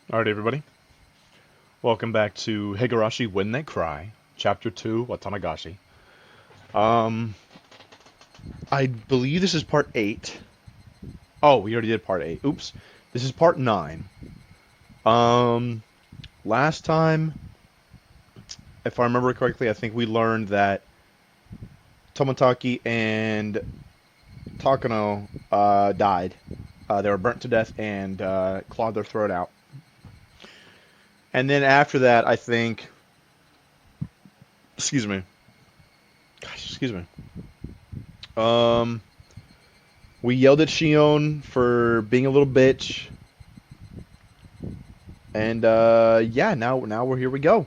Alright, everybody. Welcome back to Higurashi When They Cry, Chapter 2, Watanagashi. Um, I believe this is part 8. Oh, we already did part 8. Oops. This is part 9. Um, Last time, if I remember correctly, I think we learned that Toмотaki and Takano died. They were burnt to death and clawed their throat out. And then after that, I think... Excuse me. Gosh, excuse me. Um, we yelled at Shion for being a little bitch, and yeah, now we're here we go.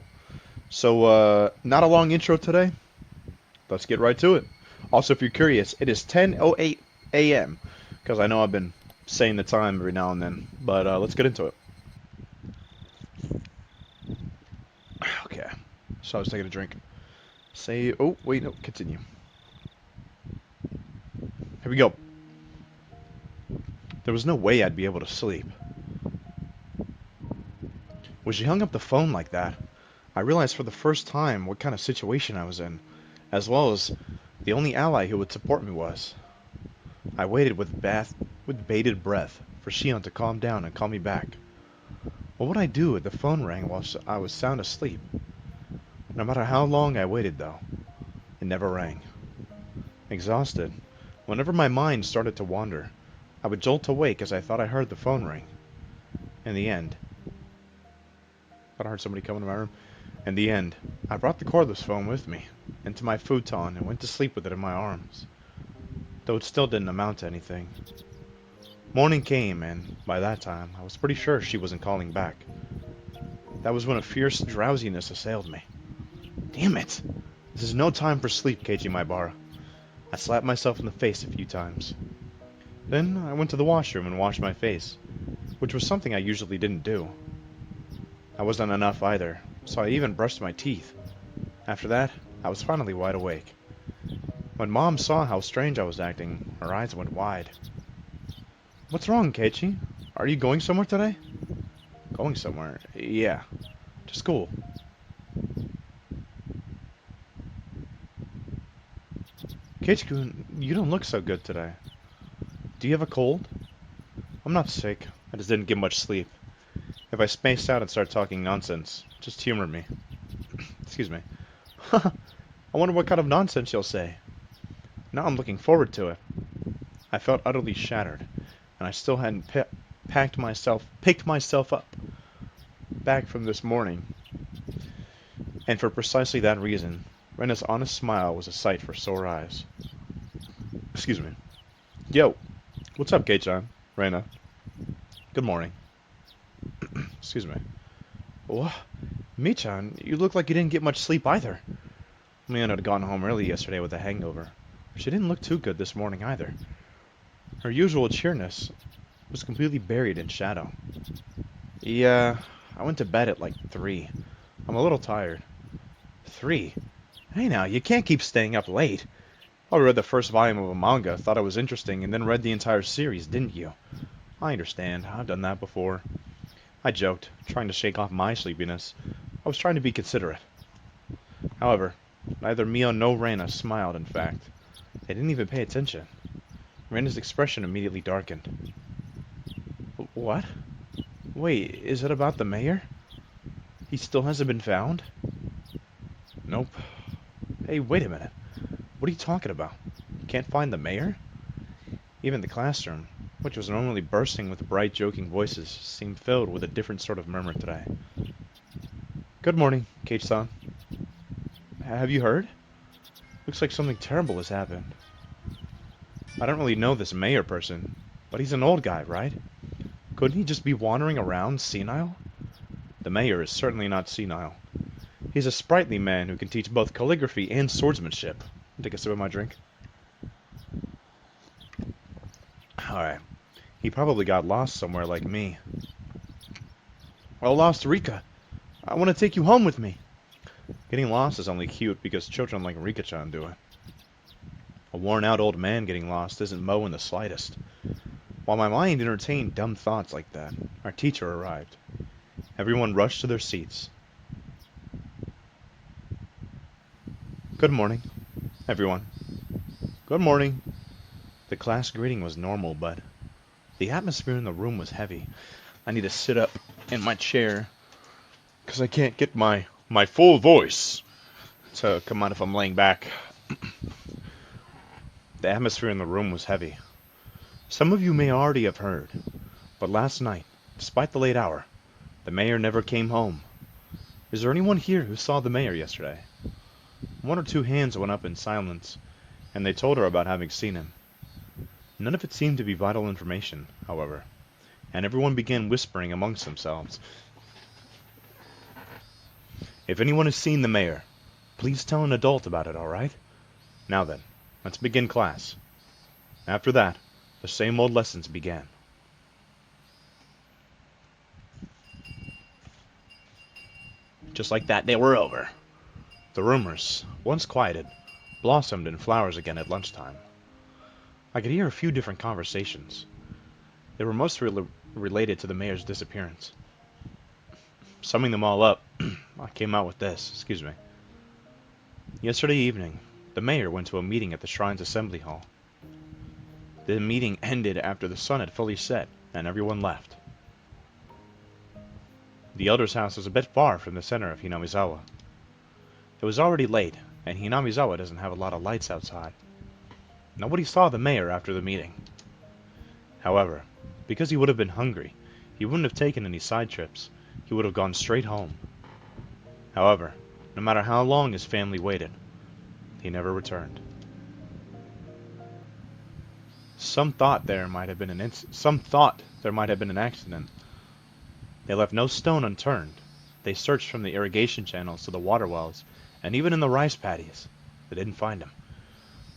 So not a long intro today. Let's get right to it. Also, if you're curious, it is 10:08 a.m. because I know I've been saying the time every now and then, but let's get into it. Okay, so I was taking a drink. Say, oh wait, no, continue. Here we go. There was no way I'd be able to sleep. When she hung up the phone like that, I realized for the first time what kind of situation I was in, as well as the only ally who would support me was. I waited with bated breath for Shion to calm down and call me back. What would I do if the phone rang while I was sound asleep? No matter how long I waited, though, it never rang. Exhausted, whenever my mind started to wander, I would jolt awake as I thought I heard the phone ring. In the end, thought I heard somebody come into my room. In the end, I brought the cordless phone with me into my futon and went to sleep with it in my arms, though it still didn't amount to anything. Morning came, and by that time, I was pretty sure she wasn't calling back. That was when a fierce drowsiness assailed me. Damn it! This is no time for sleep, Keiji Maibara. I slapped myself in the face a few times. Then I went to the washroom and washed my face, which was something I usually didn't do. That wasn't enough either, so I even brushed my teeth. After that, I was finally wide awake. When Mom saw how strange I was acting, her eyes went wide. What's wrong, Keiichi? Are you going somewhere today? Going somewhere? Yeah. To school. Keiichi-kun, you don't look so good today. Do you have a cold? I'm not sick. I just didn't get much sleep. If I spaced out and start talking nonsense, just humor me. Excuse me. I wonder what kind of nonsense you'll say. Now I'm looking forward to it. I felt utterly shattered, and I still hadn't picked myself up back from this morning. And for precisely that reason, Rena's honest smile was a sight for sore eyes. Excuse me. Yo, what's up, Kei-chan? Rena. Good morning. Excuse me. What? Mi-chan, you look like you didn't get much sleep either. Leon had gone home early yesterday with a hangover. She didn't look too good this morning either. Her usual cheeriness was completely buried in shadow. Yeah, I went to bed at like 3. I'm a little tired. 3? Hey now, you can't keep staying up late. I read the first volume of a manga, thought it was interesting, and then read the entire series, didn't you? I understand, I've done that before. I joked, trying to shake off my sleepiness. I was trying to be considerate. However, neither Mio nor Rena smiled, in fact. They didn't even pay attention. Rena's expression immediately darkened. What? Wait, is it about the mayor? He still hasn't been found? Nope. Hey, wait a minute. What are you talking about? You can't find the mayor? Even the classroom, which was normally bursting with bright, joking voices, seemed filled with a different sort of murmur today. Good morning, Keiichi-san. Have you heard? Looks like something terrible has happened. I don't really know this mayor person, but he's an old guy, right? Couldn't he just be wandering around senile? The mayor is certainly not senile. He's a sprightly man who can teach both calligraphy and swordsmanship. Take a sip of my drink. Alright. He probably got lost somewhere like me. Well, lost Rika. I want to take you home with me. Getting lost is only cute because children like Rika-chan do it. A worn-out old man getting lost isn't Mo in the slightest. While my mind entertained dumb thoughts like that, our teacher arrived. Everyone rushed to their seats. Good morning, everyone. Good morning. The class greeting was normal, but the atmosphere in the room was heavy. I need to sit up in my chair because I can't get my full voice to come out if I'm laying back. The atmosphere in the room was heavy. Some of you may already have heard, but last night, despite the late hour, the mayor never came home. Is there anyone here who saw the mayor yesterday? One or two hands went up in silence, and they told her about having seen him. None of it seemed to be vital information, however, and everyone began whispering amongst themselves. If anyone has seen the mayor, please tell an adult about it, all right? Now then, let's begin class. After that, the same old lessons began. Just like that, they were over. The rumors, once quieted, blossomed in flowers again at lunchtime. I could hear a few different conversations. They were mostly related to the mayor's disappearance. Summing them all up, I came out with this, excuse me. Yesterday evening, the mayor went to a meeting at the Shrine's Assembly Hall. The meeting ended after the sun had fully set, and everyone left. The elder's house was a bit far from the center of Hinamizawa. It was already late, and Hinamizawa doesn't have a lot of lights outside. Nobody saw the mayor after the meeting. However, because he would have been hungry, he wouldn't have taken any side trips. He would have gone straight home. However, no matter how long his family waited, he never returned. Some thought there might have been an accident. They left no stone unturned. They searched from the irrigation channels to the water wells, and even in the rice paddies. They didn't find him.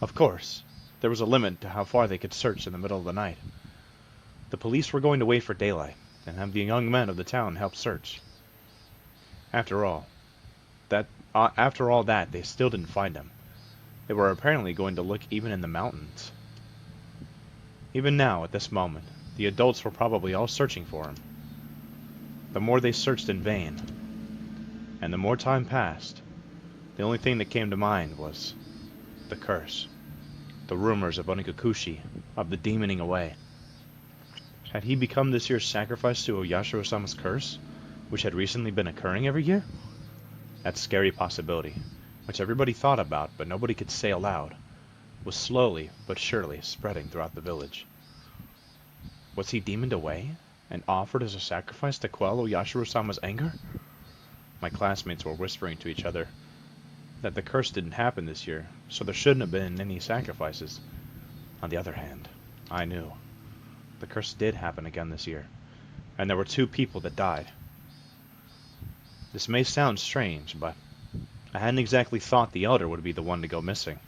Of course, there was a limit to how far they could search in the middle of the night. The police were going to wait for daylight and have the young men of the town help search. After all that, they still didn't find him. They were apparently going to look even in the mountains. Even now, at this moment, the adults were probably all searching for him. The more they searched in vain, and the more time passed, the only thing that came to mind was the curse. The rumors of Onigikushi, of the demoning away. Had he become this year's sacrifice to Oyashiro-sama's curse, which had recently been occurring every year? That scary possibility, which everybody thought about but nobody could say aloud, was slowly but surely spreading throughout the village. Was he demoned away and offered as a sacrifice to quell Oyashiro-sama's anger? My classmates were whispering to each other that the curse didn't happen this year, so there shouldn't have been any sacrifices. On the other hand, I knew. The curse did happen again this year, and there were 2 people that died. This may sound strange, but I hadn't exactly thought the elder would be the one to go missing.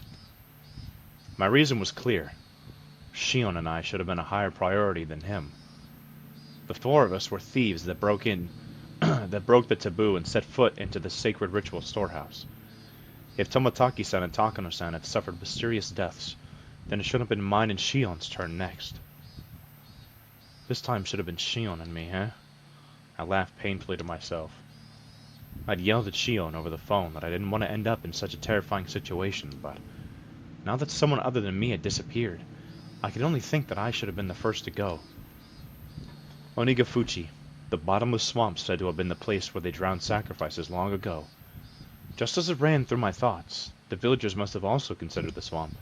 My reason was clear. Shion and I should have been a higher priority than him. The 4 of us were thieves that broke the taboo and set foot into the sacred ritual storehouse. If Toмотaki-san and Takano-san had suffered mysterious deaths, then it should have been mine and Shion's turn next. This time should have been Shion and me, huh? I laughed painfully to myself. I'd yelled at Shion over the phone that I didn't want to end up in such a terrifying situation, but now that someone other than me had disappeared, I could only think that I should have been the first to go. Onigafuchi, the bottomless swamp, said to have been the place where they drowned sacrifices long ago. Just as it ran through my thoughts, the villagers must have also considered the swamp.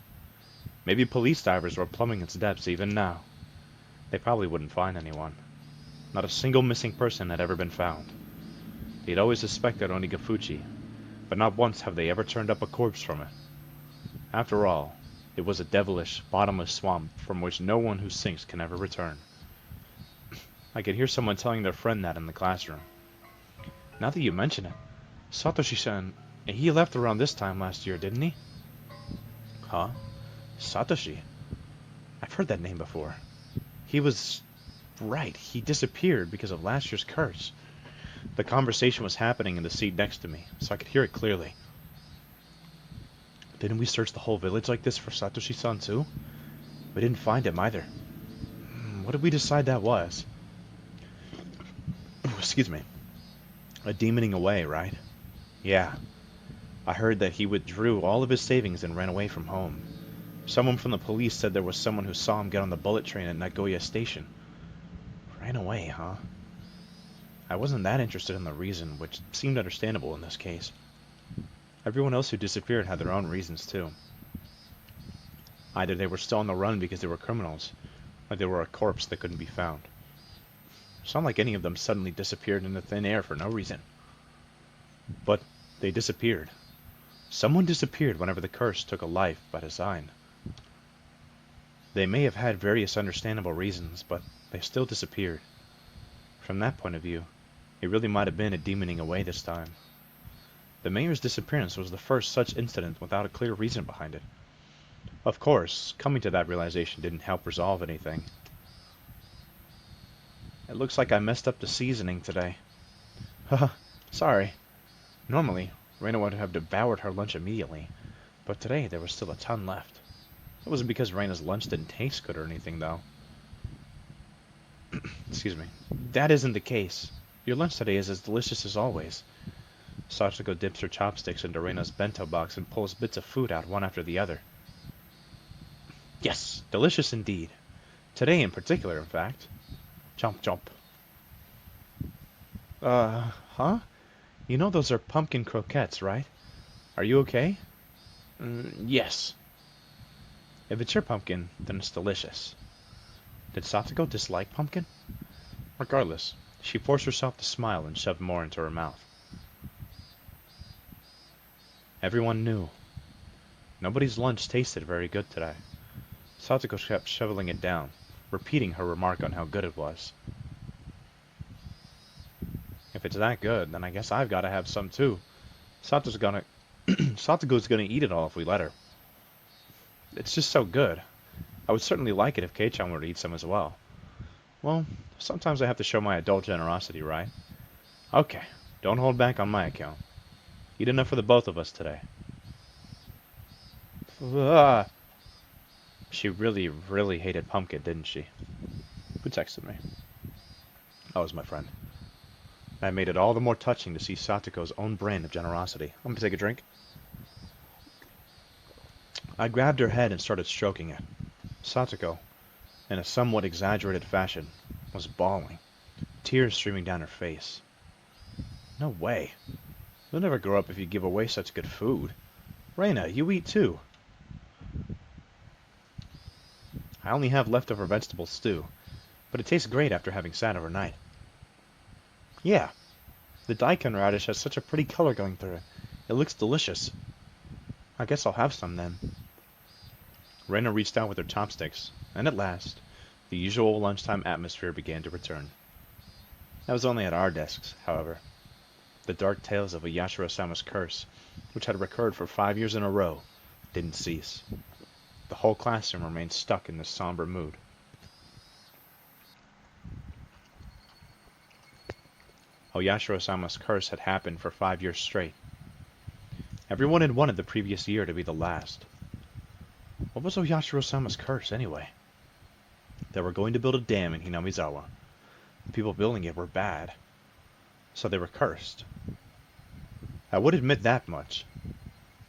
Maybe police divers were plumbing its depths even now. They probably wouldn't find anyone. Not a single missing person had ever been found. They'd always suspected Onigafuchi, but not once have they ever turned up a corpse from it. After all, it was a devilish, bottomless swamp from which no one who sinks can ever return. I could hear someone telling their friend that in the classroom. Now that you mention it, Satoshi-san, he left around this time last year, didn't he? Huh? Satoshi? I've heard that name before. He was... right, he disappeared because of last year's curse. The conversation was happening in the seat next to me, so I could hear it clearly. Didn't we search the whole village like this for Satoshi-san too? We didn't find him either. What did we decide that was? Excuse me. A demoning away, right? Yeah. I heard that he withdrew all of his savings and ran away from home. Someone from the police said there was someone who saw him get on the bullet train at Nagoya Station. Ran away, huh? I wasn't that interested in the reason, which seemed understandable in this case. Everyone else who disappeared had their own reasons, too. Either they were still on the run because they were criminals, or they were a corpse that couldn't be found. It's not like any of them suddenly disappeared into thin air for no reason. But they disappeared. Someone disappeared whenever the curse took a life by design. They may have had various understandable reasons, but they still disappeared. From that point of view, it really might have been a demoning away this time. The mayor's disappearance was the first such incident without a clear reason behind it. Of course, coming to that realization didn't help resolve anything. It looks like I messed up the seasoning today. Haha, sorry. Normally, Reina would have devoured her lunch immediately, but today there was still a ton left. It wasn't because Reina's lunch didn't taste good or anything, though. Excuse me. That isn't the case. Your lunch today is as delicious as always. Sachiko dips her chopsticks into Reina's bento box and pulls bits of food out one after the other. Yes, delicious indeed. Today in particular, in fact. Chomp chomp. Huh? You know those are pumpkin croquettes, right? Are you okay? Yes. If it's your pumpkin, then it's delicious. Did Satoko dislike pumpkin? Regardless, she forced herself to smile and shoved more into her mouth. Everyone knew. Nobody's lunch tasted very good today. Satoko kept shoveling it down, repeating her remark on how good it was. If it's that good, then I guess I've got to have some too. Sato's gonna Satogo's gonna eat it all if we let her. It's just so good. I would certainly like it if Kei-chan were to eat some as well. Well, sometimes I have to show my adult generosity, right? Okay, don't hold back on my account. Eat enough for the both of us today. She really, really hated pumpkin, didn't she? Who texted me? That was my friend. That made it all the more touching to see Satoko's own brand of generosity. Let me take a drink. I grabbed her head and started stroking it. Satoko, in a somewhat exaggerated fashion, was bawling, tears streaming down her face. No way. You'll never grow up if you give away such good food. Reina, you eat too. I only have leftover vegetable stew, but it tastes great after having sat overnight. Yeah, the daikon radish has such a pretty color going through it. It looks delicious. I guess I'll have some then. Reina reached out with her chopsticks, and at last, the usual lunchtime atmosphere began to return. That was only at our desks, however. The dark tales of Yashiro-sama's curse, which had recurred for 5 years in a row, didn't cease. The whole classroom remained stuck in this somber mood. Yashiro-sama's curse had happened for 5 years straight. Everyone had wanted the previous year to be the last. What was Yashiro-sama's curse, anyway? They were going to build a dam in Hinamizawa. The people building it were bad, so they were cursed. I would admit that much.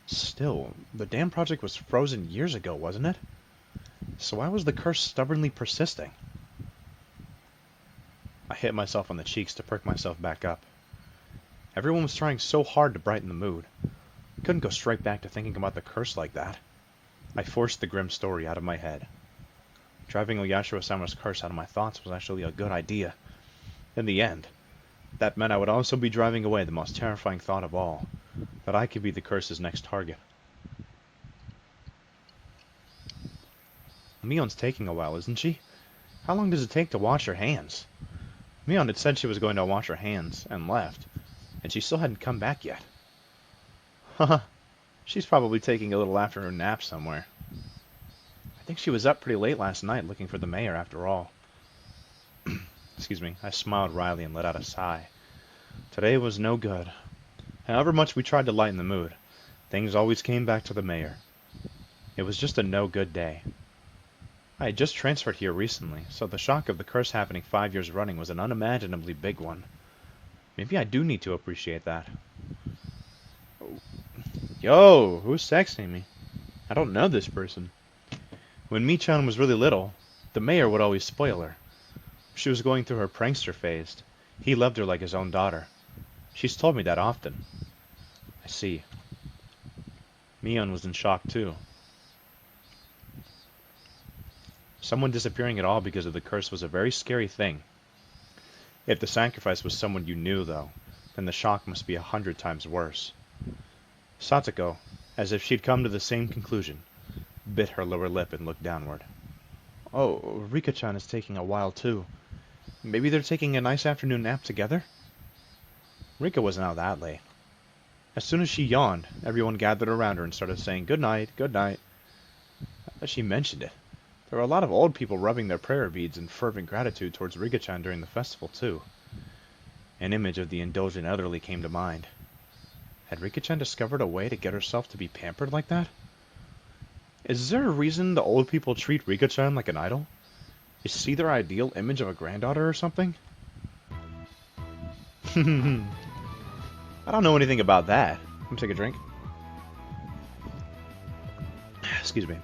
Still, the dam project was frozen years ago, wasn't it? So why was the curse stubbornly persisting? I hit myself on the cheeks to perk myself back up. Everyone was trying so hard to brighten the mood. I couldn't go straight back to thinking about the curse like that. I forced the grim story out of my head. Driving Yashiro-sama's curse out of my thoughts was actually a good idea. In the end, that meant I would also be driving away the most terrifying thought of all, that I could be the curse's next target. Mion's taking a while, isn't she? How long does it take to wash her hands? Mion had said she was going to wash her hands, and left, and she still hadn't come back yet. Haha, she's probably taking a little afternoon nap somewhere. I think she was up pretty late last night looking for the mayor after all. Excuse me, I smiled wryly and let out a sigh. Today was no good. However much we tried to lighten the mood, things always came back to the mayor. It was just a no-good day. I had just transferred here recently, so the shock of the curse happening 5 years running was an unimaginably big one. Maybe I do need to appreciate that. Yo, who's texting me? I don't know this person. When Mi-chan was really little, the mayor would always spoil her. She was going through her prankster phase. He loved her like his own daughter. She's told me that often. I see. Mion was in shock too. Someone disappearing at all because of the curse was a very scary thing. If the sacrifice was someone you knew, though, then the shock must be 100 times worse. Satoko, as if she'd come to the same conclusion, bit her lower lip and looked downward. Oh, Rika-chan is taking a while too. Maybe they're taking a nice afternoon nap together? Rika wasn't out that late. As soon as she yawned, everyone gathered around her and started saying good night, good night. As she mentioned it, there were a lot of old people rubbing their prayer beads in fervent gratitude towards Rika-chan during the festival too. An image of the indulgent elderly came to mind. Had Rika-chan discovered a way to get herself to be pampered like that? Is there a reason the old people treat Rika-chan like an idol? Is she their ideal image of a granddaughter or something? I don't know anything about that. Let me take a drink. Excuse me.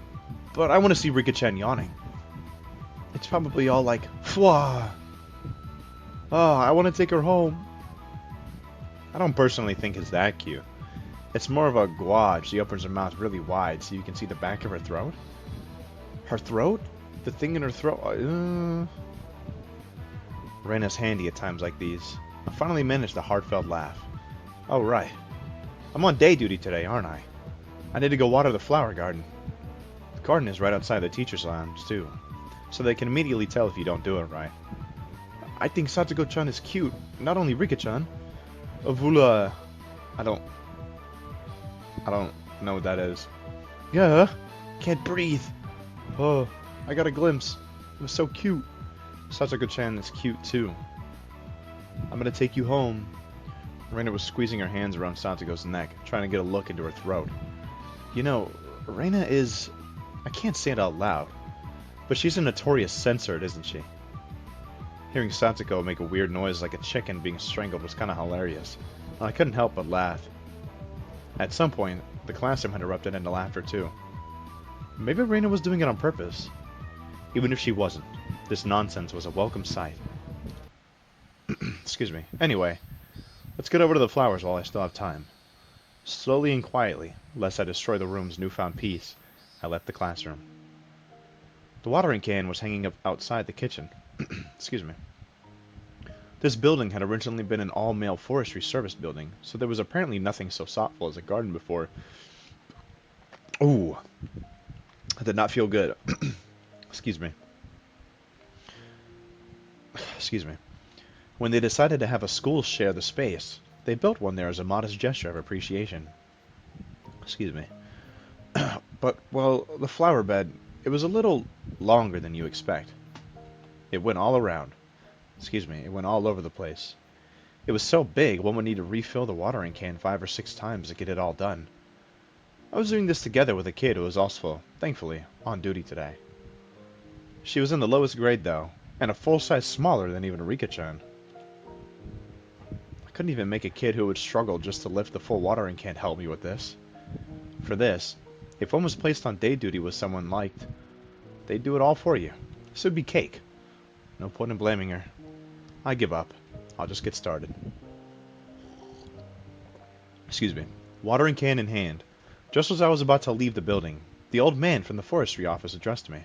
But I want to see Rika-chan yawning. It's probably all like, Fwah! Oh, I want to take her home. I don't personally think it's that cute. It's more of a gwaj. She opens her mouth really wide so you can see the back of her throat. Her throat? The thing in her throat? Reina's handy at times like these. I finally managed a heartfelt laugh. Oh, right. I'm on day duty today, aren't I? I need to go water the flower garden. The garden is right outside the teacher's lounge, too, so they can immediately tell if you don't do it right. I think Satoko-chan is cute, not only Rika-chan. Avula... I don't know what that is. Yeah, can't breathe. Oh, I got a glimpse. It was so cute. Satoko-chan is cute, too. I'm gonna take you home. Reina was squeezing her hands around Satoko's neck, trying to get a look into her throat. You know, Reina is... I can't say it out loud, but she's a notorious censored, isn't she? Hearing Satoko make a weird noise like a chicken being strangled was kind of hilarious, and I couldn't help but laugh. At some point, the classroom had erupted into laughter too. Maybe Reina was doing it on purpose. Even if she wasn't, this nonsense was a welcome sight. Excuse me. Anyway, let's get over to the flowers while I still have time. Slowly and quietly, lest I destroy the room's newfound peace, I left the classroom. The watering can was hanging up outside the kitchen. Excuse me. This building had originally been an all-male forestry service building, so there was apparently nothing so thoughtful as a garden before. Ooh. That did not feel good. Excuse me. Excuse me. When they decided to have a school share the space, they built one there as a modest gesture of appreciation. Excuse me. But, well, the flower bed, it was a little longer than you expect. It went all around. Excuse me, it went all over the place. It was so big, one would need to refill the watering can 5 or 6 times to get it all done. I was doing this together with a kid who was also, thankfully, on duty today. She was in the lowest grade, though, and a full size smaller than even Rika-chan. I couldn't even make a kid who would struggle just to lift the full watering can help me with this. For this, if one was placed on day duty with someone liked, they'd do it all for you. This would be cake. No point in blaming her. I give up. I'll just get started. Excuse me. Watering can in hand. Just as I was about to leave the building, the old man from the forestry office addressed me.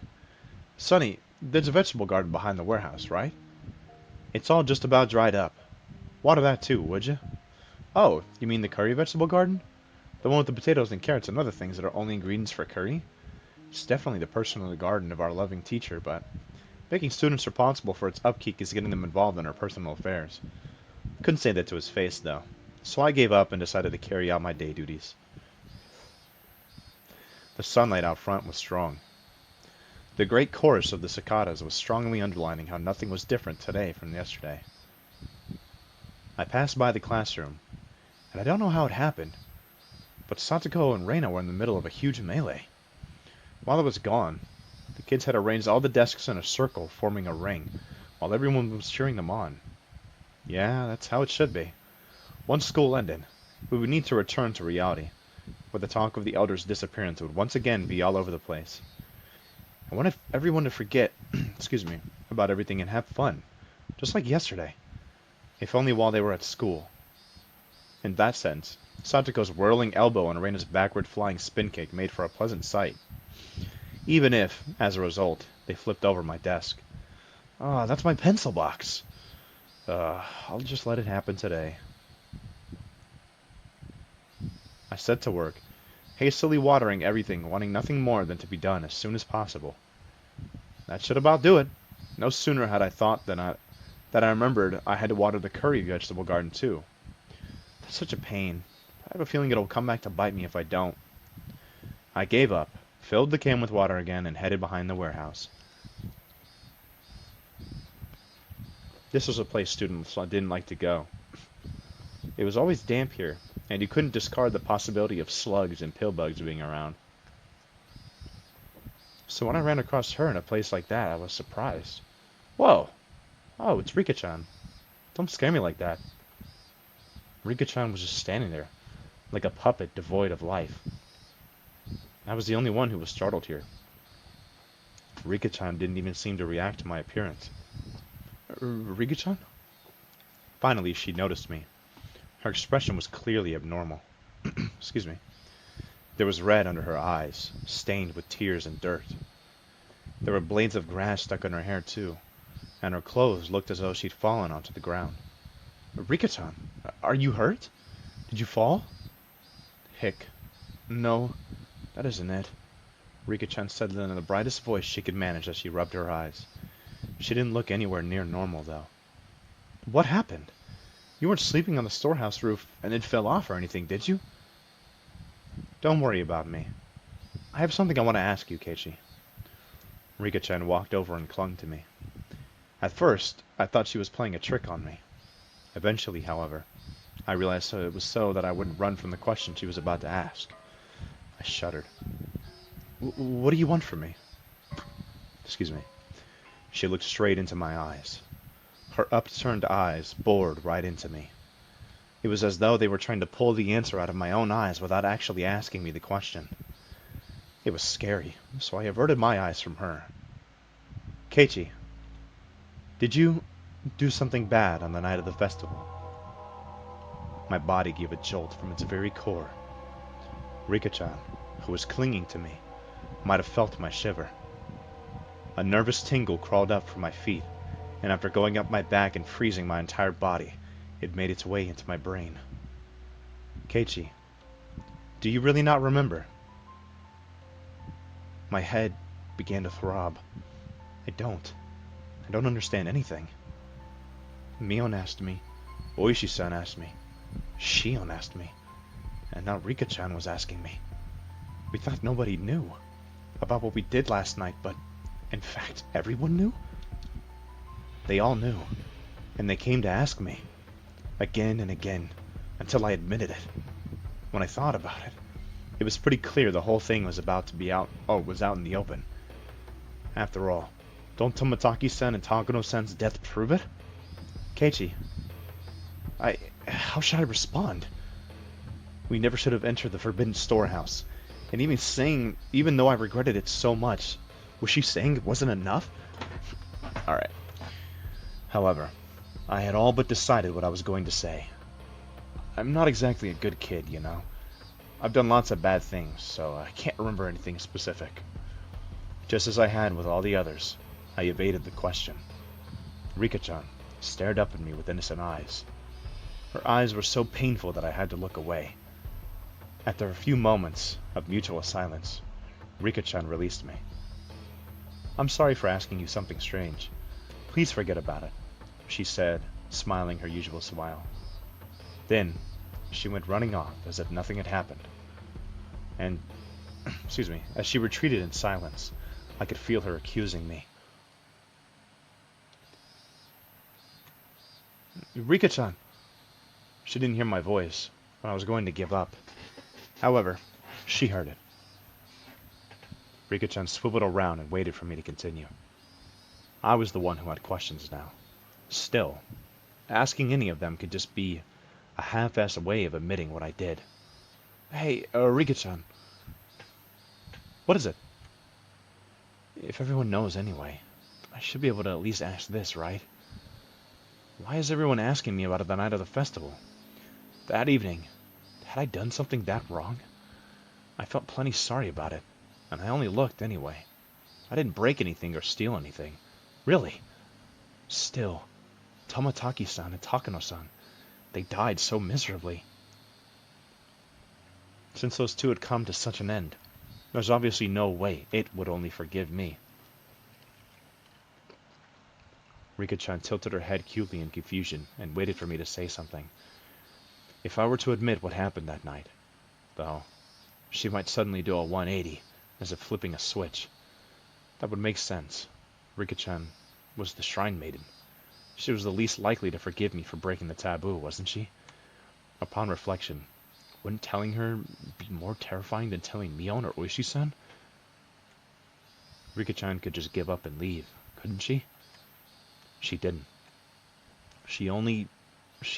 Sonny, there's a vegetable garden behind the warehouse, right? It's all just about dried up. Water that too, would you? Oh, you mean the curry vegetable garden? The one with the potatoes and carrots and other things that are only ingredients for curry? It's definitely the personal garden of our loving teacher, but making students responsible for its upkeep is getting them involved in our personal affairs. Couldn't say that to his face, though, so I gave up and decided to carry out my day duties. The sunlight out front was strong. The great chorus of the cicadas was strongly underlining how nothing was different today from yesterday. I passed by the classroom, and I don't know how it happened, but Satoko and Reina were in the middle of a huge melee. While I was gone, the kids had arranged all the desks in a circle, forming a ring, while everyone was cheering them on. Yeah, that's how it should be. Once school ended, we would need to return to reality, where the talk of the elders' disappearance would once again be all over the place. I wanted everyone to forget, excuse me, about everything and have fun, just like yesterday, if only while they were at school. In that sense, Satoko's whirling elbow and Reina's backward flying spin kick made for a pleasant sight, even if, as a result, they flipped over my desk. Ah, that's my pencil box. I'll just let it happen today. I set to work, hastily watering everything, wanting nothing more than to be done as soon as possible. That should about do it. No sooner had I thought than I remembered I had to water the curry vegetable garden too. That's such a pain. I have a feeling it'll come back to bite me if I don't. I gave up, filled the can with water again, and headed behind the warehouse. This was a place students didn't like to go. It was always damp here, and you couldn't discard the possibility of slugs and pill bugs being around. So when I ran across her in a place like that, I was surprised. Whoa! Oh, it's Rika-chan. Don't scare me like that. Rika-chan was just standing there, like a puppet devoid of life. I was the only one who was startled here. Rika-chan didn't even seem to react to my appearance. Rika-chan? Finally, she noticed me. Her expression was clearly abnormal. Excuse me. There was red under her eyes, stained with tears and dirt. There were blades of grass stuck in her hair, too, and her clothes looked as though she'd fallen onto the ground. Rika-chan, are you hurt? Did you fall? Hick. No, that isn't it. Rika-chan said it in the brightest voice she could manage as she rubbed her eyes. She didn't look anywhere near normal, though. What happened? You weren't sleeping on the storehouse roof and it fell off or anything, did you? Don't worry about me. I have something I want to ask you, Keiichi. Rika-chan walked over and clung to me. At first, I thought she was playing a trick on me. Eventually, however, I realized it was so that I wouldn't run from the question she was about to ask. I shuddered. What do you want from me? Excuse me. She looked straight into my eyes. Her upturned eyes bored right into me. It was as though they were trying to pull the answer out of my own eyes without actually asking me the question. It was scary, so I averted my eyes from her. Keiichi, did you do something bad on the night of the festival? My body gave a jolt from its very core. Rika-chan, who was clinging to me, might have felt my shiver. A nervous tingle crawled up from my feet, and after going up my back and freezing my entire body, it made its way into my brain. Keiichi, do you really not remember? My head began to throb. I don't understand anything. Mion asked me. Oishi-san asked me. Shion asked me. And now Rika-chan was asking me. We thought nobody knew about what we did last night, but in fact, everyone knew? They all knew, and they came to ask me. Again and again, until I admitted it. When I thought about it, it was pretty clear the whole thing was about to be out in the open. After all, don't Tomotaki-san and Takano-san's death prove it? Keiichi, how should I respond? We never should have entered the forbidden storehouse. And even though I regretted it so much, was she saying it wasn't enough? Alright. However, I had all but decided what I was going to say. I'm not exactly a good kid, you know. I've done lots of bad things, so I can't remember anything specific. Just as I had with all the others, I evaded the question. Rika-chan stared up at me with innocent eyes. Her eyes were so painful that I had to look away. After a few moments of mutual silence, Rika-chan released me. I'm sorry for asking you something strange. Please forget about it, she said, smiling her usual smile. Then, she went running off as if nothing had happened. And, as she retreated in silence, I could feel her accusing me. Rika-chan! She didn't hear my voice when I was going to give up. However, she heard it. Rika-chan swiveled around and waited for me to continue. I was the one who had questions now. Still, Asking any of them could just be a half-assed way of admitting what I did. Hey, Rika-chan, what is it? If everyone knows anyway, I should be able to at least ask this, right? Why is everyone asking me about it the night of the festival? That evening, had I done something that wrong? I felt plenty sorry about it, and I only looked anyway. I didn't break anything or steal anything. Really. Still, Tomotaki-san and Takano-san, they died so miserably. Since those two had come to such an end, there's obviously no way it would only forgive me. Rika-chan tilted her head cutely in confusion and waited for me to say something. If I were to admit what happened that night, though, she might suddenly do a 180, as if flipping a switch. That would make sense. Rika-chan was the shrine maiden. She was the least likely to forgive me for breaking the taboo, wasn't she? Upon reflection, wouldn't telling her be more terrifying than telling Mion or Oishi-san? Rika-chan could just give up and leave, couldn't she? She didn't. She only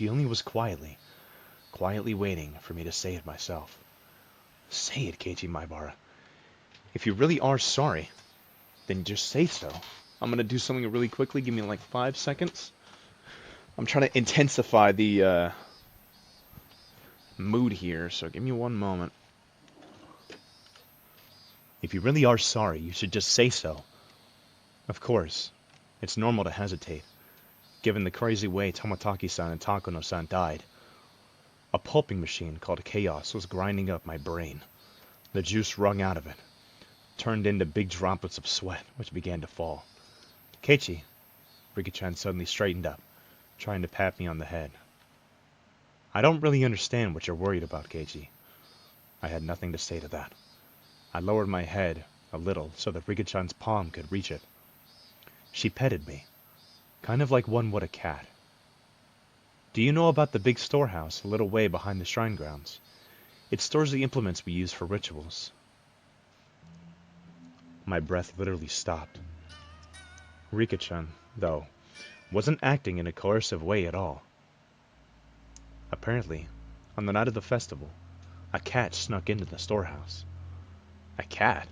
was quietly waiting for me to say it myself. Say it, Keiichi Maibara. If you really are sorry, then just say so. I'm gonna do something really quickly. Give me like 5 seconds. I'm trying to intensify the mood here, so give me one moment. If you really are sorry, you should just say so. Of course, it's normal to hesitate, given the crazy way Tomotaki-san and Takano-san died. A pulping machine called Chaos was grinding up my brain. The juice wrung out of it, turned into big droplets of sweat, which began to fall. Keiichi, Rika-chan suddenly straightened up, trying to pat me on the head. I don't really understand what you're worried about, Keiichi. I had nothing to say to that. I lowered my head a little so that Rika-chan's palm could reach it. She petted me, kind of like one would a cat. Do you know about the big storehouse a little way behind the shrine grounds? It stores the implements we use for rituals. My breath literally stopped. Rika-chan, though, wasn't acting in a coercive way at all. Apparently, on the night of the festival, a cat snuck into the storehouse. A cat?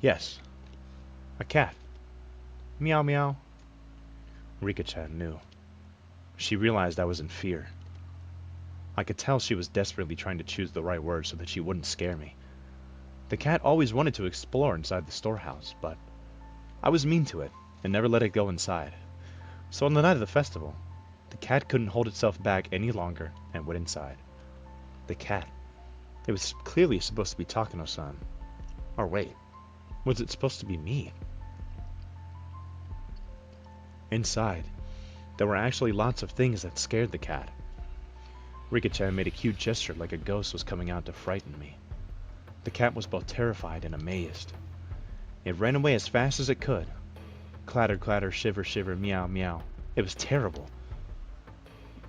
Yes, a cat. Meow meow. Rika-chan knew. She realized I was in fear. I could tell she was desperately trying to choose the right words so that she wouldn't scare me. The cat always wanted to explore inside the storehouse, but I was mean to it and never let it go inside. So on the night of the festival, the cat couldn't hold itself back any longer and went inside. The cat. It was clearly supposed to be Takano-san. Or wait, was it supposed to be me? Inside, there were actually lots of things that scared the cat. Rika-chan made a cute gesture like a ghost was coming out to frighten me. The cat was both terrified and amazed. It ran away as fast as it could. Clatter, clatter, shiver, shiver, meow, meow. It was terrible.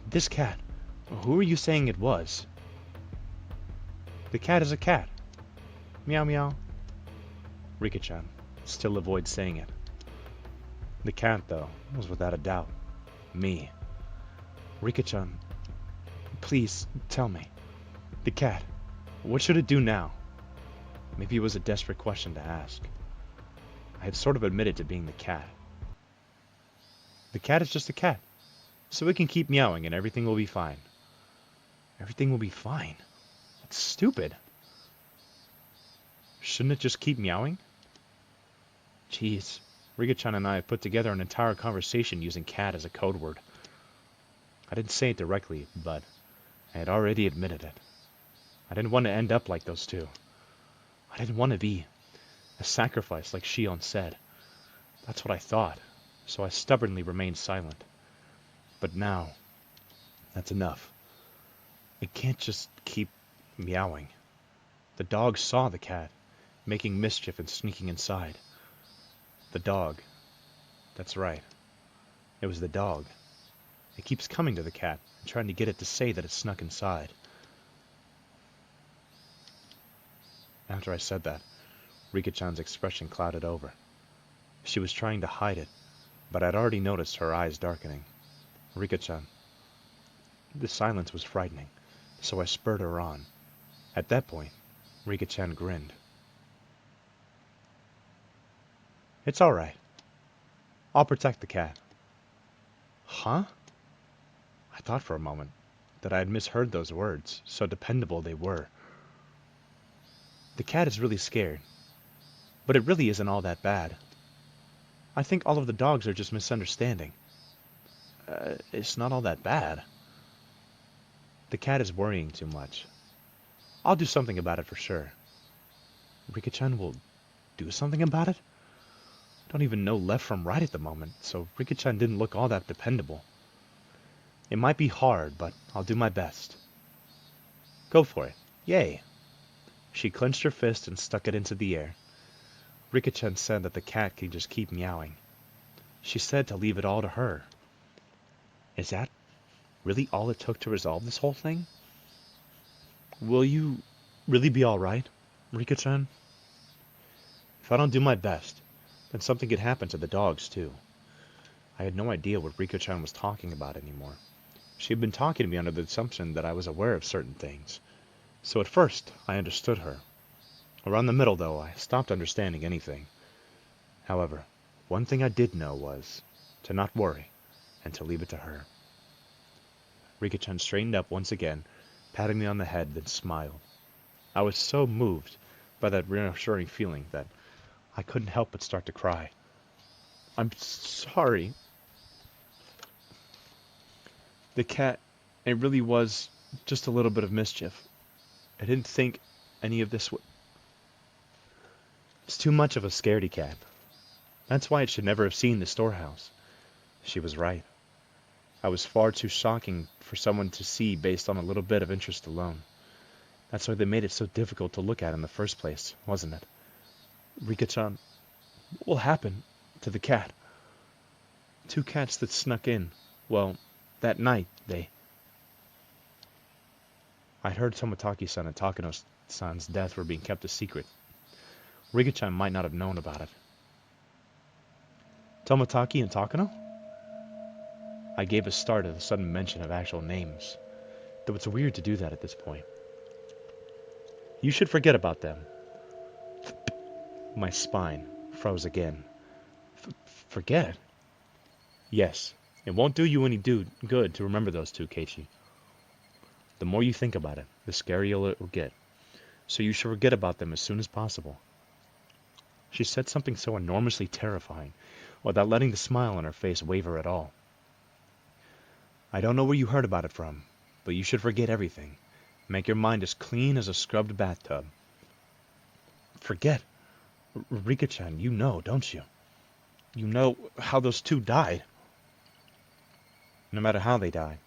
This cat, who are you saying it was? The cat is a cat. Meow, meow. Rika-chan still avoids saying it. The cat, though, was without a doubt me. Rika-chan, please tell me. The cat, what should it do now? Maybe it was a desperate question to ask. I had sort of admitted to being the cat. The cat is just a cat, so it can keep meowing and everything will be fine. Everything will be fine? That's stupid. Shouldn't it just keep meowing? Jeez, Rika-chan and I put together an entire conversation using cat as a code word. I didn't say it directly, but I had already admitted it. I didn't want to end up like those two. I didn't want to be a sacrifice like Shion said. That's what I thought, so I stubbornly remained silent. But now, that's enough. It can't just keep meowing. The dog saw the cat, making mischief and sneaking inside. The dog. That's right. It was the dog. It keeps coming to the cat and trying to get it to say that it snuck inside. After I said that, Rika-chan's expression clouded over. She was trying to hide it, but I'd already noticed her eyes darkening. Rika-chan. The silence was frightening, so I spurred her on. At that point, Rika-chan grinned. It's alright. I'll protect the cat. Huh? I thought for a moment that I had misheard those words, so dependable they were. The cat is really scared, but it really isn't all that bad. I think all of the dogs are just misunderstanding. It's not all that bad. The cat is worrying too much. I'll do something about it for sure. Rika-chan will do something about it? I don't even know left from right at the moment, so Rika-chan didn't look all that dependable. It might be hard, but I'll do my best. Go for it. Yay! She clenched her fist and stuck it into the air. Rika-chan said that the cat can just keep meowing. She said to leave it all to her. Is that really all it took to resolve this whole thing? Will you really be alright, Rika-chan? If I don't do my best, then something could happen to the dogs too. I had no idea what Rika-chan was talking about anymore. She had been talking to me under the assumption that I was aware of certain things. So at first, I understood her. Around the middle, though, I stopped understanding anything. However, one thing I did know was to not worry and to leave it to her. Rika-chan straightened up once again, patting me on the head, then smiled. I was so moved by that reassuring feeling that I couldn't help but start to cry. I'm sorry. The cat, it really was just a little bit of mischief. I didn't think any of this would... It's too much of a scaredy cat. That's why it should never have seen the storehouse. She was right. I was far too shocking for someone to see based on a little bit of interest alone. That's why they made it so difficult to look at in the first place, wasn't it? Rika-chan, what will happen to the cat? 2 cats that snuck in. Well, that night, I'd heard Tomotaki-san and Takano-san's death were being kept a secret. Rika-chan might not have known about it. Tomotaki and Takano? I gave a start at the sudden mention of actual names, though it's weird to do that at this point. You should forget about them. My spine froze again. Forget? Yes, it won't do you any good to remember those 2, Keiichi. The more you think about it, the scarier it will get. So you should forget about them as soon as possible. She said something so enormously terrifying, without letting the smile on her face waver at all. I don't know where you heard about it from, but you should forget everything. Make your mind as clean as a scrubbed bathtub. Forget? Rika-chan, you know, don't you? You know how those 2 died. No matter how they died,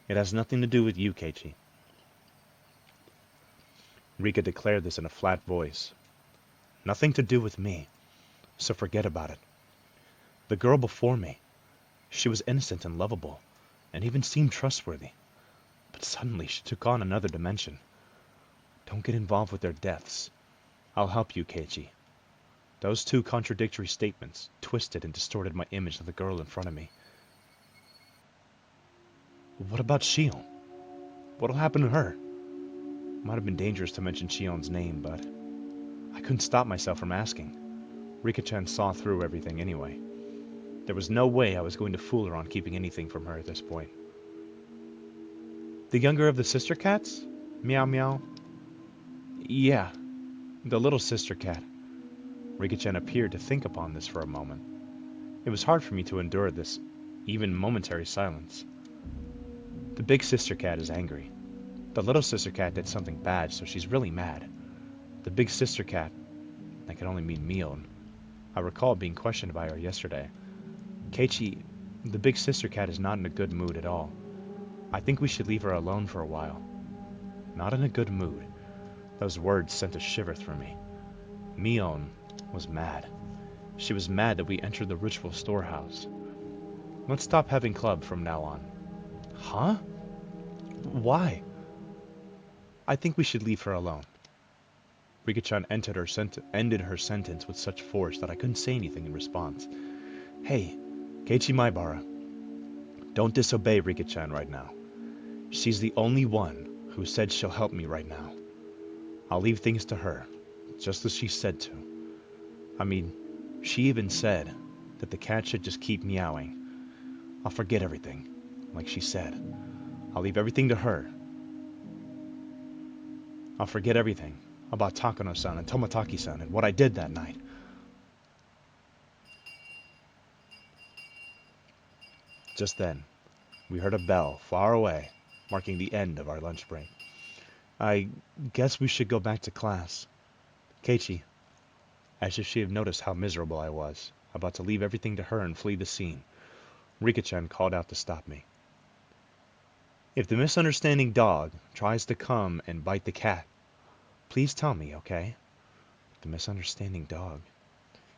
it has nothing to do with you, Keiichi. Rika declared this in a flat voice. Nothing to do with me, so forget about it. The girl before me, she was innocent and lovable, and even seemed trustworthy. But suddenly she took on another dimension. Don't get involved with their deaths. I'll help you, Keiichi. Those 2 contradictory statements twisted and distorted my image of the girl in front of me. What about Shion? What'll happen to her? Might have been dangerous to mention Shion's name, but I couldn't stop myself from asking. Rika-chan saw through everything anyway. There was no way I was going to fool her on keeping anything from her at this point. The younger of the sister cats? Meow meow. Yeah, the little sister cat. Rika-chan appeared to think upon this for a moment. It was hard for me to endure this, even momentary silence. The big sister cat is angry. The little sister cat did something bad, so she's really mad. The big sister cat, that can only mean Mion. I recall being questioned by her yesterday. Keiichi, the big sister cat is not in a good mood at all. I think we should leave her alone for a while. Not in a good mood. Those words sent a shiver through me. Mion was mad. She was mad that we entered the ritual storehouse. Let's stop having club from now on. Huh? Why? I think we should leave her alone. Rika-chan ended her sentence with such force that I couldn't say anything in response. Hey, Keiichi Maibara. Don't disobey Rika-chan right now. She's the only one who said she'll help me right now. I'll leave things to her, just as she said to. I mean, she even said that the cat should just keep meowing. I'll forget everything, like she said. I'll leave everything to her. I'll forget everything about Takano-san and Toмотaki-san and what I did that night. Just then, we heard a bell far away, marking the end of our lunch break. I guess we should go back to class. Keiichi, as if she had noticed how miserable I was, about to leave everything to her and flee the scene, Rika-chan called out to stop me. If the misunderstanding dog tries to come and bite the cat, please tell me, okay? The misunderstanding dog.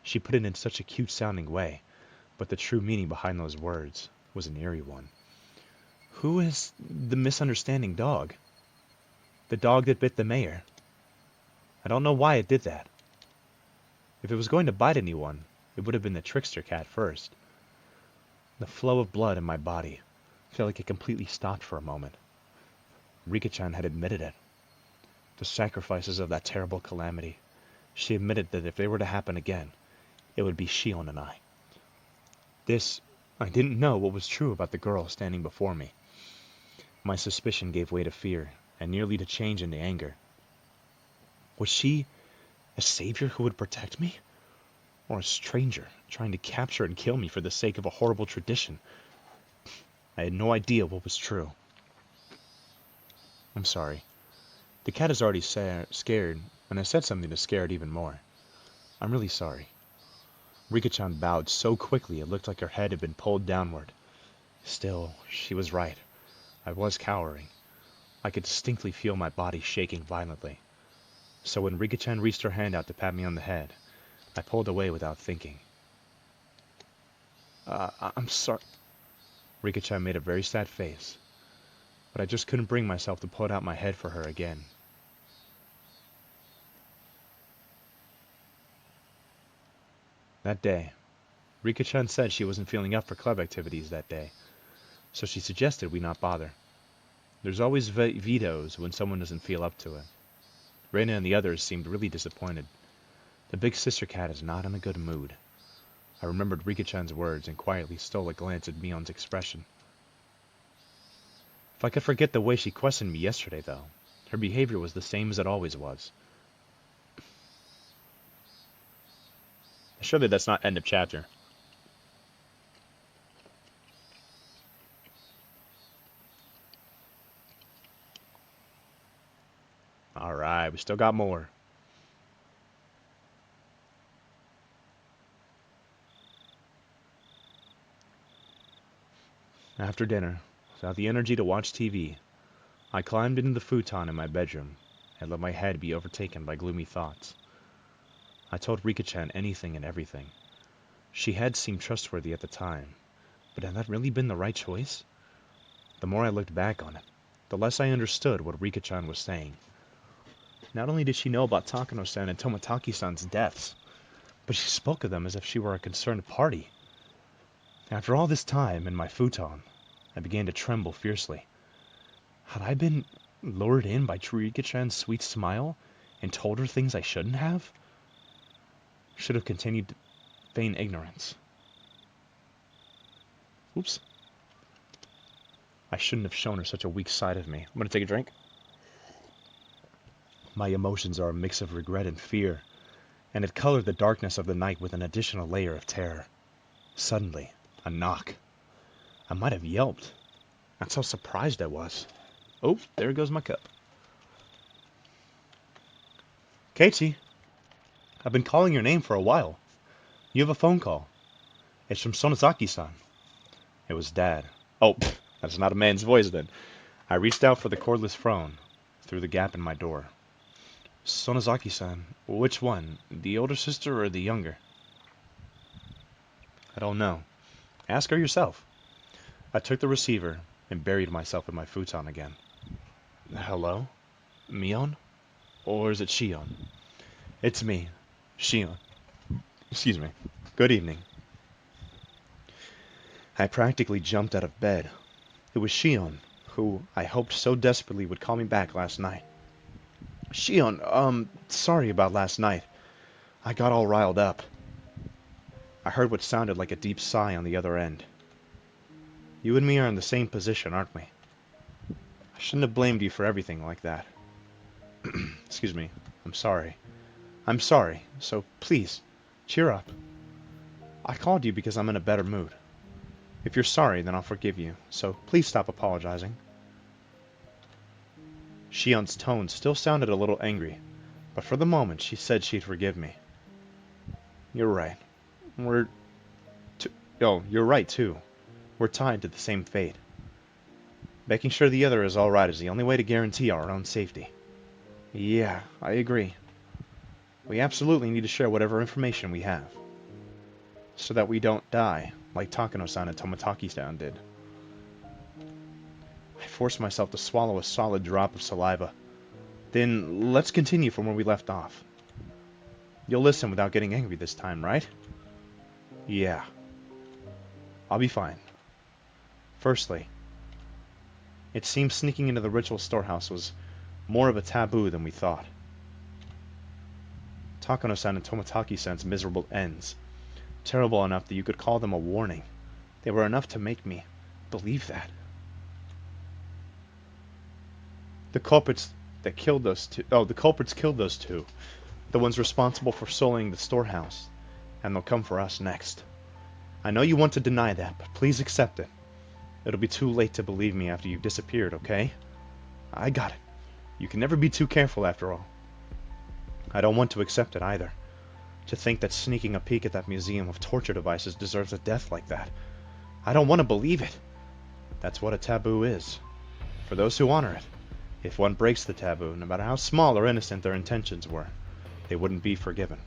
She put it in such a cute-sounding way, but the true meaning behind those words was an eerie one. Who is the misunderstanding dog? The dog that bit the mayor. I don't know why it did that. If it was going to bite anyone, it would have been the trickster cat first. The flow of blood in my body felt like it completely stopped for a moment. Rika-chan had admitted it. The sacrifices of that terrible calamity. She admitted that if they were to happen again, it would be Shion and I. I didn't know what was true about the girl standing before me. My suspicion gave way to fear, and nearly to change into anger. Was she a savior who would protect me? Or a stranger trying to capture and kill me for the sake of a horrible tradition? I had no idea what was true. I'm sorry. The cat is already scared, and I said something to scare it even more. I'm really sorry. Rika-chan bowed so quickly it looked like her head had been pulled downward. Still, she was right. I was cowering. I could distinctly feel my body shaking violently. So when Rika-chan reached her hand out to pat me on the head, I pulled away without thinking. I'm sorry. Rika-chan made a very sad face, but I just couldn't bring myself to put out my head for her again. That day, Rika-chan said she wasn't feeling up for club activities that day, so she suggested we not bother. There's always vetoes when someone doesn't feel up to it. Reina and the others seemed really disappointed. The big sister cat is not in a good mood. I remembered Rika-chan's words and quietly stole a glance at Mion's expression. If I could forget the way she questioned me yesterday, though, her behavior was the same as it always was. Surely that's not end of chapter. Alright, we still got more. After dinner, without the energy to watch TV, I climbed into the futon in my bedroom and let my head be overtaken by gloomy thoughts. I told Rika-chan anything and everything. She had seemed trustworthy at the time, but had that really been the right choice? The more I looked back on it, the less I understood what Rika-chan was saying. Not only did she know about Takano-san and Toмотaki-san's deaths, but she spoke of them as if she were a concerned party. After all this time in my futon, I began to tremble fiercely. Had I been lured in by Rika-chan's sweet smile and told her things I shouldn't have? Should have continued to feign ignorance. Oops. I shouldn't have shown her such a weak side of me. I'm gonna take a drink. My emotions are a mix of regret and fear, and it colored the darkness of the night with an additional layer of terror. Suddenly, a knock. I might have yelped. That's how surprised I was. Oh, there goes my cup. Keiichi, I've been calling your name for a while. You have a phone call. It's from Sonozaki-san. It was Dad. Oh, that's not a man's voice then. I reached out for the cordless phone through the gap in my door. Sonozaki-san, which one? The older sister or the younger? I don't know. Ask her yourself. I took the receiver and buried myself in my futon again. Hello? Mion? Or is it Shion? It's me, Shion. Excuse me. Good evening. I practically jumped out of bed. It was Shion, who I hoped so desperately would call me back last night. Shion, sorry about last night. I got all riled up. I heard what sounded like a deep sigh on the other end. You and me are in the same position, aren't we? I shouldn't have blamed you for everything like that. Excuse me. I'm sorry. I'm sorry, so please, cheer up. I called you because I'm in a better mood. If you're sorry, then I'll forgive you, so please stop apologizing. Shion's tone still sounded a little angry, but for the moment she said she'd forgive me. You're right. You're right too. We're tied to the same fate. Making sure the other is alright is the only way to guarantee our own safety. Yeah, I agree. We absolutely need to share whatever information we have, so that we don't die, like Takano-san and Tomotaki-san did. I forced myself to swallow a solid drop of saliva. Then, let's continue from where we left off. You'll listen without getting angry this time, right? Yeah. I'll be fine. Firstly, it seems sneaking into the ritual storehouse was more of a taboo than we thought. Takano-san and Tomotaki-san's miserable ends. Terrible enough that you could call them a warning. They were enough to make me believe that. The culprits killed those two. The ones responsible for sullying the storehouse. And they'll come for us next. I know you want to deny that, but please accept it. It'll be too late to believe me after you've disappeared, okay? I got it. You can never be too careful after all. I don't want to accept it either. To think that sneaking a peek at that museum of torture devices deserves a death like that. I don't want to believe it. That's what a taboo is. For those who honor it. If one breaks the taboo, no matter how small or innocent their intentions were, they wouldn't be forgiven.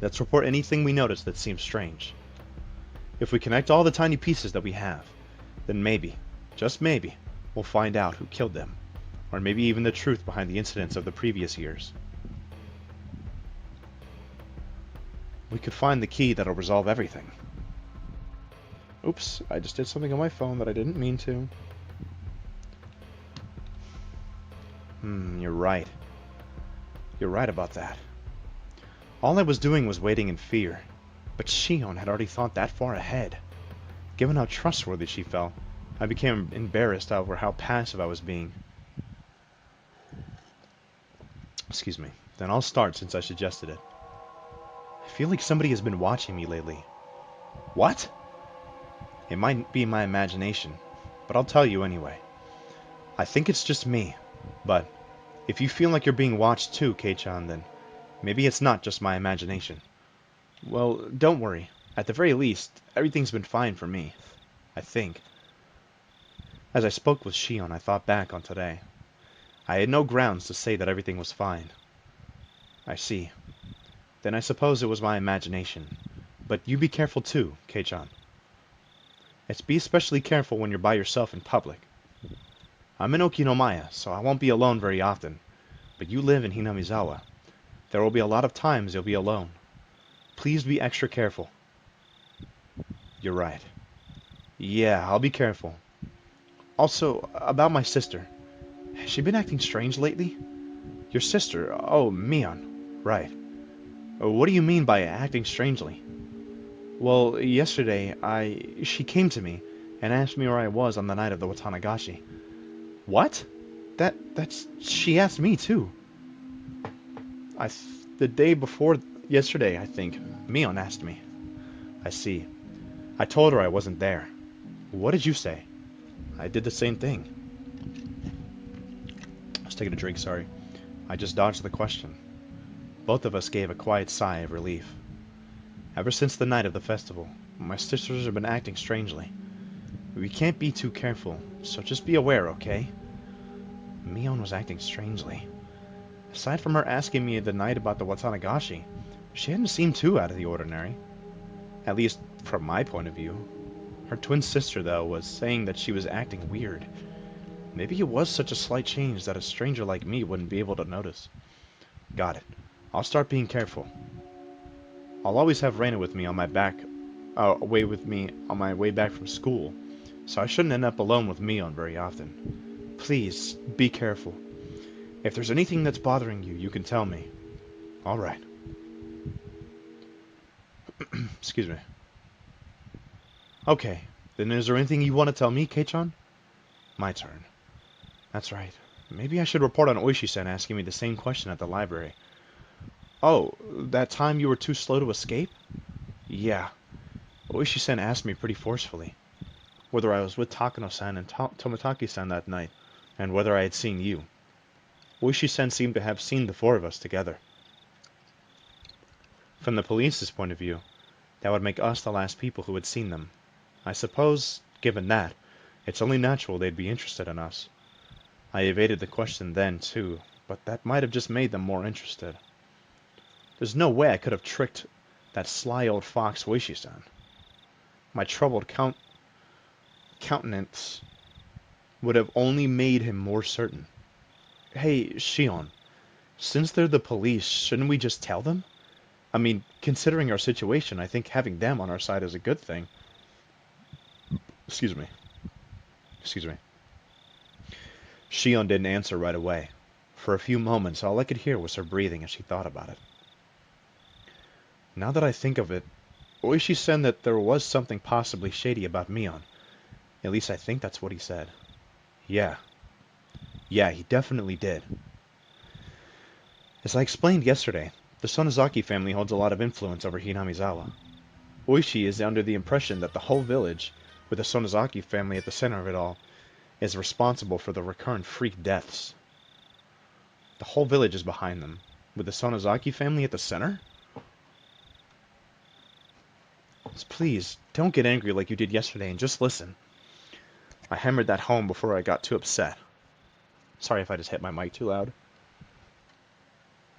Let's report anything we notice that seems strange. If we connect all the tiny pieces that we have, then maybe, just maybe, we'll find out who killed them. Or maybe even the truth behind the incidents of the previous years. We could find the key that'll resolve everything. Oops, I just did something on my phone that I didn't mean to. You're right. You're right about that. All I was doing was waiting in fear, but Shion had already thought that far ahead. Given how trustworthy she felt, I became embarrassed over how passive I was being. Excuse me. Then I'll start since I suggested it. I feel like somebody has been watching me lately. What? It might be my imagination, but I'll tell you anyway. I think it's just me, but if you feel like you're being watched too, Kei-chan, then maybe it's not just my imagination. Well, don't worry. At the very least, everything's been fine for me. I think. As I spoke with Shion, I thought back on today. I had no grounds to say that everything was fine. I see. Then I suppose it was my imagination. But you be careful too, Kei-chan. Be especially careful when you're by yourself in public. I'm in Okinomaya, so I won't be alone very often. But you live in Hinamizawa. There will be a lot of times you'll be alone. Please be extra careful. You're right. Yeah, I'll be careful. Also, about my sister. Has she been acting strange lately? Your sister? Oh, Mion. Right. What do you mean by acting strangely? Well, yesterday, she came to me and asked me where I was on the night of the Watanagashi. What? She asked me too. The day before yesterday, I think, Mion asked me. I see. I told her I wasn't there. What did you say? I did the same thing. I was taking a drink, sorry. I just dodged the question. Both of us gave a quiet sigh of relief. Ever since the night of the festival, my sisters have been acting strangely. We can't be too careful, so just be aware, okay? Mion was acting strangely. Aside from her asking me the night about the Watanagashi, she hadn't seemed too out of the ordinary. At least, from my point of view. Her twin sister, though, was saying that she was acting weird. Maybe it was such a slight change that a stranger like me wouldn't be able to notice. Got it. I'll start being careful. I'll always have Reina with me on my back. away with me on my way back from school, so I shouldn't end up alone with Mion very often. Please, be careful. If there's anything that's bothering you, you can tell me. Alright. Excuse me. Okay, then is there anything you want to tell me, Kei-chan? My turn. That's right. Maybe I should report on Oishi-san asking me the same question at the library. Oh, that time you were too slow to escape? Yeah. Oishi-san asked me pretty forcefully whether I was with Takano-san and Toмотaki-san that night, and whether I had seen you. Oishi-san seemed to have seen the four of us together. From the police's point of view, that would make us the last people who had seen them. I suppose, given that, it's only natural they'd be interested in us. I evaded the question then, too, but that might have just made them more interested. There's no way I could have tricked that sly old fox Oishi-san. My troubled countenance would have only made him more certain. Hey, Shion, since they're the police, shouldn't we just tell them? I mean, considering our situation, I think having them on our side is a good thing. Excuse me. Shion didn't answer right away. For a few moments, all I could hear was her breathing as she thought about it. Now that I think of it, Oishi said that there was something possibly shady about Mion. At least I think that's what he said. Yeah, he definitely did. As I explained yesterday, the Sonozaki family holds a lot of influence over Hinamizawa. Oishi is under the impression that the whole village, with the Sonozaki family at the center of it all, is responsible for the recurrent freak deaths. The whole village is behind them, with the Sonozaki family at the center? Please, don't get angry like you did yesterday and just listen. I hammered that home before I got too upset. Sorry if I just hit my mic too loud.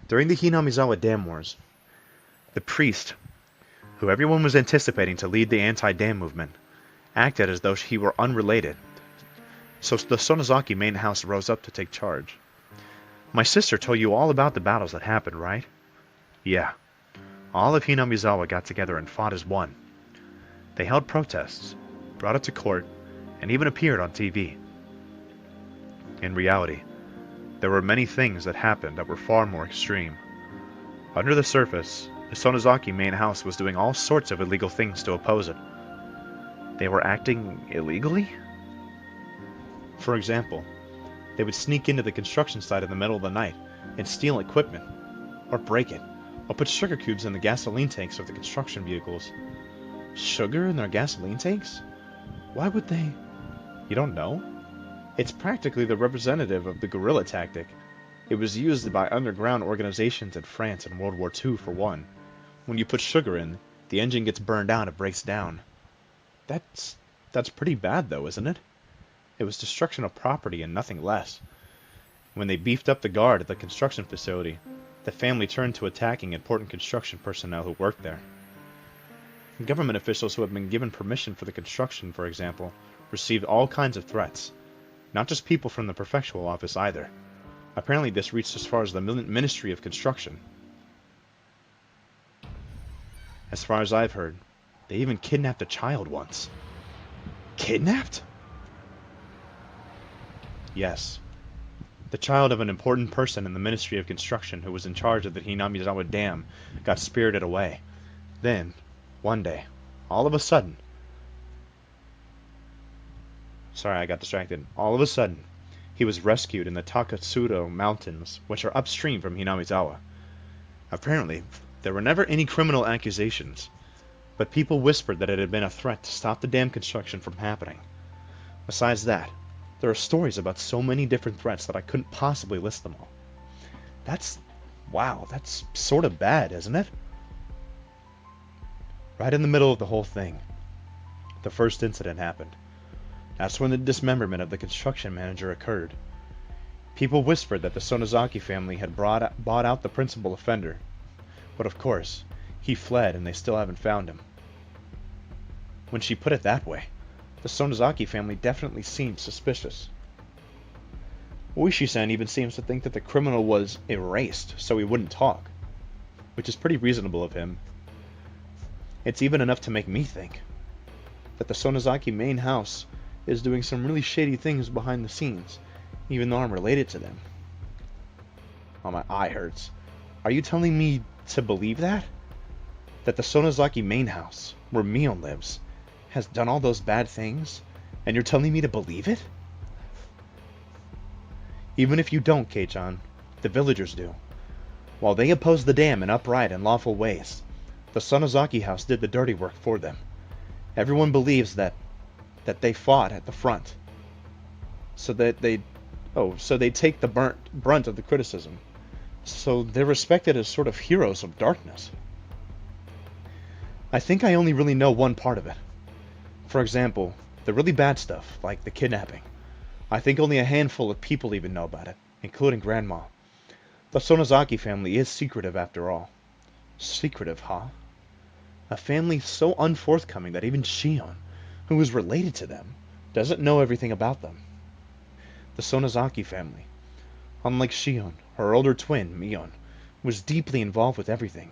During the Hinamizawa Dam Wars, the priest, who everyone was anticipating to lead the anti-dam movement, acted as though he were unrelated, so the Sonozaki main house rose up to take charge. My sister told you all about the battles that happened, right? Yeah. All of Hinamizawa got together and fought as one. They held protests, brought it to court, and even appeared on TV. In reality, there were many things that happened that were far more extreme. Under the surface, the Sonozaki main house was doing all sorts of illegal things to oppose it. They were acting illegally? For example, they would sneak into the construction site in the middle of the night and steal equipment, or break it, or put sugar cubes in the gasoline tanks of the construction vehicles. Sugar in their gasoline tanks? Why would they? You don't know? It's practically the representative of the guerrilla tactic. It was used by underground organizations in France in World War II for one. When you put sugar in, the engine gets burned out, it breaks down. That's pretty bad though, isn't it? It was destruction of property and nothing less. When they beefed up the guard at the construction facility, the family turned to attacking important construction personnel who worked there. Government officials who had been given permission for the construction, for example, received all kinds of threats. Not just people from the prefectural office either. Apparently this reached as far as the Ministry of Construction. As far as I've heard, they even kidnapped a child once. Kidnapped? Yes. The child of an important person in the Ministry of Construction who was in charge of the Hinamizawa Dam got spirited away. Then, one day, all of a sudden... Sorry, I got distracted. All of a sudden, he was rescued in the Takatsuro Mountains, which are upstream from Hinamizawa. Apparently, there were never any criminal accusations, but people whispered that it had been a threat to stop the dam construction from happening. Besides that, there are stories about so many different threats that I couldn't possibly list them all. Wow, that's sort of bad, isn't it? Right in the middle of the whole thing, the first incident happened. That's when the dismemberment of the construction manager occurred. People whispered that the Sonozaki family had bought out the principal offender. But of course, he fled and they still haven't found him. When she put it that way, the Sonozaki family definitely seemed suspicious. Oishi-san even seems to think that the criminal was erased so he wouldn't talk, which is pretty reasonable of him. It's even enough to make me think that the Sonozaki main house is doing some really shady things behind the scenes, even though I'm related to them. Oh, my eye hurts. Are you telling me to believe that? That the Sonozaki main house, where Mion lives, has done all those bad things, and you're telling me to believe it? Even if you don't, Kei-chan, the villagers do. While they opposed the dam in upright and lawful ways, the Sonozaki house did the dirty work for them. Everyone believes that they fought at the front, so that they take the brunt of the criticism. So they're respected as sort of heroes of darkness. I think I only really know one part of it. For example, the really bad stuff, like the kidnapping. I think only a handful of people even know about it, including Grandma. The Sonozaki family is secretive after all. Secretive, huh? A family so unforthcoming that even Shion, who is related to them, doesn't know everything about them. The Sonozaki family, unlike Shion, her older twin, Mion, was deeply involved with everything.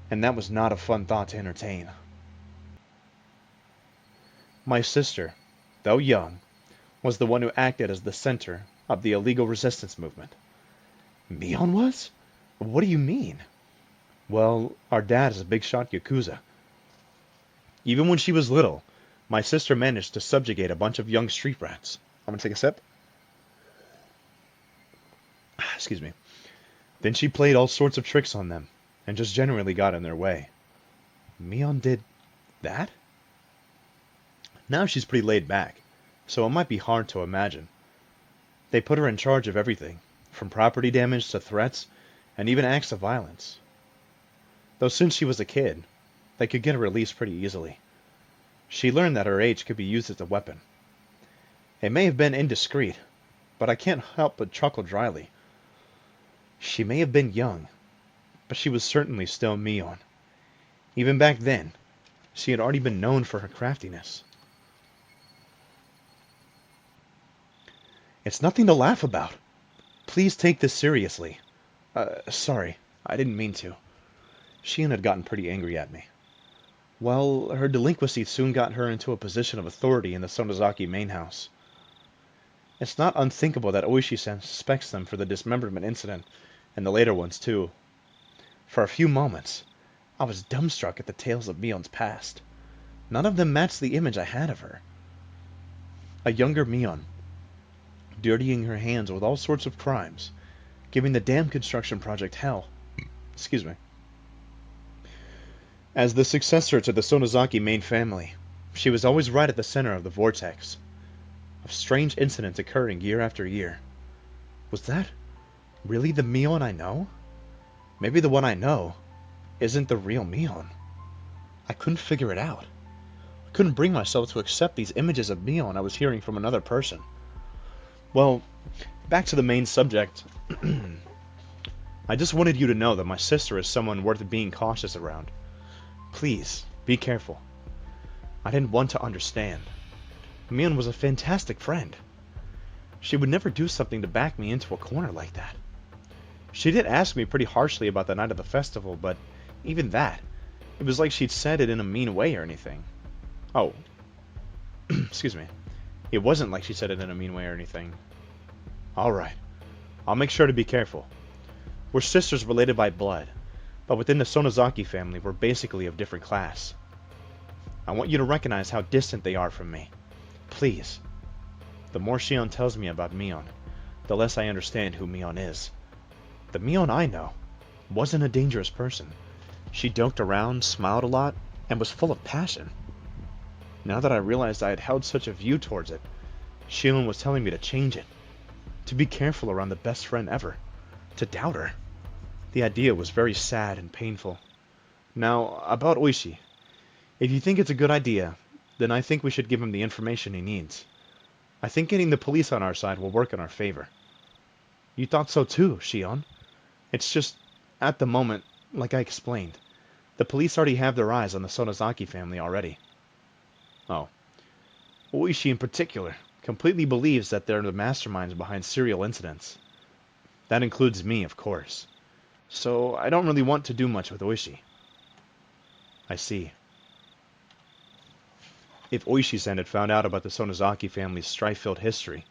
And that was not a fun thought to entertain. My sister, though young, was the one who acted as the center of the illegal resistance movement. Mion was? What do you mean? Well, our dad is a big shot Yakuza. Even when she was little, my sister managed to subjugate a bunch of young street rats. I'm gonna take a sip. Excuse me. Then she played all sorts of tricks on them, and just generally got in their way. Mion did that? Now she's pretty laid back, so it might be hard to imagine. They put her in charge of everything, from property damage to threats, and even acts of violence. Though since she was a kid, they could get her released pretty easily. She learned that her age could be used as a weapon. It may have been indiscreet, but I can't help but chuckle dryly. She may have been young, but she was certainly still Mion. Even back then, she had already been known for her craftiness. It's nothing to laugh about. Please take this seriously. Sorry, I didn't mean to. Shion had gotten pretty angry at me. Well, her delinquency soon got her into a position of authority in the Sonozaki main house. It's not unthinkable that Oishi-san suspects them for the dismemberment incident, and the later ones too. For a few moments, I was dumbstruck at the tales of Mion's past. None of them matched the image I had of her. A younger Mion, dirtying her hands with all sorts of crimes, giving the dam construction project hell. Excuse me. As the successor to the Sonozaki main family, she was always right at the center of the vortex, of strange incidents occurring year after year. Was that really the Mion I know? Maybe the one I know isn't the real Mion. I couldn't figure it out. I couldn't bring myself to accept these images of Mion I was hearing from another person. Well, back to the main subject. I just wanted you to know that my sister is someone worth being cautious around. Please, be careful. I didn't want to understand. Mion was a fantastic friend. She would never do something to back me into a corner like that. She did ask me pretty harshly about the night of the festival, but even that, it was like she'd said it in a mean way or anything. Oh, excuse me. It wasn't like she said it in a mean way or anything. Alright, I'll make sure to be careful. We're sisters related by blood, but within the Sonozaki family, we're basically of different class. I want you to recognize how distant they are from me. Please. The more Shion tells me about Mion, the less I understand who Mion is. The Mion I know wasn't a dangerous person. She joked around, smiled a lot, and was full of passion. Now that I realized I had held such a view towards it, Shion was telling me to change it. To be careful around the best friend ever. To doubt her. The idea was very sad and painful. Now, about Oishi. If you think it's a good idea, then I think we should give him the information he needs. I think getting the police on our side will work in our favor. You thought so too, Shion. It's just, at the moment, like I explained, the police already have their eyes on the Sonozaki family already. Oh. Oishi in particular completely believes that they're the masterminds behind serial incidents. That includes me, of course. So I don't really want to do much with Oishi. I see. If Oishi-san had found out about the Sonozaki family's strife-filled history,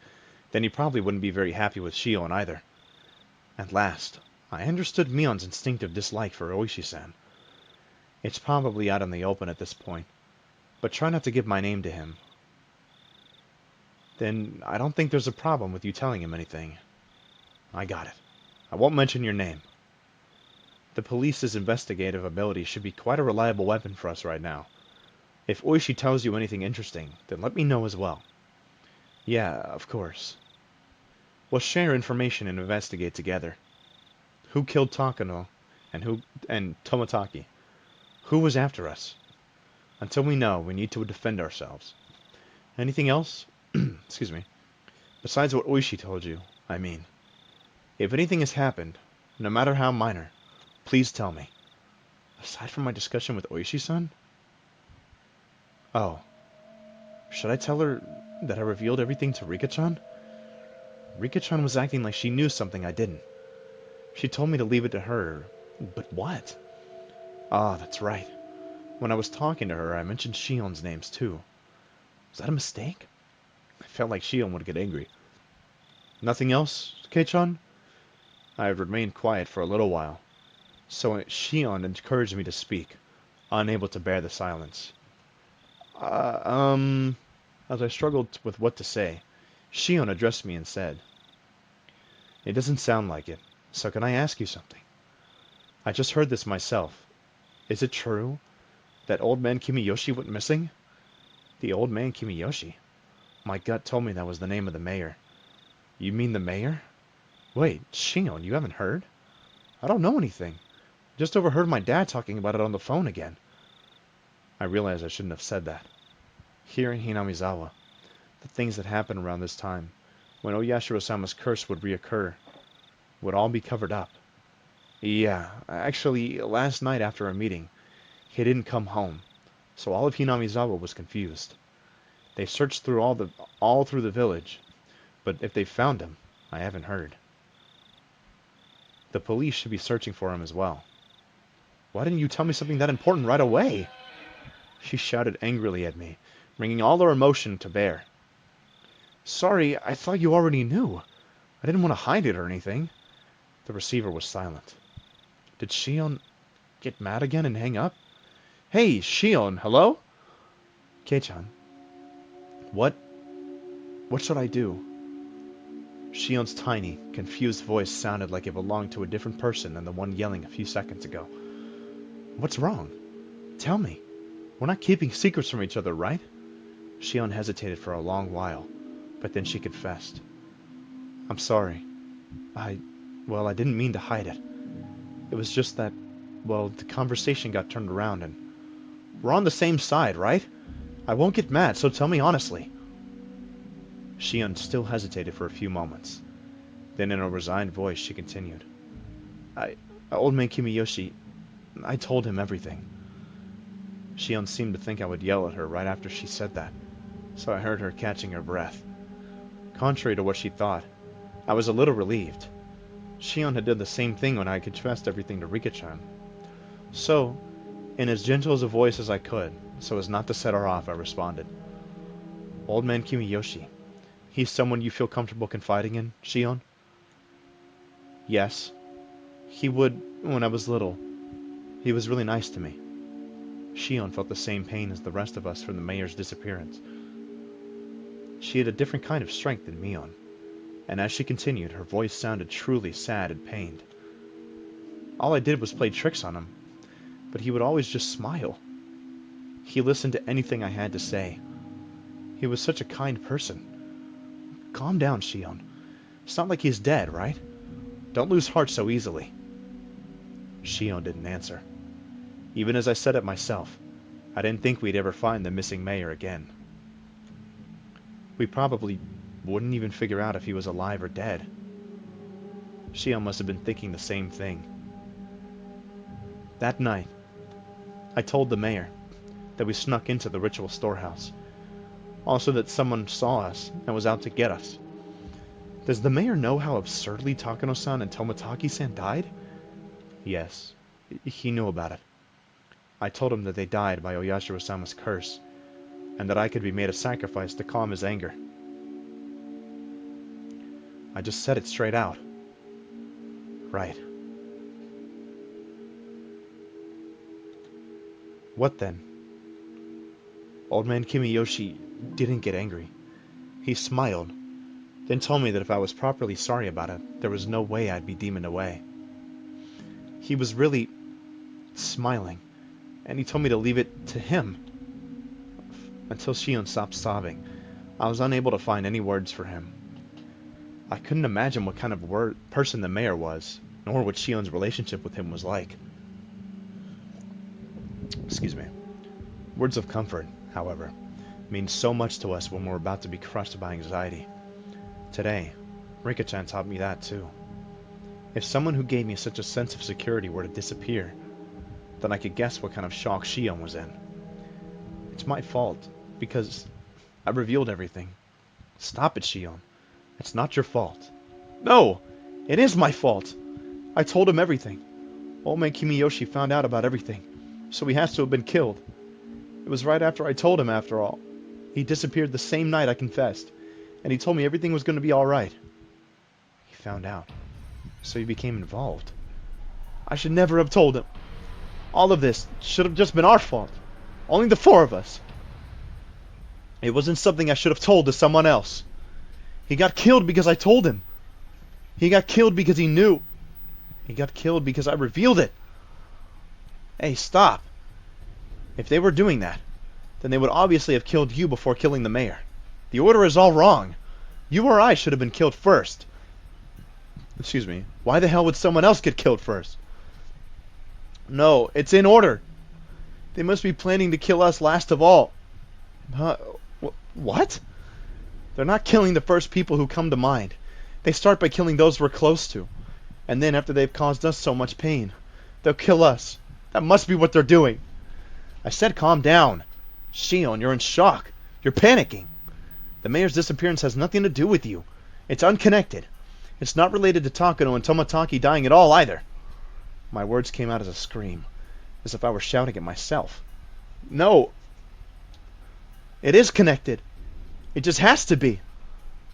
then he probably wouldn't be very happy with Shion either. At last, I understood Mion's instinctive dislike for Oishi-san. It's probably out in the open at this point, but try not to give my name to him. Then I don't think there's a problem with you telling him anything. I got it. I won't mention your name. The police's investigative ability should be quite a reliable weapon for us right now. If Oishi tells you anything interesting, then let me know as well. Yeah, of course. We'll share information and investigate together. Who killed Takano and Toмотaki? Who was after us? Until we know, we need to defend ourselves. Anything else? Excuse me. Besides what Oishi told you, I mean. If anything has happened, no matter how minor, please tell me. Aside from my discussion with Oishi-san? Oh. Should I tell her that I revealed everything to Rika-chan? Rika-chan was acting like she knew something I didn't. She told me to leave it to her. But what? Ah, that's right. When I was talking to her, I mentioned Shion's names too. Was that a mistake? I felt like Shion would get angry. Nothing else, Kei-chan? I had remained quiet for a little while, so Shion encouraged me to speak, unable to bear the silence. As I struggled with what to say, Shion addressed me and said, "It doesn't sound like it, so can I ask you something? I just heard this myself. Is it true that old man Kimiyoshi went missing?" The old man Kimiyoshi? My gut told me that was the name of the mayor. You mean the mayor? Wait, Shion, you haven't heard? I don't know anything. Just overheard my dad talking about it on the phone again. I realized I shouldn't have said that. Here in Hinamizawa, the things that happened around this time, when Oyashiro-sama's curse would reoccur, would all be covered up. Yeah, actually, last night after a meeting, he didn't come home, so all of Hinamizawa was confused. They searched through all through the village, but if they found him, I haven't heard. The police should be searching for him as well. Why didn't you tell me something that important right away? She shouted angrily at me, bringing all her emotion to bear. Sorry, I thought you already knew. I didn't want to hide it or anything. The receiver was silent. Did Shion get mad again and hang up? Hey, Shion, hello? Kei-chan. What should I do? Shion's tiny, confused voice sounded like it belonged to a different person than the one yelling a few seconds ago. What's wrong? Tell me. We're not keeping secrets from each other, right? Shion hesitated for a long while, but then she confessed. I'm sorry. I didn't mean to hide it. It was just that, the conversation got turned around and... We're on the same side, right? I won't get mad, so tell me honestly. Shion still hesitated for a few moments. Then in a resigned voice she continued. Old man Kimiyoshi, I told him everything. Shion seemed to think I would yell at her right after she said that, so I heard her catching her breath. Contrary to what she thought, I was a little relieved. Shion had done the same thing when I had confessed everything to Rika-chan. So, in as gentle as a voice as I could, so as not to set her off, I responded. Old man Kimiyoshi, he's someone you feel comfortable confiding in, Shion? Yes. He would, when I was little. He was really nice to me. Shion felt the same pain as the rest of us from the mayor's disappearance. She had a different kind of strength than Mion, and as she continued, her voice sounded truly sad and pained. All I did was play tricks on him, but he would always just smile. He listened to anything I had to say. He was such a kind person. Calm down, Shion. It's not like he's dead, right? Don't lose heart so easily. Shion didn't answer. Even as I said it myself, I didn't think we'd ever find the missing mayor again. We probably wouldn't even figure out if he was alive or dead. Shion must have been thinking the same thing. That night, I told the mayor that we snuck into the ritual storehouse. Also that someone saw us and was out to get us. Does the mayor know how absurdly Takano-san and Toмотaki-san died? Yes, he knew about it. I told him that they died by Oyashiro-sama's curse, and that I could be made a sacrifice to calm his anger. I just said it straight out. Right. What then? Old man Kimiyoshi didn't get angry. He smiled, then told me that if I was properly sorry about it, there was no way I'd be demoned away. He was really smiling, and he told me to leave it to him. Until Shion stopped sobbing, I was unable to find any words for him. I couldn't imagine what kind of person the mayor was, nor what Shion's relationship with him was like. Excuse me. Words of comfort, however, mean so much to us when we're about to be crushed by anxiety. Today, Rika-chan taught me that too. If someone who gave me such a sense of security were to disappear, then I could guess what kind of shock Shion was in. It's my fault, because I revealed everything. Stop it, Shion. It's not your fault. No! It is my fault! I told him everything. Old man Kimiyoshi found out about everything, so he has to have been killed. It was right after I told him, after all. He disappeared the same night I confessed, and he told me everything was going to be alright. He found out, so he became involved. I should never have told him. All of this should have just been our fault. Only the four of us. It wasn't something I should have told to someone else. He got killed because I told him. He got killed because he knew. He got killed because I revealed it. Hey, stop. If they were doing that, then they would obviously have killed you before killing the mayor. The order is all wrong. You or I should have been killed first. Excuse me. Why the hell would someone else get killed first? No, it's in order. They must be planning to kill us last of all. What? They're not killing the first people who come to mind. They start by killing those we're close to. And then after they've caused us so much pain, they'll kill us. That must be what they're doing. I said calm down. Shion, you're in shock. You're panicking. The mayor's disappearance has nothing to do with you. It's unconnected. It's not related to Takano and Toмотaki dying at all either. My words came out as a scream, as if I were shouting at myself. No. It is connected. It just has to be.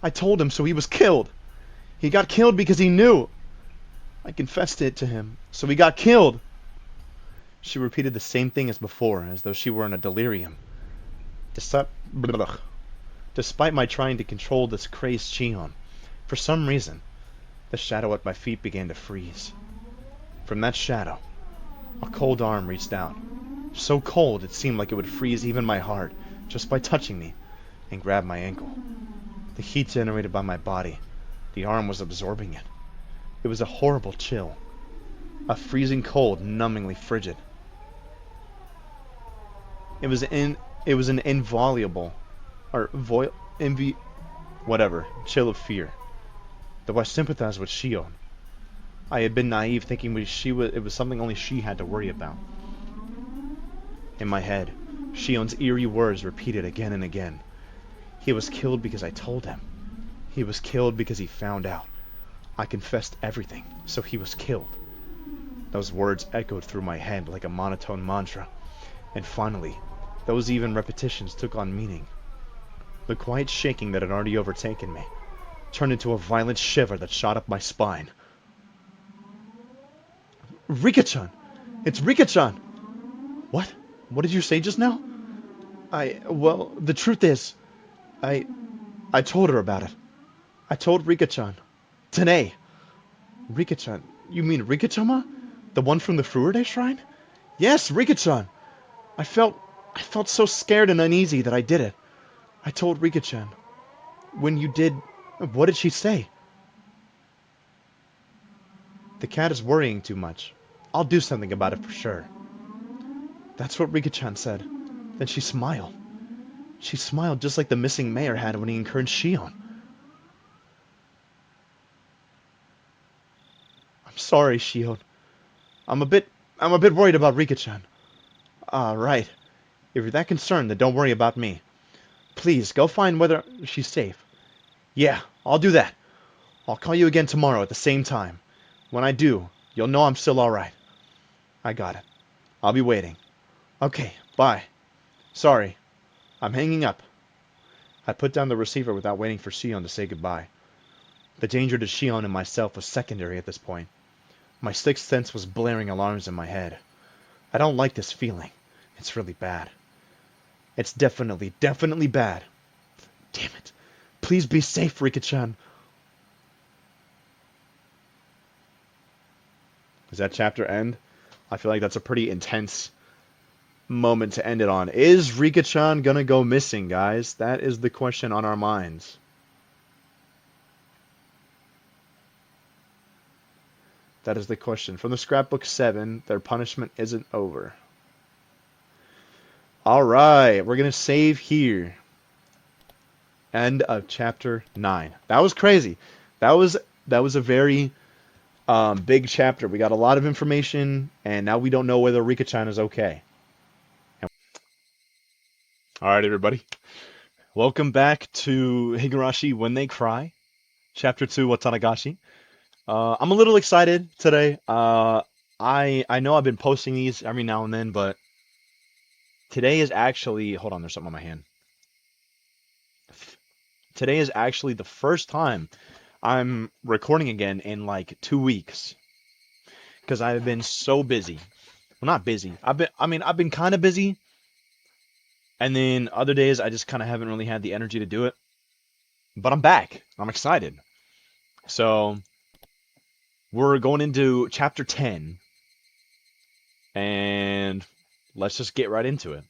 I told him, so he was killed. He got killed because he knew. I confessed it to him, so he got killed. She repeated the same thing as before, as though she were in a delirium. Despite my trying to control this crazed Shion, for some reason, the shadow at my feet began to freeze. From that shadow, a cold arm reached out, so cold it seemed like it would freeze even my heart just by touching me, and grabbed my ankle. The heat generated by my body, the arm was absorbing it. It was a horrible chill, a freezing cold, numbingly frigid. It was an inviolable, chill of fear. Though I sympathized with Shion, I had been naive, thinking it was something only she had to worry about. In my head, Shion's eerie words repeated again and again. He was killed because I told him. He was killed because he found out. I confessed everything, so he was killed. Those words echoed through my head like a monotone mantra, and finally, those even repetitions took on meaning. The quiet shaking that had already overtaken me turned into a violent shiver that shot up my spine. Rika-chan! It's Rika-chan! What? What did you say just now? Well, the truth is, I told her about it. I told Rika-chan. Today. Rika-chan? You mean Rika-chama? The one from the Fruerde Shrine? Yes, Rika-chan! I felt so scared and uneasy that I did it. I told Rika-chan. When you did, what did she say? The cat is worrying too much. I'll do something about it for sure. That's what Rika-chan said. Then she smiled. She smiled just like the missing mayor had when he encouraged Shion. I'm sorry, Shion. I'm a bit worried about Rika-chan. Right. If you're that concerned, then don't worry about me. Please, go find whether she's safe. Yeah, I'll do that. I'll call you again tomorrow at the same time. When I do, you'll know I'm still alright. I got it. I'll be waiting. Okay, bye. Sorry. I'm hanging up. I put down the receiver without waiting for Shion to say goodbye. The danger to Shion and myself was secondary at this point. My sixth sense was blaring alarms in my head. I don't like this feeling. It's really bad. It's definitely bad. Damn it. Please be safe, Rika-chan. Does that chapter end? I feel like that's a pretty intense moment to end it on. Is Rika-chan gonna go missing, guys? That is the question on our minds. That is the question. From the scrapbook 7, their punishment isn't over. Alright, we're gonna save here. End of chapter 9. That was crazy. That was a very big chapter. We got a lot of information, and now we don't know whether Rika-chan is okay. Alright, everybody. Welcome back to Higurashi When They Cry, Chapter 2, Watanagashi. I'm a little excited today. I know I've been posting these every now and then, but today is actually... Hold on, there's something on my hand. Today is actually the first time I'm recording again in like 2 weeks. Because I've been so busy. Well, not busy. I've been kind of busy. And then other days I just kind of haven't really had the energy to do it. But I'm back. I'm excited. So we're going into chapter 10. And let's just get right into it.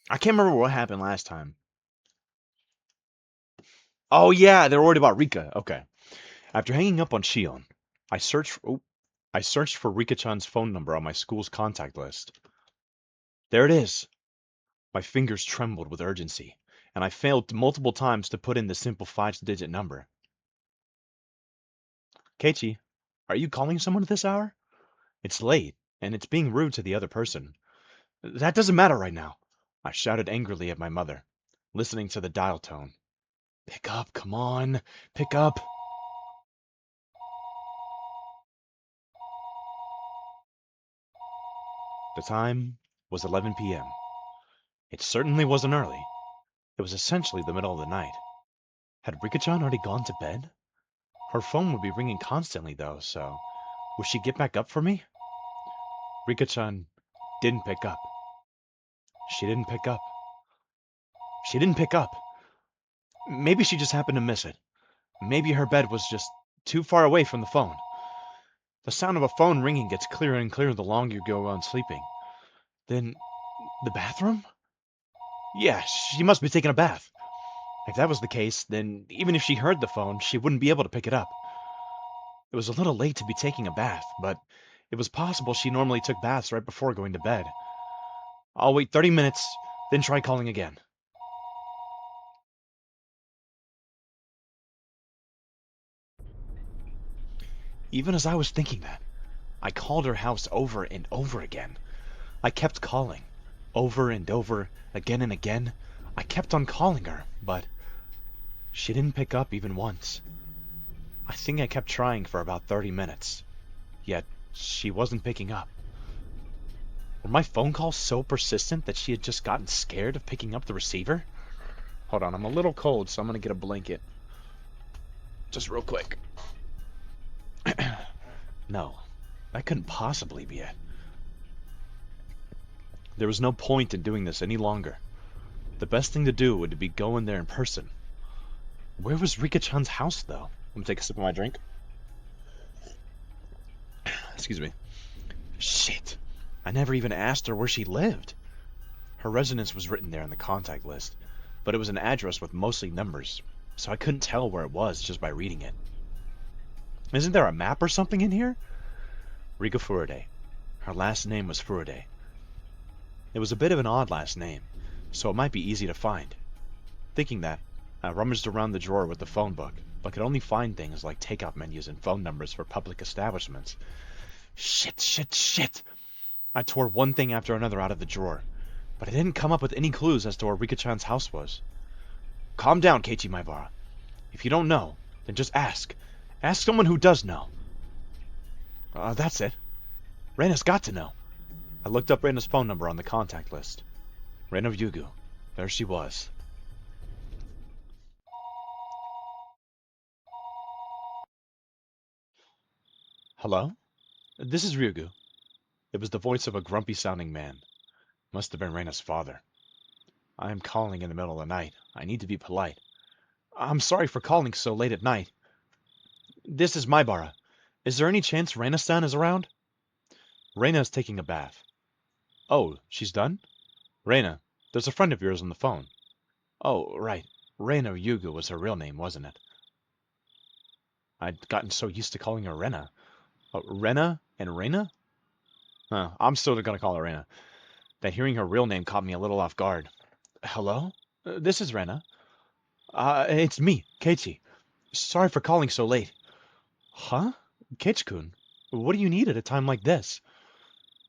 I can't remember what happened last time. Oh yeah, they're worried about Rika. Okay. After hanging up on Shion, I searched for Rika-chan's phone number on my school's contact list. There it is. My fingers trembled with urgency, and I failed multiple times to put in the simple 5-digit number. Keiichi, are you calling someone at this hour? It's late, and it's being rude to the other person. That doesn't matter right now, I shouted angrily at my mother, listening to the dial tone. Pick up, come on, pick up. The time was 11 p.m. It certainly wasn't early. It was essentially the middle of the night. Had Rika-chan already gone to bed? Her phone would be ringing constantly, though, so would she get back up for me? Rika-chan didn't pick up. She didn't pick up. She didn't pick up. Maybe she just happened to miss it. Maybe her bed was just too far away from the phone. The sound of a phone ringing gets clearer and clearer the longer you go on sleeping. Then, the bathroom? Yeah, she must be taking a bath. If that was the case, then even if she heard the phone, she wouldn't be able to pick it up. It was a little late to be taking a bath, but it was possible she normally took baths right before going to bed. I'll wait 30 minutes, then try calling again. Even as I was thinking that, I called her house over and over again. I kept calling, over and over, again and again. I kept on calling her, but she didn't pick up even once. I think I kept trying for about 30 minutes, yet she wasn't picking up. Were my phone calls so persistent that she had just gotten scared of picking up the receiver? Hold on, I'm a little cold, so I'm gonna get a blanket. Just real quick. No, that couldn't possibly be it. There was no point in doing this any longer. The best thing to do would be go in there in person. Where was Rika-chan's house, though? I'm gonna take a sip of my drink. Excuse me. Shit. I never even asked her where she lived. Her residence was written there in the contact list, but it was an address with mostly numbers, so I couldn't tell where it was just by reading it. Isn't there a map or something in here? Rika Furude. Her last name was Furude. It was a bit of an odd last name, so it might be easy to find. Thinking that, I rummaged around the drawer with the phone book, but could only find things like takeout menus and phone numbers for public establishments. Shit! I tore one thing after another out of the drawer, but I didn't come up with any clues as to where Rika-chan's house was. Calm down, Keiichi Maibara. If you don't know, then just ask. Ask someone who does know. That's it. Reina's got to know. I looked up Reina's phone number on the contact list. Reina Ryugu. There she was. Hello? This is Ryugu. It was the voice of a grumpy-sounding man. Must have been Reina's father. I am calling in the middle of the night. I need to be polite. I'm sorry for calling so late at night. This is Maibara. Is there any chance Reina-san is around? Reina is taking a bath. Oh, she's done? Reina, there's a friend of yours on the phone. Oh, right. Reina Ryugu was her real name, wasn't it? I'd gotten so used to calling her Rena. Rena and Reina? I'm still gonna call her Reina. That hearing her real name caught me a little off guard. Hello? This is Rena. It's me, Keiichi. Sorry for calling so late. Huh? Keiichi-kun, what do you need at a time like this?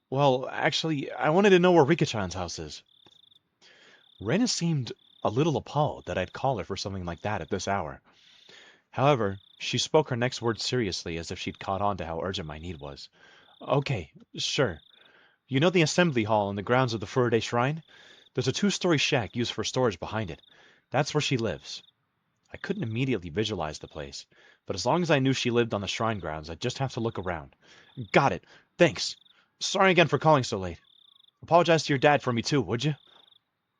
Well, actually, I wanted to know where Rika-chan's house is. Reina seemed a little appalled that I'd call her for something like that at this hour. However, she spoke her next words seriously as if she'd caught on to how urgent my need was. Okay, sure. You know the assembly hall in the grounds of the Furude Shrine? There's a two-story shack used for storage behind it. That's where she lives. I couldn't immediately visualize the place, but as long as I knew she lived on the shrine grounds, I'd just have to look around. Got it. Thanks. Sorry again for calling so late. Apologize to your dad for me too, would you?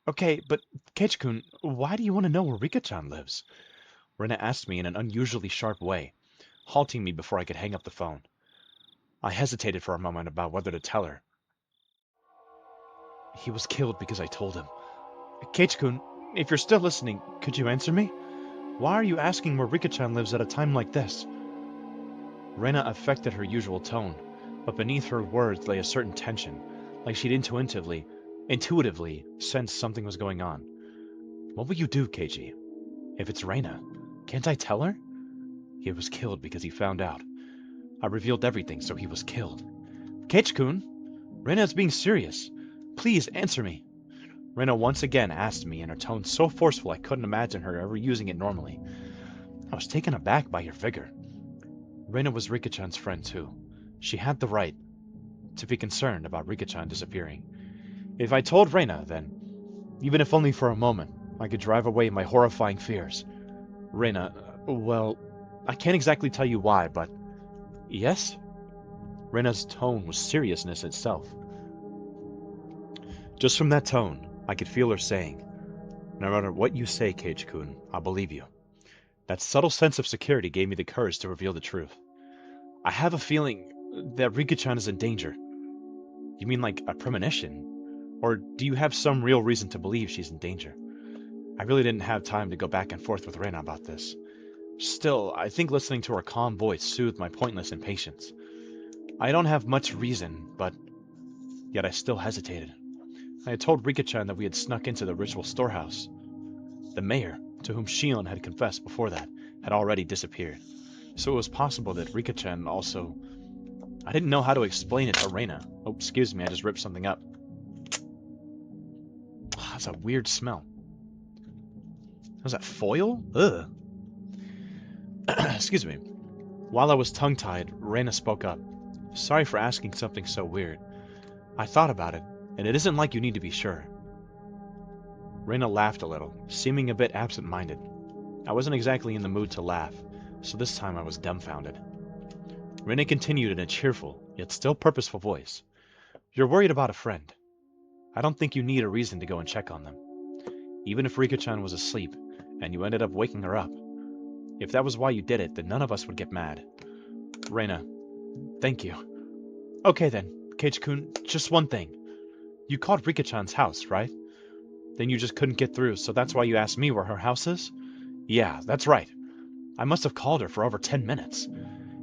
Okay, but Keiichi-kun, why do you want to know where Rika-chan lives? Rena asked me in an unusually sharp way, halting me before I could hang up the phone. I hesitated for a moment about whether to tell her. He was killed because I told him. Keiichi-kun, if you're still listening, could you answer me? Why are you asking where Rika-chan lives at a time like this? Rena affected her usual tone, but beneath her words lay a certain tension, like she'd intuitively sensed something was going on. What will you do, Keiichi? If it's Reina, can't I tell her? He was killed because he found out. I revealed everything, so he was killed. Keiichi-kun, Reina is being serious. Please answer me. Rena once again asked me in a tone so forceful I couldn't imagine her ever using it normally. I was taken aback by her vigor. Rena was Rika-chan's friend too. She had the right to be concerned about Rika-chan disappearing. If I told Rena, then, even if only for a moment, I could drive away my horrifying fears. Rena, well, I can't exactly tell you why, but... Yes? Rena's tone was seriousness itself. Just from that tone, I could feel her saying, no matter what you say, Keiichi-kun, I'll believe you. That subtle sense of security gave me the courage to reveal the truth. I have a feeling that Rika-chan is in danger. You mean like a premonition? Or do you have some real reason to believe she's in danger? I really didn't have time to go back and forth with Reina about this. Still, I think listening to her calm voice soothed my pointless impatience. I don't have much reason, but yet I still hesitated. I had told Rika-chan that we had snuck into the ritual storehouse. The mayor, to whom Shion had confessed before that, had already disappeared. So it was possible that Rika-chan also... I didn't know how to explain it to Reina. Oh, excuse me, I just ripped something up. That's a weird smell. Was that foil? Ugh. Excuse me. While I was tongue-tied, Reina spoke up. Sorry for asking something so weird. I thought about it, and it isn't like you need to be sure. Reina laughed a little, seeming a bit absent-minded. I wasn't exactly in the mood to laugh, so this time I was dumbfounded. Reina continued in a cheerful, yet still purposeful voice. You're worried about a friend. I don't think you need a reason to go and check on them. Even if Rika-chan was asleep, and you ended up waking her up. If that was why you did it, then none of us would get mad. Reina, thank you. Okay then, Keiichi-kun, just one thing. You called Rika-chan's house, right? Then you just couldn't get through, so that's why you asked me where her house is? Yeah, that's right. I must have called her for over 10 minutes.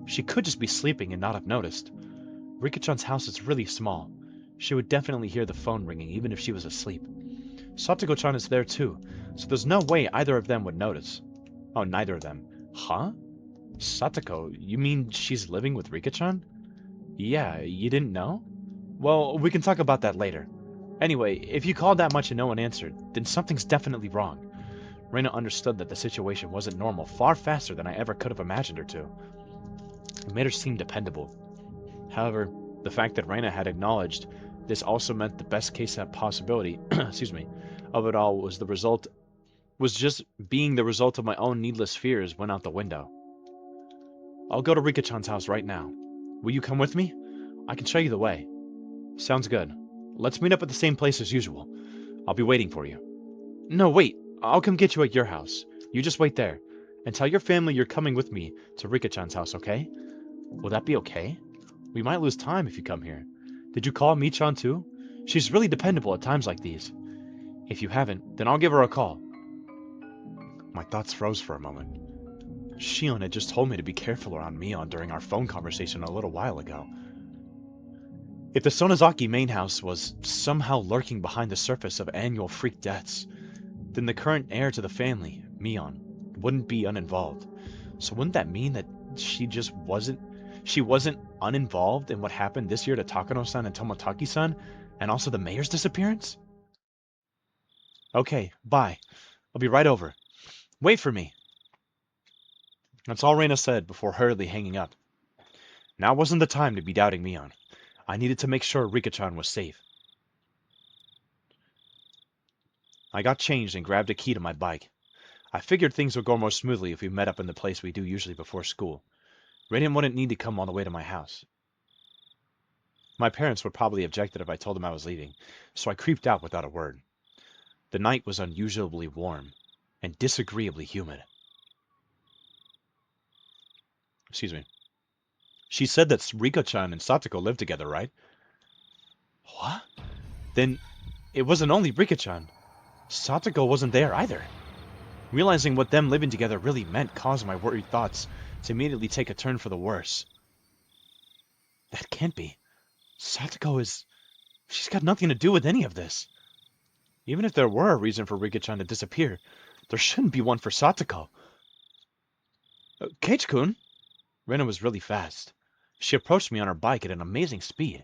She could just be sleeping and not have noticed. Rika-chan's house is really small. She would definitely hear the phone ringing even if she was asleep. Satoko-chan is there too, so there's no way either of them would notice. Oh, neither of them. Huh? Satoko, you mean she's living with Rika-chan? Yeah, you didn't know? Well, we can talk about that later. Anyway, if you called that much and no one answered, then something's definitely wrong. Reina understood that the situation wasn't normal far faster than I ever could have imagined her to. It made her seem dependable. However, the fact that Reina had acknowledged this also meant the best case possibility, excuse me, of it all was just being the result of my own needless fears went out the window. I'll go to Rika-chan's house right now. Will you come with me? I can show you the way. Sounds good. Let's meet up at the same place as usual. I'll be waiting for you. No, wait. I'll come get you at your house. You just wait there. And tell your family you're coming with me to Rika-chan's house, okay? Will that be okay? We might lose time if you come here. Did you call Mi-chan too? She's really dependable at times like these. If you haven't, then I'll give her a call. My thoughts froze for a moment. Shion had just told me to be careful around Mion during our phone conversation a little while ago. If the Sonozaki main house was somehow lurking behind the surface of annual freak deaths, then the current heir to the family, Mion, wouldn't be uninvolved. So wouldn't that mean that she wasn't uninvolved in what happened this year to Takano-san and Tomotaki-san, and also the mayor's disappearance? Okay, bye. I'll be right over. Wait for me. That's all Reina said before hurriedly hanging up. Now wasn't the time to be doubting Mion. I needed to make sure Rika-chan was safe. I got changed and grabbed a key to my bike. I figured things would go more smoothly if we met up in the place we do usually before school. Reina wouldn't need to come all the way to my house. My parents would probably object if I told them I was leaving, so I creeped out without a word. The night was unusually warm and disagreeably humid. Excuse me. She said that Rika-chan and Satoko lived together, right? What? Then it wasn't only Rika-chan. Satoko wasn't there either. Realizing what them living together really meant caused my worried thoughts to immediately take a turn for the worse. That can't be. She's got nothing to do with any of this. Even if there were a reason for Rika-chan to disappear, there shouldn't be one for Satoko. Keiichi-kun? Rena was really fast. She approached me on her bike at an amazing speed.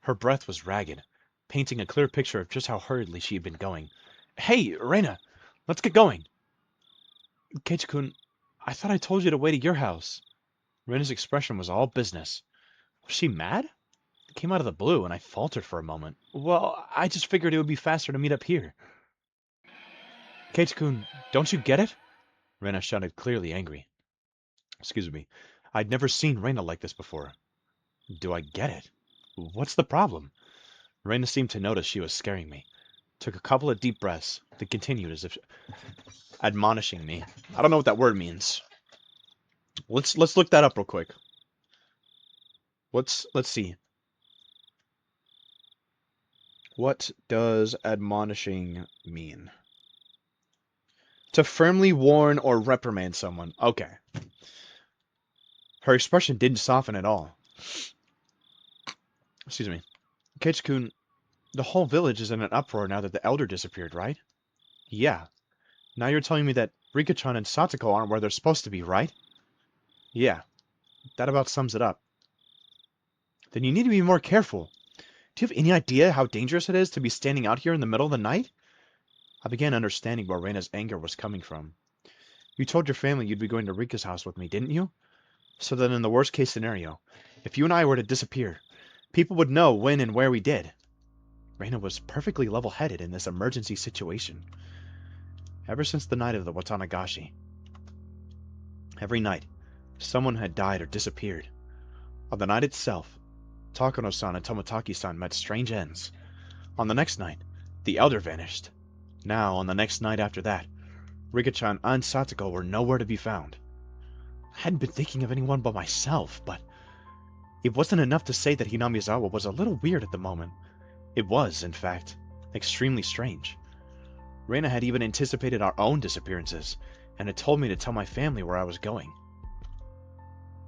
Her breath was ragged, painting a clear picture of just how hurriedly she had been going. Hey, Reina! Let's get going! Keiichi-kun, I thought I told you to wait at your house. Rena's expression was all business. Was she mad? It came out of the blue, and I faltered for a moment. Well, I just figured it would be faster to meet up here. Keiichi-kun, don't you get it? Rena sounded clearly angry. Excuse me. I'd never seen Rena like this before. Do I get it? What's the problem? Rena seemed to notice she was scaring me. Took a couple of deep breaths, then continued as if admonishing me. I don't know what that word means. Let's look that up real quick. Let's see. What does admonishing mean? To firmly warn or reprimand someone. Okay. Her expression didn't soften at all. Excuse me. Keiichi-kun, the whole village is in an uproar now that the elder disappeared, right? Yeah. Now you're telling me that Rika-chan and Satoko aren't where they're supposed to be, right? Yeah. That about sums it up. Then you need to be more careful. Do you have any idea how dangerous it is to be standing out here in the middle of the night? I began understanding where Reina's anger was coming from. You told your family you'd be going to Rika's house with me, didn't you? So that in the worst case scenario, if you and I were to disappear, people would know when and where we did. Reina was perfectly level-headed in this emergency situation. Ever since the night of the Watanagashi. Every night, someone had died or disappeared. On the night itself, Takano-san and Tomotaki-san met strange ends. On the next night, the elder vanished. Now, on the next night after that, Rika-chan and Satoko were nowhere to be found. I hadn't been thinking of anyone but myself, but it wasn't enough to say that Hinamizawa was a little weird at the moment. It was, in fact, extremely strange. Reina had even anticipated our own disappearances, and had told me to tell my family where I was going.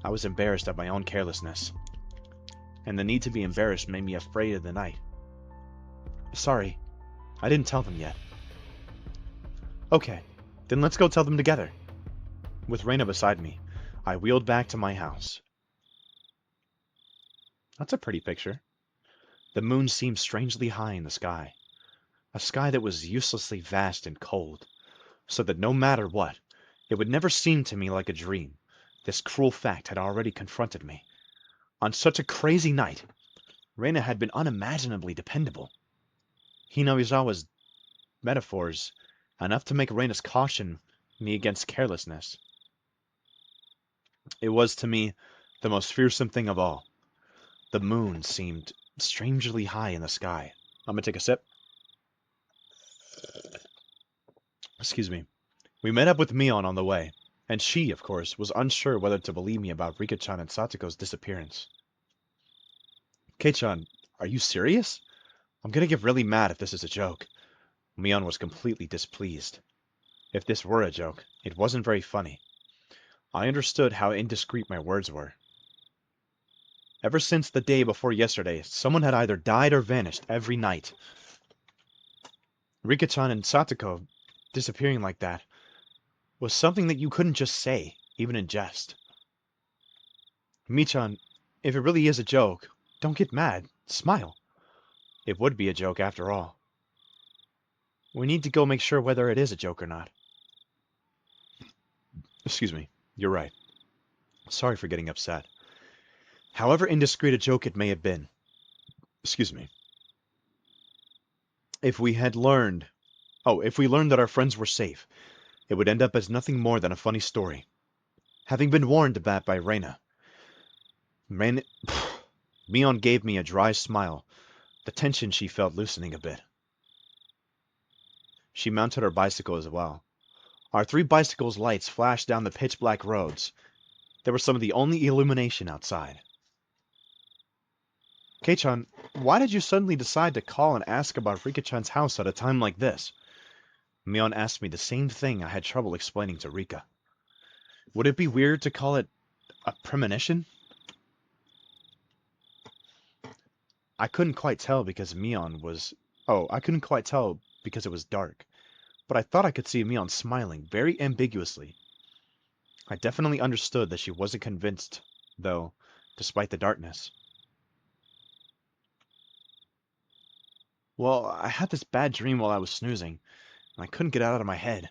I was embarrassed at my own carelessness, and the need to be embarrassed made me afraid of the night. Sorry, I didn't tell them yet. Okay, then let's go tell them together. With Reina beside me, I wheeled back to my house. That's a pretty picture. The moon seemed strangely high in the sky. A sky that was uselessly vast and cold, so that no matter what, it would never seem to me like a dream. This cruel fact had already confronted me. On such a crazy night, Reina had been unimaginably dependable. Hinamizawa's metaphors, enough to make Reina's caution me against carelessness. It was to me the most fearsome thing of all. The moon seemed strangely high in the sky. I'm gonna take a sip. Excuse me. We met up with Mion on the way, and she, of course, was unsure whether to believe me about Rika-chan and Satoko's disappearance. Kei-chan, are you serious? I'm gonna get really mad if this is a joke. Mion was completely displeased. If this were a joke, it wasn't very funny. I understood how indiscreet my words were. Ever since the day before yesterday, someone had either died or vanished every night. Rika-chan and Satoko disappearing like that was something that you couldn't just say, even in jest. Michan, if it really is a joke, don't get mad. Smile. It would be a joke after all. We need to go make sure whether it is a joke or not. Excuse me. You're right. Sorry for getting upset. However indiscreet a joke it may have been. Excuse me. If we learned that our friends were safe, it would end up as nothing more than a funny story. Having been warned of that by Reina, Mion gave me a dry smile, the tension she felt loosening a bit. She mounted her bicycle as well. Our 3 bicycles' lights flashed down the pitch-black roads. They were some of the only illumination outside. Kei-chan, why did you suddenly decide to call and ask about Rika-chan's house at a time like this? Mion asked me the same thing I had trouble explaining to Rika. Would it be weird to call it a premonition? I couldn't quite tell because I couldn't quite tell because it was dark, but I thought I could see Mion smiling very ambiguously. I definitely understood that she wasn't convinced, though, despite the darkness. Well, I had this bad dream while I was snoozing, and I couldn't get it out of my head.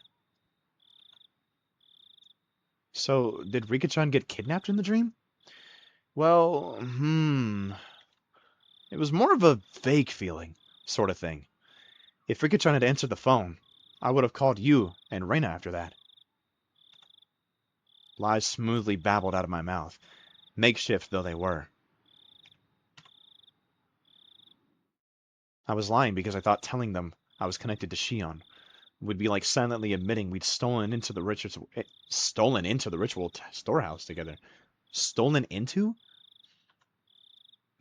So, did Rika-chan get kidnapped in the dream? Well, it was more of a vague feeling, sort of thing. If Rika-chan had answered the phone, I would have called you and Reina after that. Lies smoothly babbled out of my mouth, makeshift though they were. I was lying because I thought telling them I was connected to Shion would be like silently admitting we'd stolen into the ritual storehouse together. Stolen into?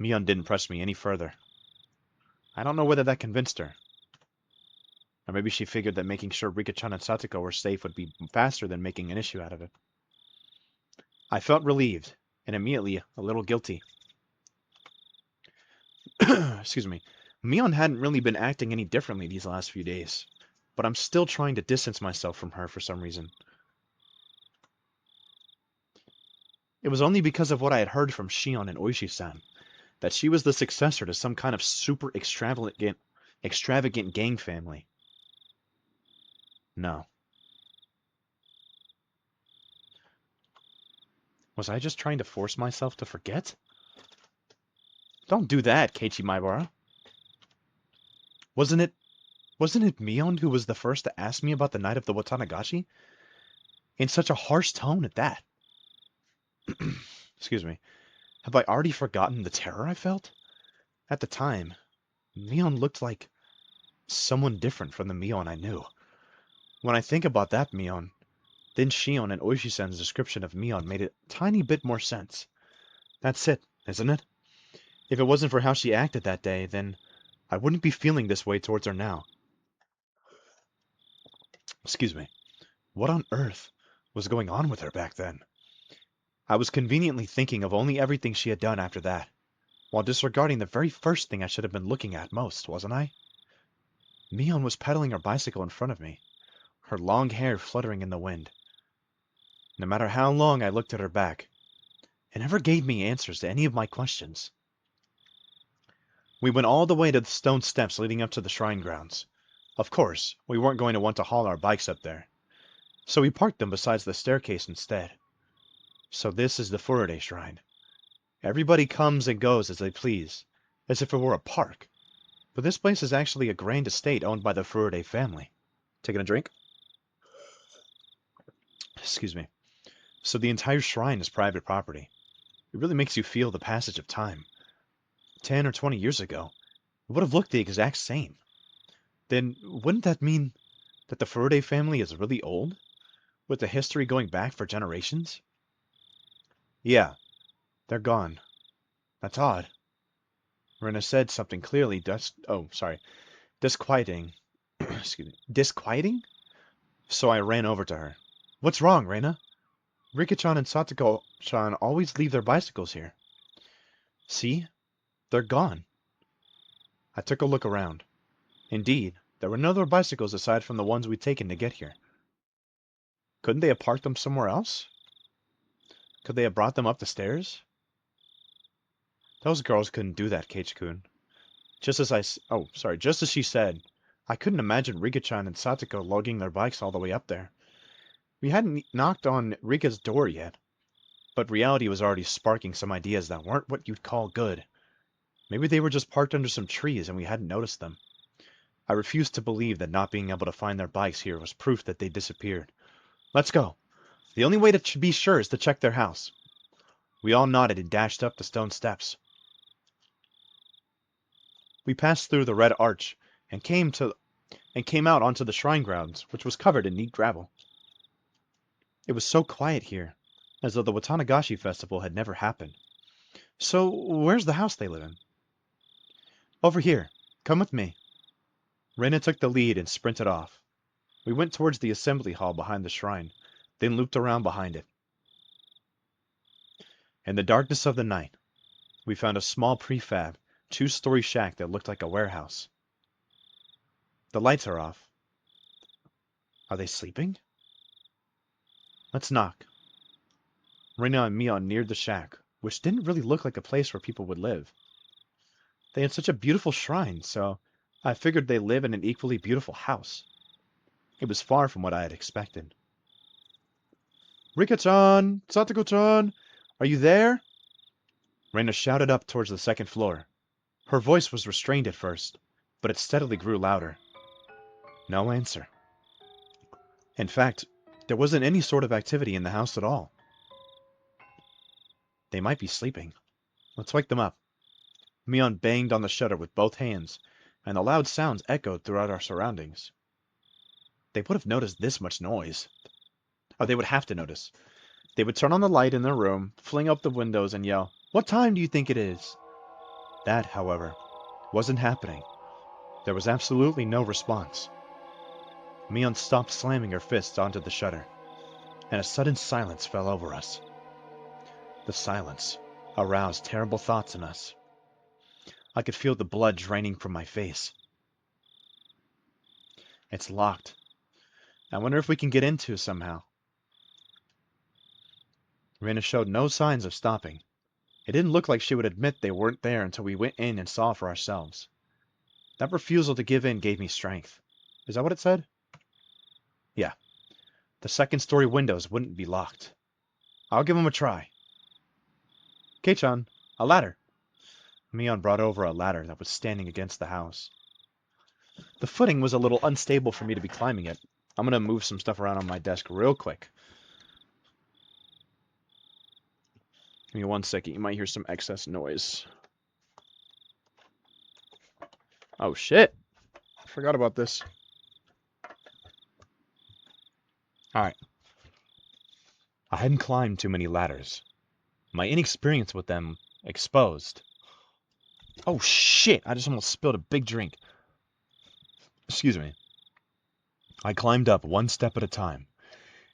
Mion didn't press me any further. I don't know whether that convinced her. Or maybe she figured that making sure Rika-chan and Satoko were safe would be faster than making an issue out of it. I felt relieved, and immediately a little guilty. Excuse me. Mion hadn't really been acting any differently these last few days, but I'm still trying to distance myself from her for some reason. It was only because of what I had heard from Shion and Oishi-san, that she was the successor to some kind of super extravagant gang family. No. Was I just trying to force myself to forget? Don't do that, Keiichi Maibara. Wasn't it Mion who was the first to ask me about the night of the Watanagashi? In such a harsh tone at that. Excuse me. Have I already forgotten the terror I felt? At the time, Mion looked like someone different from the Mion I knew. When I think about that Mion, then Shion and Oishi-san's description of Mion made a tiny bit more sense. That's it, isn't it? If it wasn't for how she acted that day, then I wouldn't be feeling this way towards her now. Excuse me. What on earth was going on with her back then? I was conveniently thinking of only everything she had done after that, while disregarding the very first thing I should have been looking at most, wasn't I? Mion was pedaling her bicycle in front of me, her long hair fluttering in the wind. No matter how long I looked at her back, it never gave me answers to any of my questions. We went all the way to the stone steps leading up to the shrine grounds. Of course, we weren't going to want to haul our bikes up there, so we parked them beside the staircase instead. So this is the Furude shrine. Everybody comes and goes as they please, as if it were a park. But this place is actually a grand estate owned by the Furude family. Taking a drink? Excuse me. So the entire shrine is private property. It really makes you feel the passage of time. 10 or 20 years ago, it would have looked the exact same. Then wouldn't that mean that the Furude family is really old? With the history going back for generations? Yeah, they're gone. That's odd. Rena said something clearly disquieting. Excuse me. Disquieting? So I ran over to her. What's wrong, Rena? Rika-chan and Satoko-chan always leave their bicycles here. See? They're gone. I took a look around. Indeed, there were no other bicycles aside from the ones we'd taken to get here. Couldn't they have parked them somewhere else? Could they have brought them up the stairs? Those girls couldn't do that, Keiichi-kun. Just as she said, I couldn't imagine Rika-chan and Satoko lugging their bikes all the way up there. We hadn't knocked on Rika's door yet, but reality was already sparking some ideas that weren't what you'd call good. Maybe they were just parked under some trees and we hadn't noticed them. I refused to believe that not being able to find their bikes here was proof that they disappeared. Let's go. The only way to be sure is to check their house. We all nodded and dashed up the stone steps. We passed through the red arch and came out onto the shrine grounds, which was covered in neat gravel. It was so quiet here, as though the Watanagashi festival had never happened. So, where's the house they live in? Over here. Come with me. Rena took the lead and sprinted off. We went towards the assembly hall behind the shrine, then looped around behind it. In the darkness of the night, we found a small prefab, 2-story shack that looked like a warehouse. The lights are off. Are they sleeping? Let's knock. Rena and Mion neared the shack, which didn't really look like a place where people would live. They had such a beautiful shrine, so I figured they live in an equally beautiful house. It was far from what I had expected. Rika-chan! Satoko-chan! Are you there? Rena shouted up towards the second floor. Her voice was restrained at first, but it steadily grew louder. No answer. In fact, there wasn't any sort of activity in the house at all. They might be sleeping. Let's wake them up. Mion banged on the shutter with both hands, and the loud sounds echoed throughout our surroundings. They would have noticed this much noise. Or they would have to notice. They would turn on the light in their room, fling up the windows, and yell, "What time do you think it is?" That, however, wasn't happening. There was absolutely no response. Mion stopped slamming her fists onto the shutter, and a sudden silence fell over us. The silence aroused terrible thoughts in us. I could feel the blood draining from my face. It's locked. I wonder if we can get into somehow. Rena showed no signs of stopping. It didn't look like she would admit they weren't there until we went in and saw for ourselves. That refusal to give in gave me strength. Is that what it said? Yeah. The second-story windows wouldn't be locked. I'll give them a try. Kei-chan, a ladder. Mion brought over a ladder that was standing against the house. The footing was a little unstable for me to be climbing it. I'm going to move some stuff around on my desk real quick. Give me 1 second. You might hear some excess noise. Oh, shit. I forgot about this. Alright. I hadn't climbed too many ladders. My inexperience with them exposed. Oh, shit. I just almost spilled a big drink. Excuse me. I climbed up 1 step at a time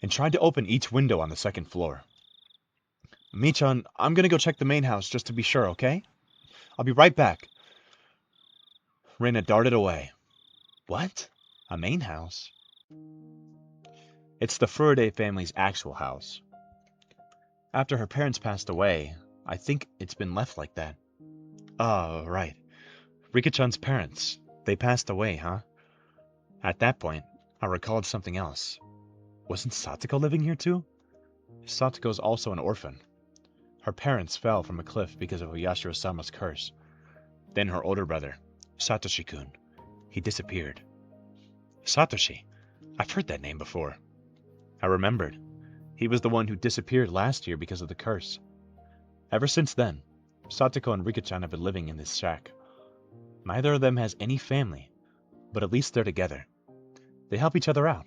and tried to open each window on the second floor. Mi-chan, I'm gonna go check the main house just to be sure, okay? I'll be right back. Rena darted away. What? A main house? It's the Furude family's actual house. After her parents passed away, I think it's been left like that. Oh, right. Rika-chan's parents. They passed away, huh? At that point, I recalled something else. Wasn't Satoko living here too? Satoko's also an orphan. Her parents fell from a cliff because of Oyashiro-sama's curse. Then her older brother, Satoshi-kun, he disappeared. Satoshi? I've heard that name before. I remembered. He was the one who disappeared last year because of the curse. Ever since then, Satoko and Rika-chan have been living in this shack. Neither of them has any family, but at least they're together. They help each other out.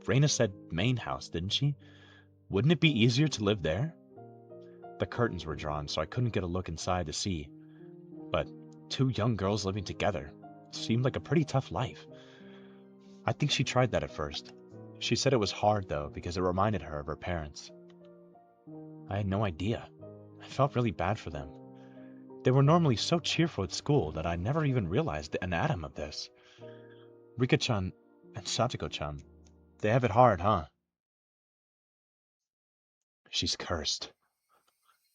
Reina said main house, didn't she? Wouldn't it be easier to live there? The curtains were drawn, so I couldn't get a look inside to see. But 2 young girls living together seemed like a pretty tough life. I think she tried that at first. She said it was hard, though, because it reminded her of her parents. I had no idea. I felt really bad for them. They were normally so cheerful at school that I never even realized an atom of this. Rika-chan and Satoko-chan, they have it hard, huh? She's cursed.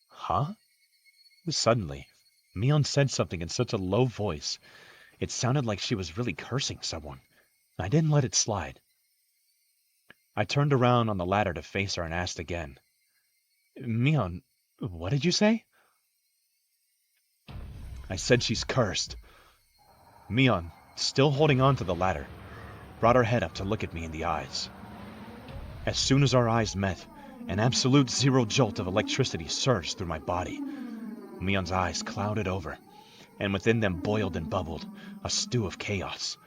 Huh? Suddenly, Mion said something in such a low voice. It sounded like she was really cursing someone. I didn't let it slide. I turned around on the ladder to face her and asked again. Mion, what did you say? I said she's cursed. Mion, still holding on to the ladder, brought her head up to look at me in the eyes. As soon as our eyes met, an absolute zero jolt of electricity surged through my body. Mion's eyes clouded over, and within them boiled and bubbled a stew of chaos.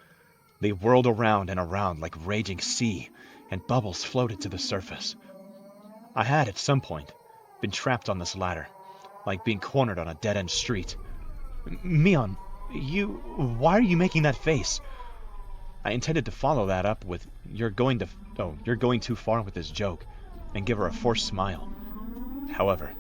They whirled around and around like raging sea, and bubbles floated to the surface. I had, at some point, been trapped on this ladder, like being cornered on a dead-end street. Mion, why are you making that face? I intended to follow that up with, you're going too far with this joke, and give her a forced smile. However,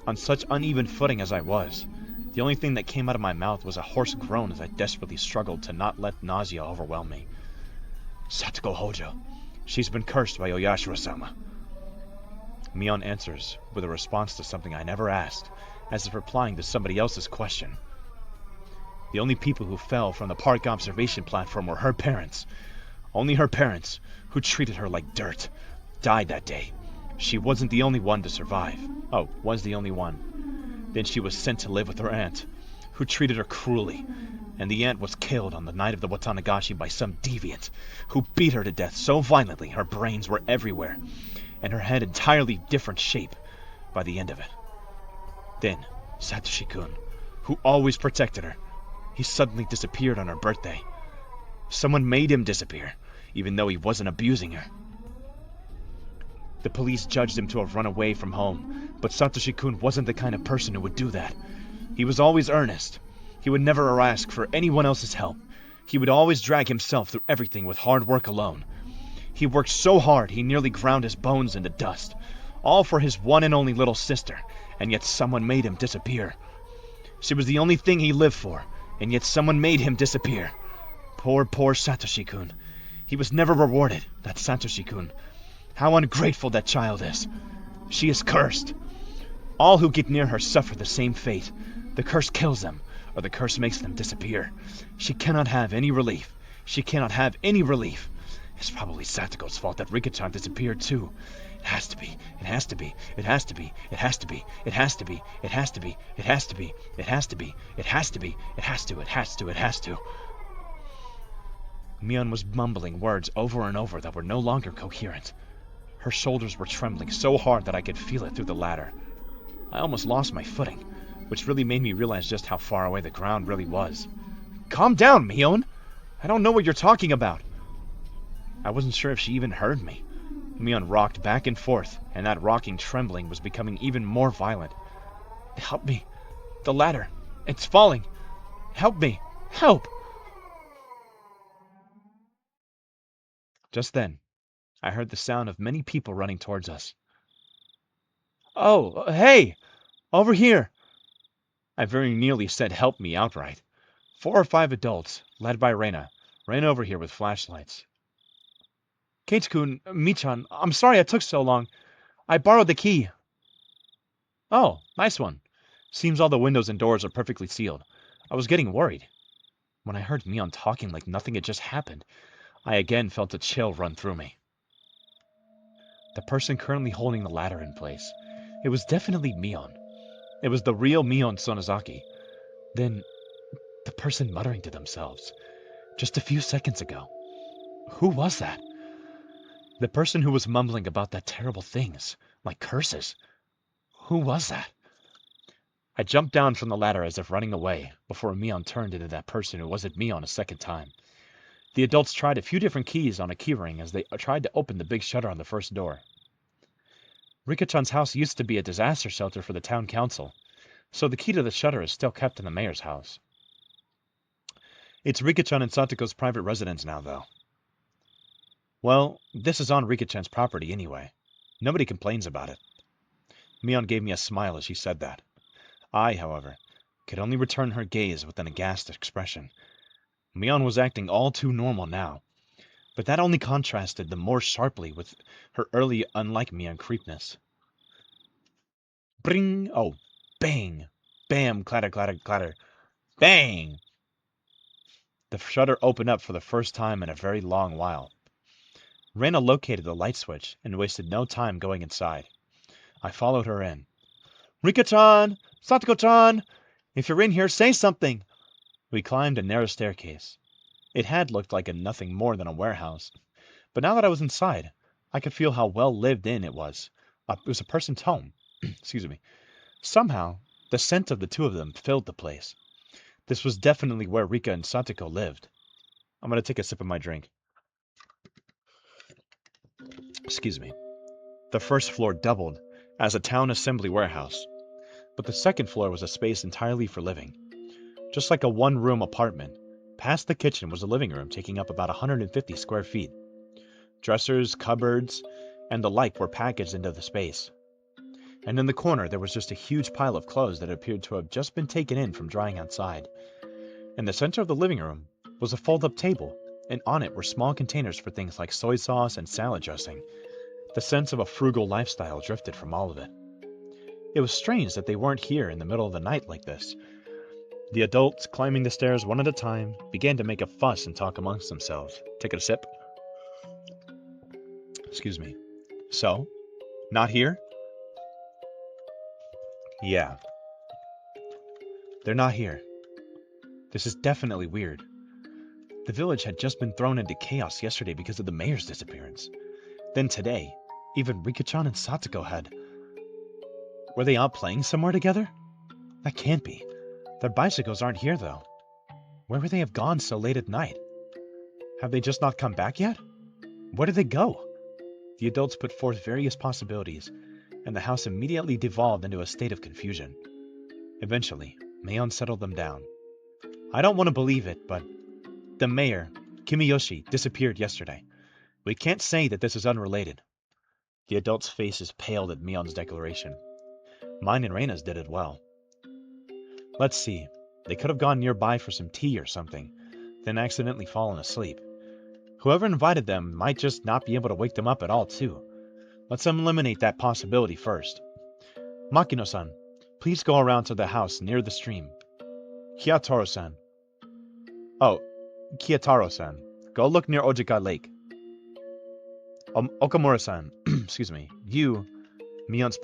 on such uneven footing as I was, the only thing that came out of my mouth was a hoarse groan as I desperately struggled to not let nausea overwhelm me. Satoko Hojo, she's been cursed by Oyashiro-sama. Mion answers with a response to something I never asked, as if replying to somebody else's question. The only people who fell from the park observation platform were her parents. Only her parents, who treated her like dirt, died that day. She wasn't the only one to survive. Oh, was the only one. Then she was sent to live with her aunt, who treated her cruelly, and the aunt was killed on the night of the Watanagashi by some deviant, who beat her to death so violently her brains were everywhere, and her head entirely different shape by the end of it. Then, Satoshi-kun, who always protected her, he suddenly disappeared on her birthday. Someone made him disappear, even though he wasn't abusing her. The police judged him to have run away from home, but Satoshi-kun wasn't the kind of person who would do that. He was always earnest. He would never ask for anyone else's help. He would always drag himself through everything with hard work alone. He worked so hard he nearly ground his bones into dust, all for his one and only little sister, and yet someone made him disappear. She was the only thing he lived for, and yet someone made him disappear. Poor Satoshi-kun. He was never rewarded, that Satoshi-kun. How ungrateful that child is. She is cursed. All who get near her suffer the same fate. The curse kills them, or the curse makes them disappear. She cannot have any relief. She cannot have any relief. It's probably Satoko's fault that Rika-chan disappeared too. It has to be. It has to be. It has to be. It has to be. It has to be. It has to be. It has to be. It has to be. It has to be. It has to. It has to. It has to. Mion was mumbling words over and over that were no longer coherent. Her shoulders were trembling so hard that I could feel it through the ladder. I almost lost my footing, which really made me realize just how far away the ground really was. Calm down, Mion! I don't know what you're talking about. I wasn't sure if she even heard me. Mion rocked back and forth, and that rocking trembling was becoming even more violent. Help me. The ladder. It's falling. Help me. Help! Just then, I heard the sound of many people running towards us. Oh, hey! Over here! I very nearly said help me outright. 4 or 5 adults, led by Reina, ran over here with flashlights. Keiichi-kun, Michan, I'm sorry it took so long. I borrowed the key. Oh, nice one. Seems all the windows and doors are perfectly sealed. I was getting worried. When I heard Mion talking like nothing had just happened, I again felt a chill run through me. The person currently holding the ladder in place, It was definitely Mion. It was the real Mion Sonozaki. Then, the person muttering to themselves, just a few seconds ago. Who was that? The person who was mumbling about that terrible things, like curses. Who was that? I jumped down from the ladder as if running away, before Mion turned into that person who wasn't Mion a second time. The adults tried a few different keys on a keyring as they tried to open the big shutter on the first door. Rika-chan's house used to be a disaster shelter for the town council, so the key to the shutter is still kept in the mayor's house. It's Rika-chan and Satoko's private residence now, though. Well, this is on Rika-chan's property anyway. Nobody complains about it. Mion gave me a smile as she said that. I, however, could only return her gaze with an aghast expression. Mion was acting all too normal now, but that only contrasted the more sharply with her early unlike Mion creepness. Bring! Oh, bang! Bam! Clatter, clatter, clatter. Bang! The shutter opened up for the first time in a very long while. Reina located the light switch and wasted no time going inside. I followed her in. Rika-chan! Satoko-chan! If you're in here, say something! We climbed a narrow staircase. It had looked like nothing more than a warehouse, but now that I was inside, I could feel how well lived in it was. It was a person's home. Excuse me. Somehow, the scent of the two of them filled the place. This was definitely where Rika and Satoko lived. I'm going to take a sip of my drink. Excuse me. The first floor doubled as a town assembly warehouse, but the second floor was a space entirely for living. Just like a one-room apartment, past the kitchen was a living room taking up about 150 square feet. Dressers, cupboards, and the like were packaged into the space. And in the corner there was just a huge pile of clothes that appeared to have just been taken in from drying outside. In the center of the living room was a fold-up table, and on it were small containers for things like soy sauce and salad dressing. The sense of a frugal lifestyle drifted from all of it. It was strange that they weren't here in the middle of the night like this. The adults, climbing the stairs one at a time, began to make a fuss and talk amongst themselves. Take a sip. Excuse me. So? Not here? Yeah. They're not here. This is definitely weird. The village had just been thrown into chaos yesterday because of the mayor's disappearance. Then today, even Rika-chan and Satoko had... Were they out playing somewhere together? That can't be. Their bicycles aren't here, though. Where would they have gone so late at night? Have they just not come back yet? Where did they go? The adults put forth various possibilities, and the house immediately devolved into a state of confusion. Eventually, Mion settled them down. I don't want to believe it, but the mayor, Kimiyoshi, disappeared yesterday. We can't say that this is unrelated. The adults' faces paled at Mion's declaration. Mine and Reina's did as well. Let's see. They could have gone nearby for some tea or something, then accidentally fallen asleep. Whoever invited them might just not be able to wake them up at all, too. Let's eliminate that possibility first. Makino-san, please go around to the house near the stream. Kiyotaro-san. Oh, Kiyotaro-san, go look near Ojika Lake. Okamura-san, excuse me, Mion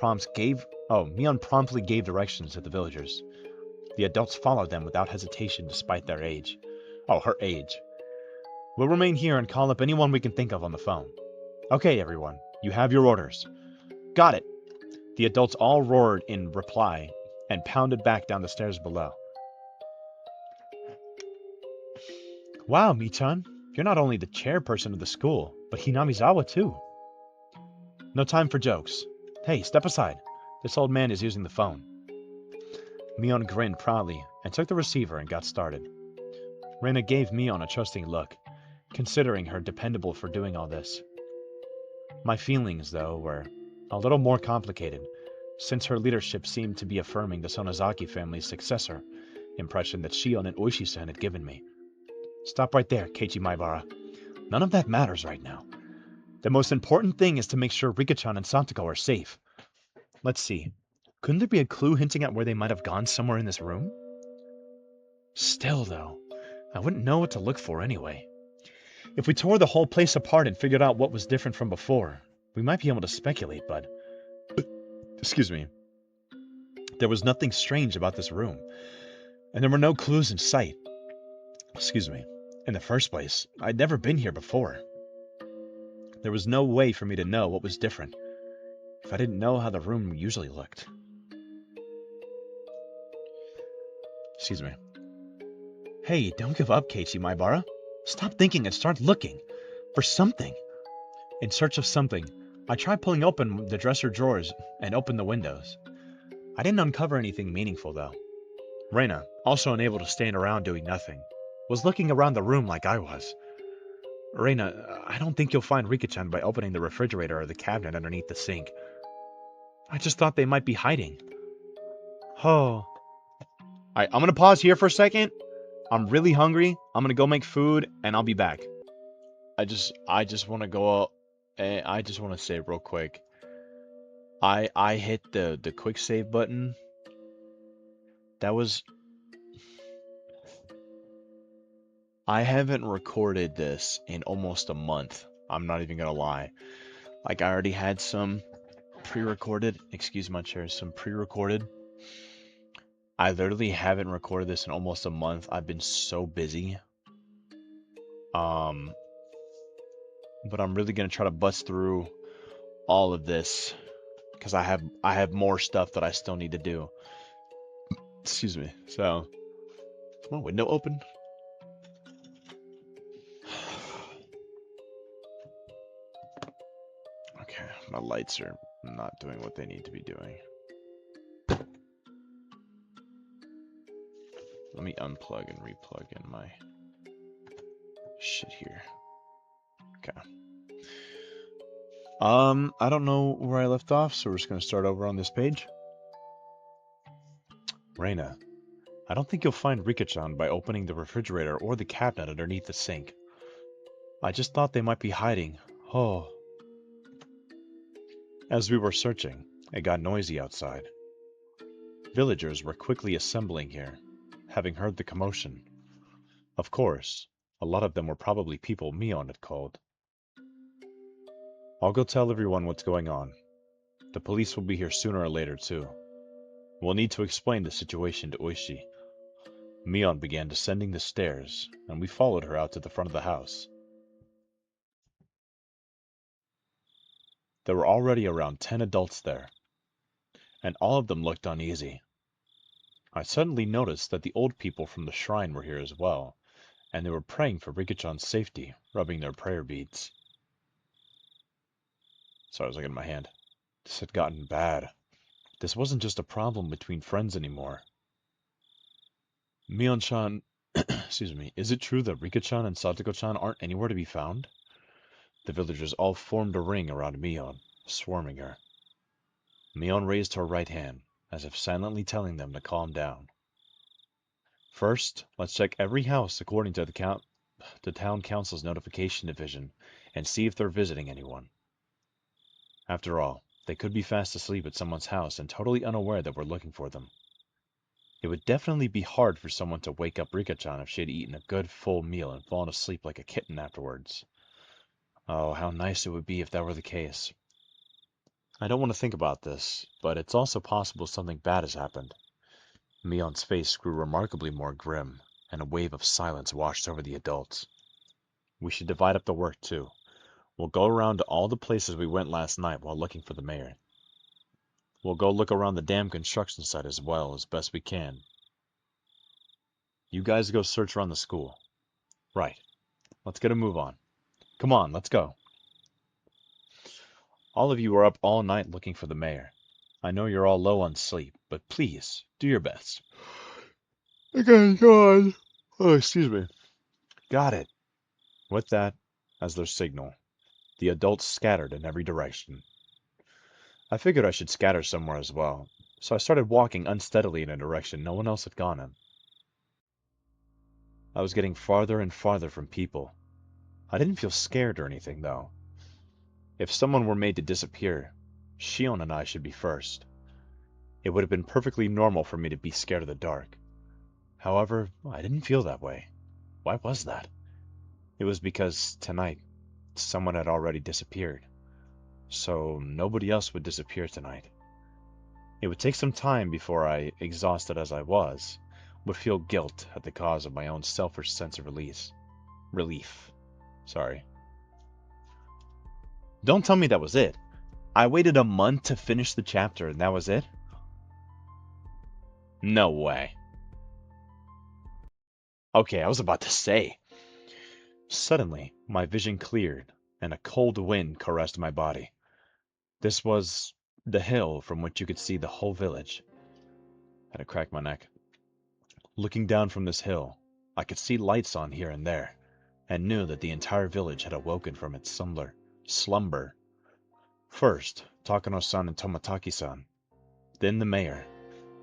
promptly gave directions to the villagers. The adults followed them without hesitation despite their age. Oh, her age. We'll remain here and call up anyone we can think of on the phone. Okay, everyone, you have your orders. Got it. The adults all roared in reply and pounded back down the stairs below. Wow, Mi-chan, you're not only the chairperson of the school, but Hinamizawa too. No time for jokes. Hey, step aside. This old man is using the phone. Mion grinned proudly and took the receiver and got started. Reina gave Mion a trusting look, considering her dependable for doing all this. My feelings, though, were a little more complicated, since her leadership seemed to be affirming the Sonozaki family's successor impression that Shion and Oishi-san had given me. Stop right there, Keiichi Maibara. None of that matters right now. The most important thing is to make sure Rika-chan and Satoko are safe. Let's see. Couldn't there be a clue hinting at where they might have gone somewhere in this room? Still, though, I wouldn't know what to look for anyway. If we tore the whole place apart and figured out what was different from before, we might be able to speculate, but... Excuse me. There was nothing strange about this room, and there were no clues in sight. Excuse me. In the first place, I'd never been here before. There was no way for me to know what was different if I didn't know how the room usually looked. Excuse me. Hey, don't give up, Keiichi Maibara. Stop thinking and start looking for something. In search of something, I tried pulling open the dresser drawers and opened the windows. I didn't uncover anything meaningful, though. Reina, also unable to stand around doing nothing, was looking around the room like I was. Reina, I don't think you'll find Rika-chan by opening the refrigerator or the cabinet underneath the sink. I just thought they might be hiding. Oh. Alright, I'm gonna pause here for a second. I'm really hungry. I'm gonna go make food, and I'll be back. I just want to go out, and I just want to say real quick. I hit the quick save button. That was I haven't recorded this in almost a month. I'm not even gonna lie. Like I already had some pre-recorded. Excuse my chair. Some pre-recorded. I literally haven't recorded this in almost a month. I've been so busy. Um, but I'm really gonna try to bust through all of this because I have more stuff that I still need to do. Excuse me. So, is my window open? Okay, my lights are not doing what they need to be doing. Let me unplug and replug in my shit here. Okay. I don't know where I left off, so we're just gonna start over on this page. Reina, I don't think you'll find Rika-chan by opening the refrigerator or the cabinet underneath the sink. I just thought they might be hiding. Oh. As we were searching, it got noisy outside. Villagers were quickly assembling here, having heard the commotion. Of course, a lot of them were probably people Mion had called. I'll go tell everyone what's going on. The police will be here sooner or later, too. We'll need to explain the situation to Oishi. Mion began descending the stairs, and we followed her out to the front of the house. There were already around 10 adults there, and all of them looked uneasy. I suddenly noticed that the old people from the shrine were here as well, and they were praying for Rika-chan's safety, rubbing their prayer beads. Sorry, I was looking at my hand. This had gotten bad. This wasn't just a problem between friends anymore. Mion-chan, excuse me, is it true that Rika-chan and Satoko-chan aren't anywhere to be found? The villagers all formed a ring around Mion, swarming her. Mion raised her right hand, as if silently telling them to calm down. First, let's check every house according to the town council's notification division and see if they're visiting anyone. After all, they could be fast asleep at someone's house and totally unaware that we're looking for them. It would definitely be hard for someone to wake up Rika-chan if she had eaten a good full meal and fallen asleep like a kitten afterwards. Oh, how nice it would be if that were the case. I don't want to think about this, but it's also possible something bad has happened. Mion's face grew remarkably more grim, and a wave of silence washed over the adults. We should divide up the work, too. We'll go around to all the places we went last night while looking for the mayor. We'll go look around the dam construction site as well as best we can. You guys go search around the school. Right. Let's get a move on. Come on, let's go. All of you are up all night looking for the mayor. I know you're all low on sleep, but please, do your best. Okay, go on. Oh, excuse me. Got it. With that, as their signal, the adults scattered in every direction. I figured I should scatter somewhere as well, so I started walking unsteadily in a direction no one else had gone in. I was getting farther and farther from people. I didn't feel scared or anything, though. If someone were made to disappear, Shion and I should be first. It would have been perfectly normal for me to be scared of the dark. However, I didn't feel that way. Why was that? It was because, tonight, someone had already disappeared. So nobody else would disappear tonight. It would take some time before I, exhausted as I was, would feel guilt at the cause of my own selfish sense of relief. Sorry. Don't tell me that was it. I waited a month to finish the chapter and that was it? No way. Okay, I was about to say. Suddenly, my vision cleared, and a cold wind caressed my body. This was the hill from which you could see the whole village. I had to crack my neck. Looking down from this hill, I could see lights on here and there, and knew that the entire village had awoken from its slumber. First, Takano-san and Tomataki-san, then the mayor,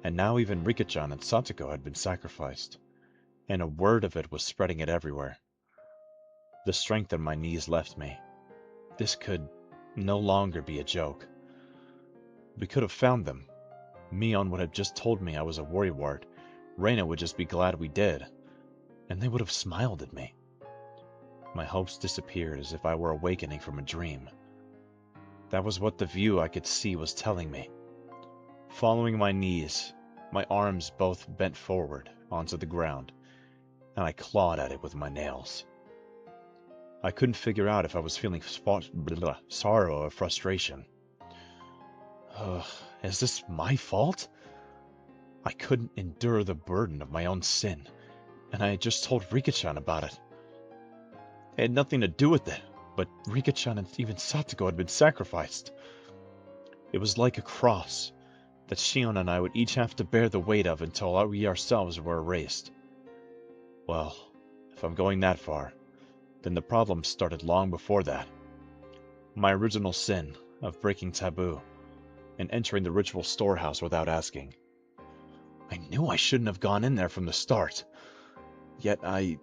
and now even Rika-chan and Satoko had been sacrificed, and a word of it was spreading it everywhere. The strength in my knees left me. This could no longer be a joke. We could have found them. Mion would have just told me I was a worrywart. Reina would just be glad we did, and they would have smiled at me. My hopes disappeared as if I were awakening from a dream. That was what the view I could see was telling me. Following my knees, my arms both bent forward onto the ground, and I clawed at it with my nails. I couldn't figure out if I was feeling sorrow or frustration. Is this my fault? I couldn't endure the burden of my own sin, and I had just told Rika-chan about it. It had nothing to do with it, but Rika-chan and even Satoko had been sacrificed. It was like a cross that Shion and I would each have to bear the weight of until we ourselves were erased. Well, if I'm going that far, then the problem started long before that. My original sin of breaking taboo and entering the ritual storehouse without asking. I knew I shouldn't have gone in there from the start, yet I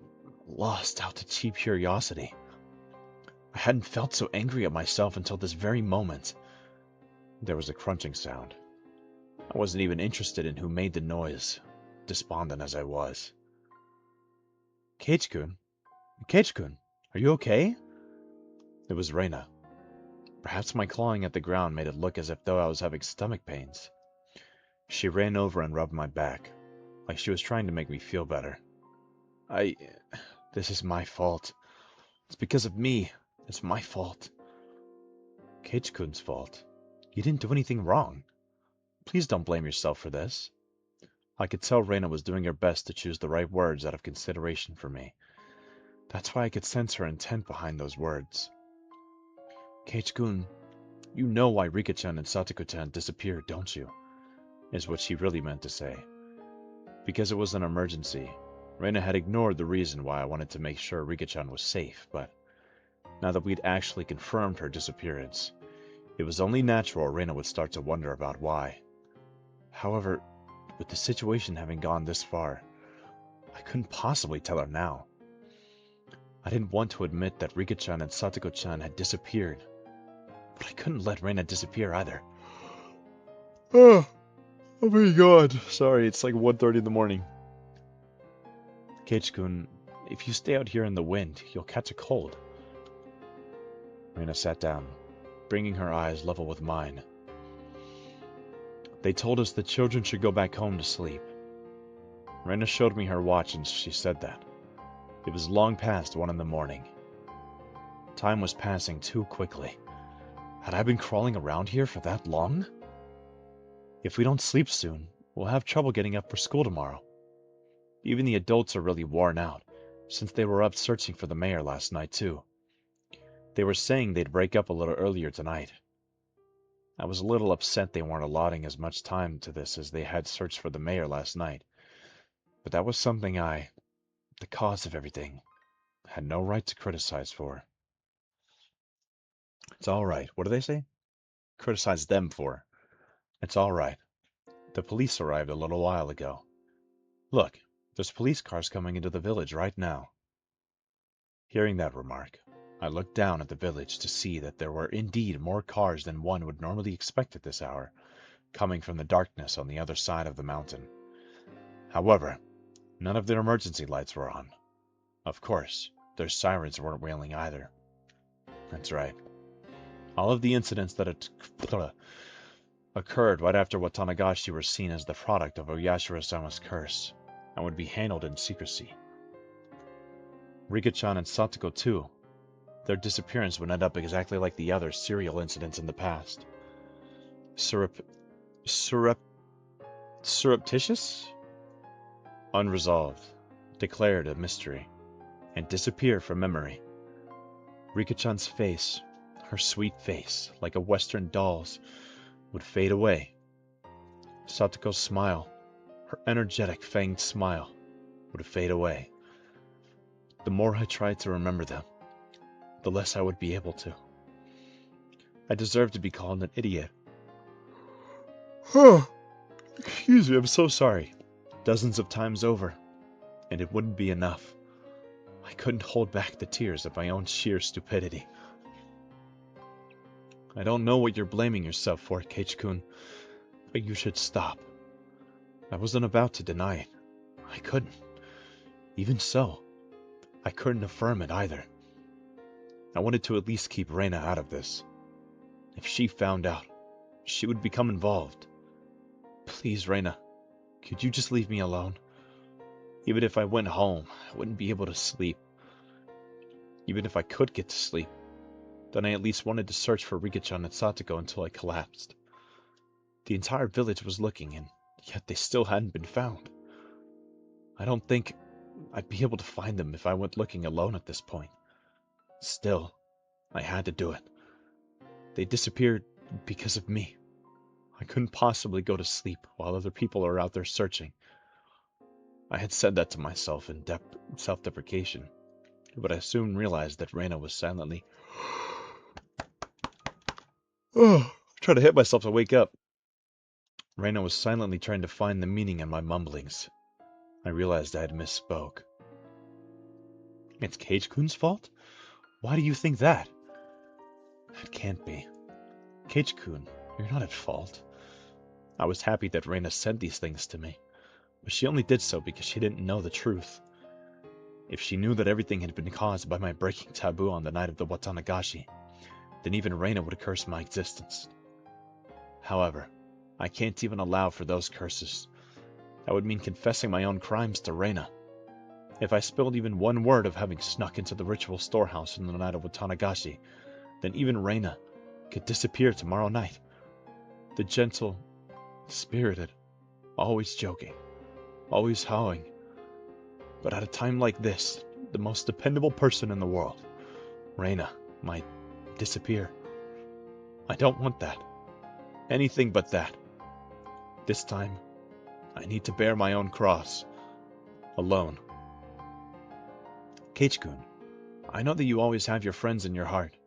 lost out to cheap curiosity. I hadn't felt so angry at myself until this very moment. There was a crunching sound. I wasn't even interested in who made the noise, despondent as I was. Keiichi-kun? Keiichi-kun, are you okay? It was Reina. Perhaps my clawing at the ground made it look as if though I was having stomach pains. She ran over and rubbed my back, like she was trying to make me feel better. This is my fault. It's because of me. It's my fault. Keiichi-kun's fault. You didn't do anything wrong. Please don't blame yourself for this. I could tell Reina was doing her best to choose the right words out of consideration for me. That's why I could sense her intent behind those words. Keiichi-kun, you know why Rika-chan and Satoko-chan disappeared, don't you? Is what she really meant to say. Because it was an emergency, Reina had ignored the reason why I wanted to make sure Rika-chan was safe, but now that we'd actually confirmed her disappearance, it was only natural Reina would start to wonder about why. However, with the situation having gone this far, I couldn't possibly tell her now. I didn't want to admit that Rika-chan and Satoko-chan had disappeared, but I couldn't let Reina disappear either. Oh my god. Sorry, it's like 1:30 in the morning. Keiichi-kun, if you stay out here in the wind, you'll catch a cold. Reina sat down, bringing her eyes level with mine. They told us the children should go back home to sleep. Reina showed me her watch and she said that. It was long past 1 in the morning. Time was passing too quickly. Had I been crawling around here for that long? If we don't sleep soon, we'll have trouble getting up for school tomorrow. Even the adults are really worn out, since they were up searching for the mayor last night too. They were saying they'd break up a little earlier tonight. I was a little upset they weren't allotting as much time to this as they had searched for the mayor last night. But that was something the cause of everything, had no right to criticize for. It's alright. What do they say? Criticize them for. It's alright. The police arrived a little while ago. Look, there's police cars coming into the village right now. Hearing that remark, I looked down at the village to see that there were indeed more cars than one would normally expect at this hour, coming from the darkness on the other side of the mountain. However, none of their emergency lights were on. Of course, their sirens weren't wailing either. That's right. All of the incidents that occurred right after Watanagashi were seen as the product of Oyashiro-sama's curse, and would be handled in secrecy. Rika-chan and Satoko too. Their disappearance would end up exactly like the other serial incidents in the past. Surrep... Surreptitious? Unresolved, declared a mystery, and disappear from memory. Rika-chan's face, her sweet face, like a Western doll's, would fade away. Satoko's smile, her energetic fanged smile, would fade away. The more I tried to remember them, the less I would be able to. I deserve to be called an idiot. Excuse me, I'm so sorry. Dozens of times over, and it wouldn't be enough. I couldn't hold back the tears of my own sheer stupidity. I don't know what you're blaming yourself for, Keiichi-kun, but you should stop. I wasn't about to deny it. I couldn't. Even so, I couldn't affirm it either. I wanted to at least keep Reina out of this. If she found out, she would become involved. Please, Reina, could you just leave me alone? Even if I went home, I wouldn't be able to sleep. Even if I could get to sleep, then I at least wanted to search for Rika-chan and Satoko until I collapsed. The entire village was looking, and yet they still hadn't been found. I don't think I'd be able to find them if I went looking alone at this point. Still, I had to do it. They disappeared because of me. I couldn't possibly go to sleep while other people are out there searching. I had said that to myself in self-deprecation, but I soon realized that Reina was silently trying to hit myself to wake up. Reina was silently trying to find the meaning in my mumblings. I realized I had misspoke. It's Keiichi-kun's fault? Why do you think that? That can't be. Keiichi-kun, you're not at fault. I was happy that Reina said these things to me, but she only did so because she didn't know the truth. If she knew that everything had been caused by my breaking taboo on the night of the Watanagashi, then even Reina would curse my existence. However, I can't even allow for those curses. That would mean confessing my own crimes to Reina. If I spilled even one word of having snuck into the ritual storehouse on the night of Watanagashi, then even Reina could disappear tomorrow night. The gentle, spirited, always joking, always howling. But at a time like this, the most dependable person in the world, Reina, might disappear. I don't want that. Anything but that. This time, I need to bear my own cross. Alone. Keiichi-kun, I know that you always have your friends in your heart.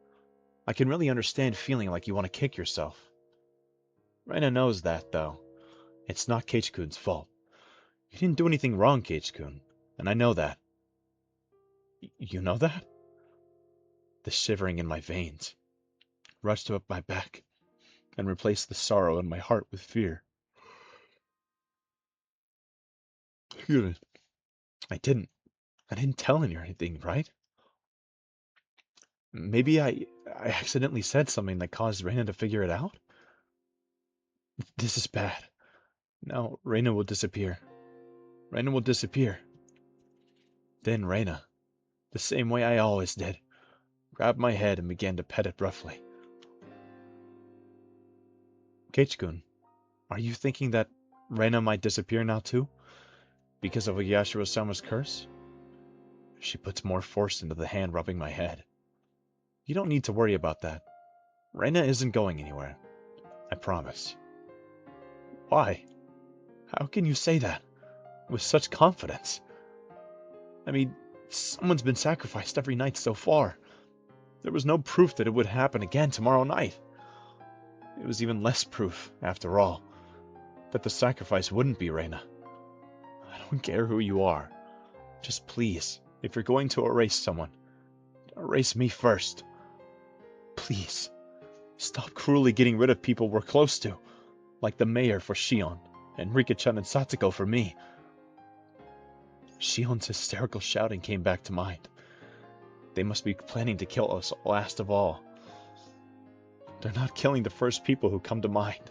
I can really understand feeling like you want to kick yourself. Reina knows that, though. It's not Keiichi-kun's fault. You didn't do anything wrong, Keiichi-kun, and I know that. You know that? The shivering in my veins rushed up my back and replaced the sorrow in my heart with fear. Excuse me. I didn't tell you anything, right? Maybe I accidentally said something that caused Reina to figure it out? This is bad. Now Reina will disappear. Reina will disappear. Then Reina, the same way I always did, grabbed my head and began to pet it roughly. Keiichi-kun, are you thinking that Reina might disappear now too? Because of Yashiro-sama's curse? She puts more force into the hand rubbing my head. You don't need to worry about that. Reina isn't going anywhere. I promise. Why? How can you say that? With such confidence? I mean, someone's been sacrificed every night so far. There was no proof that it would happen again tomorrow night. It was even less proof, after all, that the sacrifice wouldn't be Reina. I don't care who you are. Just please, if you're going to erase someone, erase me first. Please, stop cruelly getting rid of people we're close to, like the mayor for Shion, and Rika-chan and Satoko for me. Shion's hysterical shouting came back to mind. They must be planning to kill us last of all. They're not killing the first people who come to mind.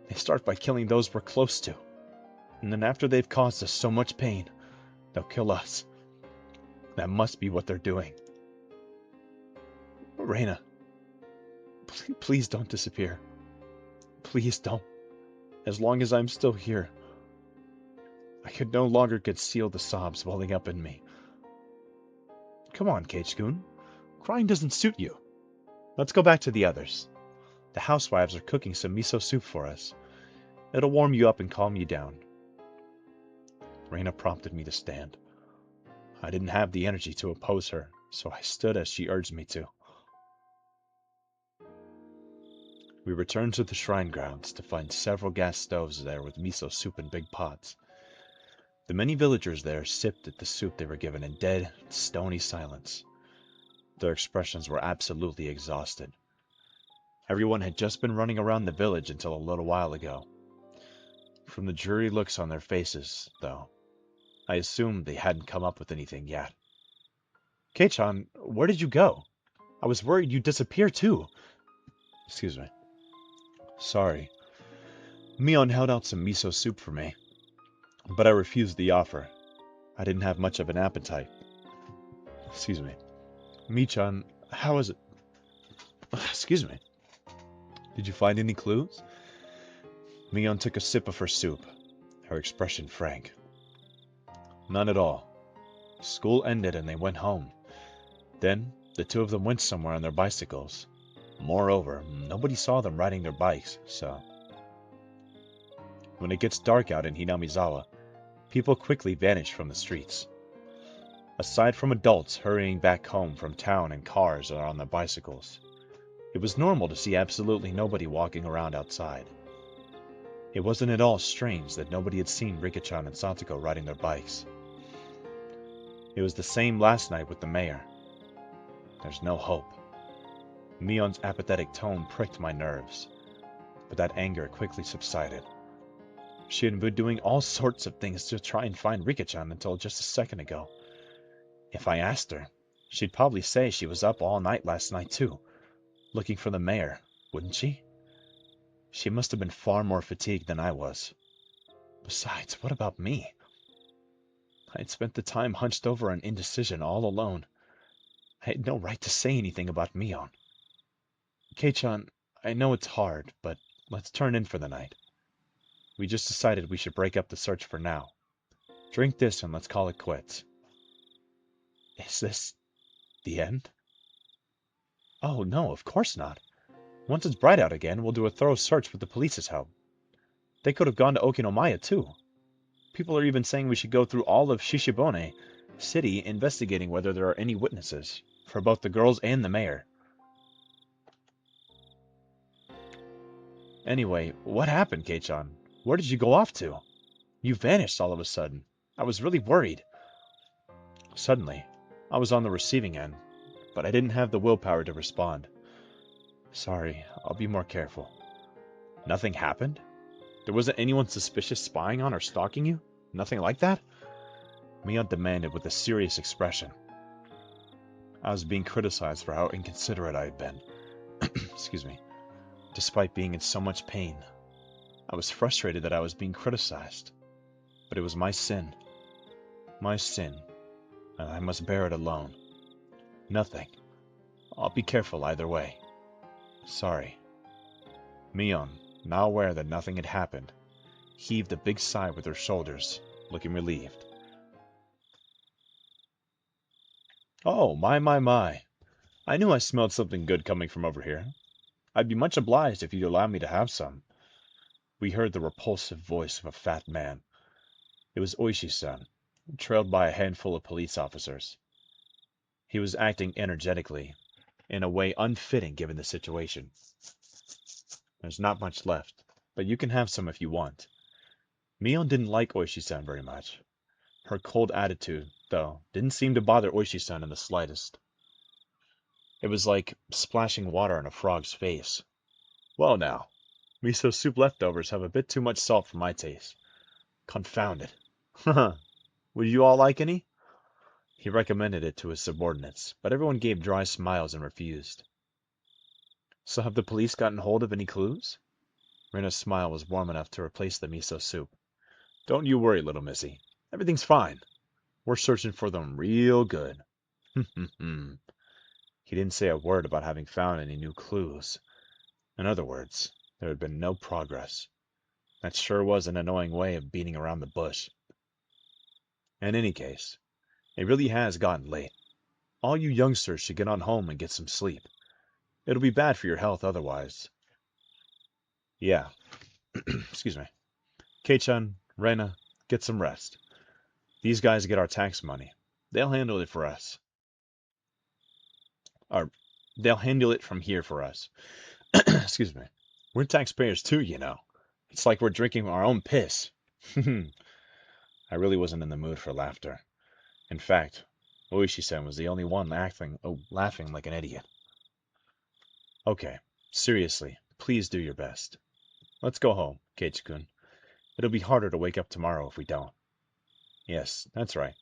They start by killing those we're close to. And then after they've caused us so much pain, they'll kill us. That must be what they're doing. Reina, please don't disappear. Please don't. As long as I'm still here, I could no longer conceal the sobs welling up in me. Come on, Kage-kun. Crying doesn't suit you. Let's go back to the others. The housewives are cooking some miso soup for us. It'll warm you up and calm you down. Reina prompted me to stand. I didn't have the energy to oppose her, so I stood as she urged me to. We returned to the shrine grounds to find several gas stoves there with miso soup in big pots. The many villagers there sipped at the soup they were given in dead, stony silence. Their expressions were absolutely exhausted. Everyone had just been running around the village until a little while ago. From the dreary looks on their faces, though, I assumed they hadn't come up with anything yet. Kei-chan, where did you go? I was worried you'd disappear too. Excuse me. Sorry. Mion held out some miso soup for me, but I refused the offer. I didn't have much of an appetite. Excuse me. Mi-chan, how is it? Excuse me. Did you find any clues? Mion took a sip of her soup, her expression frank. None at all. School ended and they went home. Then, the two of them went somewhere on their bicycles. Moreover, nobody saw them riding their bikes, so... When it gets dark out in Hinamizawa, people quickly vanish from the streets. Aside from adults hurrying back home from town in cars or on their bicycles, it was normal to see absolutely nobody walking around outside. It wasn't at all strange that nobody had seen Rika-chan and Satoko riding their bikes. It was the same last night with the mayor. There's no hope. Mion's apathetic tone pricked my nerves, but that anger quickly subsided. She had been doing all sorts of things to try and find Rika-chan until just a second ago. If I asked her, she'd probably say she was up all night last night too, looking for the mayor, wouldn't she? She must have been far more fatigued than I was. Besides, what about me? I had spent the time hunched over in indecision all alone. I had no right to say anything about Mion. Kei-chan, I know it's hard, but let's turn in for the night. We just decided we should break up the search for now. Drink this and let's call it quits. Is this the end? Oh, no, of course not. Once it's bright out again, we'll do a thorough search with the police's help. They could have gone to Okinomaya too. People are even saying we should go through all of Shishibone City investigating whether there are any witnesses, for both the girls and the mayor. Anyway, what happened, Kei-chan? Where did you go off to? You vanished all of a sudden. I was really worried. Suddenly, I was on the receiving end, but I didn't have the willpower to respond. Sorry, I'll be more careful. Nothing happened? There wasn't anyone suspicious spying on or stalking you? Nothing like that? Mion demanded with a serious expression. I was being criticized for how inconsiderate I had been. Excuse me. Despite being in so much pain, I was frustrated that I was being criticized. But it was my sin. My sin. And I must bear it alone. Nothing. I'll be careful either way. Sorry. Mion, now aware that nothing had happened, heaved a big sigh with her shoulders, looking relieved. Oh, my. I knew I smelled something good coming from over here. I'd be much obliged if you'd allow me to have some. We heard the repulsive voice of a fat man. It was Oishi-san, trailed by a handful of police officers. He was acting energetically, in a way unfitting given the situation. There's not much left, but you can have some if you want. Mion didn't like Oishi-san very much. Her cold attitude, though, didn't seem to bother Oishi-san in the slightest. It was like splashing water on a frog's face. Well now, miso soup leftovers have a bit too much salt for my taste. Confound it. Haha. Would you all like any? He recommended it to his subordinates, but everyone gave dry smiles and refused. So have the police gotten hold of any clues? Rena's smile was warm enough to replace the miso soup. Don't you worry, little missy. Everything's fine. We're searching for them real good. He didn't say a word about having found any new clues. In other words, there had been no progress. That sure was an annoying way of beating around the bush. In any case, it really has gotten late. All you youngsters should get on home and get some sleep. It'll be bad for your health otherwise. Yeah, excuse me. Kei-chan, Rena, get some rest. These guys get our tax money. They'll handle it for us. Or, they'll handle it from here for us. Excuse me. We're taxpayers too, you know. It's like we're drinking our own piss. I really wasn't in the mood for laughter. In fact, Oishi-san was the only one laughing like an idiot. Okay, seriously, please do your best. Let's go home, Keiichi-kun. It'll be harder to wake up tomorrow if we don't. Yes, that's right.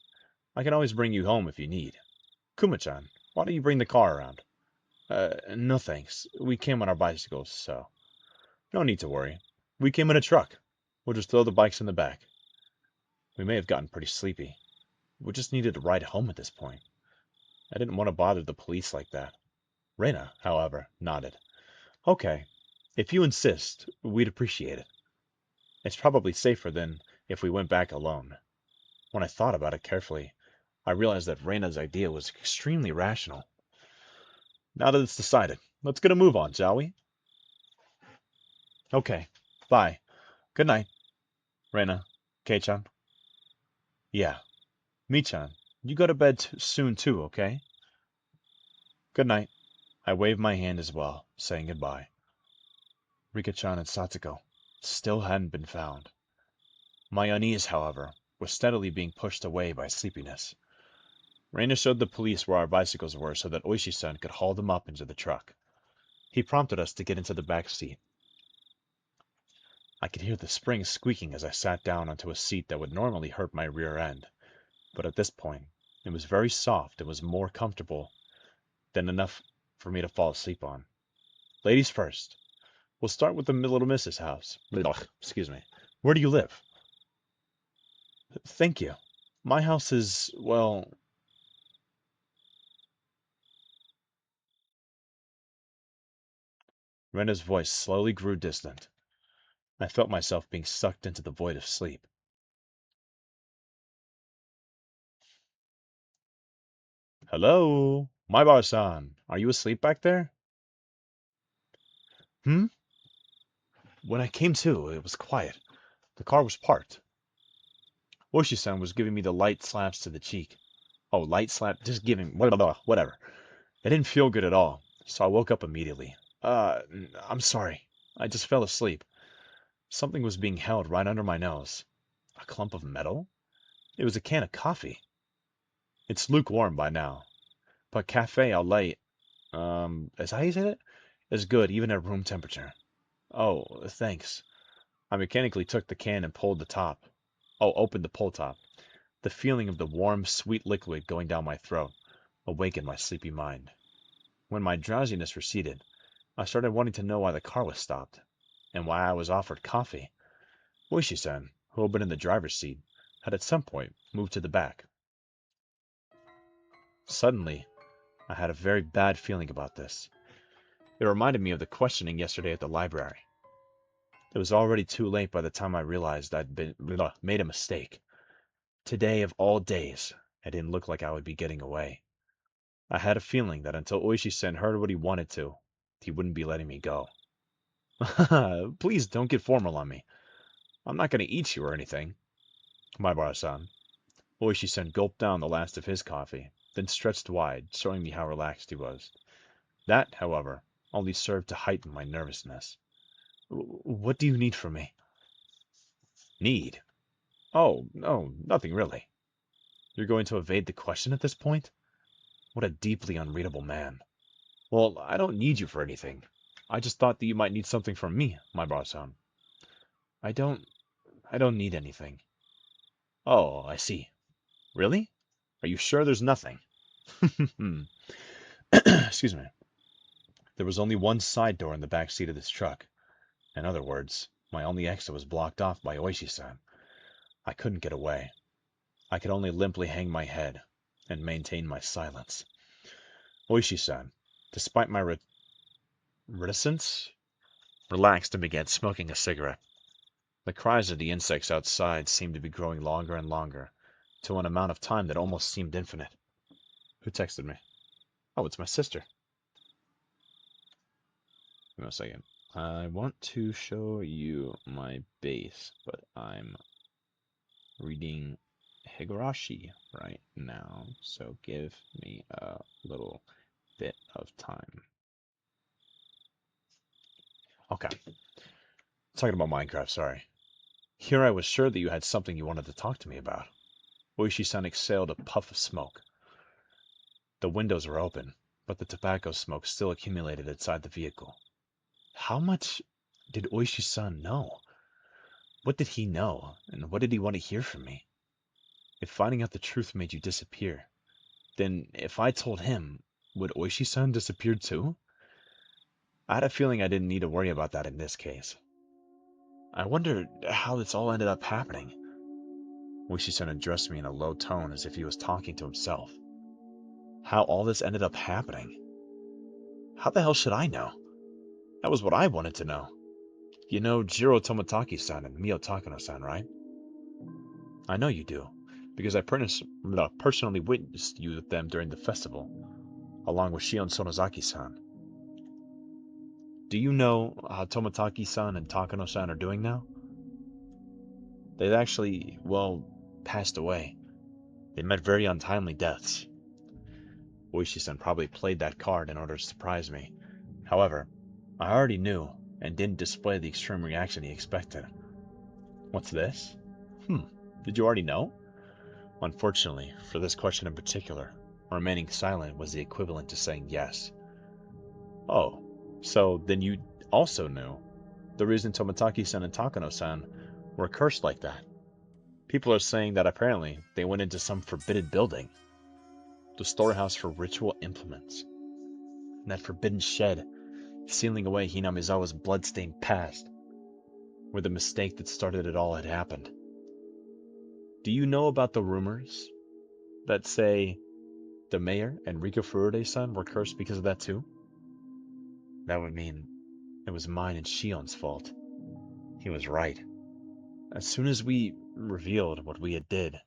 I can always bring you home if you need. Kuma-chan, why don't you bring the car around? No thanks. We came on our bicycles, so. No need to worry. We came in a truck. We'll just throw the bikes in the back. We may have gotten pretty sleepy. We just needed a ride home at this point. I didn't want to bother the police like that. Rena, however, nodded. Okay, if you insist, we'd appreciate it. It's probably safer than if we went back alone. When I thought about it carefully, I realized that Rena's idea was extremely rational. Now that it's decided, let's get a move on, shall we? Okay, bye. Good night. Rena, Kei-chan. Yeah. Mi-chan, you go to bed soon too, okay? Good night. I waved my hand as well, saying goodbye. Rika-chan and Satsuko still hadn't been found. My unease, however, was steadily being pushed away by sleepiness. Reina showed the police where our bicycles were so that Oishi-san could haul them up into the truck. He prompted us to get into the back seat. I could hear the springs squeaking as I sat down onto a seat that would normally hurt my rear end, but at this point, it was very soft and was more comfortable than enough for me to fall asleep on. Ladies first. We'll start with the little Mrs. house. Excuse me. Where do you live? Thank you. My house is, well... Rena's voice slowly grew distant. I felt myself being sucked into the void of sleep. Hello? Maibara-san, are you asleep back there? Hmm? When I came to, it was quiet. The car was parked. Oshi-san was giving me the light slaps to the cheek. Oh, light slap? Just giving... Whatever. It didn't feel good at all, so I woke up immediately. I'm sorry. I just fell asleep. Something was being held right under my nose. A clump of metal? It was a can of coffee. It's lukewarm by now, but cafe au lait, is that how you say it? Is good even at room temperature. Oh, thanks. I mechanically took the can and pulled the top. Oh, opened the pull top. The feeling of the warm, sweet liquid going down my throat awakened my sleepy mind. When my drowsiness receded, I started wanting to know why the car was stopped, and why I was offered coffee. Oishi-san, who had been in the driver's seat, had at some point moved to the back. Suddenly, I had a very bad feeling about this. It reminded me of the questioning yesterday at the library. It was already too late by the time I realized made a mistake. Today of all days, it didn't look like I would be getting away. I had a feeling that until Oishi-san heard what he wanted to, he wouldn't be letting me go. Please don't get formal on me. I'm not going to eat you or anything. Maibara-san. Oishi-san gulped down the last of his coffee, then stretched wide, showing me how relaxed he was. That, however, only served to heighten my nervousness. What do you need from me? Need? Oh, no, nothing really. You're going to evade the question at this point? What a deeply unreadable man. Well, I don't need you for anything. I just thought that you might need something from me, my boss-san. I don't need anything. Oh, I see. Really? Are you sure there's nothing? Excuse me. There was only one side door in the back seat of this truck. In other words, my only exit was blocked off by Oishi-san. I couldn't get away. I could only limply hang my head and maintain my silence. Oishi-san, despite my reticence, relaxed and began smoking a cigarette. The cries of the insects outside seemed to be growing longer and longer, to an amount of time that almost seemed infinite. Who texted me? Oh, it's my sister. Give me a second. I want to show you my base, but I'm reading Higurashi right now, so give me a little bit of time. Okay, talking about Minecraft, sorry. Here I was sure that you had something you wanted to talk to me about. Oishi-san exhaled a puff of smoke. The windows were open, but the tobacco smoke still accumulated inside the vehicle. How much did Oishi-san know? What did he know, and what did he want to hear from me? If finding out the truth made you disappear, then if I told him, would Oishi-san disappear too? I had a feeling I didn't need to worry about that in this case. I wonder how this all ended up happening. Oishi-san addressed me in a low tone as if he was talking to himself. How all this ended up happening? How the hell should I know? That was what I wanted to know. You know Jiro Toмотaki-san and Mio Takano-san, right? I know you do, because I personally witnessed you with them during the festival, along with Shion Sonozaki-san. Do you know how Toмотaki-san and Takano-san are doing now? They've actually, well, passed away. They met very untimely deaths. Oishi-san probably played that card in order to surprise me. However, I already knew and didn't display the extreme reaction he expected. What's this? Did you already know? Unfortunately, for this question in particular, remaining silent was the equivalent to saying yes. Oh, so then you also knew the reason Toмотaki-san and Takano-san were cursed like that. People are saying that apparently they went into some forbidden building, the storehouse for ritual implements, and that forbidden shed, sealing away Hinamizawa's blood-stained past, where the mistake that started it all had happened. Do you know about the rumors that say the mayor and Rika Furude-san were cursed because of that too? That would mean it was mine and Shion's fault. He was right. As soon as we revealed what we did.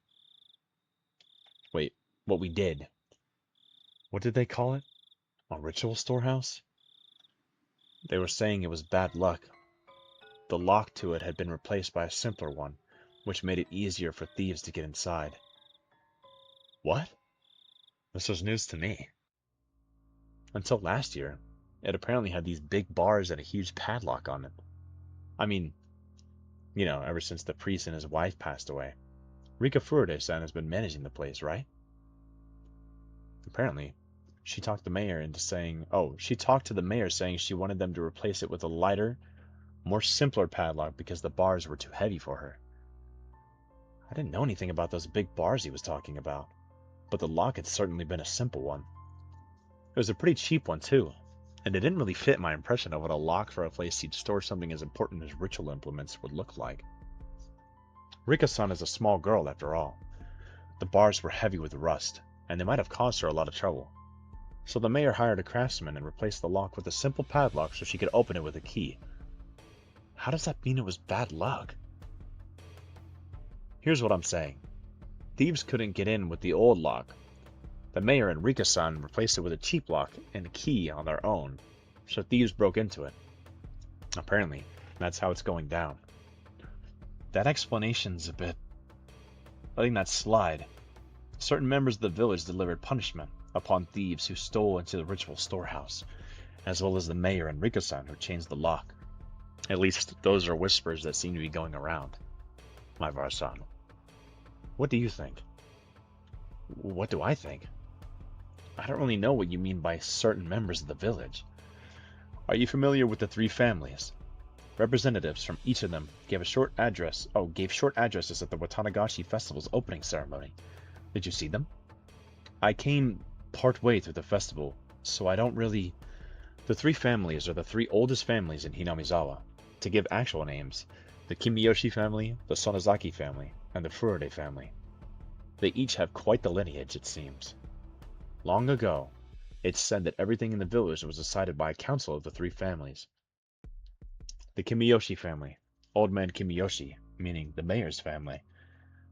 Wait, what we did? What did they call it? A ritual storehouse? They were saying it was bad luck. The lock to it had been replaced by a simpler one, which made it easier for thieves to get inside. What? This was news to me. Until last year, it apparently had these big bars and a huge padlock on it. I mean, ever since the priest and his wife passed away. Rika Furude-san has been managing the place, right? Apparently, she talked the mayor into saying, she talked to the mayor saying she wanted them to replace it with a lighter, more simpler padlock because the bars were too heavy for her. I didn't know anything about those big bars he was talking about, but the lock had certainly been a simple one. It was a pretty cheap one too, and it didn't really fit my impression of what a lock for a place you'd store something as important as ritual implements would look like. Rika-san is a small girl after all. The bars were heavy with rust, and they might have caused her a lot of trouble. So the mayor hired a craftsman and replaced the lock with a simple padlock so she could open it with a key. How does that mean it was bad luck? Here's what I'm saying. Thieves couldn't get in with the old lock. The mayor and Rika-san replaced it with a cheap lock and a key on their own, so thieves broke into it. Apparently, that's how it's going down. That explanation's a bit... Letting that slide. Certain members of the village delivered punishment upon thieves who stole into the ritual storehouse, as well as the mayor and Rika-san who changed the lock. At least, those are whispers that seem to be going around. My Varsan. What do you think? What do I think? I don't really know what you mean by certain members of the village. Are you familiar with the three families? Representatives from each of them gave short addresses at the Watanagashi festival's opening ceremony. Did you see them? I came part way through the festival, so I don't really... The three families are the three oldest families in Hinamizawa. To give actual names, the Kimiyoshi family, the Sonozaki family, and the Furude family. They each have quite the lineage, it seems. Long ago, it's said that everything in the village was decided by a council of the three families. The Kimiyoshi family, Old Man Kimiyoshi, meaning the mayor's family.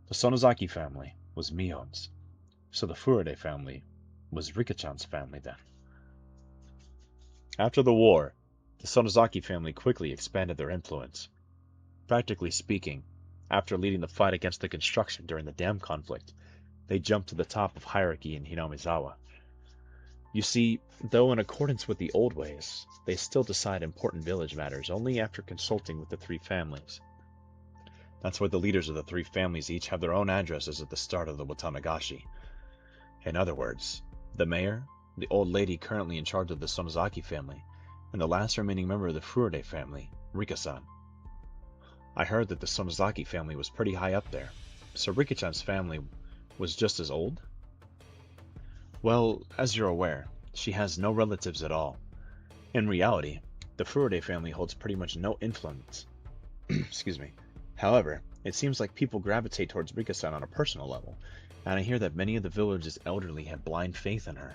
The Sonozaki family was Mion's, so the Furude family was Rika-chan's family then. After the war, the Sonozaki family quickly expanded their influence. Practically speaking, after leading the fight against the construction during the dam conflict, they jumped to the top of hierarchy in Hinamizawa. You see, though in accordance with the old ways, they still decide important village matters only after consulting with the three families. That's why the leaders of the three families each have their own addresses at the start of the Watanagashi. In other words, the mayor, the old lady currently in charge of the Sonozaki family, and the last remaining member of the Furude family, Rika-san. I heard that the Sonozaki family was pretty high up there, so Rika-chan's family was just as old? Well, as you're aware, she has no relatives at all. In reality, the Furude family holds pretty much no influence. Excuse me. However, it seems like people gravitate towards Rika-san on a personal level, and I hear that many of the village's elderly have blind faith in her.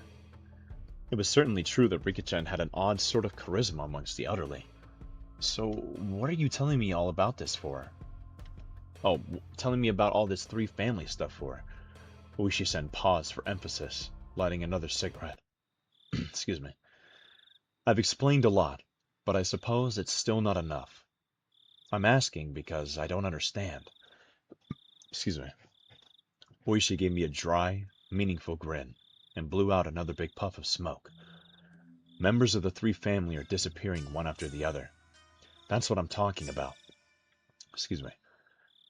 It was certainly true that Rika-chan had an odd sort of charisma amongst the elderly. So, what are you telling me all about this for? Oh, telling me about all this three family stuff for? Uishi-sen paused for emphasis, lighting another cigarette. Excuse me. I've explained a lot, but I suppose it's still not enough. I'm asking because I don't understand. Excuse me. Uishi gave me a dry, meaningful grin and blew out another big puff of smoke. Members of the three family are disappearing one after the other. That's what I'm talking about. Excuse me.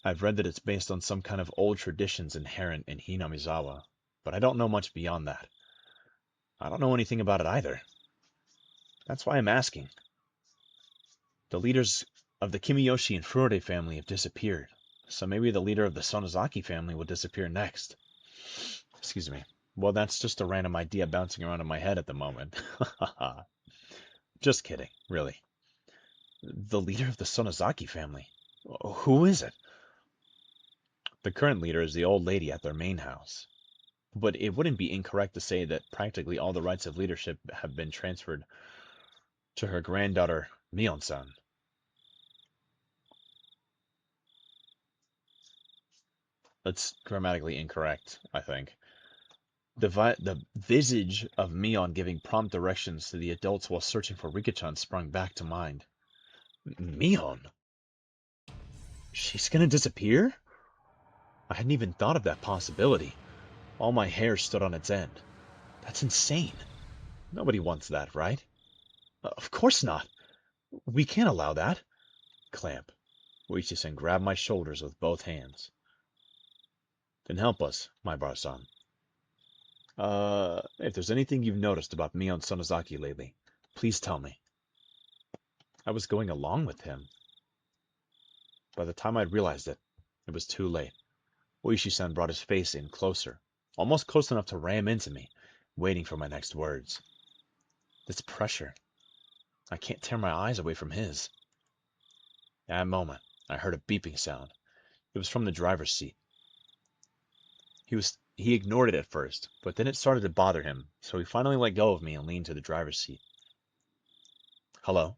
I've read that it's based on some kind of old traditions inherent in Hinamizawa, but I don't know much beyond that. I don't know anything about it either. That's why I'm asking. The leaders of the Kimiyoshi and Furude family have disappeared, so maybe the leader of the Sonozaki family will disappear next. Excuse me. Well, that's just a random idea bouncing around in my head at the moment. Just kidding, really. The leader of the Sonozaki family? Who is it? The current leader is the old lady at their main house. But it wouldn't be incorrect to say that practically all the rights of leadership have been transferred to her granddaughter, Mion-san. That's grammatically incorrect, I think. The visage of Mion giving prompt directions to the adults while searching for Rika-chan sprung back to mind. Mion? She's gonna disappear? I hadn't even thought of that possibility. All my hair stood on its end. That's insane. Nobody wants that, right? Of course not. We can't allow that. Clamp. Uichi-san grabbed my shoulders with both hands. Then help us, my bar-san. If there's anything you've noticed about Mion Sonozaki lately, please tell me. I was going along with him. By the time I'd realized it, it was too late. Uishi-san brought his face in closer, almost close enough to ram into me, waiting for my next words. This pressure. I can't tear my eyes away from his. At that moment, I heard a beeping sound. It was from the driver's seat. He ignored it at first, but then it started to bother him, so he finally let go of me and leaned to the driver's seat. Hello?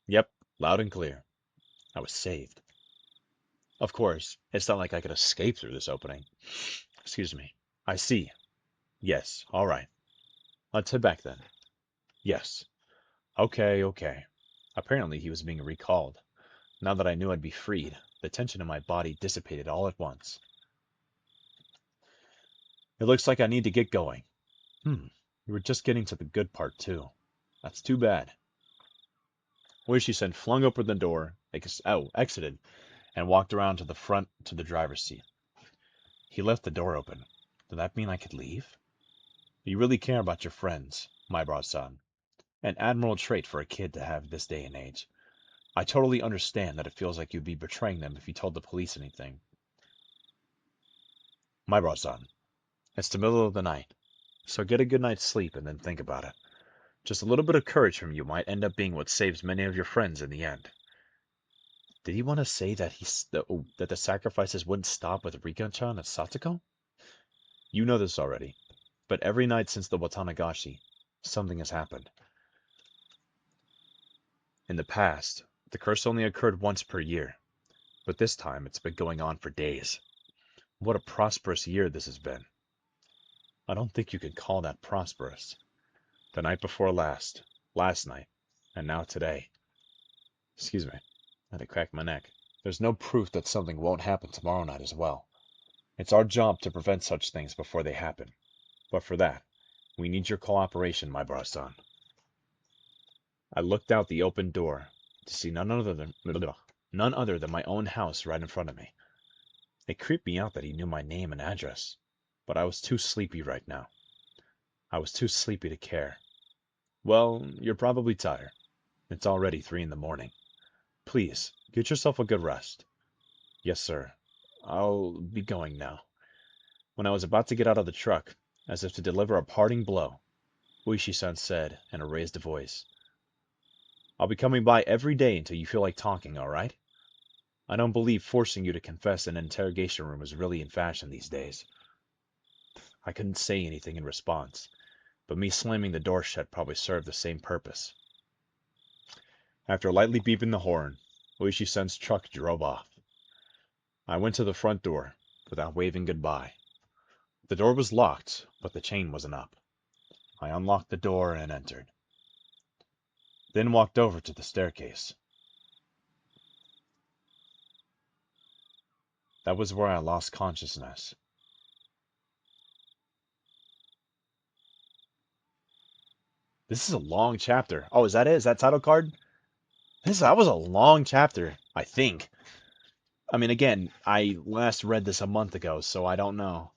Yep, loud and clear. I was saved. Of course, it's not like I could escape through this opening. Excuse me. I see. Yes, all right. Let's head back then. Yes. Okay. Apparently he was being recalled. Now that I knew I'd be freed, the tension in my body dissipated all at once. It looks like I need to get going. You were just getting to the good part, too. That's too bad. Uishi-sen flung open the door, exited, and walked around to the front to the driver's seat. He left the door open. Did that mean I could leave? You really care about your friends, my bra-san. An admirable trait for a kid to have this day and age. I totally understand that it feels like you'd be betraying them if you told the police anything. My bra-san, it's the middle of the night, so get a good night's sleep and then think about it. Just a little bit of courage from you might end up being what saves many of your friends in the end. Did he want to say that that the sacrifices wouldn't stop with Rika-chan and Satsuko? You know this already, but every night since the Watanagashi, something has happened. In the past, the curse only occurred once per year, but this time it's been going on for days. What a prosperous year this has been. I don't think you can call that prosperous. The night before last night, and now today. Excuse me, I had to crack my neck. There's no proof that something won't happen tomorrow night as well. It's our job to prevent such things before they happen. But for that, we need your cooperation, my bro-san. I looked out the open door to see none other than my own house right in front of me. It creeped me out that he knew my name and address, but I was too sleepy right now. I was too sleepy to care. Well, you're probably tired. It's already 3 in the morning. Please, get yourself a good rest. Yes, sir. I'll be going now. When I was about to get out of the truck, as if to deliver a parting blow, Uishi-san said in a raised voice, I'll be coming by every day until you feel like talking, all right? I don't believe forcing you to confess in an interrogation room is really in fashion these days. I couldn't say anything in response, but me slamming the door shut probably served the same purpose. After lightly beeping the horn, Uishi-san's truck drove off. I went to the front door without waving goodbye. The door was locked, but the chain wasn't up. I unlocked the door and entered, then walked over to the staircase. That was where I lost consciousness. This is a long chapter. Oh, is that it? Is that title card? That was a long chapter, I think. I mean, again, I last read this a month ago, so I don't know.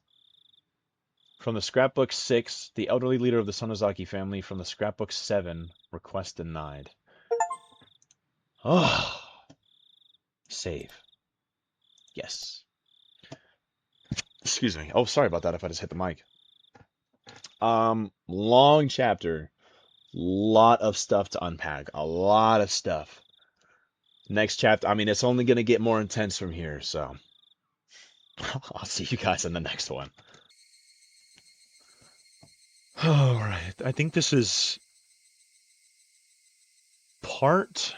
From the scrapbook 6, the elderly leader of the Sonozaki family. From the scrapbook 7, request denied. Oh, save. Yes. Excuse me. Oh, sorry about that if I just hit the mic. Long chapter. Lot of stuff to unpack. A lot of stuff. Next chapter, I mean, it's only going to get more intense from here, so I'll see you guys in the next one. All right. I think this is part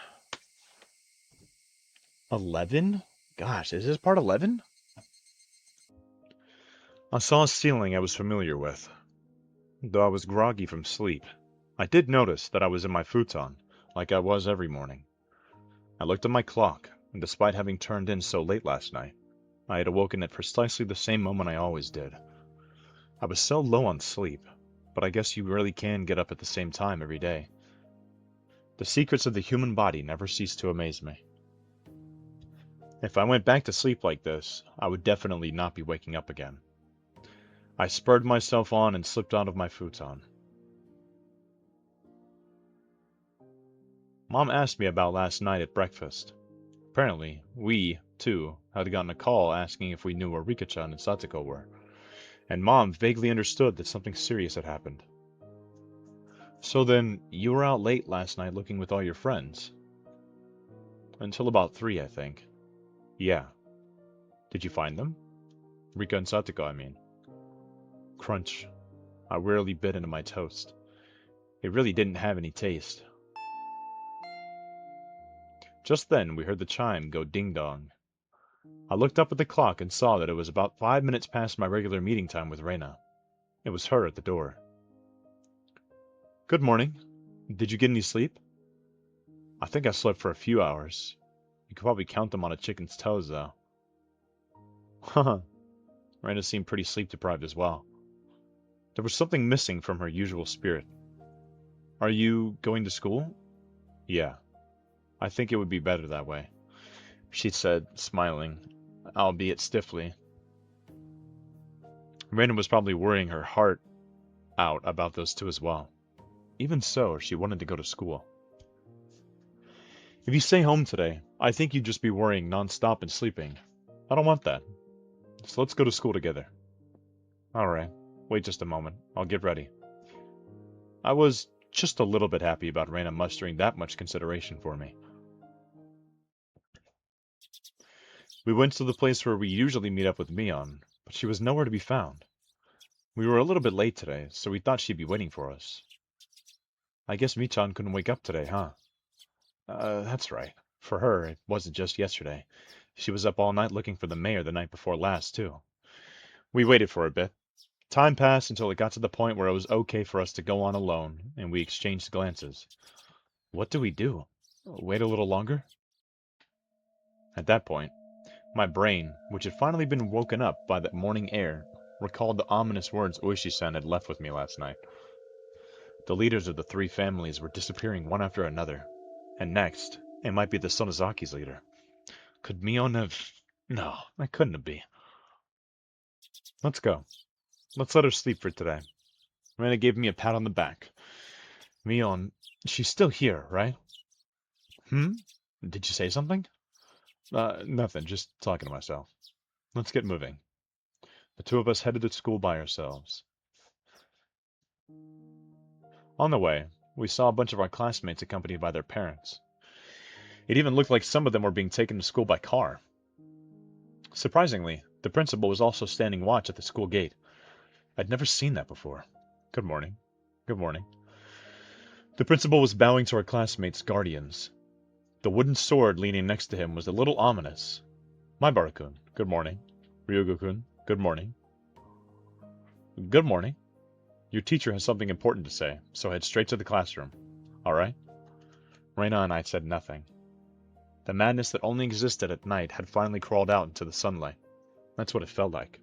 11? Gosh, is this part 11? I saw a ceiling I was familiar with, though I was groggy from sleep. I did notice that I was in my futon, like I was every morning. I looked at my clock, and despite having turned in so late last night, I had awoken at precisely the same moment I always did. I was so low on sleep, but I guess you really can get up at the same time every day. The secrets of the human body never cease to amaze me. If I went back to sleep like this, I would definitely not be waking up again. I spurred myself on and slipped out of my futon. Mom asked me about last night at breakfast. Apparently, we, too, had gotten a call asking if we knew where Rika-chan and Satsuko were, and Mom vaguely understood that something serious had happened. So then, you were out late last night looking with all your friends? Until about 3, I think. Yeah. Did you find them? Rika and Satsuko, I mean. Crunch. I wearily bit into my toast. It really didn't have any taste. Just then, we heard the chime go ding-dong. I looked up at the clock and saw that it was about 5 minutes past my regular meeting time with Reina. It was her at the door. Good morning. Did you get any sleep? I think I slept for a few hours. You could probably count them on a chicken's toes, though. Haha. Reina seemed pretty sleep-deprived as well. There was something missing from her usual spirit. Are you going to school? Yeah. I think it would be better that way, she said, smiling, albeit stiffly. Reina was probably worrying her heart out about those two as well. Even so, she wanted to go to school. If you stay home today, I think you'd just be worrying non-stop and sleeping. I don't want that. So let's go to school together. Alright, wait just a moment. I'll get ready. I was just a little bit happy about Reina mustering that much consideration for me. We went to the place where we usually meet up with Mion, but she was nowhere to be found. We were a little bit late today, so we thought she'd be waiting for us. I guess Michan couldn't wake up today, huh? That's right. For her, it wasn't just yesterday. She was up all night looking for the mayor the night before last, too. We waited for a bit. Time passed until it got to the point where it was okay for us to go on alone, and we exchanged glances. What do we do? Wait a little longer? At that point, my brain, which had finally been woken up by the morning air, recalled the ominous words Oishi-san had left with me last night. The leaders of the three families were disappearing one after another, and next, it might be the Sonozaki's leader. Could Mion have... No, that couldn't be. Let's go. Let's let her sleep for today. Rena gave me a pat on the back. Mion, she's still here, right? Hmm? Did you say something? Nothing, just talking to myself. Let's get moving. The two of us headed to school by ourselves. On the way, we saw a bunch of our classmates accompanied by their parents. It even looked like some of them were being taken to school by car. Surprisingly, the principal was also standing watch at the school gate. I'd never seen that before. Good morning. Good morning. The principal was bowing to our classmates' guardians. The wooden sword leaning next to him was a little ominous. Maibara-kun, good morning. Ryugu-kun, good morning. Good morning. Your teacher has something important to say, so head straight to the classroom. All right? Reina and I said nothing. The madness that only existed at night had finally crawled out into the sunlight. That's what it felt like.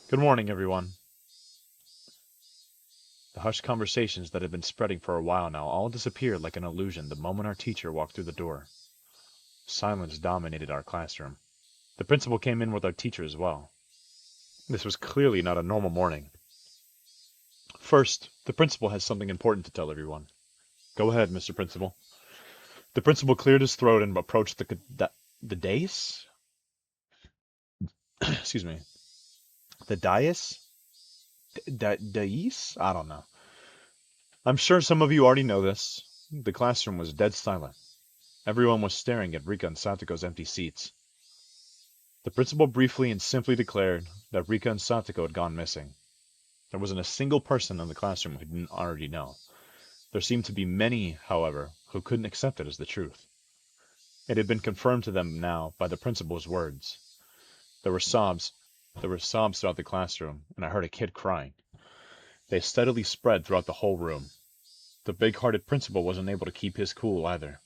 Good morning, everyone. The hushed conversations that had been spreading for a while now all disappeared like an illusion the moment our teacher walked through the door. Silence dominated our classroom. The principal came in with our teacher as well. This was clearly not a normal morning. First, the principal has something important to tell everyone. Go ahead, Mr. Principal. The principal cleared his throat and approached the dais? Excuse me. The dais? Dais? I don't know. I'm sure some of you already know this. The classroom was dead silent. Everyone was staring at Rika and Satoko's empty seats. The principal briefly and simply declared that Rika and Satoko had gone missing. There wasn't a single person in the classroom who didn't already know. There seemed to be many, however, who couldn't accept it as the truth. It had been confirmed to them now by the principal's words. There were sobs. There were sobs throughout the classroom, and I heard a kid crying. They steadily spread throughout the whole room. The big-hearted principal wasn't able to keep his cool either.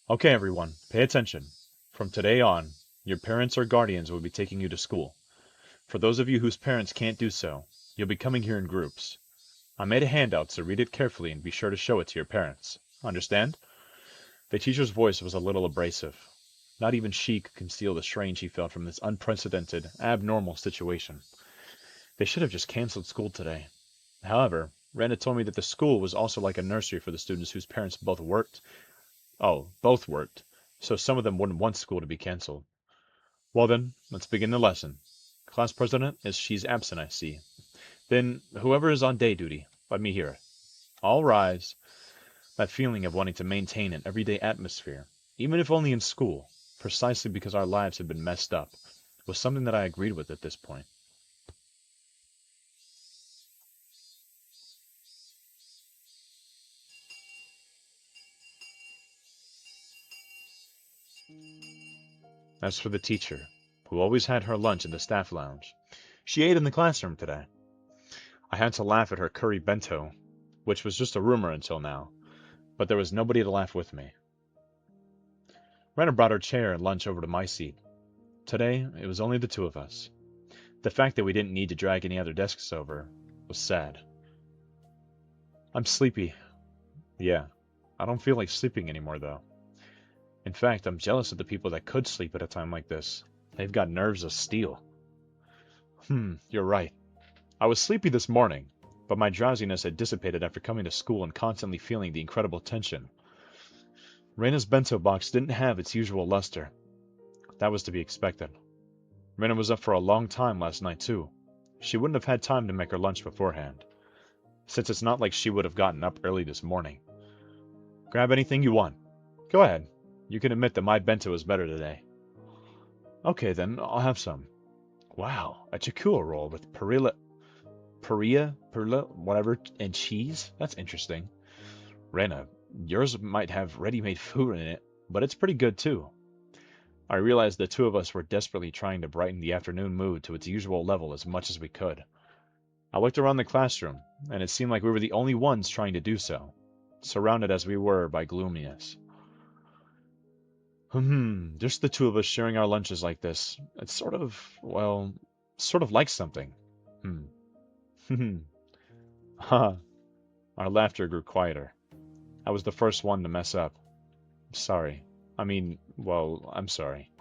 Okay, everyone, pay attention. From today on, your parents or guardians will be taking you to school. For those of you whose parents can't do so, you'll be coming here in groups. I made a handout, so read it carefully and be sure to show it to your parents. Understand? The teacher's voice was a little abrasive. Not even she could conceal the strain she felt from this unprecedented, abnormal situation. They should have just canceled school today. However, Randa told me that the school was also like a nursery for the students whose parents both worked. Oh, both worked, so some of them wouldn't want school to be canceled. Well then, let's begin the lesson. Class president is she's absent, I see. Then, whoever is on day duty, let me hear it. All rise. That feeling of wanting to maintain an everyday atmosphere, even if only in school, precisely because our lives had been messed up, was something that I agreed with at this point. As for the teacher, who always had her lunch in the staff lounge, she ate in the classroom today. I had to laugh at her curry bento, which was just a rumor until now, but there was nobody to laugh with me. Rena brought her chair and lunch over to my seat. Today, it was only the two of us. The fact that we didn't need to drag any other desks over was sad. I'm sleepy. Yeah, I don't feel like sleeping anymore, though. In fact, I'm jealous of the people that could sleep at a time like this. They've got nerves of steel. You're right. I was sleepy this morning, but my drowsiness had dissipated after coming to school and constantly feeling the incredible tension. Reina's bento box didn't have its usual luster. That was to be expected. Reina was up for a long time last night, too. She wouldn't have had time to make her lunch beforehand, since it's not like she would have gotten up early this morning. Grab anything you want. Go ahead. You can admit that my bento is better today. Okay then, I'll have some. Wow, a chikua roll with perilla, whatever, and cheese? That's interesting. Rena, yours might have ready-made food in it, but it's pretty good too. I realized the two of us were desperately trying to brighten the afternoon mood to its usual level as much as we could. I looked around the classroom, and it seemed like we were the only ones trying to do so, surrounded as we were by gloominess. Just the two of us sharing our lunches like this. It's sort of, well, sort of like something. Hmm. Ha. Our laughter grew quieter. I was the first one to mess up. Sorry. I'm sorry.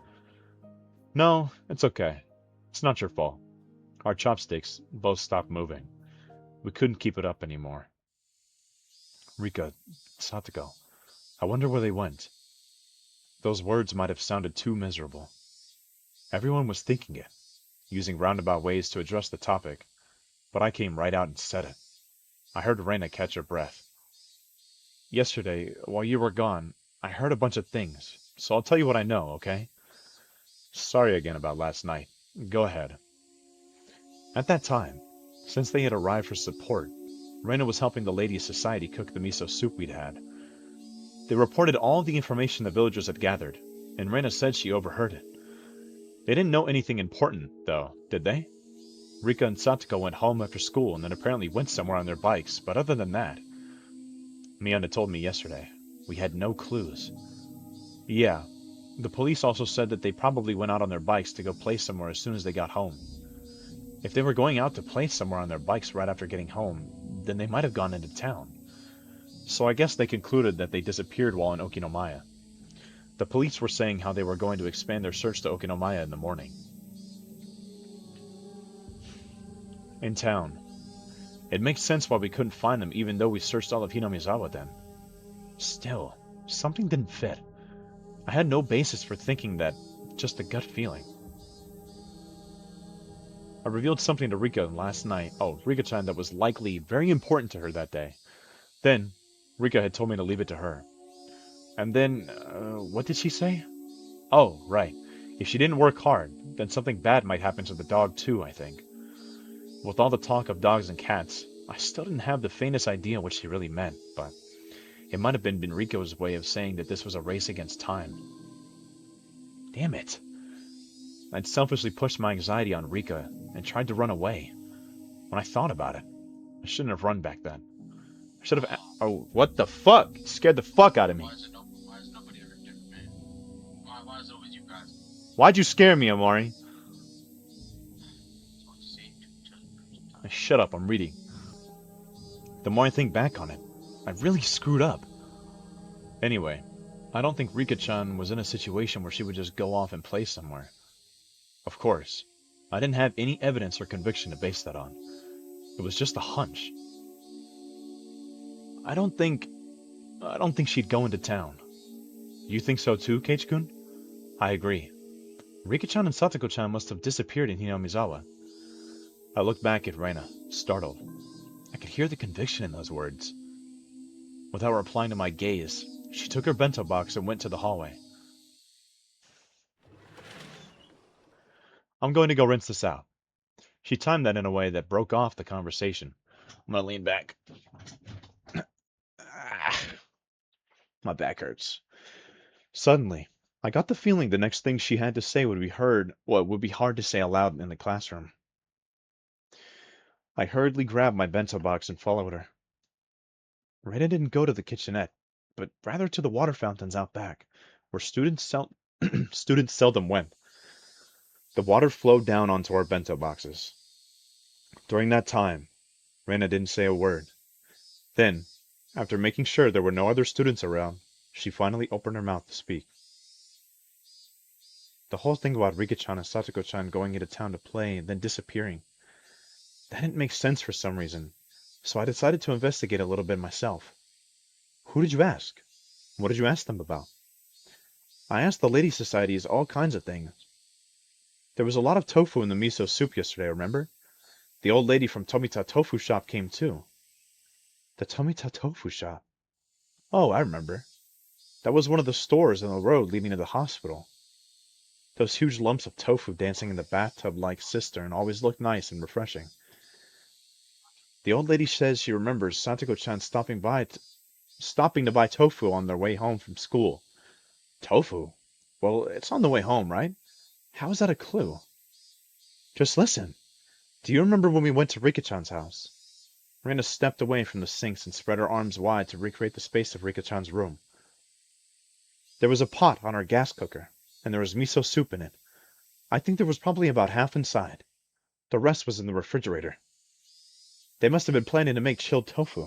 No, it's okay. It's not your fault. Our chopsticks both stopped moving. We couldn't keep it up anymore. Rika, Satoko, I wonder where they went. Those words might have sounded too miserable. Everyone was thinking it, using roundabout ways to address the topic, but I came right out and said it. I heard Reina catch her breath. Yesterday, while you were gone, I heard a bunch of things, so I'll tell you what I know, okay? Sorry again about last night. Go ahead. At that time, since they had arrived for support, Reina was helping the Ladies' Society cook the miso soup we'd had. They reported all the information the villagers had gathered, and Reina said she overheard it. They didn't know anything important, though, did they? Rika and Satoko went home after school and then apparently went somewhere on their bikes, but other than that, Miyanda told me yesterday, we had no clues. Yeah, the police also said that they probably went out on their bikes to go play somewhere as soon as they got home. If they were going out to play somewhere on their bikes right after getting home, then they might have gone into town. So I guess they concluded that they disappeared while in Okinomiya. The police were saying how they were going to expand their search to Okinomiya in the morning. In town. It makes sense why we couldn't find them even though we searched all of Hinamizawa then. Still, something didn't fit. I had no basis for thinking that, just a gut feeling. I revealed something to Rika last night. Oh, Rika-chan, that was likely very important to her that day. Then, Rika had told me to leave it to her. And then, what did she say? Oh, right. If she didn't work hard, then something bad might happen to the dog too, I think. With all the talk of dogs and cats, I still didn't have the faintest idea what she really meant, but it might have been Riko's way of saying that this was a race against time. Damn it. I'd selfishly pushed my anxiety on Rika and tried to run away. When I thought about it, I shouldn't have run back then. I should have. Oh, what the fuck? It scared the fuck out of me. Why is nobody ever different, man? Why is it always you guys? Why'd you scare me, Amari? It's what you say, sometimes. Shut up, I'm reading. The more I think back on it, I really screwed up. Anyway, I don't think Rika-chan was in a situation where she would just go off and play somewhere. Of course, I didn't have any evidence or conviction to base that on. It was just a hunch. I don't think she'd go into town. You think so too, Keiichi-kun? I agree. Rika-chan and Satoko-chan must have disappeared in Hinamizawa. I looked back at Reina, startled. I could hear the conviction in those words. Without replying to my gaze, she took her bento box and went to the hallway. I'm going to go rinse this out. She timed that in a way that broke off the conversation. I'm going to lean back. My back hurts. Suddenly, I got the feeling the next thing she had to say would be would be hard to say aloud in the classroom. I hurriedly grabbed my bento box and followed her. Rena didn't go to the kitchenette, but rather to the water fountains out back, where students seldom went. The water flowed down onto our bento boxes. During that time, Rena didn't say a word. Then, after making sure there were no other students around, she finally opened her mouth to speak. The whole thing about Rika-chan and Satoko-chan going into town to play and then disappearing, that didn't make sense for some reason, so I decided to investigate a little bit myself. Who did you ask? What did you ask them about? I asked the Ladies' Societies all kinds of things. There was a lot of tofu in the miso soup yesterday, remember? The old lady from Tomita Tofu Shop came too. The Tomita Tofu Shop? Oh, I remember. That was one of the stores on the road leading to the hospital. Those huge lumps of tofu dancing in the bathtub-like cistern always looked nice and refreshing. The old lady says she remembers Satoko-chan stopping to buy tofu on their way home from school. Tofu? Well, it's on the way home, right? How is that a clue? Just listen. Do you remember when we went to Rika-chan's house? Rena stepped away from the sinks and spread her arms wide to recreate the space of Rika-chan's room. There was a pot on our gas cooker, and there was miso soup in it. I think there was probably about half inside. The rest was in the refrigerator. They must have been planning to make chilled tofu.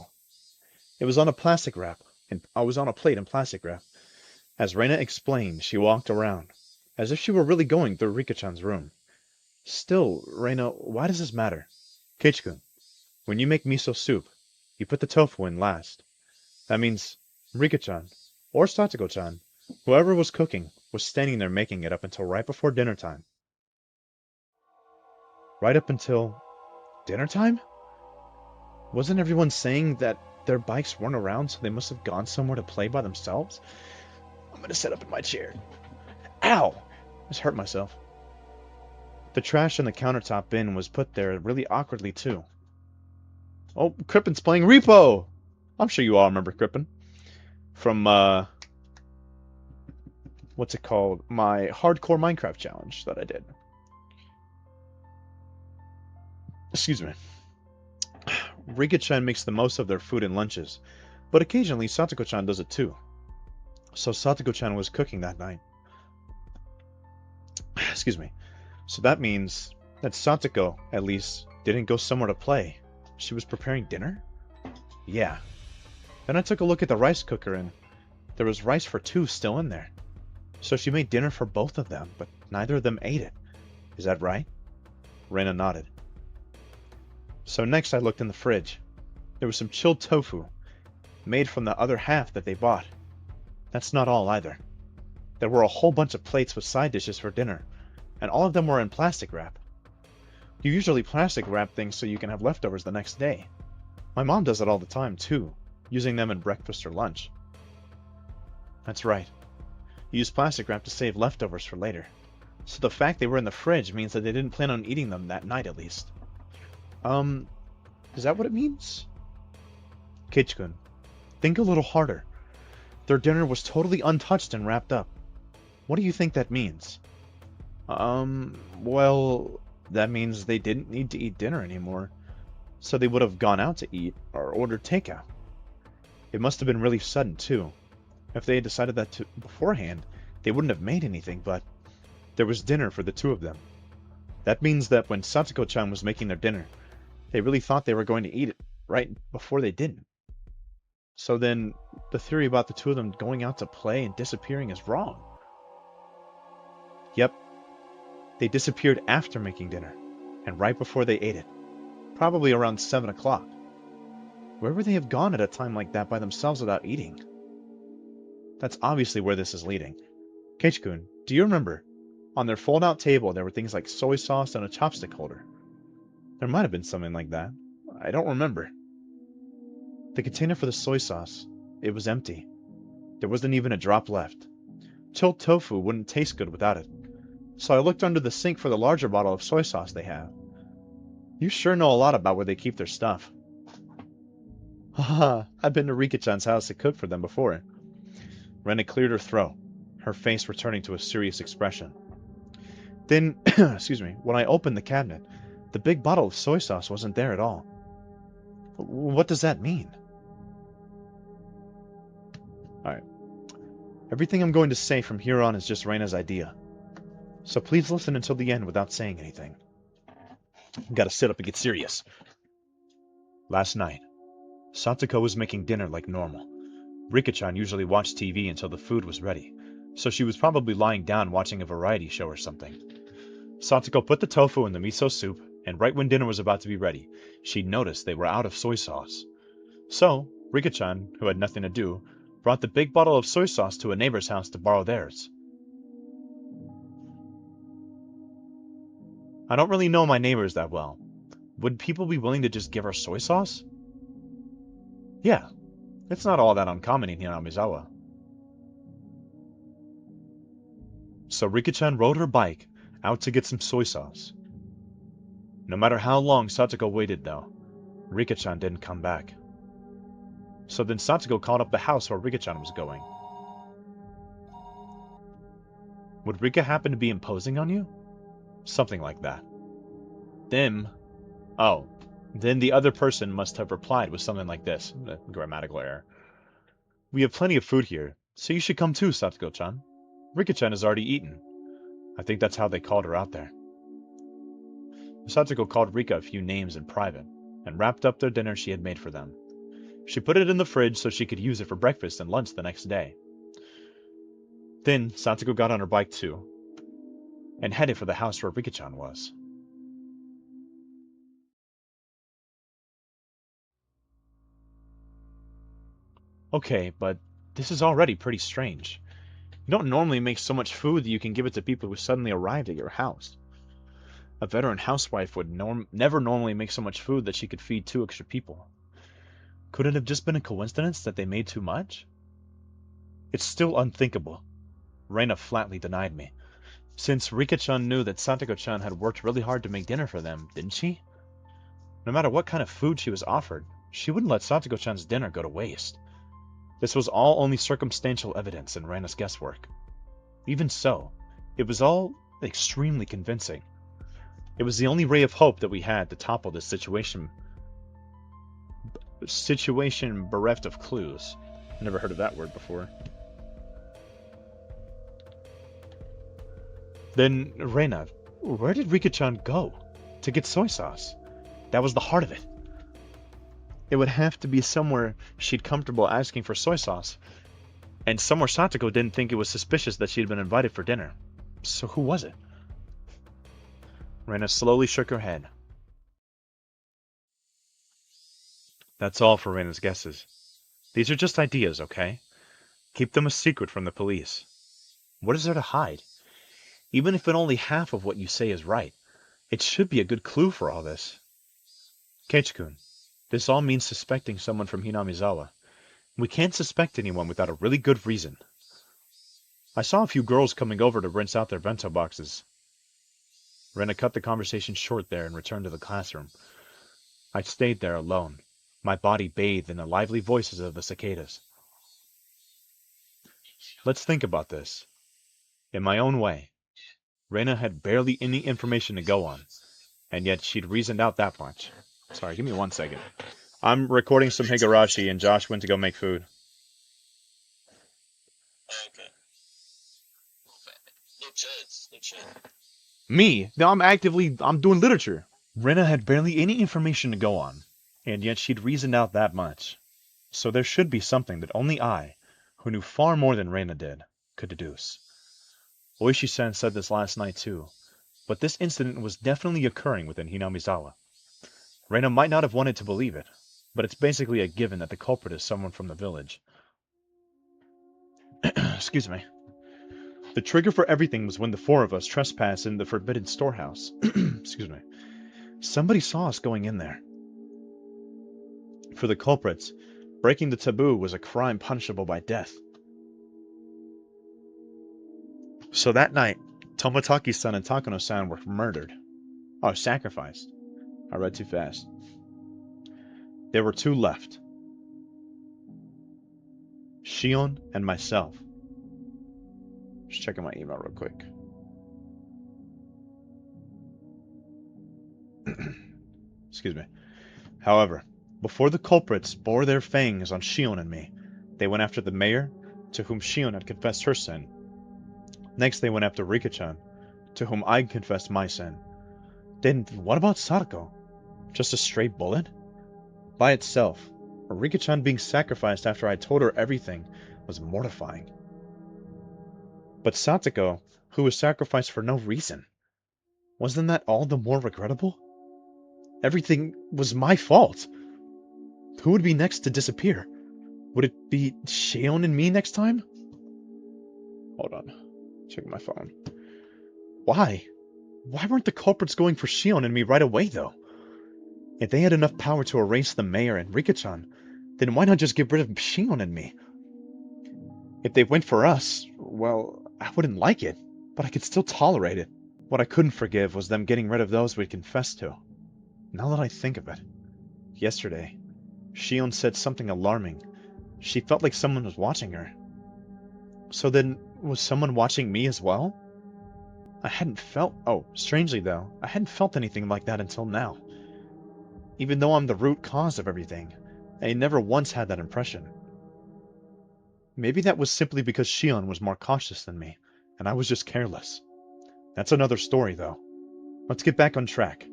It was on a plastic wrap, and I was on a plate in plastic wrap. As Rena explained, she walked around, as if she were really going through Rika-chan's room. Still, Rena, why does this matter? Keiichi-kun, when you make miso soup, you put the tofu in last. That means Rika-chan, or Satoko-chan, whoever was cooking, was standing there making it up until right before dinner time. Right up until dinner time? Wasn't everyone saying that their bikes weren't around, so they must have gone somewhere to play by themselves? I'm gonna sit up in my chair. Ow! I just hurt myself. The trash in the countertop bin was put there really awkwardly, too. Oh, Crippen's playing Repo! I'm sure you all remember Crippen. From, what's it called? My hardcore Minecraft challenge that I did. Excuse me. Rika-chan makes the most of their food and lunches, but occasionally Satoko-chan does it too. So Satoko-chan was cooking that night. Excuse me. So that means that Satoko, at least, didn't go somewhere to play. She was preparing dinner? Yeah. Then I took a look at the rice cooker and there was rice for two still in there. So she made dinner for both of them, but neither of them ate it. Is that right? Rena nodded. So next I looked in the fridge. There was some chilled tofu, made from the other half that they bought. That's not all either. There were a whole bunch of plates with side dishes for dinner, and all of them were in plastic wrap. You usually plastic wrap things so you can have leftovers the next day. My mom does it all the time too, using them in breakfast or lunch. That's right. You use plastic wrap to save leftovers for later. So the fact they were in the fridge means that they didn't plan on eating them that night at least. Is that what it means? Keiichi-kun, think a little harder. Their dinner was totally untouched and wrapped up. What do you think that means? Well, that means they didn't need to eat dinner anymore. So they would have gone out to eat or ordered takeout. It must have been really sudden too. If they had decided that beforehand, they wouldn't have made anything, but there was dinner for the two of them. That means that when Satoko-chan was making their dinner, they really thought they were going to eat it right before they didn't. So then, the theory about the two of them going out to play and disappearing is wrong. Yep, they disappeared after making dinner, and right before they ate it. Probably around 7 o'clock. Where would they have gone at a time like that by themselves without eating? That's obviously where this is leading. Keiichi-kun, do you remember? On their fold-out table there were things like soy sauce and a chopstick holder. There might have been something like that. I don't remember. The container for the soy sauce, it was empty. There wasn't even a drop left. Chilled tofu wouldn't taste good without it. So I looked under the sink for the larger bottle of soy sauce they have. You sure know a lot about where they keep their stuff. Haha, I've been to Rika-chan's house to cook for them before. Rena cleared her throat, her face returning to a serious expression. Then, excuse me, when I opened the cabinet, the big bottle of soy sauce wasn't there at all. What does that mean? Alright. Everything I'm going to say from here on is just Reina's idea. So please listen until the end without saying anything. Gotta sit up and get serious. Last night, Satoko was making dinner like normal. Rika-chan usually watched TV until the food was ready, so she was probably lying down watching a variety show or something. Satoko put the tofu in the miso soup, and right when dinner was about to be ready, she noticed they were out of soy sauce. So, Rika-chan, who had nothing to do, brought the big bottle of soy sauce to a neighbor's house to borrow theirs. I don't really know my neighbors that well. Would people be willing to just give her soy sauce? Yeah. It's not all that uncommon in Hinamizawa. So Rika-chan rode her bike out to get some soy sauce. No matter how long Satsuko waited though, Rika-chan didn't come back. So then Satsuko called up the house where Rika-chan was going. Would Rika happen to be imposing on you? Something like that. Then the other person must have replied with something like this. Grammatical error. We have plenty of food here, so you should come too, Satsuko-chan. Rika-chan has already eaten. I think that's how they called her out there. Satsuko called Rika a few names in private, and wrapped up their dinner she had made for them. She put it in the fridge so she could use it for breakfast and lunch the next day. Then Satsuko got on her bike too, and headed for the house where Rika-chan was. Okay, but this is already pretty strange. You don't normally make so much food that you can give it to people who suddenly arrived at your house. A veteran housewife would never normally make so much food that she could feed 2 extra people. Could it have just been a coincidence that they made too much? It's still unthinkable. Reina flatly denied me. Since Rika-chan knew that Satsuko-chan had worked really hard to make dinner for them, didn't she? No matter what kind of food she was offered, she wouldn't let Satsuko-chan's dinner go to waste. This was all only circumstantial evidence in Reina's guesswork. Even so, it was all extremely convincing. It was the only ray of hope that we had to topple this situation bereft of clues. Never heard of that word before. Then, Reina, where did Rika-chan go? To get soy sauce. That was the heart of it. It would have to be somewhere she'd comfortable asking for soy sauce, and somewhere Satsuko didn't think it was suspicious that she'd been invited for dinner. So who was it? Reina slowly shook her head. That's all for Reina's guesses. These are just ideas, okay? Keep them a secret from the police. What is there to hide? Even if only half of what you say is right, it should be a good clue for all this. Keiichi-kun, this all means suspecting someone from Hinamizawa. We can't suspect anyone without a really good reason. I saw a few girls coming over to rinse out their bento boxes. Reina cut the conversation short there and returned to the classroom. I stayed there alone, my body bathed in the lively voices of the cicadas. Let's think about this. In my own way, Reina had barely any information to go on, and yet she'd reasoned out that much. Sorry, give me 1 second. I'm recording some Higurashi, and Josh went to go make food. Okay. No chance. No chance. Me? No, I'm doing literature. Reina had barely any information to go on, and yet she'd reasoned out that much. So there should be something that only I, who knew far more than Reina did, could deduce. Oishi-san said this last night too, but this incident was definitely occurring within Hinamizawa. Reina might not have wanted to believe it, but it's basically a given that the culprit is someone from the village. Excuse me. The trigger for everything was when the 4 of us trespassed in the forbidden storehouse. Excuse me. Somebody saw us going in there. For the culprits, breaking the taboo was a crime punishable by death. So that night, Tomotaki's-san and Takano-san were murdered. Oh, sacrificed. I read too fast. There were 2 left. Shion and myself. Just checking my email real quick. Excuse me. However, before the culprits bore their fangs on Shion and me, they went after the mayor, to whom Shion had confessed her sin. Next they went after Rika-chan, to whom I confessed my sin. Then what about Sadako? Just a stray bullet? By itself, Rika-chan being sacrificed after I told her everything was mortifying. But Satsuko, who was sacrificed for no reason, wasn't that all the more regrettable? Everything was my fault. Who would be next to disappear? Would it be Shion and me next time? Hold on. Checking my phone. Why? Why weren't the culprits going for Shion and me right away, though? If they had enough power to erase the mayor and Rika-chan, Then why not just get rid of Shion and me? If they went for us, well, I wouldn't like it, but I could still tolerate it. What I couldn't forgive was them getting rid of those we'd confessed to. Now that I think of it, yesterday, Shion said something alarming. She felt like someone was watching her. So then, was someone watching me as well? Strangely though, I hadn't felt anything like that until now. Even though I'm the root cause of everything, I never once had that impression. Maybe that was simply because Shion was more cautious than me, and I was just careless. That's another story though. Let's get back on track.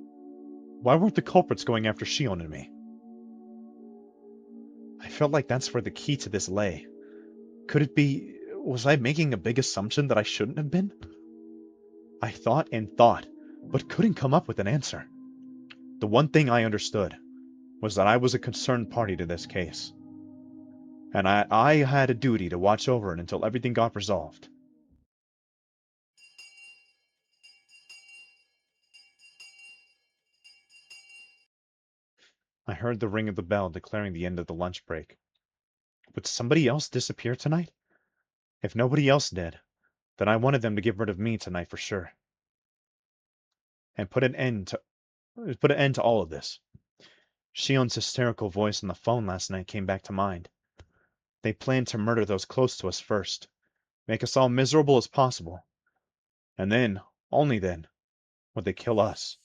Why weren't the culprits going after Shion and me? I felt like that's where the key to this lay. Could it be... was I making a big assumption that I shouldn't have been? I thought and thought, but couldn't come up with an answer. The one thing I understood was that I was a concerned party to this case. And I had a duty to watch over it until everything got resolved. I heard the ring of the bell declaring the end of the lunch break. Would somebody else disappear tonight? If nobody else did, then I wanted them to get rid of me tonight for sure. And put an end to all of this. Shion's hysterical voice on the phone last night came back to mind. They planned to murder those close to us first, make us all miserable as possible. And then, only then, would they kill us.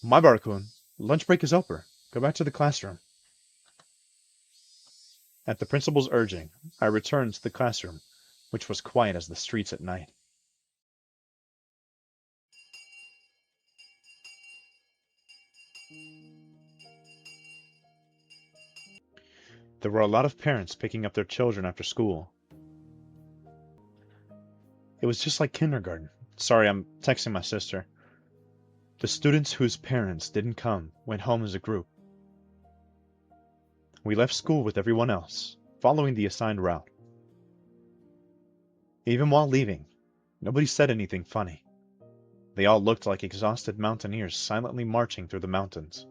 Maibara-kun, lunch break is over. Go back to the classroom. At the principal's urging, I returned to the classroom, which was quiet as the streets at night. There were a lot of parents picking up their children after school. It was just like kindergarten. Sorry, I'm texting my sister. The students whose parents didn't come went home as a group. We left school with everyone else, following the assigned route. Even while leaving, nobody said anything funny. They all looked like exhausted mountaineers silently marching through the mountains.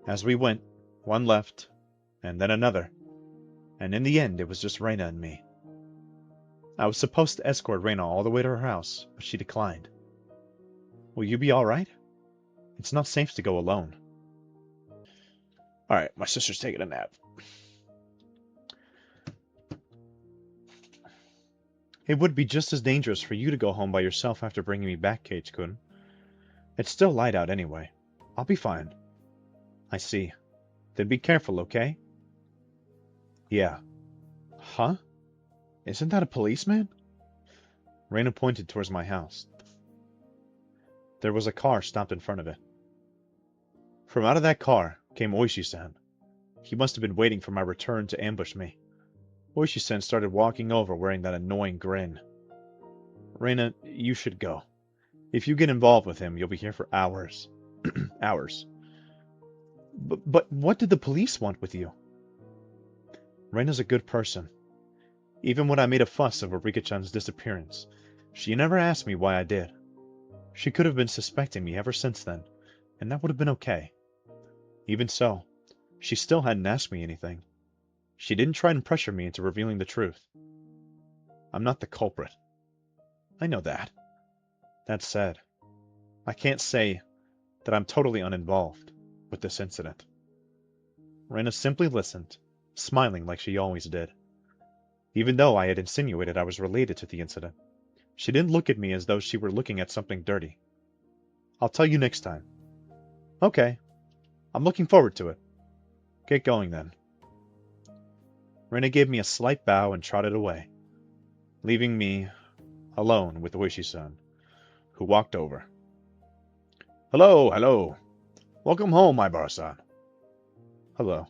As we went, one left, and then another, and in the end it was just Reina and me. I was supposed to escort Reina all the way to her house, but she declined. Will you be alright? It's not safe to go alone. Alright, my sister's taking a nap. It would be just as dangerous for you to go home by yourself after bringing me back, Kage-kun. It's still light out anyway. I'll be fine. I see. Then be careful, okay? Yeah. Huh? Isn't that a policeman? Reina pointed towards my house. There was a car stopped in front of it. From out of that car came Oishi-san. He must have been waiting for my return to ambush me. Oishi-san started walking over wearing that annoying grin. Reina, you should go. If you get involved with him, you'll be here for hours. Hours. But what did the police want with you? Reina's a good person. Even when I made a fuss over Rika-chan's disappearance, she never asked me why I did. She could have been suspecting me ever since then, and that would have been okay. Even so, she still hadn't asked me anything. She didn't try and pressure me into revealing the truth. I'm not the culprit. I know that. That said, I can't say that I'm totally uninvolved with this incident. Reina simply listened, smiling like she always did. Even though I had insinuated I was related to the incident, she didn't look at me as though she were looking at something dirty. I'll tell you next time. Okay. I'm looking forward to it. Get going then. Reina gave me a slight bow and trotted away, leaving me alone with Oishi-san, who walked over. Hello, hello. Welcome home, Maibara-san. Hello.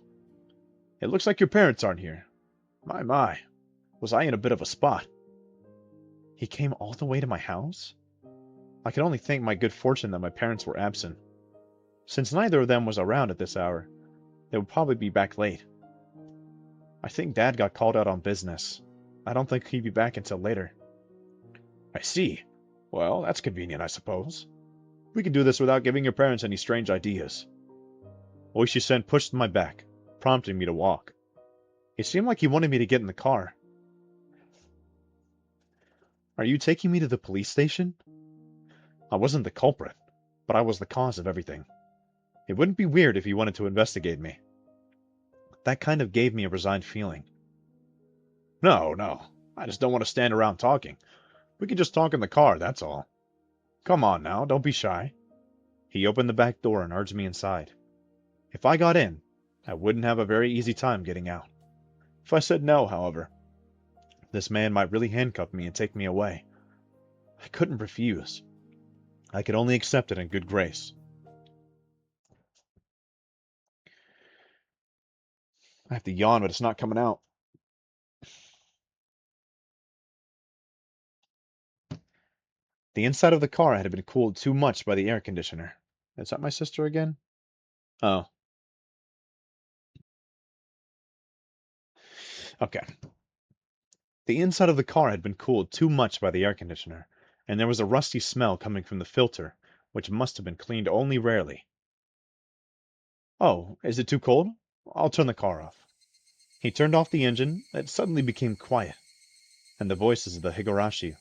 It looks like your parents aren't here. My. Was I in a bit of a spot? He came all the way to my house? I could only thank my good fortune that my parents were absent. Since neither of them was around at this hour, they would probably be back late. I think Dad got called out on business. I don't think he'd be back until later. I see. Well, that's convenient, I suppose. We can do this without giving your parents any strange ideas. Oishi-sen pushed my back, prompting me to walk. It seemed like he wanted me to get in the car. Are you taking me to the police station? I wasn't the culprit, but I was the cause of everything. It wouldn't be weird if you wanted to investigate me. That kind of gave me a resigned feeling. No, no. I just don't want to stand around talking. We can just talk in the car, that's all. Come on now, don't be shy. He opened the back door and urged me inside. If I got in, I wouldn't have a very easy time getting out. If I said no, however, this man might really handcuff me and take me away. I couldn't refuse. I could only accept it in good grace. I have to yawn, but it's not coming out. The inside of the car had been cooled too much by the air conditioner. Is that my sister again? Oh. Okay. The inside of the car had been cooled too much by the air conditioner, and there was a rusty smell coming from the filter, which must have been cleaned only rarely. Oh, is it too cold? I'll turn the car off. He turned off the engine. It suddenly became quiet, and the voices of the Higurashi,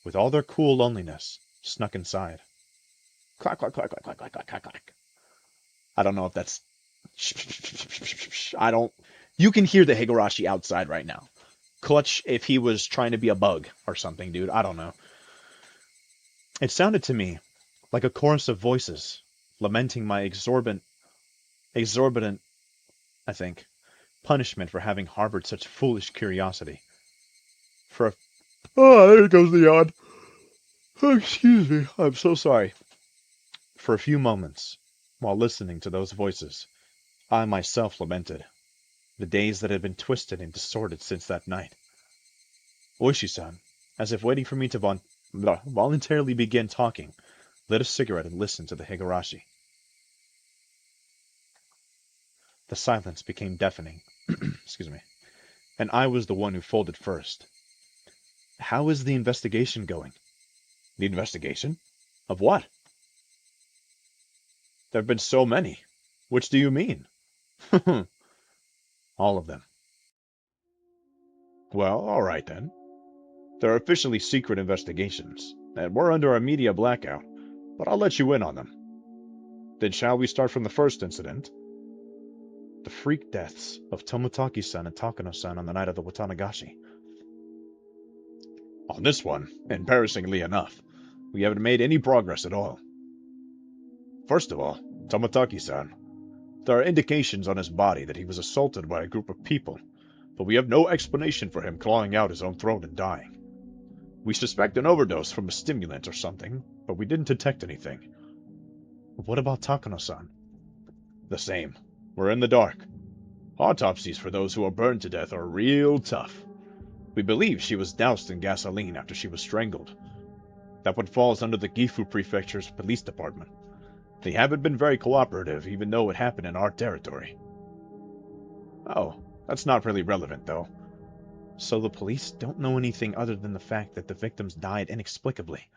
with all their cool loneliness, snuck inside. Clack, clack, clack, clack, clack, clack, clack, clack, clack. I don't know if that's... I don't... You can hear the Higurashi outside right now. Clutch if he was trying to be a bug or something, dude. I don't know. It sounded to me like a chorus of voices lamenting my exorbitant, I think, punishment for having harbored such foolish curiosity. Oh, there goes the yawn. Oh, excuse me. I'm so sorry. For a few moments, while listening to those voices, I myself lamented the days that had been twisted and distorted since that night. Oishi-san, as if waiting for me to voluntarily begin talking, lit a cigarette and listened to the Higurashi. The silence became deafening. Excuse me. And I was the one who folded first. How is the investigation going? The investigation? Of what? There have been so many. Which do you mean? All of them. Well, all right then. They're officially secret investigations, and we're under a media blackout, but I'll let you in on them. Then shall we start from the first incident? The freak deaths of Tomotaki-san and Takano-san on the night of the Watanagashi. On this one, embarrassingly enough, we haven't made any progress at all. First of all, Tomotaki-san. There are indications on his body that he was assaulted by a group of people, but we have no explanation for him clawing out his own throat and dying. We suspect an overdose from a stimulant or something, but we didn't detect anything. What about Takano-san? The same. We're in the dark. Autopsies for those who are burned to death are real tough. We believe she was doused in gasoline after she was strangled. That one falls under the Gifu Prefecture's police department. They haven't been very cooperative, even though it happened in our territory. Oh, that's not really relevant, though. So the police don't know anything other than the fact that the victims died inexplicably.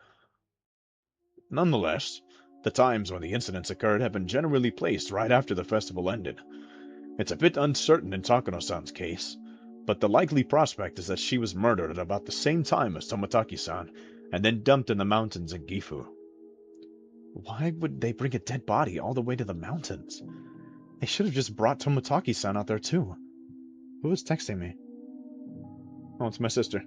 Nonetheless, the times when the incidents occurred have been generally placed right after the festival ended. It's a bit uncertain in Takano-san's case, but the likely prospect is that she was murdered at about the same time as Tomotaki-san, and then dumped in the mountains in Gifu. Why would they bring a dead body all the way to the mountains? They should have just brought Tomotaki-san out there too. Who was texting me? Oh, it's my sister.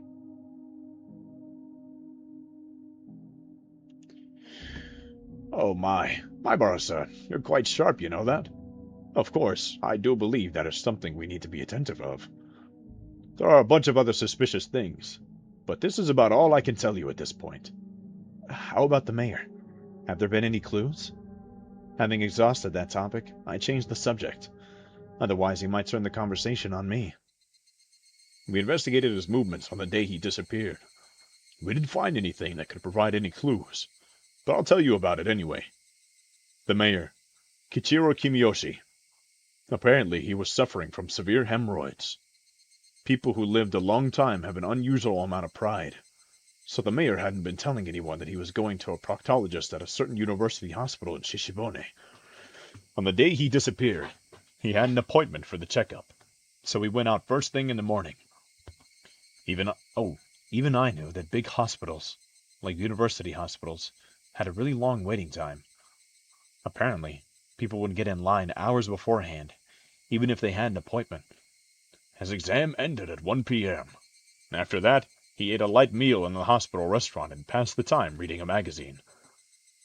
Oh my, Maibara-san, you're quite sharp, you know that? Of course, I do believe that is something we need to be attentive of. There are a bunch of other suspicious things, but this is about all I can tell you at this point. How about the mayor? Have there been any clues? Having exhausted that topic, I changed the subject. Otherwise, he might turn the conversation on me. We investigated his movements on the day he disappeared. We didn't find anything that could provide any clues, but I'll tell you about it anyway. The mayor, Kichiro Kimiyoshi. Apparently, he was suffering from severe hemorrhoids. People who lived a long time have an unusual amount of pride, so the mayor hadn't been telling anyone that he was going to a proctologist at a certain university hospital in Shishibone. On the day he disappeared, He had an appointment for the checkup, so we went out first thing in the morning. Even I knew that big hospitals, like university hospitals, had a really long waiting time. Apparently, people would get in line hours beforehand, even if they had an appointment. His exam ended at 1 p.m. After that, he ate a light meal in the hospital restaurant and passed the time reading a magazine.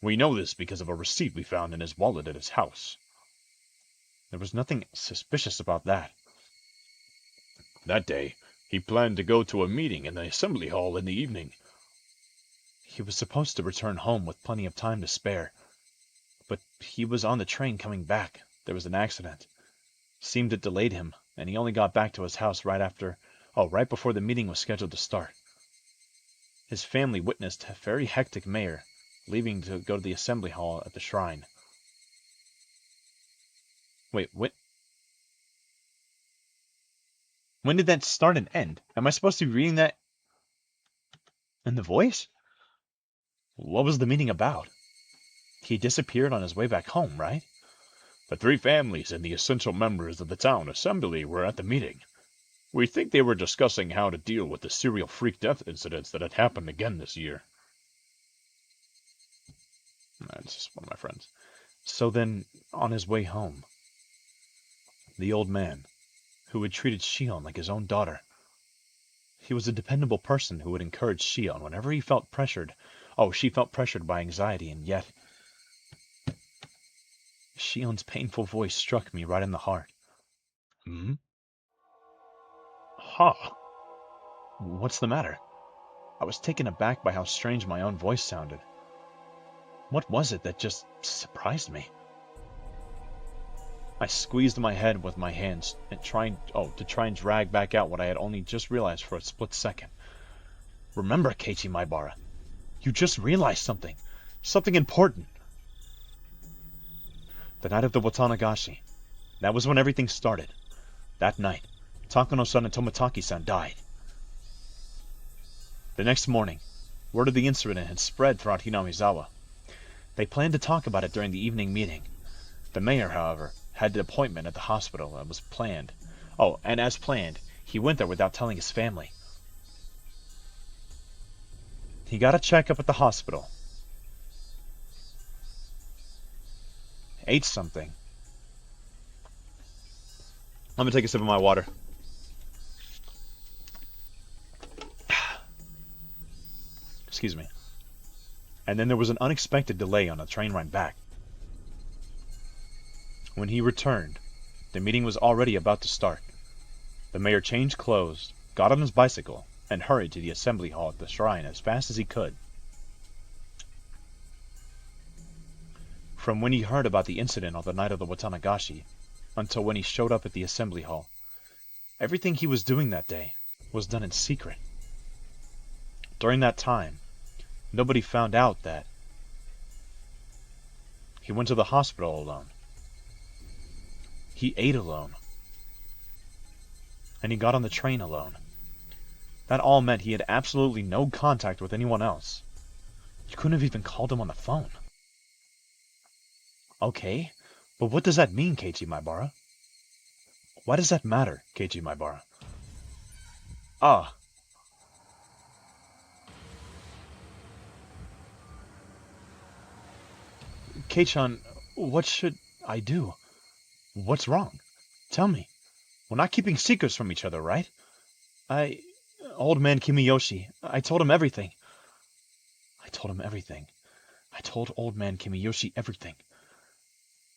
We know this because of a receipt we found in his wallet at his house. There was nothing suspicious about that. That day, he planned to go to a meeting in the assembly hall in the evening. He was supposed to return home with plenty of time to spare, but he was on the train coming back. There was an accident. Seemed it delayed him, and he only got back to his house right before the meeting was scheduled to start. His family witnessed a very hectic mayor leaving to go to the assembly hall at the shrine. Wait, when did that start and end? Am I supposed to be reading that in the voice? What was the meeting about? He disappeared on his way back home, right? The three families and the essential members of the town assembly were at the meeting. We think they were discussing how to deal with the serial freak death incidents that had happened again this year. That's just one of my friends. So then, on his way home, the old man, who had treated Shion like his own daughter, he was a dependable person who would encourage Shion whenever he felt pressured. Oh, she felt pressured by anxiety, and yet Shion's painful voice struck me right in the heart. Hmm? Ha! What's the matter? I was taken aback by how strange my own voice sounded. What was it that just surprised me? I squeezed my head with my hands and to try and drag back out what I had only just realized for a split second. Remember, Keiichi Maibara, you just realized something. Something important. The night of the Watanagashi. That was when everything started. That night, Takano-san and Toмотaki-san died. The next morning, word of the incident had spread throughout Hinamizawa. They planned to talk about it during the evening meeting. The mayor, however, had an appointment at the hospital and was planned. Oh, and as planned, he went there without telling his family. He got a checkup at the hospital, ate something. I'm gonna take a sip of my water. Excuse me. And then there was an unexpected delay on the train ride back. When he returned, the meeting was already about to start. The mayor changed clothes, got on his bicycle, and hurried to the assembly hall at the shrine as fast as he could. From when he heard about the incident on the night of the Watanagashi, until when he showed up at the assembly hall, everything he was doing that day was done in secret. During that time, nobody found out that he went to the hospital alone. He ate alone. And he got on the train alone. That all meant he had absolutely no contact with anyone else. You couldn't have even called him on the phone. Okay, but what does that mean, Keiichi Maibara? Why does that matter, Keiichi Maibara? Ah. Kei-chan, what should I do? What's wrong? Tell me. We're not keeping secrets from each other, right? Old man Kimiyoshi, I told him everything. I told him everything. I told old man Kimiyoshi everything.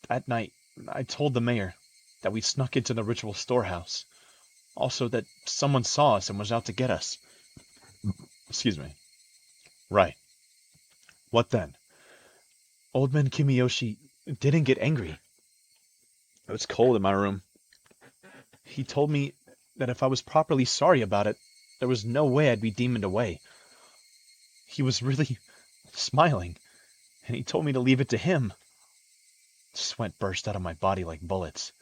That night, I told the mayor that we snuck into the ritual storehouse. Also that someone saw us and was out to get us. Excuse me. Right. What then? Old man Kimiyoshi didn't get angry. It was cold in my room. He told me that if I was properly sorry about it, there was no way I'd be demoned away. He was really smiling, and he told me to leave it to him. Sweat burst out of my body like bullets.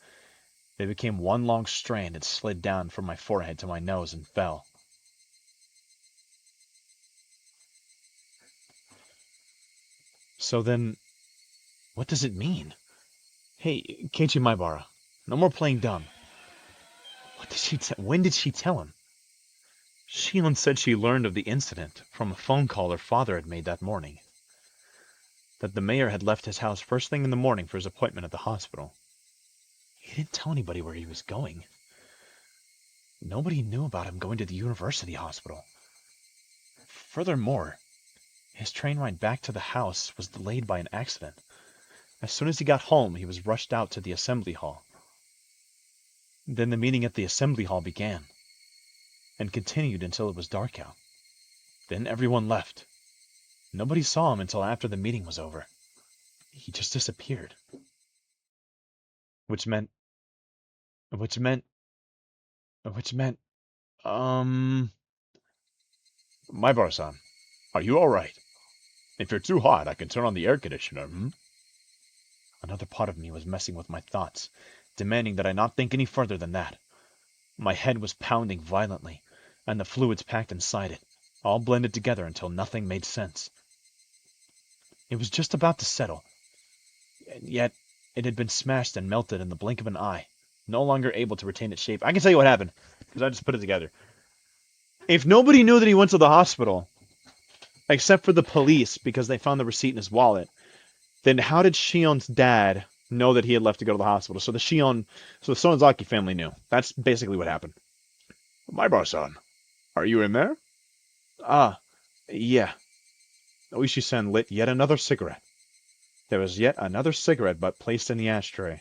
They became one long strand and slid down from my forehead to my nose and fell. So then, what does it mean? Hey, Keiichi Maibara, No more playing dumb. When did she tell him? Shion said she learned of the incident from a phone call her father had made that morning. That the mayor had left his house first thing in the morning for his appointment at the hospital. He didn't tell anybody where he was going. Nobody knew about him going to the university hospital. Furthermore, his train ride back to the house was delayed by an accident. As soon as he got home, he was rushed out to the assembly hall. Then the meeting at the assembly hall began, and continued until it was dark out. Then everyone left. Nobody saw him until after the meeting was over. He just disappeared. Which meant, which meant, which meant, Maibara-san, are you alright? If you're too hot, I can turn on the air conditioner, Another part of me was messing with my thoughts, demanding that I not think any further than that. My head was pounding violently, and the fluids packed inside it, all blended together until nothing made sense. It was just about to settle, and yet it had been smashed and melted in the blink of an eye, no longer able to retain its shape. I can tell you what happened, because I just put it together. If nobody knew that he went to the hospital, except for the police because they found the receipt in his wallet, then how did Shion's dad know that he had left to go to the hospital? So the Sonozaki family knew. That's basically what happened. Maibara-san, are you in there? Yeah. Oishi-san lit yet another cigarette. There was yet another cigarette butt placed in the ashtray.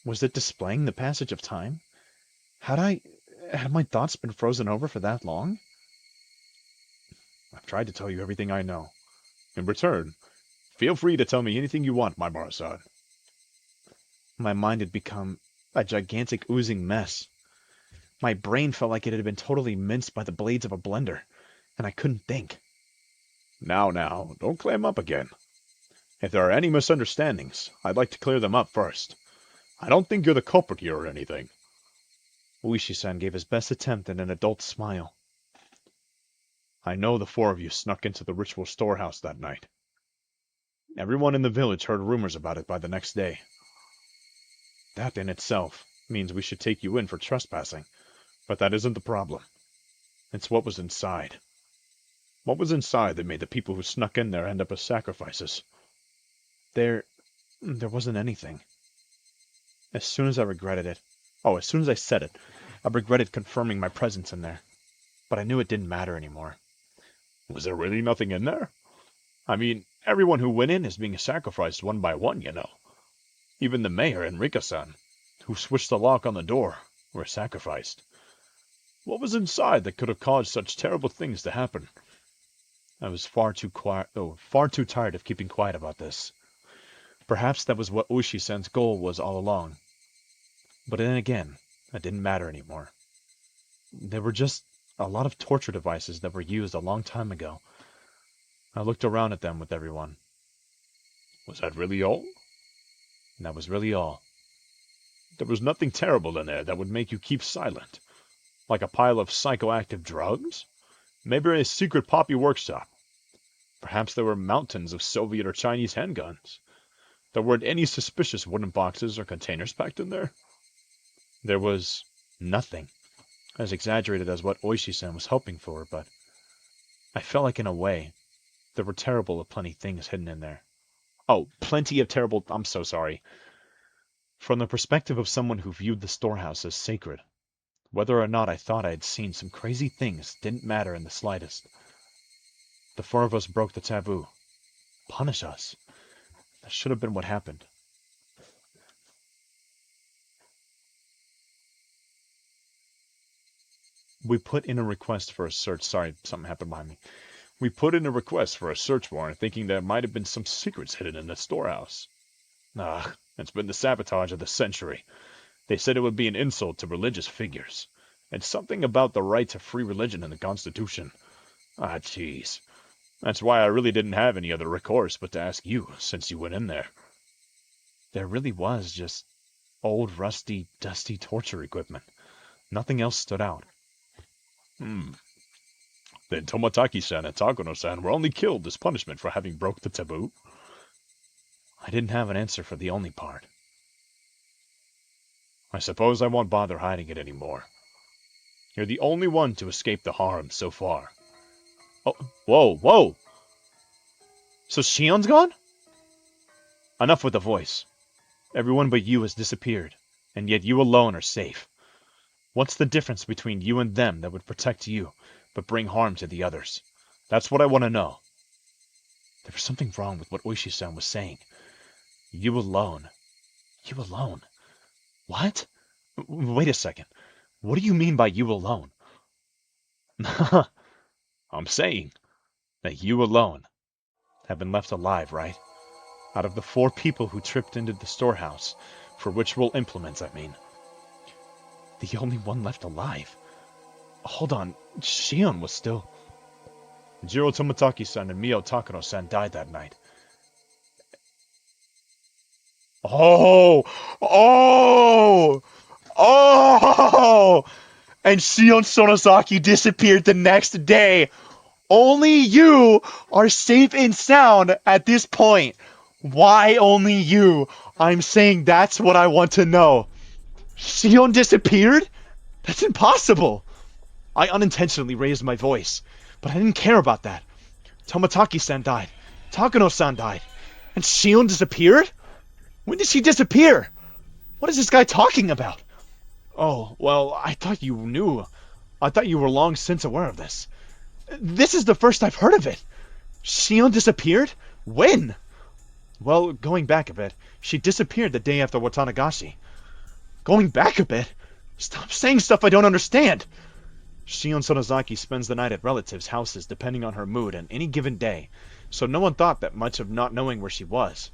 Was it displaying the passage of time? Had my thoughts been frozen over for that long? I've tried to tell you everything I know. In return, feel free to tell me anything you want, Maibara-san. My mind had become a gigantic oozing mess. My brain felt like it had been totally minced by the blades of a blender, and I couldn't think. Now, don't clam up again. If there are any misunderstandings, I'd like to clear them up first. I don't think you're the culprit here or anything. Oishi-san gave his best attempt at an adult smile. I know the four of you snuck into the ritual storehouse that night. Everyone in the village heard rumors about it by the next day. That in itself means we should take you in for trespassing, but that isn't the problem. It's what was inside. What was inside that made the people who snuck in there end up as sacrifices? There wasn't anything. As soon as I said it, I regretted confirming my presence in there. But I knew it didn't matter anymore. Was there really nothing in there? I mean, everyone who went in is being sacrificed one by one, you know. Even the mayor and Rika-san, who switched the lock on the door, were sacrificed. What was inside that could have caused such terrible things to happen? I was far too tired of keeping quiet about this. Perhaps that was what Oishi-san's goal was all along. But then again, it didn't matter anymore. There were just a lot of torture devices that were used a long time ago. I looked around at them with everyone. Was that really all? And that was really all. There was nothing terrible in there that would make you keep silent. Like a pile of psychoactive drugs? Maybe a secret poppy workshop. Perhaps there were mountains of Soviet or Chinese handguns. There weren't any suspicious wooden boxes or containers packed in there. There was nothing as exaggerated as what Oishi-san was hoping for, but I felt like in a way there were terrible plenty things hidden in there. Oh, plenty of terrible... I'm so sorry. From the perspective of someone who viewed the storehouse as sacred, whether or not I thought I had seen some crazy things didn't matter in the slightest. The four of us broke the taboo. Punish us. That should have been what happened. We put in a request for a search. Sorry, something happened behind me. We put in a request for a search warrant thinking there might have been some secrets hidden in the storehouse. It's been the sabotage of the century. They said it would be an insult to religious figures. And something about the right to free religion in the Constitution. Jeez. That's why I really didn't have any other recourse but to ask you, since you went in there. There really was just old, rusty, dusty torture equipment. Nothing else stood out. Then Toмотaki-san and Takono-san were only killed as punishment for having broke the taboo? I didn't have an answer for the only part. I suppose I won't bother hiding it anymore. You're the only one to escape the harem so far. Oh, whoa, whoa! So Shion's gone? Enough with the voice. Everyone but you has disappeared, and yet you alone are safe. What's the difference between you and them that would protect you, but bring harm to the others? That's what I want to know. There was something wrong with what Oishi-san was saying. You alone. You alone. What? Wait a second. What do you mean by you alone? I'm saying that you alone have been left alive, right? Out of the 4 people who tripped into the storehouse, for ritual implements, I mean. The only one left alive. Hold on, Shion was still... Jiro Toмотaki-san and Mio Takano-san died that night. Oh! Oh! Oh! And Shion Sonozaki disappeared the next day. Only you are safe and sound at this point. Why only you? I'm saying that's what I want to know. Shion disappeared? That's impossible. I unintentionally raised my voice, but I didn't care about that. Toмотaki-san died. Takano-san died. And Shion disappeared? When did she disappear? What is this guy talking about? Oh, well, I thought you knew. I thought you were long since aware of this. This is the first I've heard of it. Shion disappeared? When? Well, going back a bit, she disappeared the day after Watanagashi. Going back a bit? Stop saying stuff I don't understand. Shion Sonozaki spends the night at relatives' houses depending on her mood on any given day, so no one thought that much of not knowing where she was.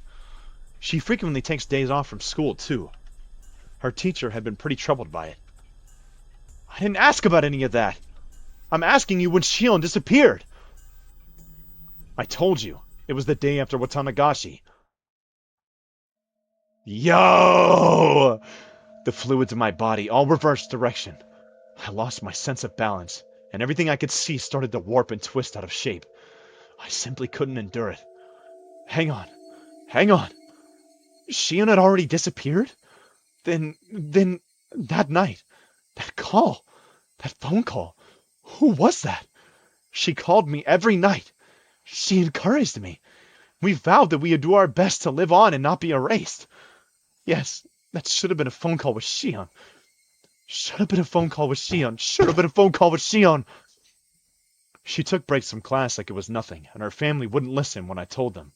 She frequently takes days off from school, too. Her teacher had been pretty troubled by it. I didn't ask about any of that. I'm asking you when Shion disappeared. I told you, it was the day after Watanagashi. Yo! The fluids in my body all reversed direction. I lost my sense of balance, and everything I could see started to warp and twist out of shape. I simply couldn't endure it. Hang on. Hang on. Shion had already disappeared? Then, that night, that call, that phone call, who was that? She called me every night. She encouraged me. We vowed that we would do our best to live on and not be erased. Yes, that should have been a phone call with Shion. Should have been a phone call with Shion. Should have been a phone call with Shion. She took breaks from class like it was nothing, and her family wouldn't listen when I told them,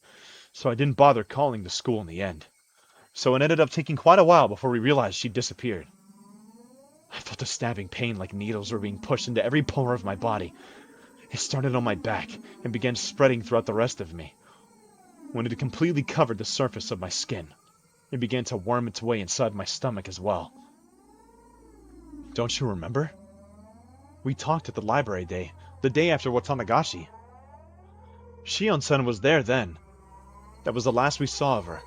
so I didn't bother calling the school in the end. So it ended up taking quite a while before we realized she'd disappeared. I felt a stabbing pain like needles were being pushed into every pore of my body. It started on my back and began spreading throughout the rest of me. When it had completely covered the surface of my skin, it began to worm its way inside my stomach as well. Don't you remember? We talked at the library day, the day after Watanagashi. Shion-san was there then. That was the last we saw of her.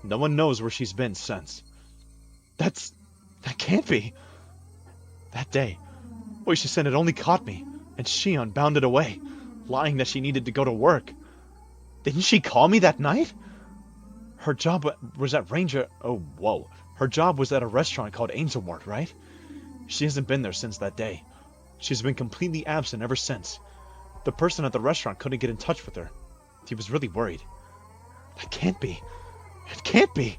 No one knows where she's been since. That can't be. That day, Oishi-san had only caught me, and Shion bounded away, lying that she needed to go to work. Didn't she call me that night? Her job was at Ranger... Oh, whoa. Her job was at a restaurant called Angel Mart, right? She hasn't been there since that day. She's been completely absent ever since. The person at the restaurant couldn't get in touch with her. He was really worried. That can't be. It can't be.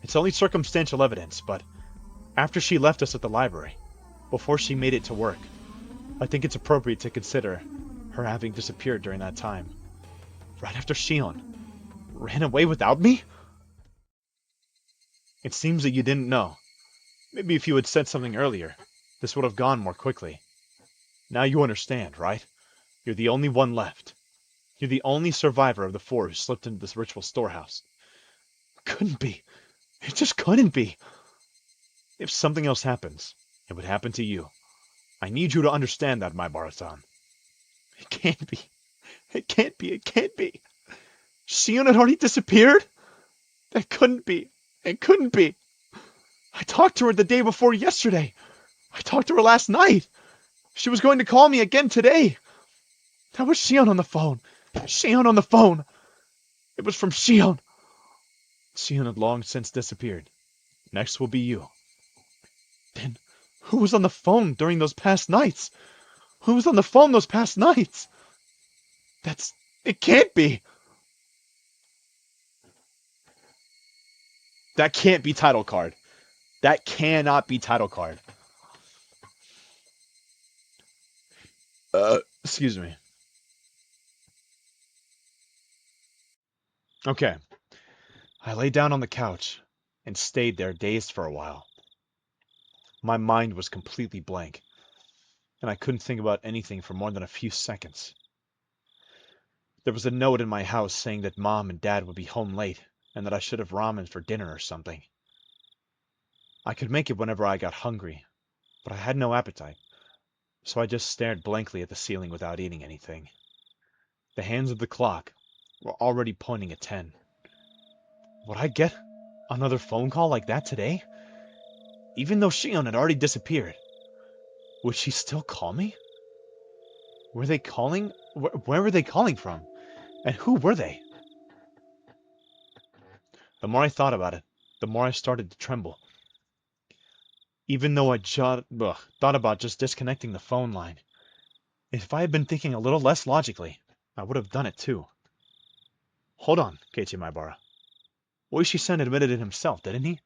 It's only circumstantial evidence, but after she left us at the library, before she made it to work, I think it's appropriate to consider her having disappeared during that time. Right after Shion ran away without me? It seems that you didn't know. Maybe if you had said something earlier, this would have gone more quickly. Now you understand, right? You're the only one left. You're the only survivor of the 4 who slipped into this ritual storehouse. Couldn't be. It just couldn't be. If something else happens, it would happen to you. I need you to understand that, my Barasan. It can't be. It can't be. It can't be. Shion had already disappeared? That couldn't be. It couldn't be. I talked to her the day before yesterday. I talked to her last night. She was going to call me again today. That was Shion on the phone. Shion on the phone. It was from Shion. Shion had long since disappeared. Next will be you. Who was on the phone during those past nights? Who was on the phone those past nights? It can't be. That can't be title card. That cannot be title card. Excuse me. Okay. I lay down on the couch and stayed there dazed for a while. My mind was completely blank, and I couldn't think about anything for more than a few seconds. There was a note in my house saying that Mom and Dad would be home late, and that I should have ramen for dinner or something. I could make it whenever I got hungry, but I had no appetite, so I just stared blankly at the ceiling without eating anything. The hands of the clock were already pointing at 10. Would I get another phone call like that today? Even though Shion had already disappeared, would she still call me? Were they calling? Where were they calling from? And who were they? The more I thought about it, the more I started to tremble. Even though I thought about just disconnecting the phone line. If I had been thinking a little less logically, I would have done it too. Hold on, Keiichi Maibara. Oishi-san admitted it himself, didn't he?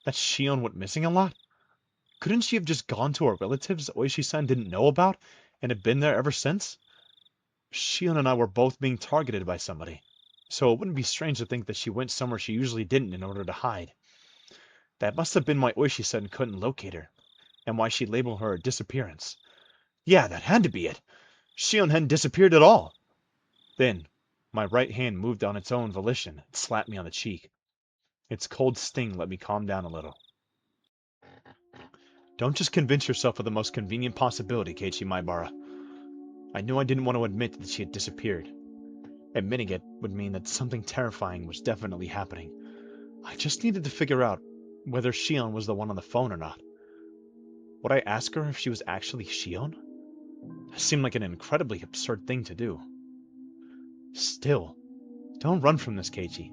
That Shion went missing a lot? Couldn't she have just gone to her relatives that Oishi-san didn't know about and had been there ever since? Shion and I were both being targeted by somebody, so it wouldn't be strange to think that she went somewhere she usually didn't in order to hide. That must have been why Oishi-san couldn't locate her, and why she labeled her a disappearance. Yeah, that had to be it. Shion hadn't disappeared at all. Then, my right hand moved on its own volition and slapped me on the cheek. Its cold sting let me calm down a little. Don't just convince yourself of the most convenient possibility, Keiichi Maibara. I knew I didn't want to admit that she had disappeared. Admitting it would mean that something terrifying was definitely happening. I just needed to figure out whether Shion was the one on the phone or not. Would I ask her if she was actually Shion? That seemed like an incredibly absurd thing to do. Still, don't run from this, Keiichi.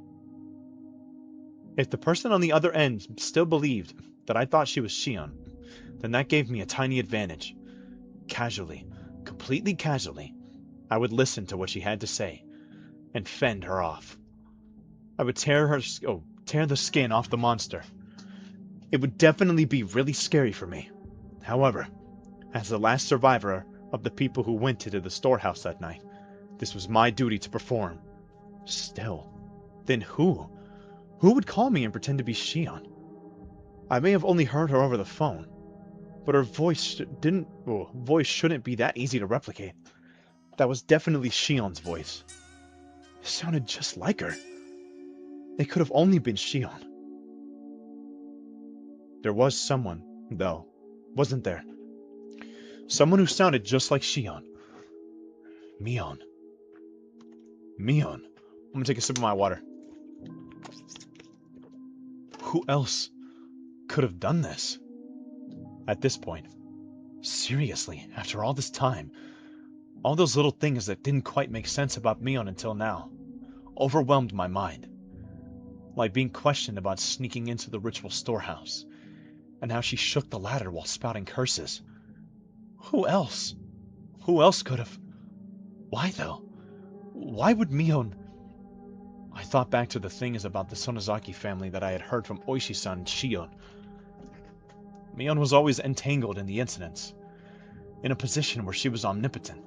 If the person on the other end still believed that I thought she was Shion, then that gave me a tiny advantage. Casually, completely casually, I would listen to what she had to say and fend her off. I would tear the skin off the monster. It would definitely be really scary for me. However, as the last survivor of the people who went into the storehouse that night, this was my duty to perform. Still, then who? Who would call me and pretend to be Shion? I may have only heard her over the phone, but her voice shouldn't be that easy to replicate. That was definitely Shion's voice. It sounded just like her. It could have only been Shion. There was someone, though, wasn't there? Someone who sounded just like Shion. Mion. Mion. I'm gonna take a sip of my water. Who else could have done this? At this point, seriously, after all this time, all those little things that didn't quite make sense about Mion until now overwhelmed my mind. Like being questioned about sneaking into the ritual storehouse, and how she shook the ladder while spouting curses. Who else? Who else could have? Why though? Why would Mion? I thought back to the things about the Sonozaki family that I had heard from Oishi-san and Shion. Mion was always entangled in the incidents, in a position where she was omnipotent.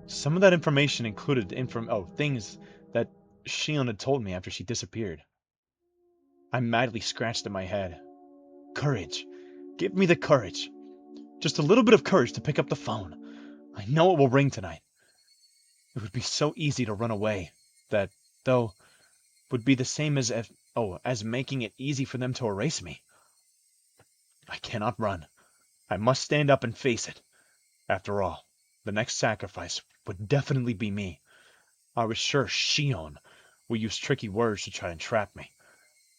Some of that information included things that Shion had told me after she disappeared. I madly scratched at my head. Courage. Give me the courage. Just a little bit of courage to pick up the phone. I know it will ring tonight. It would be so easy to run away. That, though, would be the same as making it easy for them to erase me. I cannot run. I must stand up and face it. After all, the next sacrifice would definitely be me. I was sure Shion will use tricky words to try and trap me.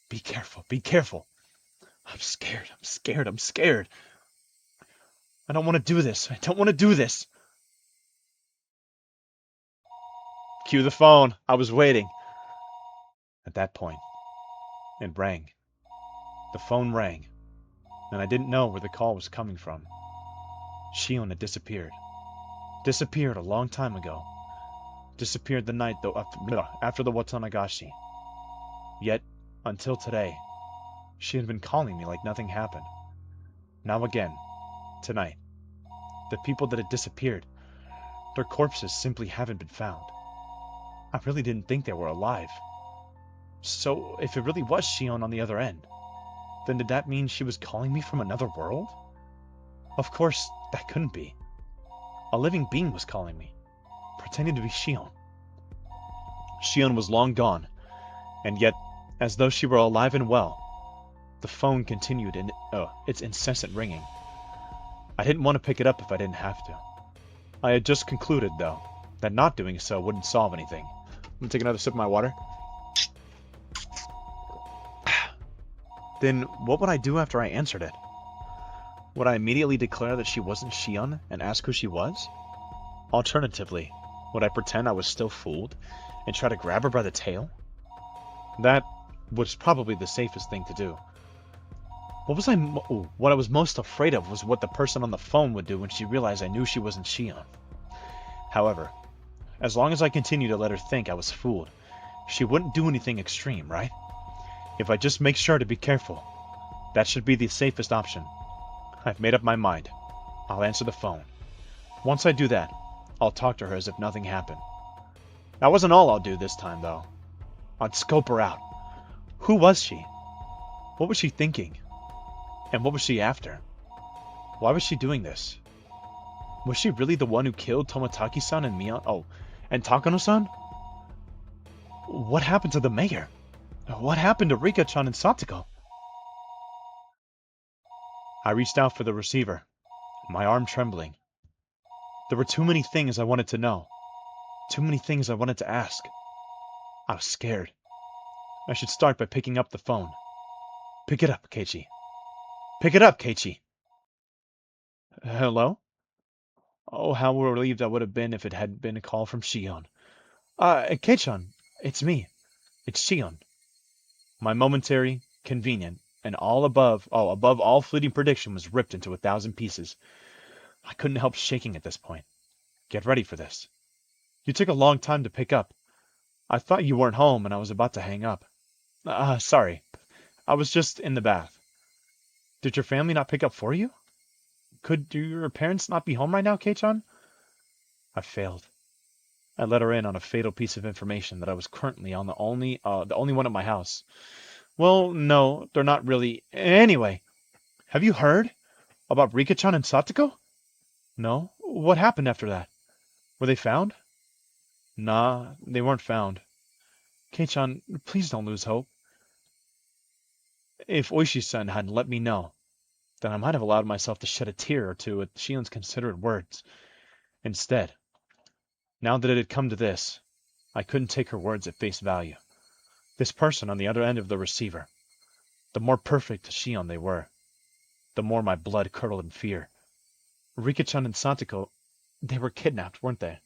Be careful, be careful. I'm scared, I'm scared, I'm scared. I don't want to do this. I don't want to do this. Cue the phone. I was waiting. At that point, it rang. The phone rang. and I didn't know where the call was coming from. Shion had disappeared. Disappeared a long time ago. Disappeared the night though after the Watanagashi. Yet, until today, she had been calling me like nothing happened. Now again, tonight, the people that had disappeared, their corpses simply haven't been found. I really didn't think they were alive. So, if it really was Shion on the other end, then did that mean she was calling me from another world? Of course, that couldn't be. A living being was calling me, pretending to be Shion. Shion was long gone, and yet, as though she were alive and well, the phone continued in its incessant ringing. I didn't want to pick it up if I didn't have to. I had just concluded, though, that not doing so wouldn't solve anything. I'm gonna take another sip of my water. Then what would I do after I answered it? Would I immediately declare that she wasn't Shion and ask who she was? Alternatively, would I pretend I was still fooled and try to grab her by the tail? That was probably the safest thing to do. What I was most afraid of was what the person on the phone would do when she realized I knew she wasn't Shion. However, as long as I continued to let her think I was fooled, she wouldn't do anything extreme, right? If I just make sure to be careful, that should be the safest option. I've made up my mind. I'll answer the phone. Once I do that, I'll talk to her as if nothing happened. That wasn't all I'll do this time, though. I'd scope her out. Who was she? What was she thinking? And what was she after? Why was she doing this? Was she really the one who killed Toмотaki-san and Mion? Oh, and Takano-san? What happened to the mayor? What happened to Rika-chan and Satoko? I reached out for the receiver, my arm trembling. There were too many things I wanted to know. Too many things I wanted to ask. I was scared. I should start by picking up the phone. Pick it up, Keiichi. Pick it up, Keiichi! Hello? Oh, how relieved I would have been if it had been a call from Shion. Kei-chan, it's me. It's Shion. My momentary, convenient, and above all fleeting prediction was ripped into 1,000 pieces. I couldn't help shaking at this point. Get ready for this. You took a long time to pick up. I thought you weren't home and I was about to hang up. Sorry. I was just in the bath. Did your family not pick up for you? Could your parents not be home right now, Kei-chan? I failed. I let her in on a fatal piece of information that I was currently on the only one at my house. Well, no, they're not really. Anyway, have you heard about Rika-chan and Satoko? No? What happened after that? Were they found? Nah, they weren't found. Kei-chan, please don't lose hope. If Oishi-san hadn't let me know, then I might have allowed myself to shed a tear or two at Shion's considerate words. Instead, now that it had come to this, I couldn't take her words at face value. This person on the other end of the receiver, the more perfect to Shion they were, the more my blood curdled in fear. Rika-chan and Satoko, they were kidnapped, weren't they?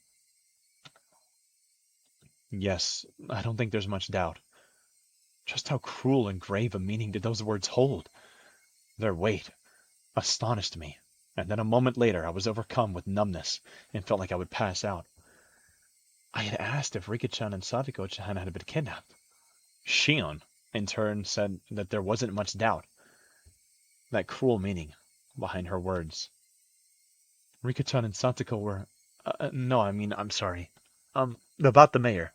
Yes, I don't think there's much doubt. Just how cruel and grave a meaning did those words hold? Their weight astonished me, and then a moment later I was overcome with numbness and felt like I would pass out. I had asked if Rika-chan and Satoko-chan had been kidnapped. Shion, in turn, said that there wasn't much doubt. That cruel meaning behind her words. Rika-chan and Satoko were... no, I mean, I'm sorry. About the mayor.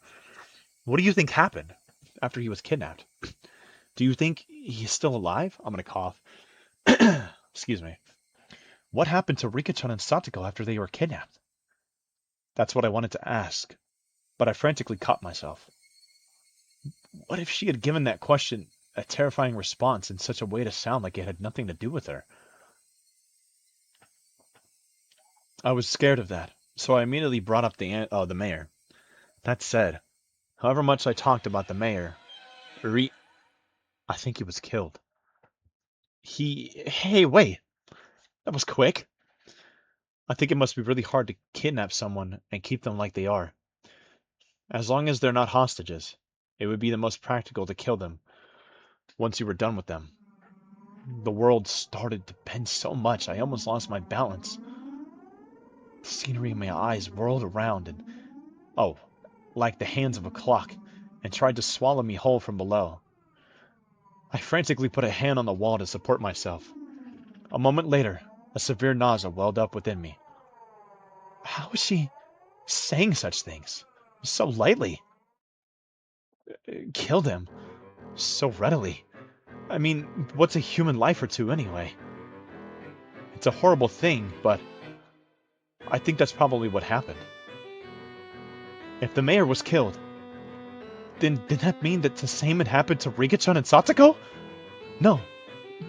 What do you think happened after he was kidnapped? Do you think he's still alive? I'm gonna cough. Excuse me. What happened to Rika-chan and Satoko after they were kidnapped? That's what I wanted to ask, but I frantically caught myself. What if she had given that question a terrifying response in such a way to sound like it had nothing to do with her? I was scared of that, so I immediately brought up the mayor. That said, however much I talked about the mayor, I think he was killed. Hey, wait! That was quick! I think it must be really hard to kidnap someone and keep them like they are. As long as they're not hostages, it would be the most practical to kill them once you were done with them. The world started to bend so much I almost lost my balance. The scenery in my eyes whirled around and, oh, like the hands of a clock, and tried to swallow me whole from below. I frantically put a hand on the wall to support myself. A moment later, a severe nausea welled up within me. How was she saying such things? So lightly. Killed him. So readily. I mean, what's a human life or two anyway? It's a horrible thing, but I think that's probably what happened. If the mayor was killed, then did that mean that the same had happened to Rika-chan and Satsuko? No,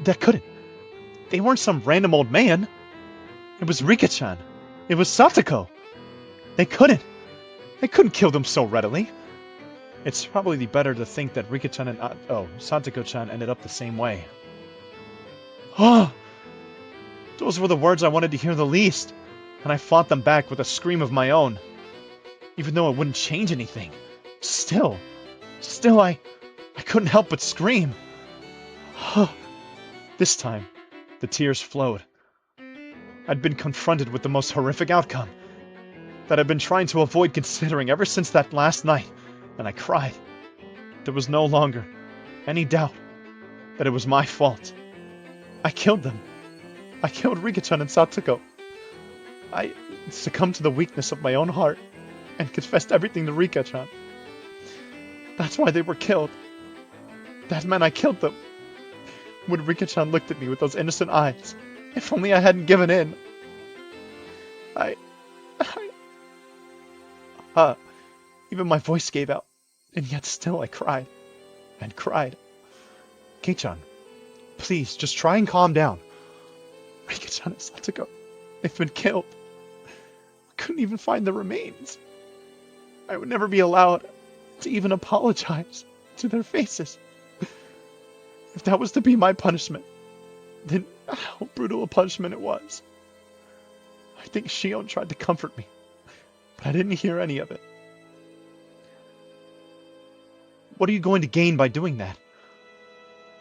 that couldn't. They weren't some random old man. It was Rika-chan. It was Satsuko. They couldn't kill them so readily. It's probably better to think that Rika-chan and Satsuko-chan ended up the same way. Oh, those were the words I wanted to hear the least, and I fought them back with a scream of my own. Even though it wouldn't change anything. Still, I couldn't help but scream. This time, the tears flowed. I'd been confronted with the most horrific outcome that I'd been trying to avoid considering ever since that last night, and I cried. There was no longer any doubt that it was my fault. I killed them. I killed Rika-chan and Satsuko. I succumbed to the weakness of my own heart and confessed everything to Rika-chan. That's why they were killed. That meant I killed them. When Rika-chan looked at me with those innocent eyes, if only I hadn't given in. Even my voice gave out, and yet still I cried, and cried. Kei-chan, please, just try and calm down. Rika-chan and Satsuko, they've been killed. I couldn't even find the remains. I would never be allowed to even apologize to their faces. If that was to be my punishment, then how brutal a punishment it was. I think Shion tried to comfort me, but I didn't hear any of it. What are you going to gain by doing that?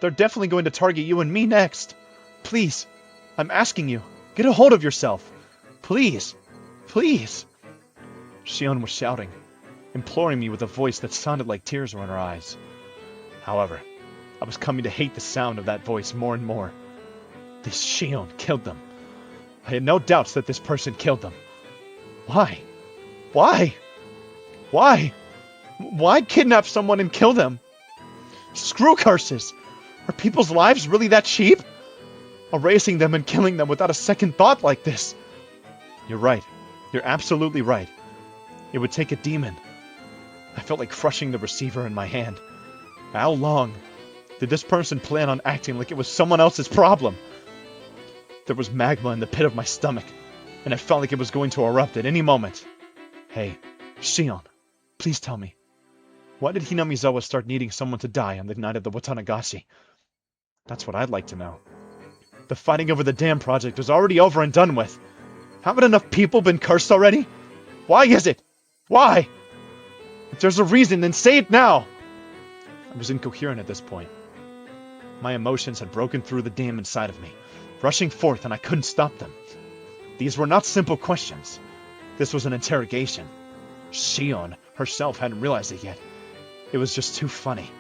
They're definitely going to target you and me next. Please, I'm asking you, get a hold of yourself. Please, please. Shion was shouting, imploring me with a voice that sounded like tears were in her eyes. However, I was coming to hate the sound of that voice more and more. This Shion killed them. I had no doubts that this person killed them. Why? Why? Why? Why kidnap someone and kill them? Screw curses! Are people's lives really that cheap? Erasing them and killing them without a second thought like this. You're right. You're absolutely right. It would take a demon. I felt like crushing the receiver in my hand. How long did this person plan on acting like it was someone else's problem? There was magma in the pit of my stomach, and I felt like it was going to erupt at any moment. Hey, Shion, please tell me. Why did Hinamizawa start needing someone to die on the night of the Watanagashi? That's what I'd like to know. The fighting over the dam project was already over and done with. Haven't enough people been cursed already? Why is it? Why? If there's a reason, then say it now! I was incoherent at this point. My emotions had broken through the dam inside of me, rushing forth, and I couldn't stop them. These were not simple questions. This was an interrogation. Shion herself hadn't realized it yet. It was just too funny.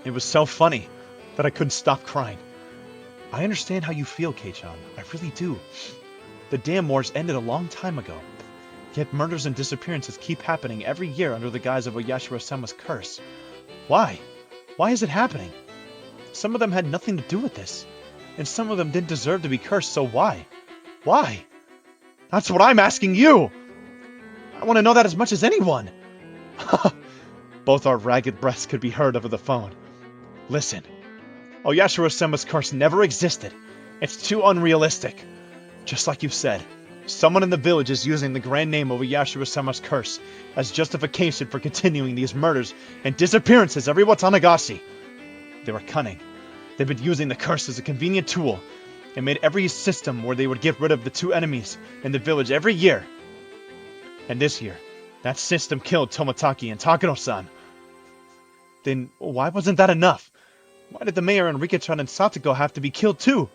It was so funny that I couldn't stop crying. I understand how you feel, Kei-chan. I really do. The dam wars ended a long time ago. Yet murders and disappearances keep happening every year under the guise of Oyashiro-sama's curse. Why? Why is it happening? Some of them had nothing to do with this. And some of them didn't deserve to be cursed, so why? Why? That's what I'm asking you! I want to know that as much as anyone! Both our ragged breaths could be heard over the phone. Listen. Oyashiro-sama's curse never existed. It's too unrealistic. Just like you said, someone in the village is using the grand name of Oyashiro-sama's curse as justification for continuing these murders and disappearances every Watanagashi. They were cunning. They've been using the curse as a convenient tool and made every system where they would get rid of the two enemies in the village every year. And this year, that system killed Toмотaki and Takano-san. Then why wasn't that enough? Why did the mayor and Rika-chan and Satoko have to be killed too?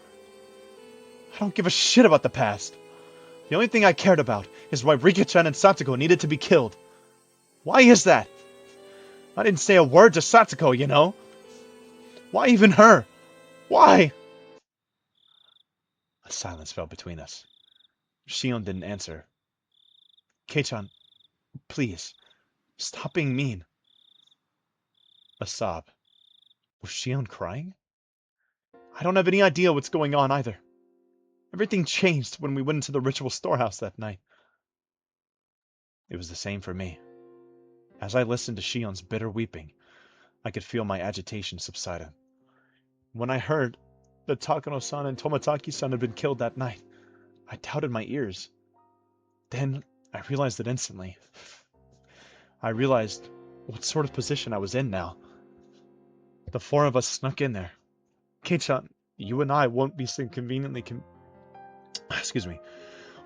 I don't give a shit about the past. The only thing I cared about is why Rika-chan and Satoko needed to be killed. Why is that? I didn't say a word to Satoko, you know? Why even her? Why? A silence fell between us. Shion didn't answer. Kei-chan, please, stop being mean. A sob. Was Shion crying? I don't have any idea what's going on either. Everything changed when we went into the ritual storehouse that night. It was the same for me. As I listened to Shion's bitter weeping, I could feel my agitation subsiding. When I heard that Takano-san and Toмотaki-san had been killed that night, I doubted my ears. Then I realized it instantly. I realized what sort of position I was in now. The four of us snuck in there. Kei-chan, you and I won't be so conveniently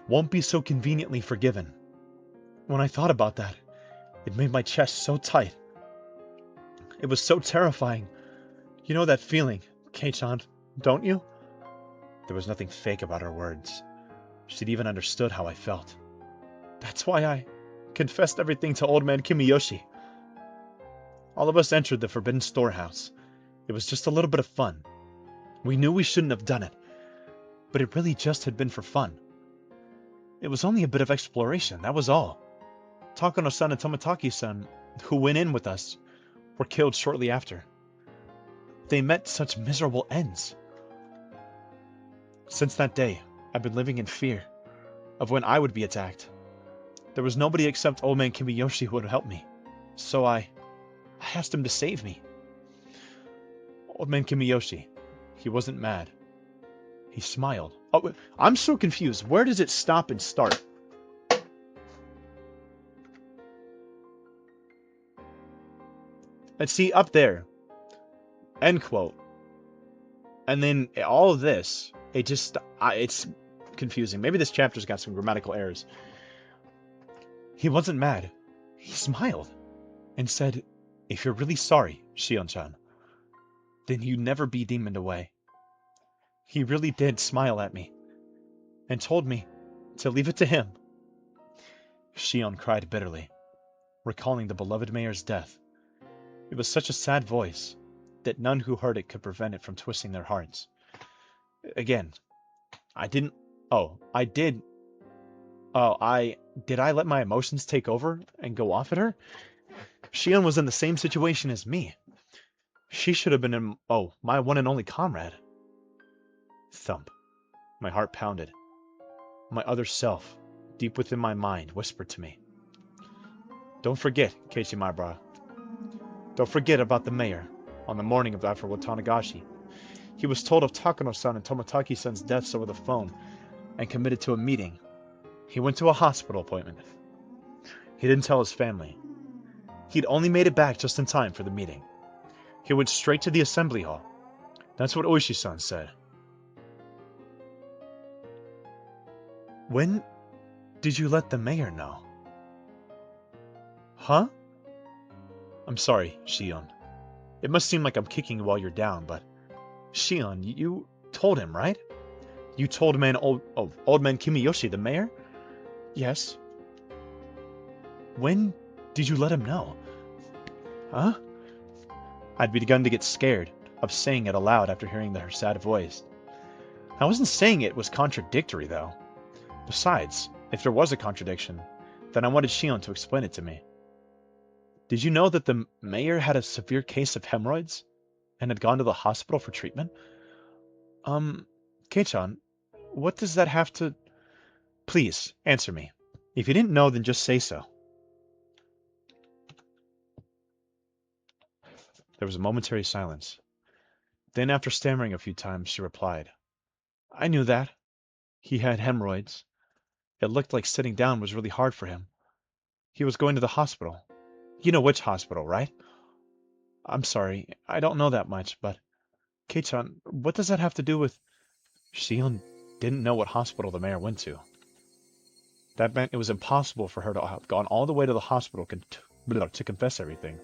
won't be so conveniently forgiven. When I thought about that, it made my chest so tight. It was so terrifying. You know that feeling, Kei-chan, don't you? There was nothing fake about her words. She'd even understood how I felt. That's why I confessed everything to old man Kimiyoshi. All of us entered the forbidden storehouse. It was just a little bit of fun. We knew we shouldn't have done it, but it really just had been for fun. It was only a bit of exploration, that was all. Takano-san and Toмотaki-san, who went in with us, were killed shortly after. They met such miserable ends. Since that day, I've been living in fear of when I would be attacked. There was nobody except old man Kimiyoshi who would help me, so I asked him to save me. Old man Kimiyoshi, he wasn't mad. He smiled. Oh, I'm so confused. Where does it stop and start? Let's see, up there. End quote. And then all of this, it's confusing. Maybe this chapter's got some grammatical errors. He wasn't mad. He smiled and said, if you're really sorry, Shion-chan, then you never be demoned away. He really did smile at me and told me to leave it to him. Shion cried bitterly, recalling the beloved mayor's death. It was such a sad voice that none who heard it could prevent it from twisting their hearts. Again, did I let my emotions take over and go off at her? Shion was in the same situation as me. She should have been my one and only comrade. Thump. My heart pounded. My other self, deep within my mind, whispered to me. Don't forget, Keiichi-Maibara. Don't forget about the mayor on the morning of after Watanagashi. He was told of Takano-san and Toмотaki-san's deaths over the phone and committed to a meeting. He went to a hospital appointment. He didn't tell his family. He'd only made it back just in time for the meeting. He went straight to the assembly hall. That's what Oishi-san said. When did you let the mayor know? Huh? I'm sorry, Shion. It must seem like I'm kicking you while you're down, but... Shion, you told him, right? You told old man Kimiyoshi, the mayor? Yes. When did you let him know? Huh? I'd begun to get scared of saying it aloud after hearing her sad voice. I wasn't saying it was contradictory, though. Besides, if there was a contradiction, then I wanted Shion to explain it to me. Did you know that the mayor had a severe case of hemorrhoids and had gone to the hospital for treatment? Kei-chan, what does that have to... Please, answer me. If you didn't know, then just say so. There was a momentary silence. Then, after stammering a few times, she replied, I knew that. He had hemorrhoids. It looked like sitting down was really hard for him. He was going to the hospital. You know which hospital, right? I'm sorry, I don't know that much, but... Kei-chan, what does that have to do with... Shion didn't know what hospital the mayor went to. That meant it was impossible for her to have gone all the way to the hospital to confess everything.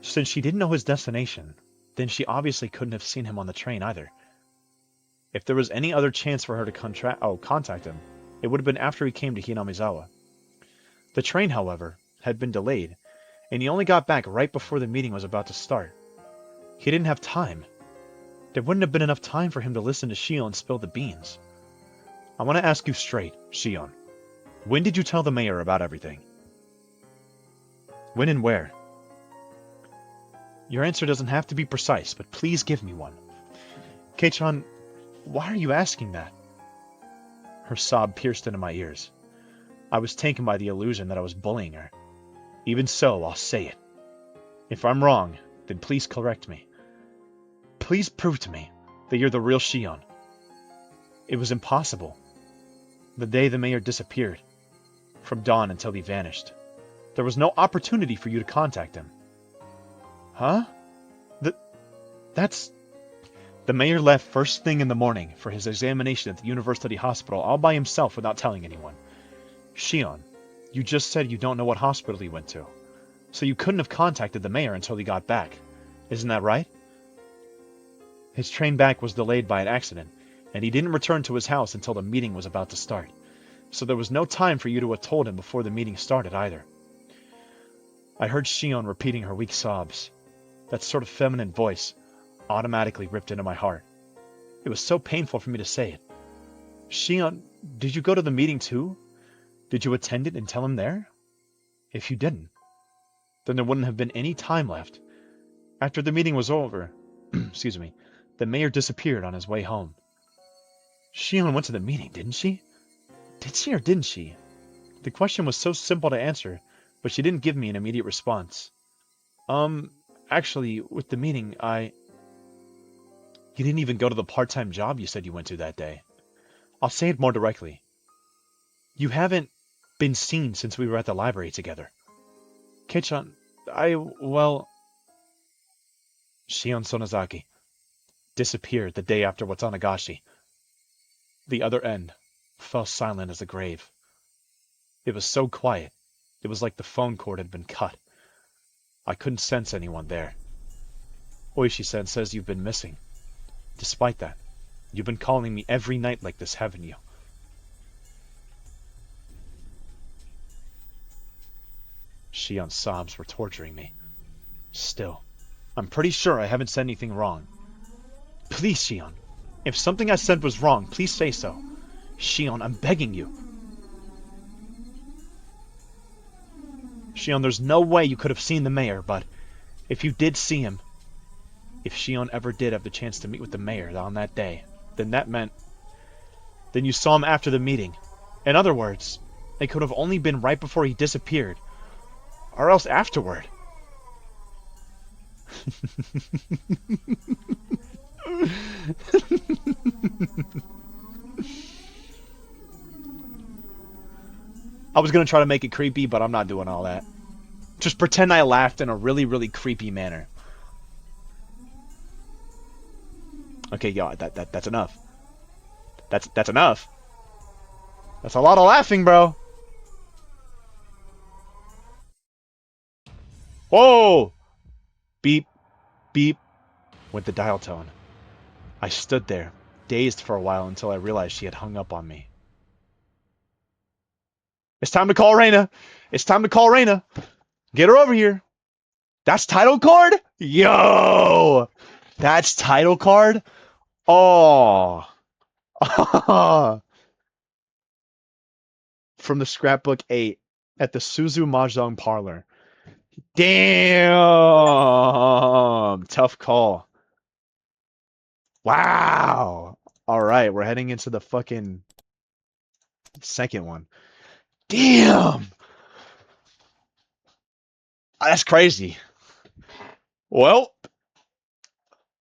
Since she didn't know his destination, then she obviously couldn't have seen him on the train either. If there was any other chance for her to contact him, it would have been after he came to Hinamizawa. The train, however, had been delayed, and he only got back right before the meeting was about to start. He didn't have time. There wouldn't have been enough time for him to listen to Shion spill the beans. I want to ask you straight, Shion. When did you tell the mayor about everything? When and where? Your answer doesn't have to be precise, but please give me one. Kei-chan, why are you asking that? Her sob pierced into my ears. I was taken by the illusion that I was bullying her. Even so, I'll say it. If I'm wrong, then please correct me. Please prove to me that you're the real Shion. It was impossible. The day the mayor disappeared, from dawn until he vanished, there was no opportunity for you to contact him. Huh? That's... The mayor left first thing in the morning for his examination at the university hospital all by himself without telling anyone. Shion, you just said you don't know what hospital he went to, so you couldn't have contacted the mayor until he got back. Isn't that right? His train back was delayed by an accident, and he didn't return to his house until the meeting was about to start, so there was no time for you to have told him before the meeting started either. I heard Shion repeating her weak sobs. That sort of feminine voice automatically ripped into my heart. It was so painful for me to say it. Shion, did you go to the meeting too? Did you attend it and tell him there? If you didn't, then there wouldn't have been any time left. After the meeting was over, excuse me, the mayor disappeared on his way home. Shion went to the meeting, didn't she? Did she or didn't she? The question was so simple to answer, but she didn't give me an immediate response. Actually, with the meeting, You didn't even go to the part-time job you said you went to that day. I'll say it more directly. You haven't been seen since we were at the library together. Kei-chan, Shion Sonozaki disappeared the day after Watanagashi. The other end fell silent as a grave. It was so quiet, it was like the phone cord had been cut. I couldn't sense anyone there. Oishi-san says you've been missing. Despite that, you've been calling me every night like this, haven't you? Shion's sobs were torturing me. Still, I'm pretty sure I haven't said anything wrong. Please, Shion. If something I said was wrong, please say so. Shion, I'm begging you. Shion, there's no way you could have seen the mayor, but if you did see him, if Shion ever did have the chance to meet with the mayor on that day, then that meant... Then you saw him after the meeting. In other words, it could have only been right before he disappeared. Or else afterward. I was going to try to make it creepy, but I'm not doing all that. Just pretend I laughed in a really, really creepy manner. Okay, yeah, that's enough. That's enough. That's a lot of laughing, bro. Whoa! Beep, beep, went the dial tone. I stood there, dazed for a while until I realized she had hung up on me. It's time to call Reina. It's time to call Reina. Get her over here. That's title card? Yo! That's title card? Oh. From the scrapbook 8 at the Suzu Mahjong parlor. Damn! Tough call. Wow! Alright, we're heading into the fucking second one. Damn! That's crazy. Well,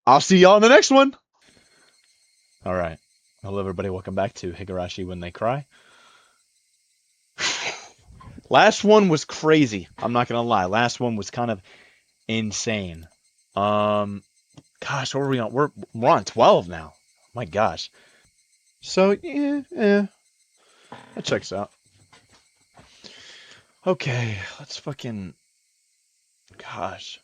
I'll see y'all in the next one. Alright. Hello everybody, welcome back to Higurashi When They Cry. Last one was crazy. I'm not gonna lie. Last one was kind of insane. Gosh, what are we on? We're on 12 now. My gosh. So yeah. That checks out. Okay, let's fucking... Gosh.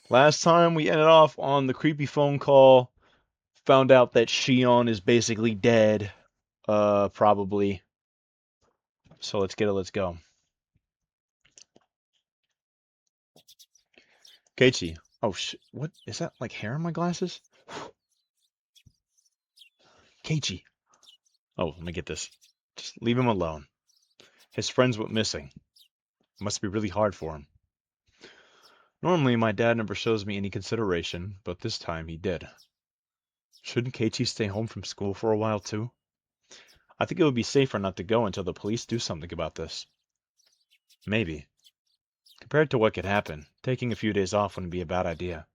Last time we ended off on the creepy phone call. Found out that Shion is basically dead. Probably. So let's get it. Let's go. Keiichi. Oh, what? Is that like hair in my glasses? Keiichi. Oh, let me get this. Just leave him alone. His friends went missing. It must be really hard for him. Normally, my dad never shows me any consideration, but this time he did. Shouldn't Keiichi stay home from school for a while, too? I think it would be safer not to go until the police do something about this. Maybe. Compared to what could happen, taking a few days off wouldn't be a bad idea.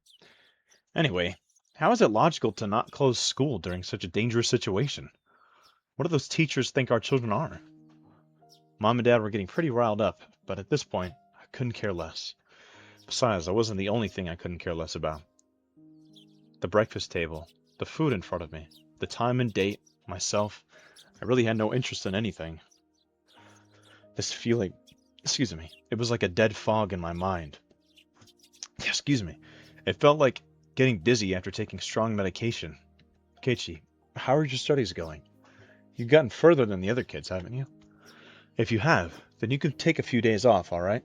Anyway, how is it logical to not close school during such a dangerous situation? What do those teachers think our children are? Mom and Dad were getting pretty riled up, but at this point, I couldn't care less. Besides, that wasn't the only thing I couldn't care less about. The breakfast table, the food in front of me, the time and date, myself, I really had no interest in anything. This feeling, it was like a dead fog in my mind. It felt like getting dizzy after taking strong medication. Keiichi, how are your studies going? You've gotten further than the other kids, haven't you? If you have, then you can take a few days off, alright?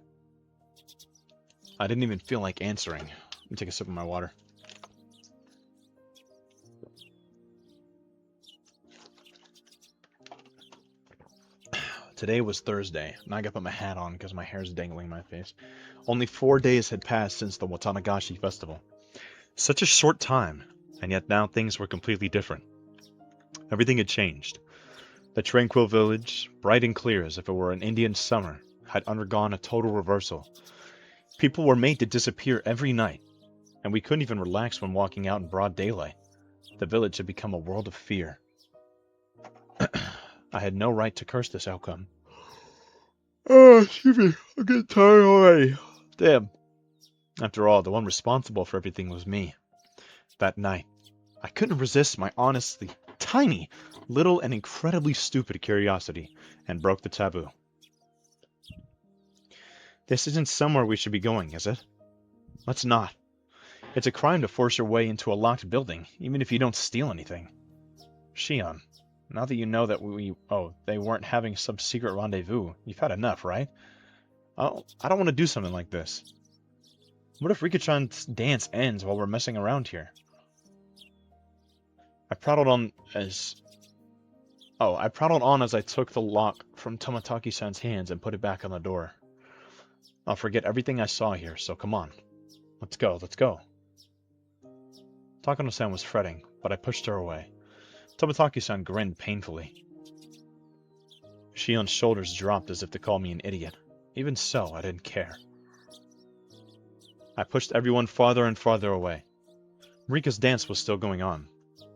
I didn't even feel like answering. Let me take a sip of my water. Today was Thursday, and I got to put my hat on because my hair's dangling in my face. Only 4 days had passed since the Watanagashi festival. Such a short time, and yet now things were completely different. Everything had changed. The tranquil village, bright and clear as if it were an Indian summer, had undergone a total reversal. People were made to disappear every night, and we couldn't even relax when walking out in broad daylight. The village had become a world of fear. I had no right to curse this outcome. Oh, excuse me, I'm getting tired already. Damn. After all, the one responsible for everything was me. That night, I couldn't resist my honestly tiny, little, and incredibly stupid curiosity, and broke the taboo. This isn't somewhere we should be going, is it? Let's not. It's a crime to force your way into a locked building, even if you don't steal anything. Shion, now that you know that they weren't having some secret rendezvous, you've had enough, right? I don't want to do something like this. What if Rika-chan's dance ends while we're messing around here? I prattled on as I took the lock from Tomataki-san's hands and put it back on the door. I'll forget everything I saw here, so come on. Let's go. Takano-san was fretting, but I pushed her away. Tomataki-san grinned painfully. Shion's shoulders dropped as if to call me an idiot. Even so, I didn't care. I pushed everyone farther and farther away. Rika's dance was still going on.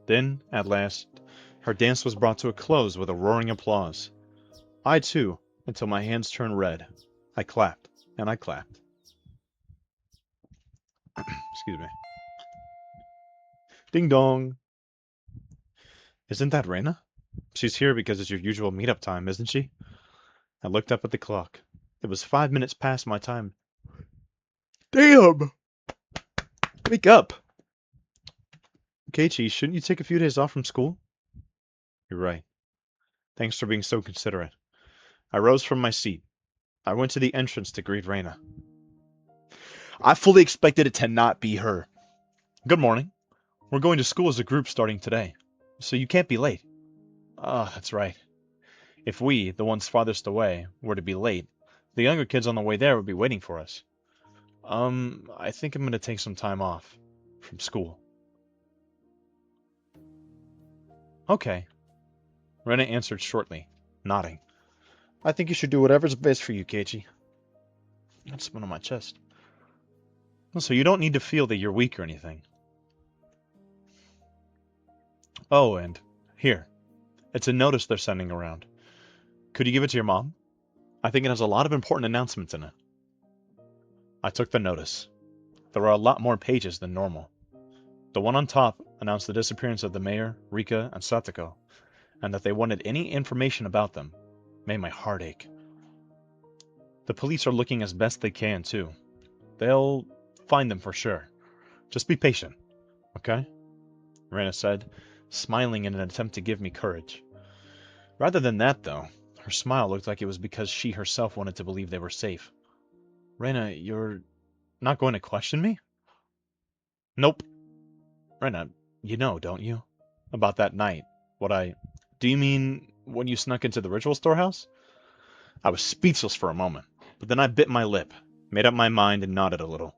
Then, at last, her dance was brought to a close with a roaring applause. I too, until my hands turned red. I clapped, and I clapped. Excuse me. Ding dong. Isn't that Reina? She's here because it's your usual meetup time, isn't she? I looked up at the clock. It was 5 minutes past my time. Damn! Wake up! Keiichi, shouldn't you take a few days off from school? You're right. Thanks for being so considerate. I rose from my seat. I went to the entrance to greet Reina. I fully expected it to not be her. Good morning. We're going to school as a group starting today, so you can't be late. That's right. If we, the ones farthest away, were to be late, the younger kids on the way there would be waiting for us. I think I'm going to take some time off from school. Okay. Reina answered shortly, nodding. I think you should do whatever's best for you, Keiichi. That's someone on my chest. So you don't need to feel that you're weak or anything. Oh, and here. It's a notice they're sending around. Could you give it to your mom? I think it has a lot of important announcements in it. I took the notice. There were a lot more pages than normal. The one on top announced the disappearance of the mayor, Rika, and Satoko, and that they wanted any information about them. Made my heart ache. The police are looking as best they can, too. They'll find them for sure. Just be patient, okay? Rena said, smiling in an attempt to give me courage. Rather than that, though, her smile looked like it was because she herself wanted to believe they were safe. Rena, you're not going to question me? Nope. Rena, you know, don't you? About that night. Do you mean when you snuck into the ritual storehouse? I was speechless for a moment, but then I bit my lip, made up my mind, and nodded a little.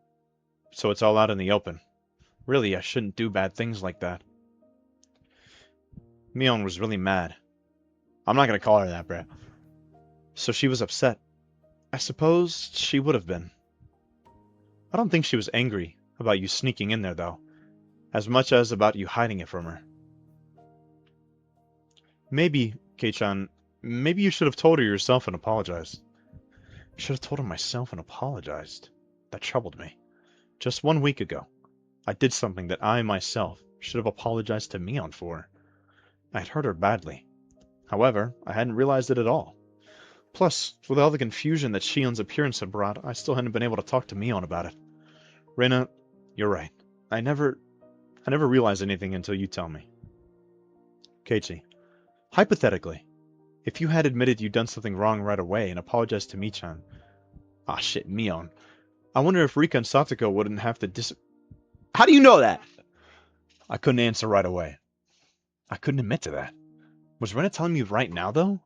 So it's all out in the open. Really, I shouldn't do bad things like that. Mion was really mad. I'm not gonna call her that, Brett. So she was upset. I suppose she would have been. I don't think she was angry about you sneaking in there, though, as much as about you hiding it from her. Maybe, Kei-chan, maybe you should have told her yourself and apologized. I should have told her myself and apologized. That troubled me. Just 1 week ago, I did something that I myself should have apologized to Mion for. I had hurt her badly. However, I hadn't realized it at all. Plus, with all the confusion that Shion's appearance had brought, I still hadn't been able to talk to Mion about it. Rena, you're right. I never realized anything until you tell me. Keiichi, hypothetically, if you had admitted you'd done something wrong right away and apologized to Mi-chan, ah shit, Mion, I wonder if Rika and Satoko wouldn't have to How do you know that? I couldn't answer right away. I couldn't admit to that. Was Rena telling me right now, though?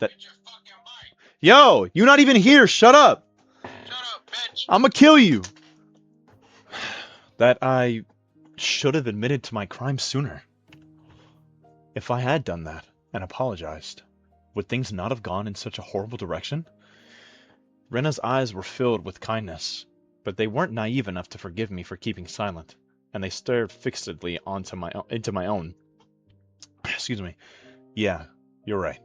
That... Get your fucking mic. Yo, you're not even here, shut up! Shut up, bitch. I'ma kill you! That I should have admitted to my crime sooner. If I had done that and apologized, would things not have gone in such a horrible direction? Rena's eyes were filled with kindness, but they weren't naive enough to forgive me for keeping silent, and they stared fixedly into my own. Excuse me. Yeah, you're right.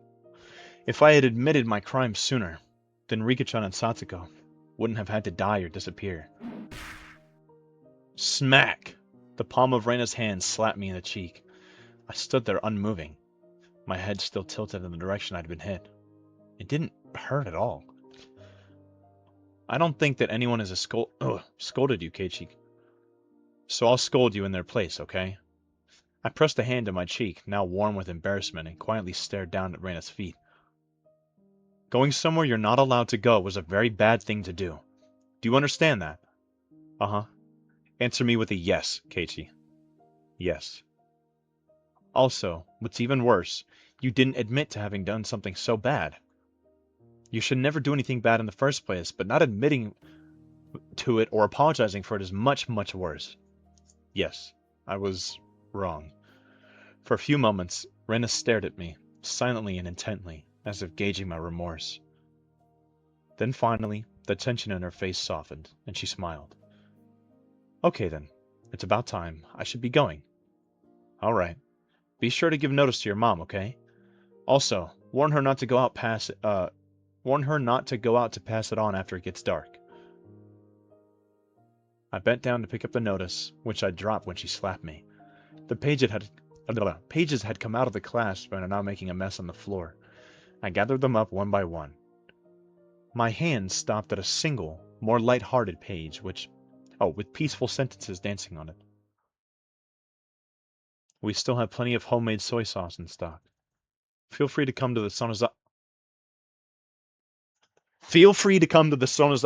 If I had admitted my crime sooner, then Rika-chan and Satsuko wouldn't have had to die or disappear. Smack! The palm of Rena's hand slapped me in the cheek. I stood there unmoving, my head still tilted in the direction I'd been hit. It didn't hurt at all. I don't think that anyone has scolded you, Keiichi. So I'll scold you in their place, okay? I pressed a hand to my cheek, now warm with embarrassment, and quietly stared down at Rena's feet. Going somewhere you're not allowed to go was a very bad thing to do. Do you understand that? Uh-huh. Answer me with a yes, Keiichi. Yes. Also, what's even worse, you didn't admit to having done something so bad. You should never do anything bad in the first place, but not admitting to it or apologizing for it is much, much worse. Yes, I was wrong. For a few moments, Rena stared at me, silently and intently, as if gauging my remorse. Then finally, the tension in her face softened, and she smiled. Okay then, it's about time. I should be going. All right. Be sure to give notice to your mom, okay? Also, warn her not to go out to pass it on after it gets dark. I bent down to pick up the notice, which I dropped when she slapped me. The pages had come out of the clasp and are now making a mess on the floor. I gathered them up one by one. My hand stopped at a single, more light-hearted page, with peaceful sentences dancing on it. We still have plenty of homemade soy sauce in stock. Feel free to come to the Sonozaki.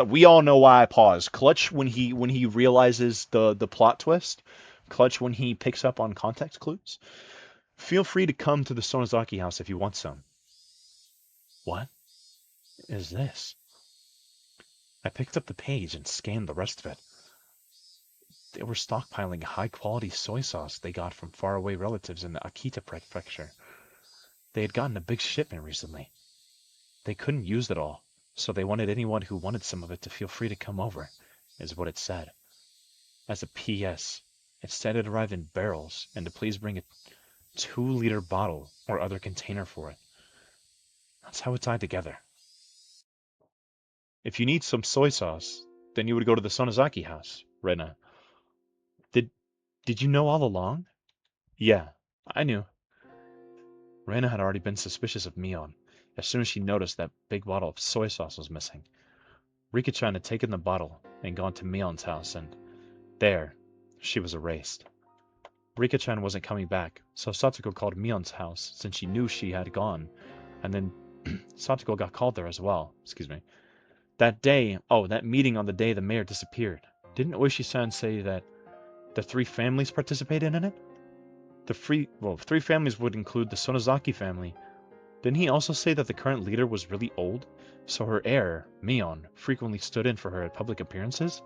We all know why I paused. Clutch when he realizes the plot twist. Clutch when he picks up on context clues. Feel free to come to the Sonozaki house if you want some. What is this? I picked up the page and scanned the rest of it. They were stockpiling high-quality soy sauce they got from faraway relatives in the Akita prefecture. They had gotten a big shipment recently. They couldn't use it all, so they wanted anyone who wanted some of it to feel free to come over, is what it said. As a P.S., it said it arrived in barrels, and to please bring a 2-liter bottle or other container for it. That's how it tied together. If you need some soy sauce, then you would go to the Sonozaki house, Rena. Did you know all along? Yeah, I knew. Rena had already been suspicious of Mion, as soon as she noticed that big bottle of soy sauce was missing. Rika-chan had taken the bottle and gone to Mion's house, and there, She was erased. Rika-chan wasn't coming back, so Satsuko called Mion's house since she knew she had gone, and then Satsuko got called there as well. Excuse me. That day, that meeting on the day the mayor disappeared. Didn't Oishi-san say that the 3 families participated in it? Three families would include the Sonozaki family. Didn't he also say that the current leader was really old, so her heir, Mion, frequently stood in for her at public appearances?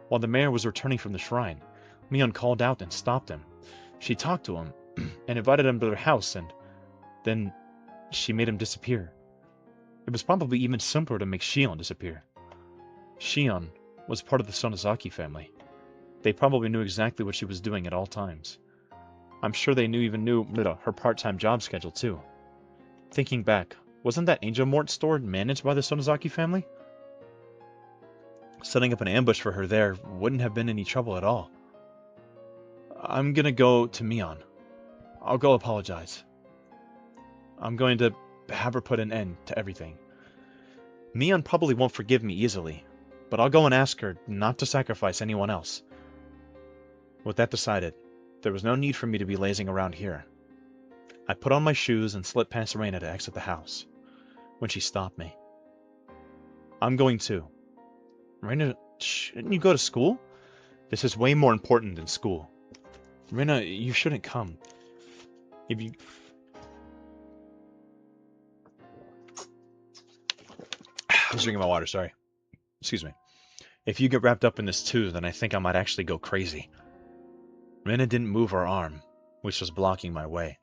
While the mayor was returning from the shrine, Mion called out and stopped him. She talked to him and invited him to their house, and then she made him disappear. It was probably even simpler to make Shion disappear. Shion was part of the Sonozaki family. They probably knew exactly what she was doing at all times. I'm sure they knew her part-time job schedule too. Thinking back, wasn't that Angel Mort store managed by the Sonozaki family? Setting up an ambush for her there wouldn't have been any trouble at all. I'm gonna go to Mion. I'll go apologize. I'm going to have her put an end to everything. Mion probably won't forgive me easily, but I'll go and ask her not to sacrifice anyone else. With that decided, there was no need for me to be lazing around here. I put on my shoes and slipped past Reina to exit the house, when she stopped me. I'm going too. Reina, shouldn't you go to school? This is way more important than school. Reina, you shouldn't come. If you... I was drinking my water, sorry. Excuse me. If you get wrapped up in this too, then I think I might actually go crazy. Reina didn't move her arm, which was blocking my way.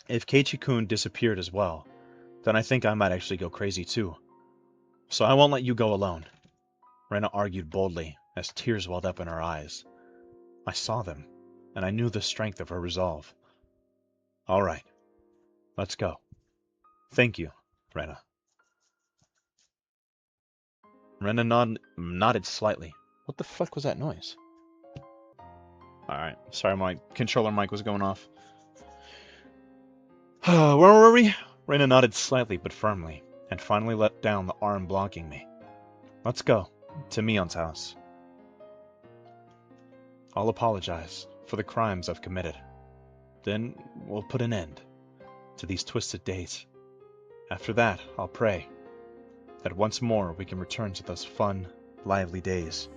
If Keiichi-kun disappeared as well, then I think I might actually go crazy too. So I won't let you go alone. Reina argued boldly, as tears welled up in her eyes. I saw them, and I knew the strength of her resolve. All right, let's go. Thank you, Reina. Reina nodded slightly. What the fuck was that noise? Alright, sorry, my controller mic was going off. Where were we? Reina nodded slightly but firmly, and finally let down the arm blocking me. Let's go, to Mion's house. I'll apologize for the crimes I've committed. Then we'll put an end to these twisted days. After that, I'll pray that once more we can return to those fun, lively days.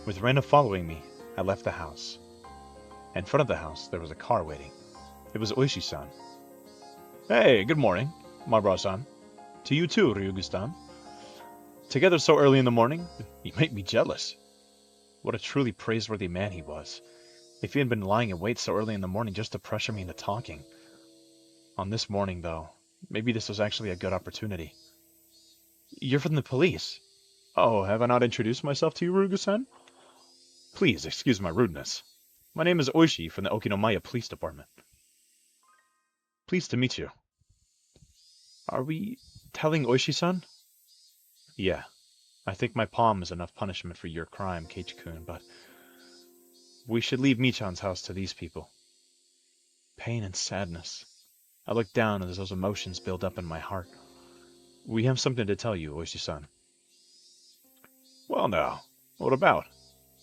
With Reina following me, I left the house. In front of the house, there was a car waiting. It was Oishi-san. Hey, good morning, Mabra-san. To you too, Ryugu-san. Together so early in the morning, you make me jealous. What a truly praiseworthy man he was. If he had been lying in wait so early in the morning just to pressure me into talking. On this morning, though, maybe this was actually a good opportunity. You're from the police. Oh, have I not introduced myself to you, Ryugu-san? Please excuse my rudeness. My name is Oishi from the Okinomaya Police Department. Pleased to meet you. Are we telling Oishi-san? Yeah, I think my palm is enough punishment for your crime, Keiichi-kun, but we should leave Michan's house to these people. Pain and sadness. I look down as those emotions build up in my heart. We have something to tell you, Oishi-san. Well now, what about?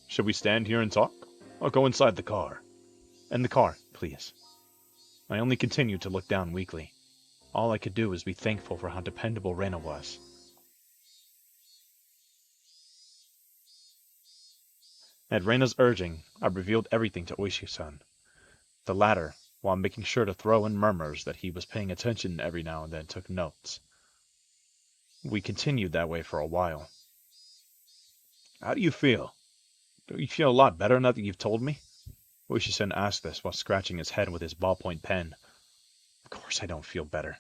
Should we stand here and talk? Or go inside the car? In the car, please. I only continued to look down weakly. All I could do was be thankful for how dependable Reina was. At Reina's urging, I revealed everything to Oishi-san. The latter, while making sure to throw in murmurs that he was paying attention every now and then, took notes. We continued that way for a while. How do you feel? Do you feel a lot better now that you've told me? Oishi-san asked this while scratching his head with his ballpoint pen. Of course I don't feel better.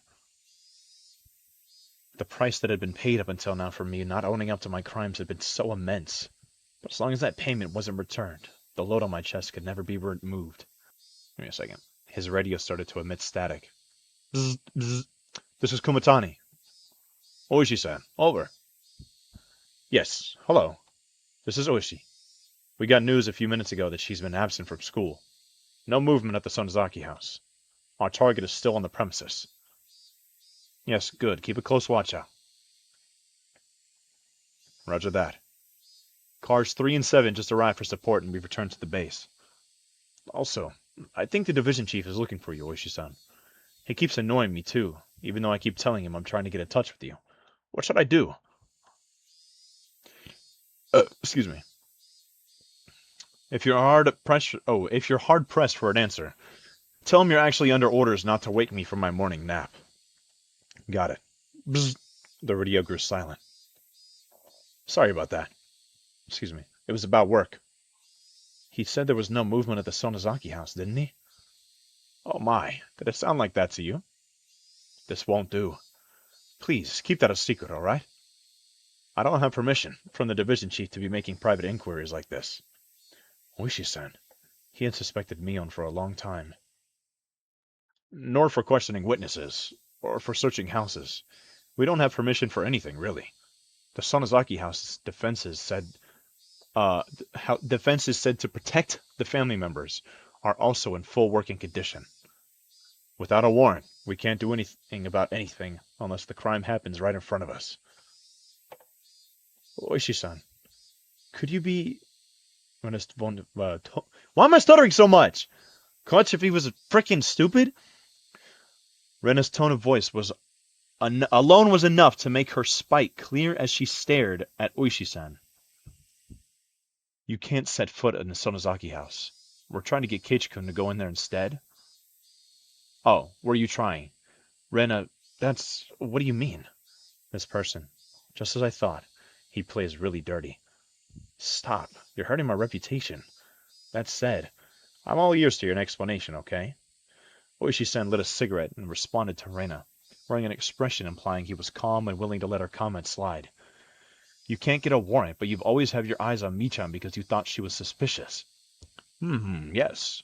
The price that had been paid up until now for me not owning up to my crimes had been so immense. But as long as that payment wasn't returned, the load on my chest could never be removed. Give me a second. His radio started to emit static. Bzz, bzz. This is Kumatani. Oishi-san, over. Yes, hello. This is Oishi. We got news a few minutes ago that she's been absent from school. No movement at the Sonozaki house. Our target is still on the premises. Yes, good. Keep a close watch out. Roger that. Cars 3 and 7 just arrived for support and we've returned to the base. Also, I think the division chief is looking for you, Oishi-san. He keeps annoying me too, even though I keep telling him I'm trying to get in touch with you. What should I do? Excuse me. If you're hard pressed for an answer, tell him you're actually under orders not to wake me from my morning nap. Got it. Bzz. The radio grew silent. Sorry about that. Excuse me. It was about work. He said there was no movement at the Sonozaki house, didn't he? Oh my, did it sound like that to you? This won't do. Please, keep that a secret, all right? I don't have permission from the division chief to be making private inquiries like this. Oishi-san, he had suspected Mion for a long time. Nor for questioning witnesses, or for searching houses. We don't have permission for anything, really. The Sonozaki house's defenses said to protect the family members are also in full working condition. Without a warrant, we can't do anything about anything unless the crime happens right in front of us. Oishi-san, could you be... Why am I stuttering so much? Clutch if he was frickin' stupid? Rena's tone of voice alone was enough to make her spite clear as she stared at Oishi-san. You can't set foot in the Sonozaki house. We're trying to get Keiichi-kun to go in there instead. Oh, were you trying? Rena, what do you mean? This person. Just as I thought. He plays really dirty. Stop. You're hurting my reputation. That said, I'm all ears to your explanation, okay? Oishi-san lit a cigarette and responded to Rena, wearing an expression implying he was calm and willing to let her comment slide. You can't get a warrant, but you've always had your eyes on Michan because you thought she was suspicious. Yes.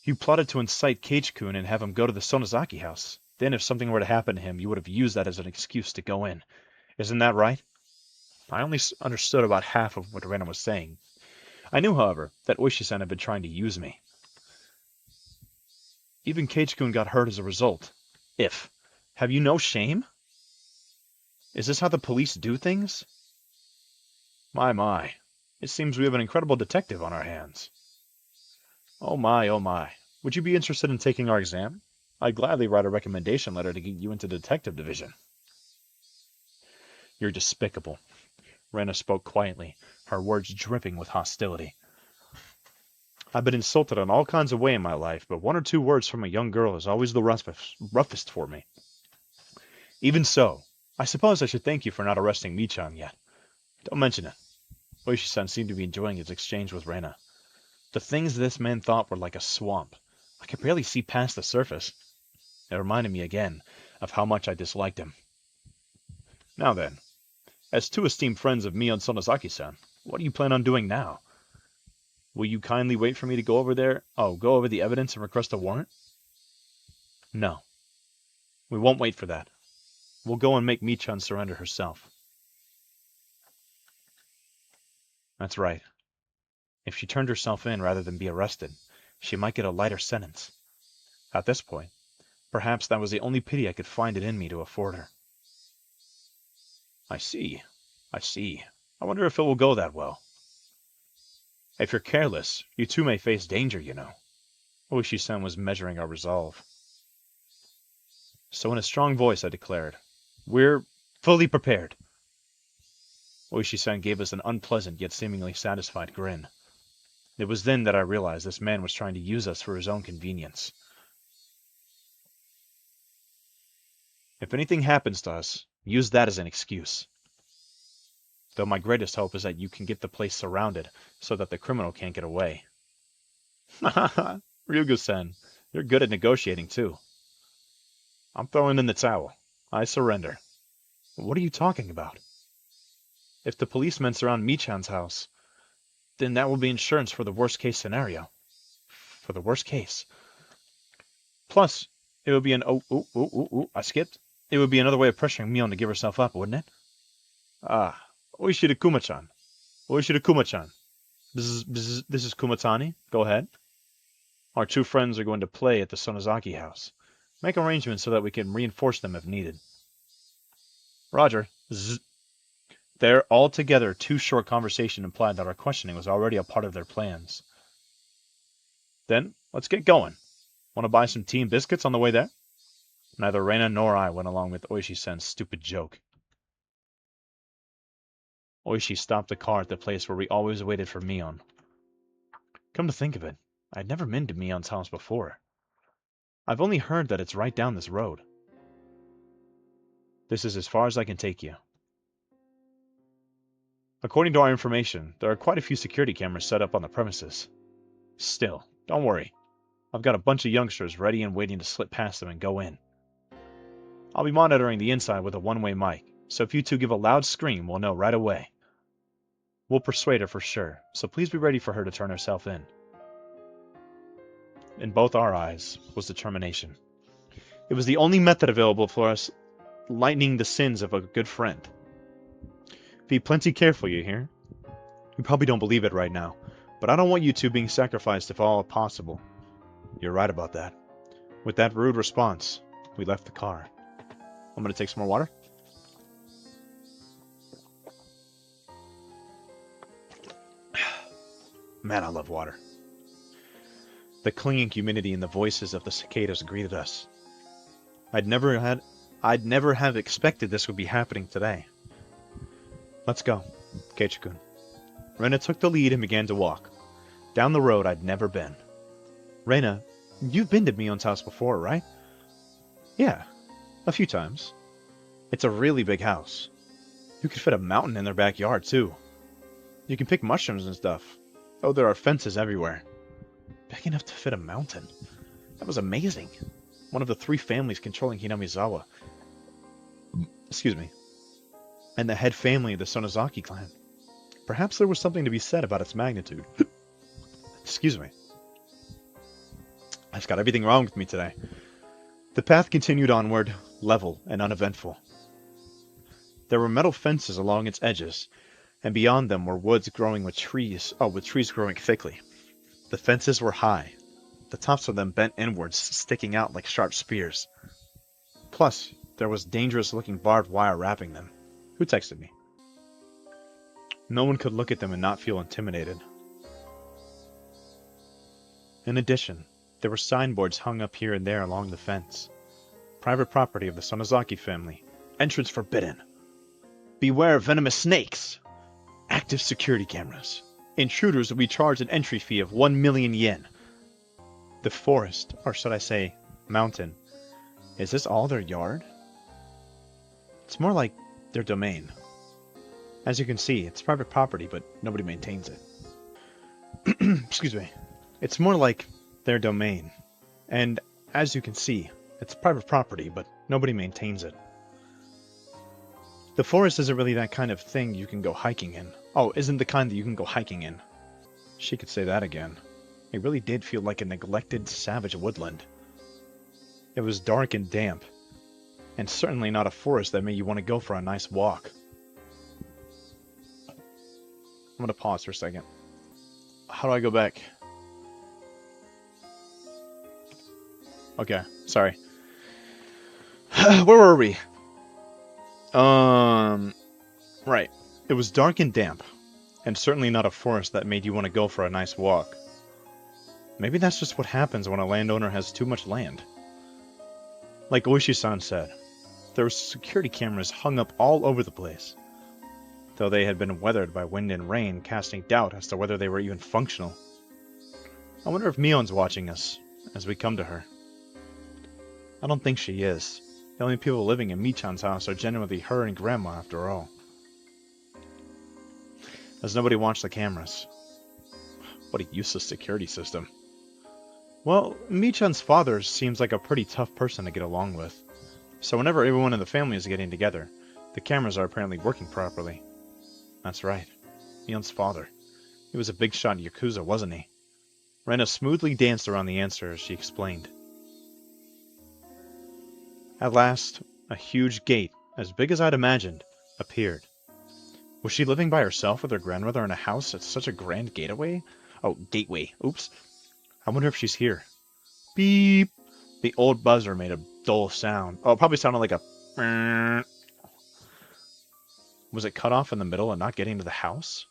You plotted to incite Keiichi-kun and have him go to the Sonozaki house. Then if something were to happen to him, you would have used that as an excuse to go in. Isn't that right? I only understood about half of what Rena was saying. I knew, however, that Oishi-san had been trying to use me. Even Keiichi-kun got hurt as a result. Have you no shame? Is this how the police do things? My. It seems we have an incredible detective on our hands. Oh my. Would you be interested in taking our exam? I'd gladly write a recommendation letter to get you into the detective division. You're despicable. Rena spoke quietly, her words dripping with hostility. I've been insulted in all kinds of ways in my life, but 1 or 2 words from a young girl is always the roughest for me. Even so, I suppose I should thank you for not arresting Michan yet. Don't mention it. Oishi-san seemed to be enjoying his exchange with Rena. The things this man thought were like a swamp. I could barely see past the surface. It reminded me again of how much I disliked him. Now then, as 2 esteemed friends of Mion Sonozaki-san, what do you plan on doing now? Will you kindly wait for me to go over the evidence and request a warrant? No. We won't wait for that. We'll go and make Michan surrender herself. That's right. If she turned herself in rather than be arrested, she might get a lighter sentence. At this point, perhaps that was the only pity I could find it in me to afford her. I see. I wonder if it will go that well. If you're careless, you too may face danger, you know. Oishi-san was measuring our resolve. So in a strong voice I declared, We're fully prepared. Oishi-san gave us an unpleasant yet seemingly satisfied grin. It was then that I realized this man was trying to use us for his own convenience. If anything happens to us, use that as an excuse. Though my greatest hope is that you can get the place surrounded so that the criminal can't get away. Ryugu-san, you're good at negotiating too. I'm throwing in the towel. I surrender. What are you talking about? If the policemen surround Michan's house, then that will be insurance for the worst case scenario. For the worst case. Plus, it would be I skipped. It would be another way of pressuring Mion to give herself up, wouldn't it? Oishida Kuma-chan. Oishida Kuma-chan. This is Kumatani. Go ahead. Our 2 friends are going to play at the Sonozaki house. Make arrangements so that we can reinforce them if needed. Roger. Zzz. Their altogether too short conversation implied that our questioning was already a part of their plans. Then, let's get going. Want to buy some tea and biscuits on the way there? Neither Reina nor I went along with Oishi-sen's stupid joke. Oishi stopped the car at the place where we always waited for Mion. Come to think of it, I'd never been to Mion's house before. I've only heard that it's right down this road. This is as far as I can take you. According to our information, there are quite a few security cameras set up on the premises. Still, don't worry. I've got a bunch of youngsters ready and waiting to slip past them and go in. I'll be monitoring the inside with a one-way mic, so if you two give a loud scream, we'll know right away. We'll persuade her for sure, so please be ready for her to turn herself in. In both our eyes was determination. It was the only method available for us lightening the sins of a good friend. Be plenty careful, you hear? You probably don't believe it right now, but I don't want you two being sacrificed if all possible. You're right about that. With that rude response, we left the car. I'm gonna take some more water. Man, I love water. The clinging humidity in the voices of the cicadas greeted us. I'd never have expected this would be happening today. Let's go, Keiichi-kun. Reina took the lead and began to walk. Down the road I'd never been. Reina, you've been to Mion's house before, right? Yeah, a few times. It's a really big house. You could fit a mountain in their backyard, too. You can pick mushrooms and stuff. Oh, there are fences everywhere. Big enough to fit a mountain. That was amazing. One of the 3 families controlling Hinamizawa. Excuse me. And the head family of the Sonozaki clan. Perhaps there was something to be said about its magnitude. Excuse me. I've got everything wrong with me today. The path continued onward, level and uneventful. There were metal fences along its edges, and beyond them were woods growing with trees growing thickly. The fences were high, the tops of them bent inwards, sticking out like sharp spears. Plus, there was dangerous-looking barbed wire wrapping them. Who texted me? No one could look at them and not feel intimidated. In addition, there were signboards hung up here and there along the fence. Private property of the Sonozaki family. Entrance forbidden. Beware venomous snakes. Active security cameras. Intruders will be charged an entry fee of 1 million yen. The forest, or should I say, mountain. Is this all their yard? It's more like their domain. As you can see, it's private property, but nobody maintains it. Excuse me. It's more like their domain. And as you can see, it's private property, but nobody maintains it. The forest isn't really that kind of thing you can go hiking in. Oh, isn't the kind that you can go hiking in. She could say that again. It really did feel like a neglected, savage woodland. It was dark and damp, and certainly not a forest that made you want to go for a nice walk. I'm gonna pause for a second. How do I go back? Okay, sorry. Where were we? Right. It was dark and damp, and certainly not a forest that made you want to go for a nice walk. Maybe that's just what happens when a landowner has too much land. Like Oishi-san said, there were security cameras hung up all over the place, though they had been weathered by wind and rain, casting doubt as to whether they were even functional. I wonder if Mion's watching us as we come to her. I don't think she is. The only people living in Michan's house are genuinely her and Grandma, after all. Does nobody watch the cameras? What a useless security system. Well, Michan's father seems like a pretty tough person to get along with. So whenever everyone in the family is getting together, the cameras are apparently working properly. That's right. Mion's father. He was a big shot Yakuza, wasn't he? Rena smoothly danced around the answer as she explained. At last, a huge gate, as big as I'd imagined, appeared. Was she living by herself with her grandmother in a house at such a grand gateway? Oh, gateway. Oops. I wonder if she's here. Beep. The old buzzer made a dull sound. Oh, it probably sounded like a... Was it cut off in the middle and not getting to the house?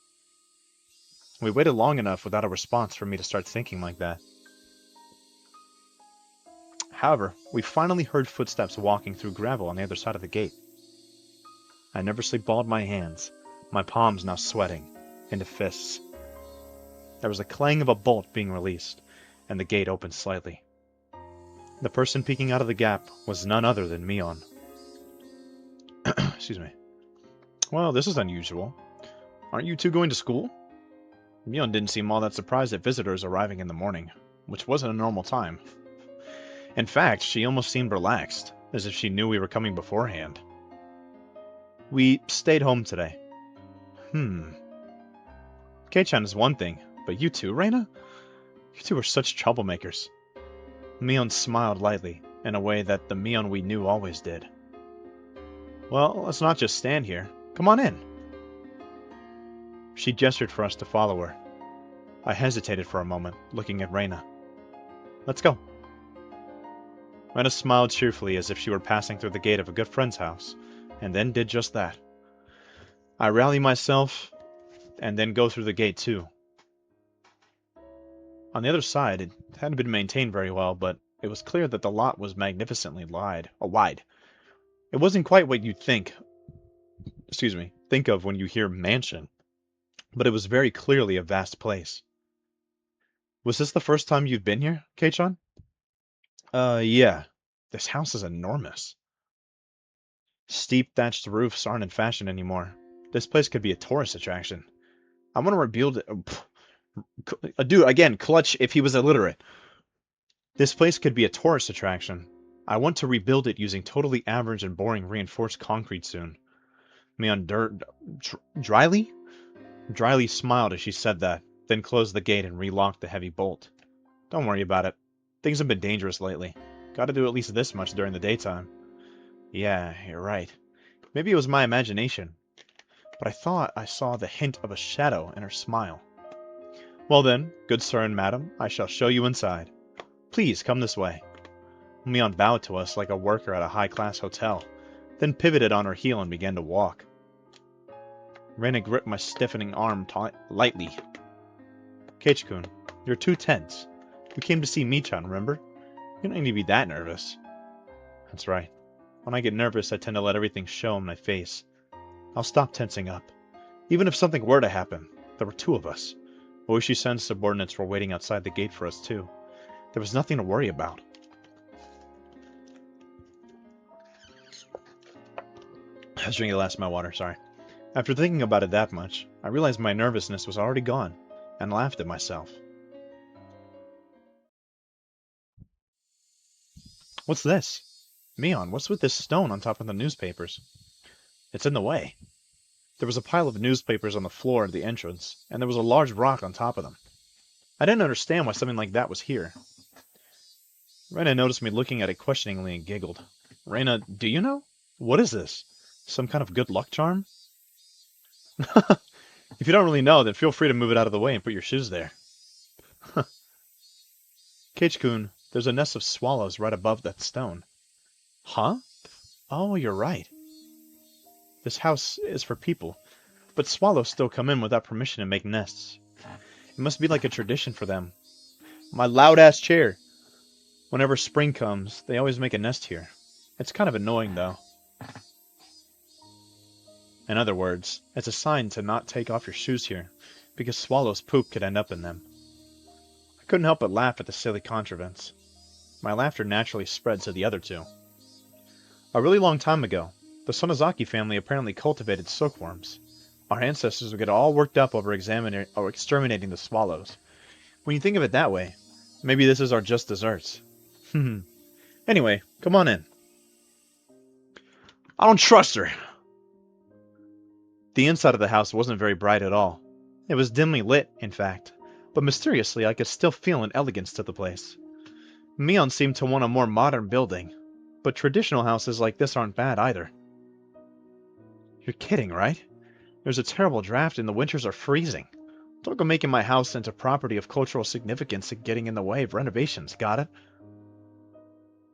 We waited long enough without a response for me to start thinking like that. However, we finally heard footsteps walking through gravel on the other side of the gate. I nervously balled my hands, my palms now sweating, into fists. There was a clang of a bolt being released, and the gate opened slightly. The person peeking out of the gap was none other than Mion. Excuse me. Well, this is unusual. Aren't you two going to school? Mion didn't seem all that surprised at visitors arriving in the morning, which wasn't a normal time. In fact, she almost seemed relaxed, as if she knew we were coming beforehand. We stayed home today. Kei-chan is one thing, but you two, Reina? You two are such troublemakers. Mion smiled lightly, in a way that the Mion we knew always did. Well, let's not just stand here. Come on in. She gestured for us to follow her. I hesitated for a moment, looking at Reina. Let's go. Reina smiled cheerfully as if she were passing through the gate of a good friend's house, and then did just that. I rally myself, and then go through the gate too. On the other side, it hadn't been maintained very well, but it was clear that the lot was magnificently wide. It wasn't quite what you'd think of when you hear mansion, but it was very clearly a vast place. Was this the first time you've been here, Kei-chan? Yeah. This house is enormous. Steep thatched roofs aren't in fashion anymore. This place could be a tourist attraction. I want to rebuild it. Dude, again, clutch if he was illiterate. This place could be a tourist attraction. I want to rebuild it using totally average and boring reinforced concrete soon. Mion dryly smiled as she said that, then closed the gate and relocked the heavy bolt. Don't worry about it. Things have been dangerous lately. Gotta do at least this much during the daytime. Yeah, you're right. Maybe it was my imagination. But I thought I saw the hint of a shadow in her smile. Well then, good sir and madam, I shall show you inside. Please, come this way. Mion bowed to us like a worker at a high-class hotel, then pivoted on her heel and began to walk. Reina gripped my stiffening arm lightly. Keiichi-kun, you're too tense. You came to see Michan, remember? You don't need to be that nervous. That's right. When I get nervous, I tend to let everything show on my face. I'll stop tensing up. Even if something were to happen, there were two of us. Oishi-sen's subordinates were waiting outside the gate for us, too. There was nothing to worry about. I was drinking the last of my water, sorry. After thinking about it that much, I realized my nervousness was already gone, and laughed at myself. What's this? Mion, what's with this stone on top of the newspapers? It's in the way. There was a pile of newspapers on the floor at the entrance, and there was a large rock on top of them. I didn't understand why something like that was here. Reina noticed me looking at it questioningly and giggled. Reina, do you know? What is this? Some kind of good luck charm? If you don't really know, then feel free to move it out of the way and put your shoes there. Keiichi-kun, there's a nest of swallows right above that stone. Huh? Oh, you're right. This house is for people, but swallows still come in without permission and make nests. It must be like a tradition for them. My loud-ass chair! Whenever spring comes, they always make a nest here. It's kind of annoying, though. In other words, it's a sign to not take off your shoes here, because swallows' poop could end up in them. I couldn't help but laugh at the silly contrivance. My laughter naturally spread to the other two. A really long time ago, the Sonozaki family apparently cultivated silkworms. Our ancestors would get all worked up over exterminating the swallows. When you think of it that way, maybe this is our just desserts. Anyway, come on in. I don't trust her. The inside of the house wasn't very bright at all. It was dimly lit, in fact, but mysteriously I could still feel an elegance to the place. Mion seemed to want a more modern building, but traditional houses like this aren't bad either. You're kidding, right? There's a terrible draft and the winters are freezing. Don't go making my house into property of cultural significance and getting in the way of renovations, got it?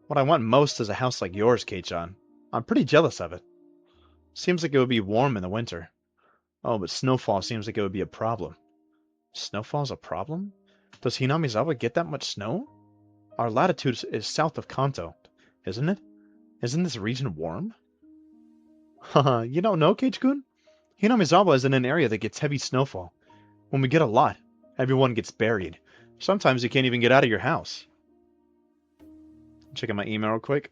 What I want most is a house like yours, Kei-chan. I'm pretty jealous of it. Seems like it would be warm in the winter. Oh, but snowfall seems like it would be a problem. Snowfall's a problem? Does Hinamizawa get that much snow? Our latitude is south of Kanto, isn't it? Isn't this region warm? Haha, you don't know, Kage-kun? Hinamizawa is in an area that gets heavy snowfall. When we get a lot, everyone gets buried. Sometimes you can't even get out of your house. Checking my email real quick.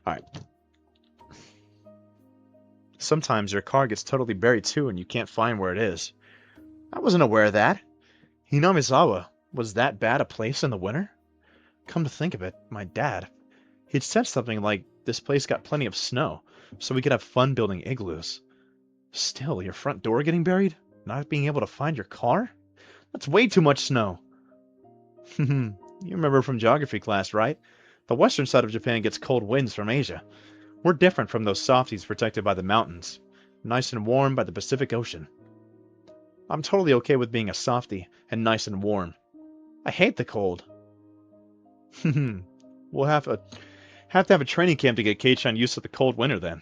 Alright. Sometimes your car gets totally buried too and you can't find where it is. I wasn't aware of that. Hinamizawa was that bad a place in the winter? Come to think of it, my dad, he'd said something like this place got plenty of snow, so we could have fun building igloos. Still, your front door getting buried? Not being able to find your car? That's way too much snow. You remember from geography class, right? The western side of Japan gets cold winds from Asia. We're different from those softies protected by the mountains. Nice and warm by the Pacific Ocean. I'm totally okay with being a softie and nice and warm. I hate the cold. We'll have to have a training camp to get Kei-chan used to the cold winter then.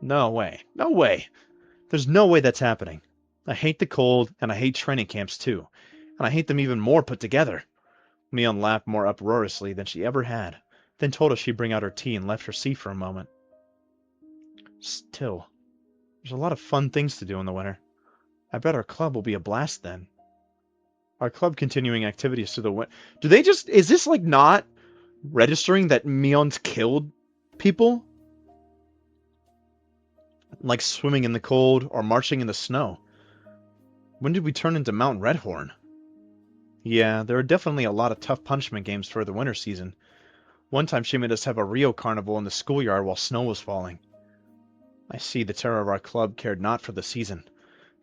No way. No way. There's no way that's happening. I hate the cold, and I hate training camps too. And I hate them even more put together. Mion laughed more uproariously than she ever had, then told us she'd bring out her tea and left her seat for a moment. Still, there's a lot of fun things to do in the winter. I bet our club will be a blast then. Our club continuing activities through the winter. Do they just... Is this like not registering that Mion's killed people? Like swimming in the cold or marching in the snow. When did we turn into Mount Redhorn? Yeah, there are definitely a lot of tough punishment games for the winter season. One time she made us have a Rio carnival in the schoolyard while snow was falling. I see the terror of our club cared not for the season.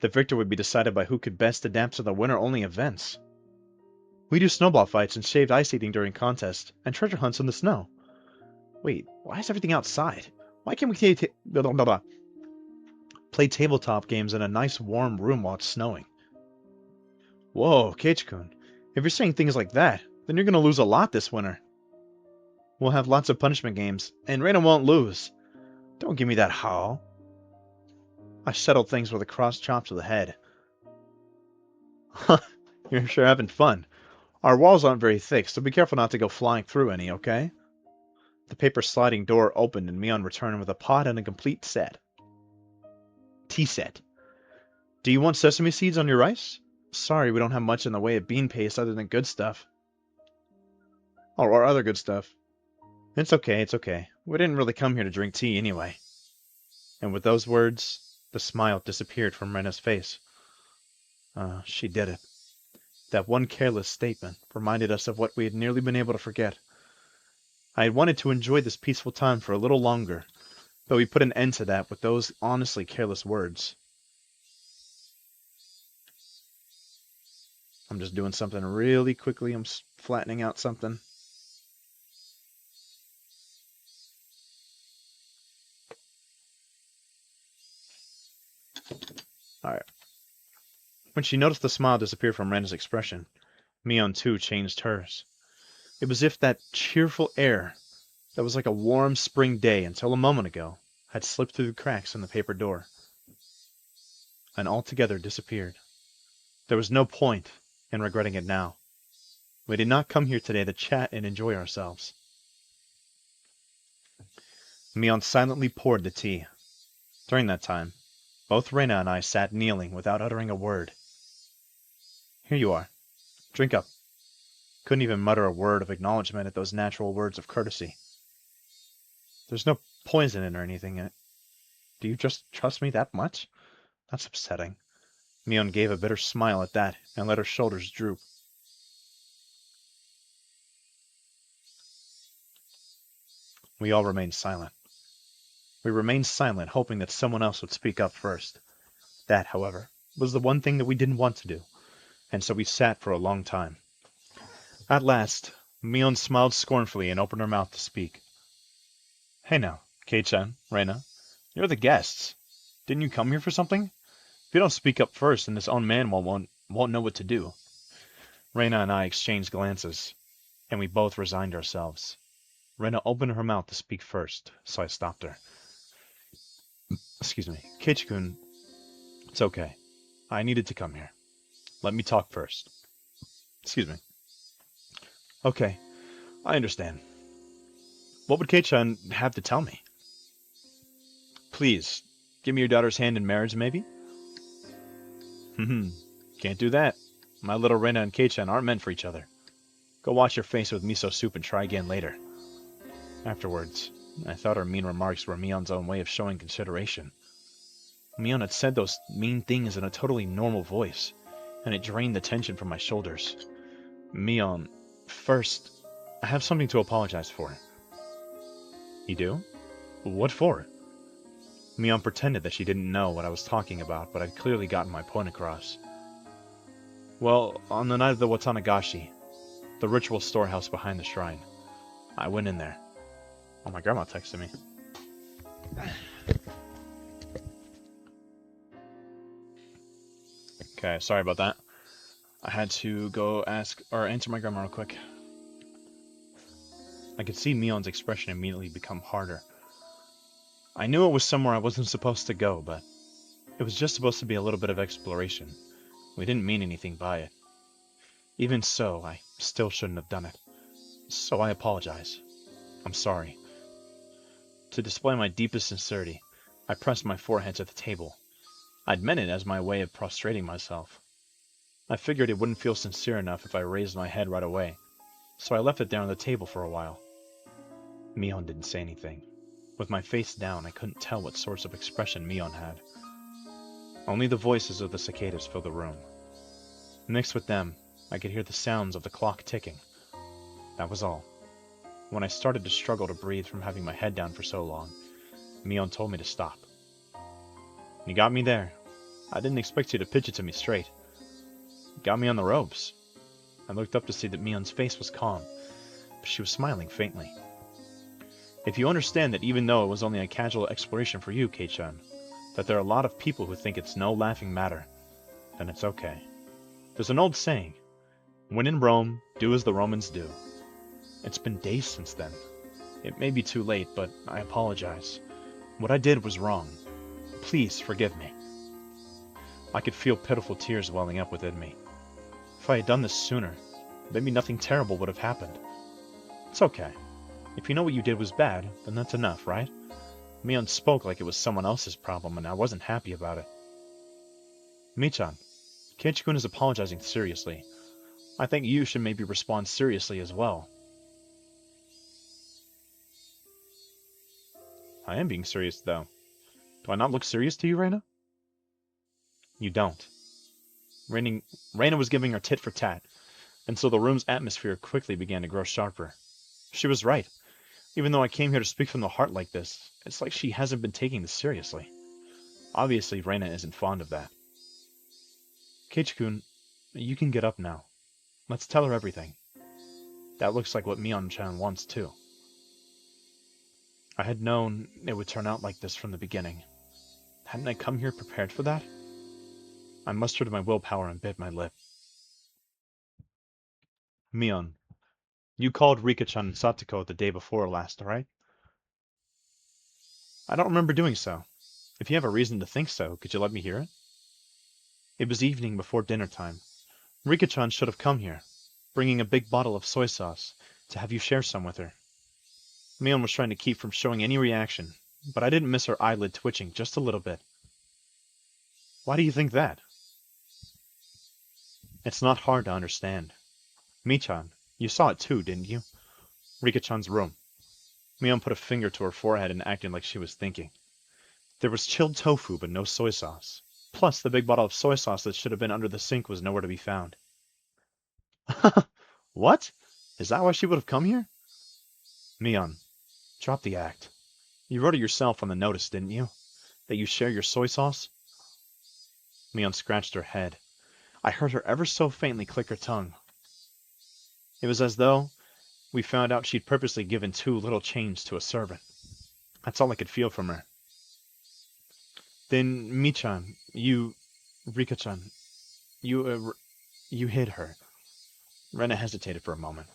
The victor would be decided by who could best adapt to the winter-only events. We do snowball fights and shaved ice eating during contests, and treasure hunts in the snow. Wait, why is everything outside? Why can't we play tabletop games in a nice warm room while it's snowing? Whoa, Keiichi-kun, if you're saying things like that, then you're going to lose a lot this winter. We'll have lots of punishment games, and Reina won't lose. Don't give me that howl. I settled things with a cross chop to the head. You're sure having fun. Our walls aren't very thick, so be careful not to go flying through any, okay? The paper sliding door opened and Mion returned with a pot and a complete set. Tea set. Do you want sesame seeds on your rice? Sorry, we don't have much in the way of bean paste other than good stuff. Or other good stuff. It's okay, it's okay. We didn't really come here to drink tea anyway. And with those words, the smile disappeared from Rena's face. She did it. That one careless statement reminded us of what we had nearly been able to forget. I had wanted to enjoy this peaceful time for a little longer, but we put an end to that with those honestly careless words. I'm just doing something really quickly. I'm flattening out something. Alright. When she noticed the smile disappear from Rena's expression, Mion too changed hers. It was as if that cheerful air that was like a warm spring day until a moment ago had slipped through the cracks in the paper door and altogether disappeared. There was no point in regretting it now. We did not come here today to chat and enjoy ourselves. Mion silently poured the tea. During that time, both Reina and I sat kneeling without uttering a word. Here you are. Drink up. Couldn't even mutter a word of acknowledgement at those natural words of courtesy. There's no poison in or anything in it. Do you just trust me that much? That's upsetting. Mion gave a bitter smile at that and let her shoulders droop. We all remained silent. We remained silent, hoping that someone else would speak up first. That, however, was the one thing that we didn't want to do, and so we sat for a long time. At last, Mion smiled scornfully and opened her mouth to speak. Hey now, Kei-chan, Reina, you're the guests. Didn't you come here for something? If you don't speak up first, then this old man won't know what to do. Reina and I exchanged glances, and we both resigned ourselves. Reina opened her mouth to speak first, so I stopped her. Excuse me. Keiichi-kun, it's okay. I needed to come here. Let me talk first. Excuse me. Okay, I understand. What would Kei-chan have to tell me? Please, give me your daughter's hand in marriage, maybe? Can't do that. My little Rena and Kei-chan aren't meant for each other. Go wash your face with miso soup and try again later. Afterwards, I thought her mean remarks were Mion's own way of showing consideration. Mion had said those mean things in a totally normal voice, and it drained the tension from my shoulders. Mion, first, I have something to apologize for. You do? What for? Mion pretended that she didn't know what I was talking about, but I'd clearly gotten my point across. Well, on the night of the Watanagashi, the ritual storehouse behind the shrine, I went in there. Oh, my grandma texted me. Okay, sorry about that. I had to go answer my grandma real quick. I could see Mion's expression immediately become harder. I knew it was somewhere I wasn't supposed to go, but it was just supposed to be a little bit of exploration. We didn't mean anything by it. Even so, I still shouldn't have done it. So I apologize. I'm sorry. To display my deepest sincerity, I pressed my forehead to the table. I'd meant it as my way of prostrating myself. I figured it wouldn't feel sincere enough if I raised my head right away, so I left it there on the table for a while. Mion didn't say anything. With my face down, I couldn't tell what sorts of expression Mion had. Only the voices of the cicadas filled the room. Mixed with them, I could hear the sounds of the clock ticking. That was all. When I started to struggle to breathe from having my head down for so long, Mion told me to stop. You got me there. I didn't expect you to pitch it to me straight. You got me on the ropes. I looked up to see that Mion's face was calm, but she was smiling faintly. If you understand that even though it was only a casual exploration for you, Kei-chan, that there are a lot of people who think it's no laughing matter, then it's okay. There's an old saying, when in Rome, do as the Romans do. It's been days since then. It may be too late, but I apologize. What I did was wrong. Please forgive me. I could feel pitiful tears welling up within me. If I had done this sooner, maybe nothing terrible would have happened. It's okay. If you know what you did was bad, then that's enough, right? Mion spoke like it was someone else's problem, and I wasn't happy about it. Michan, Keiichi-kun is apologizing seriously. I think you should maybe respond seriously as well. I am being serious, though. Do I not look serious to you, Reina? You don't. Reina was giving her tit for tat, and so the room's atmosphere quickly began to grow sharper. She was right. Even though I came here to speak from the heart like this, it's like she hasn't been taking this seriously. Obviously, Reina isn't fond of that. Keiichi-kun, you can get up now. Let's tell her everything. That looks like what Mion-chan wants, too. I had known it would turn out like this from the beginning. Hadn't I come here prepared for that? I mustered my willpower and bit my lip. Mion, you called Rika-chan and Satoko the day before last, right? I don't remember doing so. If you have a reason to think so, could you let me hear it? It was evening before dinner time. Rika-chan should have come here, bringing a big bottle of soy sauce, to have you share some with her. Mion was trying to keep from showing any reaction, but I didn't miss her eyelid twitching just a little bit. Why do you think that? It's not hard to understand. Michan, you saw it too, didn't you? Rika-chan's room. Mion put a finger to her forehead and acted like she was thinking. There was chilled tofu, but no soy sauce. Plus, the big bottle of soy sauce that should have been under the sink was nowhere to be found. What? Is that why she would have come here? Mion, drop the act. You wrote it yourself on the notice, didn't you? That you share your soy sauce? Mion scratched her head. I heard her ever so faintly click her tongue. It was as though we found out she'd purposely given too little change to a servant. That's all I could feel from her. Then, Michan, Rika-chan, you hid her. Rena hesitated for a moment.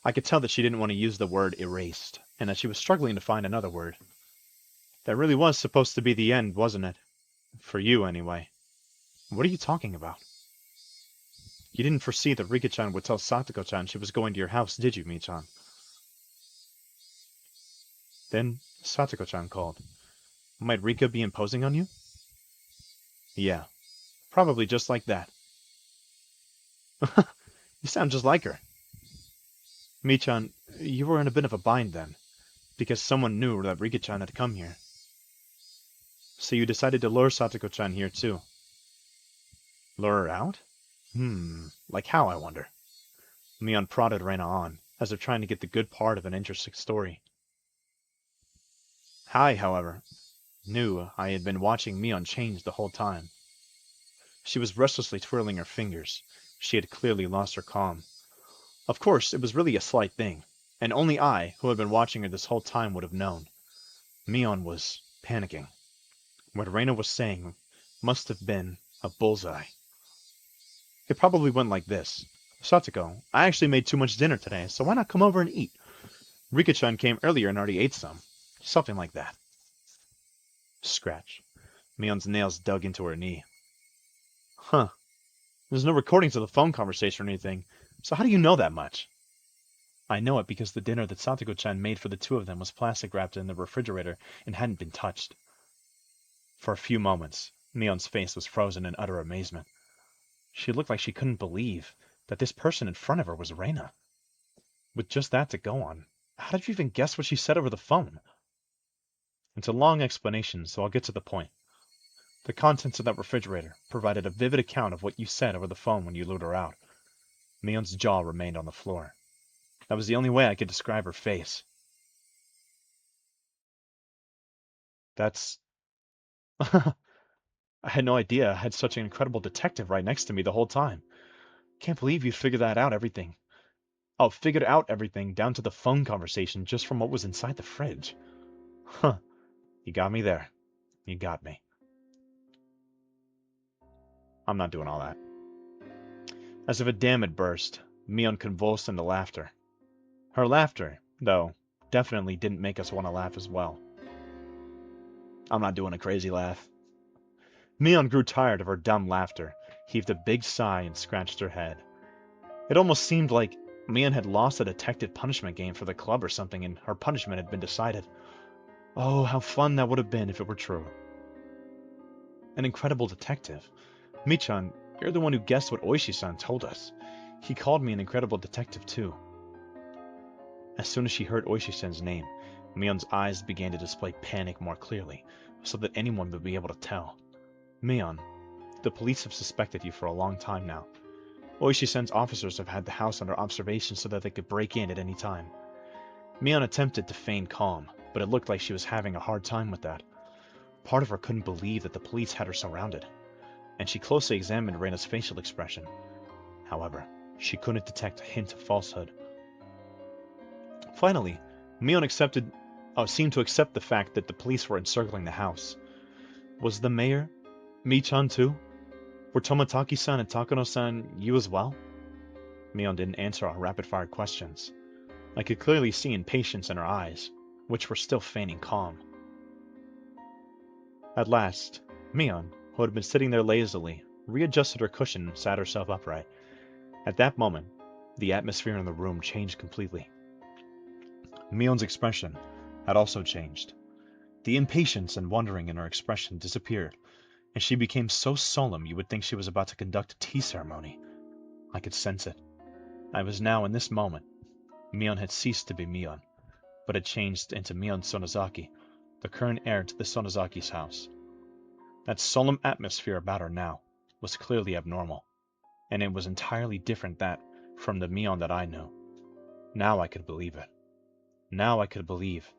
I could tell that she didn't want to use the word erased, and that she was struggling to find another word. That really was supposed to be the end, wasn't it? For you, anyway. What are you talking about? You didn't foresee that Rika-chan would tell Satoko-chan she was going to your house, did you, Mi-chan? Then Satoko-chan called. Might Rika be imposing on you? Yeah, probably just like that. You sound just like her. Mi-chan, you were in a bit of a bind then, because someone knew that Rika-chan had come here. So you decided to lure Satoko-chan here too. Lure her out? Like how, I wonder? Mion prodded Reina on, as if trying to get the good part of an interesting story. Hai, however, knew I had been watching Mion change the whole time. She was restlessly twirling her fingers. She had clearly lost her calm. Of course, it was really a slight thing, and only I, who had been watching her this whole time, would have known. Mion was panicking. What Reina was saying must have been a bullseye. It probably went like this. Satoko, I actually made too much dinner today, so why not come over and eat? Rika-chan came earlier and already ate some. Something like that. Scratch. Mion's nails dug into her knee. Huh. There's no recordings of the phone conversation or anything, so how do you know that much? I know it because the dinner that Satoko-chan made for the two of them was plastic wrapped in the refrigerator and hadn't been touched. For a few moments, Mion's face was frozen in utter amazement. She looked like she couldn't believe that this person in front of her was Reina. With just that to go on, how did you even guess what she said over the phone? It's a long explanation, so I'll get to the point. The contents of that refrigerator provided a vivid account of what you said over the phone when you lured her out. Mion's jaw remained on the floor. That was the only way I could describe her face. That's... I had no idea I had such an incredible detective right next to me the whole time. Can't believe you figured that out, everything. Oh, figured out everything down to the phone conversation just from what was inside the fridge. Huh. You got me there. You got me. I'm not doing all that. As if a dam had burst, Mion convulsed into laughter. Her laughter, though, definitely didn't make us want to laugh as well. I'm not doing a crazy laugh. Mion grew tired of her dumb laughter, heaved a big sigh, and scratched her head. It almost seemed like Mion had lost a detective punishment game for the club or something, and her punishment had been decided. Oh, how fun that would have been if it were true. An incredible detective. Michan, you're the one who guessed what Oishi-san told us. He called me an incredible detective too. As soon as she heard Oishi-san's name, Mion's eyes began to display panic more clearly, so that anyone would be able to tell. Mion, the police have suspected you for a long time now. Oishi-san's officers have had the house under observation so that they could break in at any time. Mion attempted to feign calm, but it looked like she was having a hard time with that. Part of her couldn't believe that the police had her surrounded, and she closely examined Reina's facial expression. However, she couldn't detect a hint of falsehood. Finally, Mion seemed to accept the fact that the police were encircling the house. Was the mayor, Mi-chan too? Were Toмотaki-san and Takano-san you as well? Mion didn't answer our rapid-fire questions. I could clearly see impatience in her eyes, which were still feigning calm. At last, Mion, who had been sitting there lazily, readjusted her cushion and sat herself upright. At that moment, the atmosphere in the room changed completely. Mion's expression had also changed. The impatience and wondering in her expression disappeared, and she became so solemn you would think she was about to conduct a tea ceremony. I could sense it. I was now, in this moment, Mion had ceased to be Mion, but had changed into Mion Sonozaki, the current heir to the Sonozaki's house. That solemn atmosphere about her now was clearly abnormal, and it was entirely different from the Mion that I knew. Now I could believe it. Now I could believe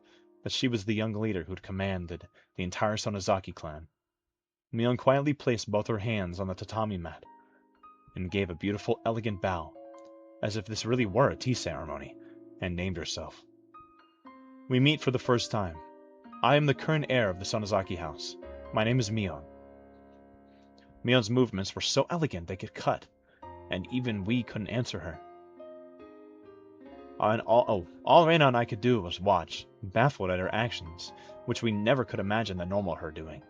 that she was the young leader who'd commanded the entire Sonozaki clan. Mion quietly placed both her hands on the tatami mat and gave a beautiful, elegant bow, as if this really were a tea ceremony, and named herself. We meet for the first time. I am the current heir of the Sonozaki house. My name is Mion. Mion's movements were so elegant they could cut, and even we couldn't answer her. And all Reina and I could do was watch, baffled at her actions, which we never could imagine the normal her doing.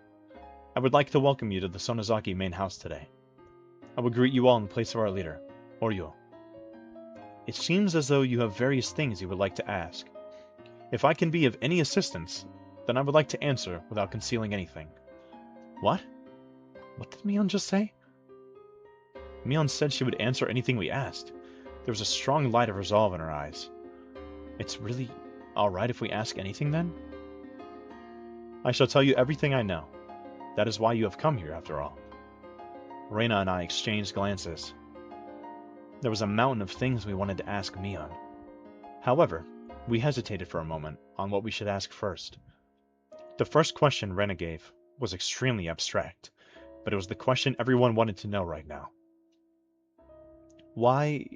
I would like to welcome you to the Sonozaki main house today. I will greet you all in place of our leader, Oryo. It seems as though you have various things you would like to ask. If I can be of any assistance, then I would like to answer without concealing anything. What? What did Mion just say? Mion said she would answer anything we asked. There was a strong light of resolve in her eyes. It's really alright if we ask anything then? I shall tell you everything I know. That is why you have come here, after all. Reina and I exchanged glances. There was a mountain of things we wanted to ask Mion. However, we hesitated for a moment on what we should ask first. The first question Reina gave was extremely abstract, but it was the question everyone wanted to know right now. Why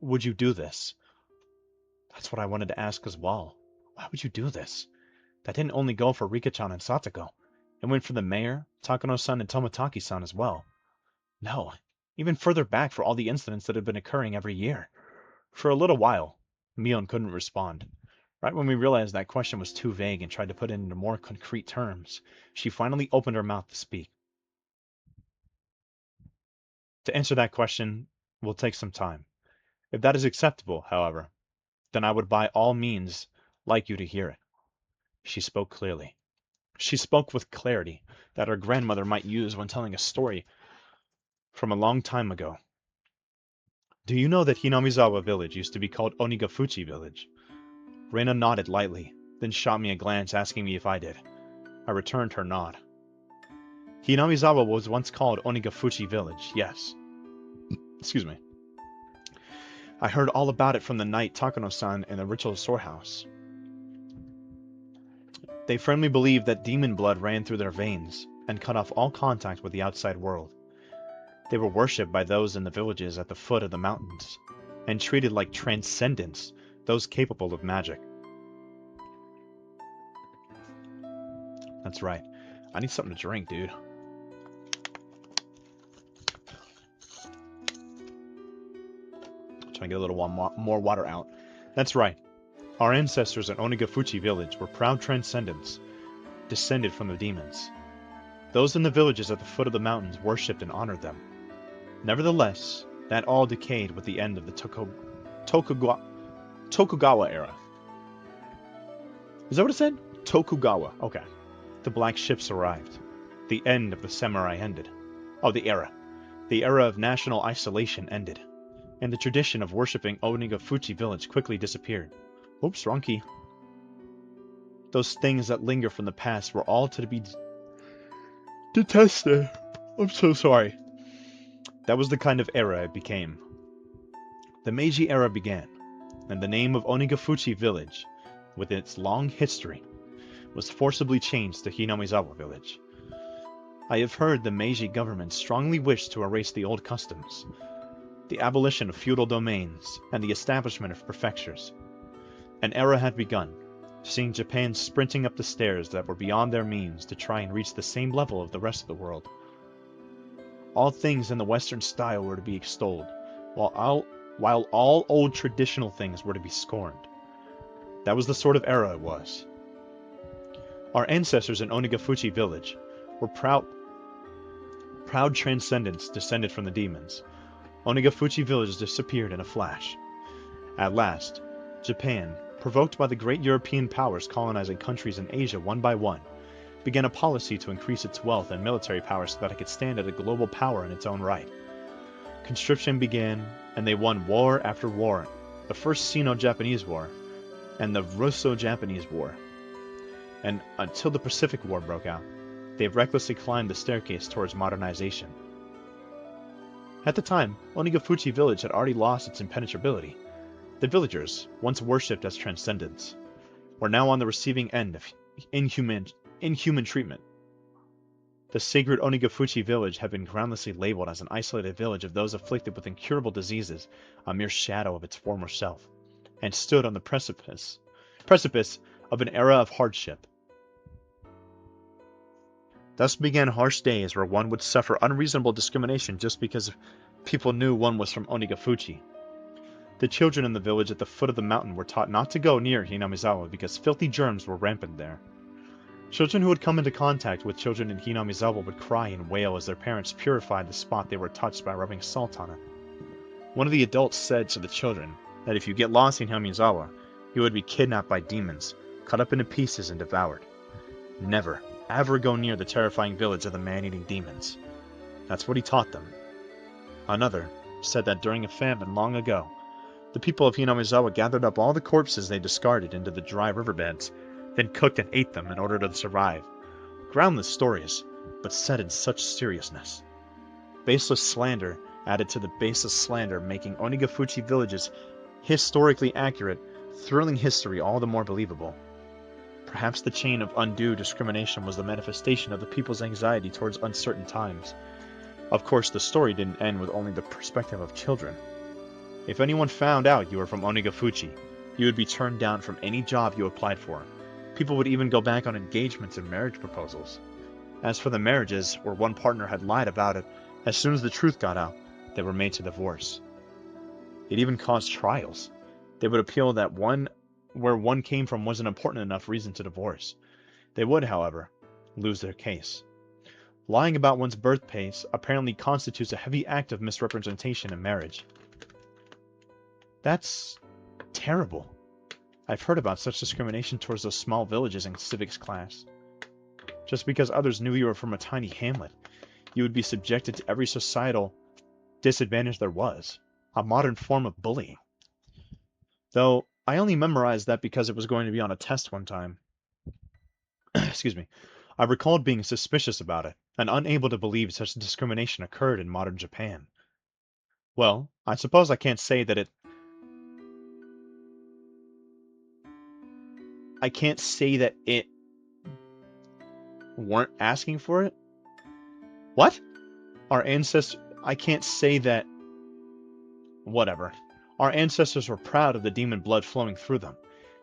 would you do this? That's what I wanted to ask as well. Why would you do this? That didn't only go for Rika-chan and Satoko. It went for the mayor, Takano-san, and Toмотaki-san as well. No, even further back for all the incidents that had been occurring every year. For a little while, Mion couldn't respond. Right when we realized that question was too vague and tried to put it into more concrete terms, she finally opened her mouth to speak. To answer that question will take some time. If that is acceptable, however, then I would by all means like you to hear it. She spoke clearly. She spoke with clarity that her grandmother might use when telling a story from a long time ago. Do you know that Hinamizawa village used to be called Onigafuchi village? Reina nodded lightly, then shot me a glance asking me if I did. I returned her nod. Hinamizawa was once called Onigafuchi village, yes. Excuse me. I heard all about it from the night Takano-san in the ritual storehouse. They firmly believed that demon blood ran through their veins and cut off all contact with the outside world. They were worshipped by those in the villages at the foot of the mountains, and treated like transcendents, those capable of magic. That's right. I need something to drink, dude. Trying to get a little more water out. That's right. Our ancestors in Onigafuchi village were proud transcendents, descended from the demons. Those in the villages at the foot of the mountains worshipped and honored them. Nevertheless, that all decayed with the end of the Tokugawa era. Is that what it said? Tokugawa. Okay. The black ships arrived. The end of the samurai ended. Oh, the era. The era of national isolation ended. And the tradition of worshipping Onigafuchi village quickly disappeared. Oops, wrong key. Those things that linger from the past were all to be detested. I'm so sorry. That was the kind of era it became. The Meiji era began, and the name of Onigafuchi village, with its long history, was forcibly changed to Hinamizawa village. I have heard the Meiji government strongly wished to erase the old customs, the abolition of feudal domains, and the establishment of prefectures. An era had begun, seeing Japan sprinting up the stairs that were beyond their means to try and reach the same level of the rest of the world. All things in the Western style were to be extolled, while all old traditional things were to be scorned. That was the sort of era it was. Our ancestors in Onigafuchi village were proud transcendents descended from the demons. Onigafuchi village disappeared in a flash. At last, Japan, provoked by the great European powers colonizing countries in Asia one by one, began a policy to increase its wealth and military power so that it could stand as a global power in its own right. Conscription began, and they won war after war, the first Sino-Japanese War, and the Russo-Japanese War. And until the Pacific War broke out, they recklessly climbed the staircase towards modernization. At the time, Onigafuchi village had already lost its impenetrability. The villagers, once worshipped as transcendents, were now on the receiving end of inhuman treatment. The sacred Onigafuchi village had been groundlessly labeled as an isolated village of those afflicted with incurable diseases, a mere shadow of its former self, and stood on the precipice of an era of hardship. Thus began harsh days where one would suffer unreasonable discrimination just because people knew one was from Onigafuchi. The children in the village at the foot of the mountain were taught not to go near Hinamizawa because filthy germs were rampant there. Children who had come into contact with children in Hinamizawa would cry and wail as their parents purified the spot they were touched by rubbing salt on it. One of the adults said to the children that if you get lost in Hinamizawa, you would be kidnapped by demons, cut up into pieces and devoured. Never, ever go near the terrifying village of the man-eating demons. That's what he taught them. Another said that during a famine long ago, the people of Hinamizawa gathered up all the corpses they discarded into the dry riverbeds, then cooked and ate them in order to survive. Groundless stories, but said in such seriousness. Baseless slander added to the baseless slander, making Onigafuchi village's historically accurate, thrilling history all the more believable. Perhaps the chain of undue discrimination was the manifestation of the people's anxiety towards uncertain times. Of course, the story didn't end with only the perspective of children. If anyone found out you were from Onigafuchi, you would be turned down from any job you applied for. People would even go back on engagements and marriage proposals. As for the marriages where one partner had lied about it, as soon as the truth got out, they were made to divorce. It even caused trials. They would appeal that where one came from wasn't important enough reason to divorce. They would, however, lose their case. Lying about one's birthplace apparently constitutes a heavy act of misrepresentation in marriage. That's terrible. I've heard about such discrimination towards those small villages in civics class. Just because others knew you were from a tiny hamlet, you would be subjected to every societal disadvantage there was, a modern form of bullying. Though I only memorized that because it was going to be on a test one time. Excuse me. I recalled being suspicious about it, and unable to believe such discrimination occurred in modern Japan. Well, I suppose I can't say that it weren't asking for it. What? I can't say that. Whatever. Our ancestors were proud of the demon blood flowing through them.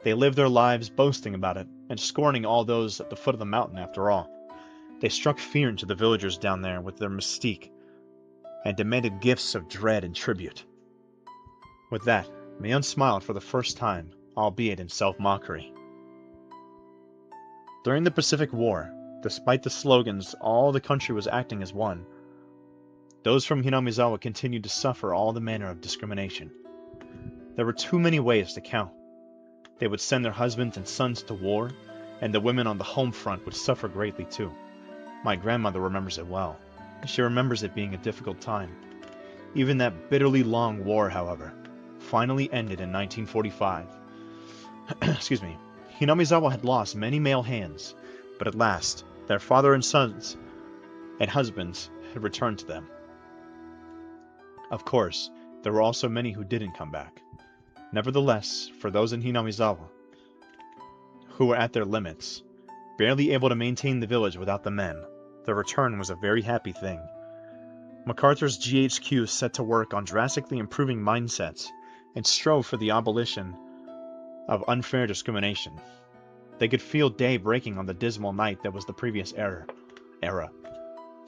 They lived their lives boasting about it, and scorning all those at the foot of the mountain after all. They struck fear into the villagers down there with their mystique, and demanded gifts of dread and tribute. With that, Mion smiled for the first time, albeit in self-mockery. During the Pacific War, despite the slogans all the country was acting as one, those from Hinamizawa continued to suffer all the manner of discrimination. There were too many ways to count. They would send their husbands and sons to war, and the women on the home front would suffer greatly too. My grandmother remembers it well. She remembers it being a difficult time. Even that bitterly long war, however, finally ended in 1945. Excuse me. Hinamizawa had lost many male hands, but at last, their father and sons and husbands had returned to them. Of course, there were also many who didn't come back. Nevertheless, for those in Hinamizawa who were at their limits, barely able to maintain the village without the men, their return was a very happy thing. MacArthur's GHQ set to work on drastically improving mindsets and strove for the abolition of unfair discrimination. They could feel day breaking on the dismal night that was the previous era.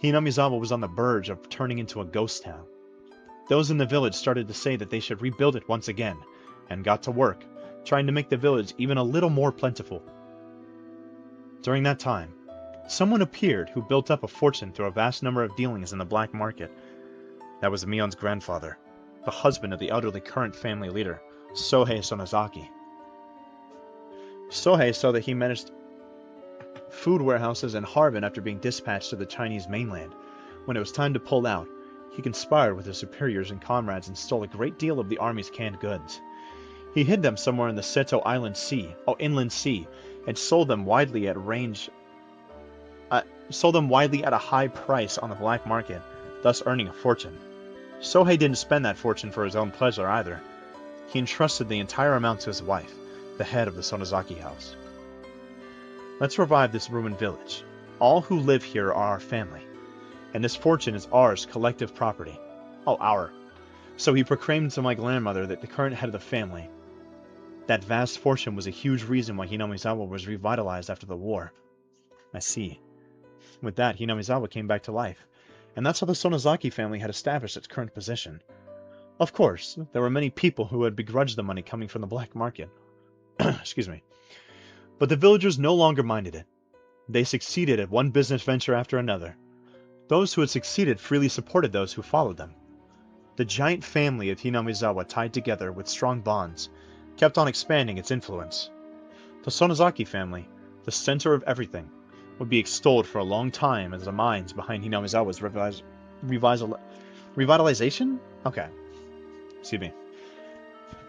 Hinamizawa was on the verge of turning into a ghost town. Those in the village started to say that they should rebuild it once again, and got to work, trying to make the village even a little more plentiful. During that time, someone appeared who built up a fortune through a vast number of dealings in the black market. That was Mion's grandfather, the husband of the elderly current family leader, Sohei Sonozaki. Sohei saw that he managed food warehouses in Harbin after being dispatched to the Chinese mainland. When it was time to pull out, he conspired with his superiors and comrades and stole a great deal of the army's canned goods. He hid them somewhere in the Seto Inland Sea, and sold them widely at a high price on the black market, thus earning a fortune. Sohei didn't spend that fortune for his own pleasure either. He entrusted the entire amount to his wife, the head of the Sonozaki house. Let's revive this ruined village. All who live here are our family, and this fortune is ours collective property. Our. So he proclaimed to my grandmother, that the current head of the family, that vast fortune was a huge reason why Hinamizawa was revitalized after the war. I see. With that, Hinamizawa came back to life, and that's how the Sonozaki family had established its current position. Of course, there were many people who had begrudged the money coming from the black market. Excuse me. But the villagers no longer minded it. They succeeded at one business venture after another. Those who had succeeded freely supported those who followed them. The giant family of Hinamizawa, tied together with strong bonds, kept on expanding its influence. The Sonozaki family, the center of everything, would be extolled for a long time as the minds behind Hinamizawa's revitalization? Okay. Excuse me.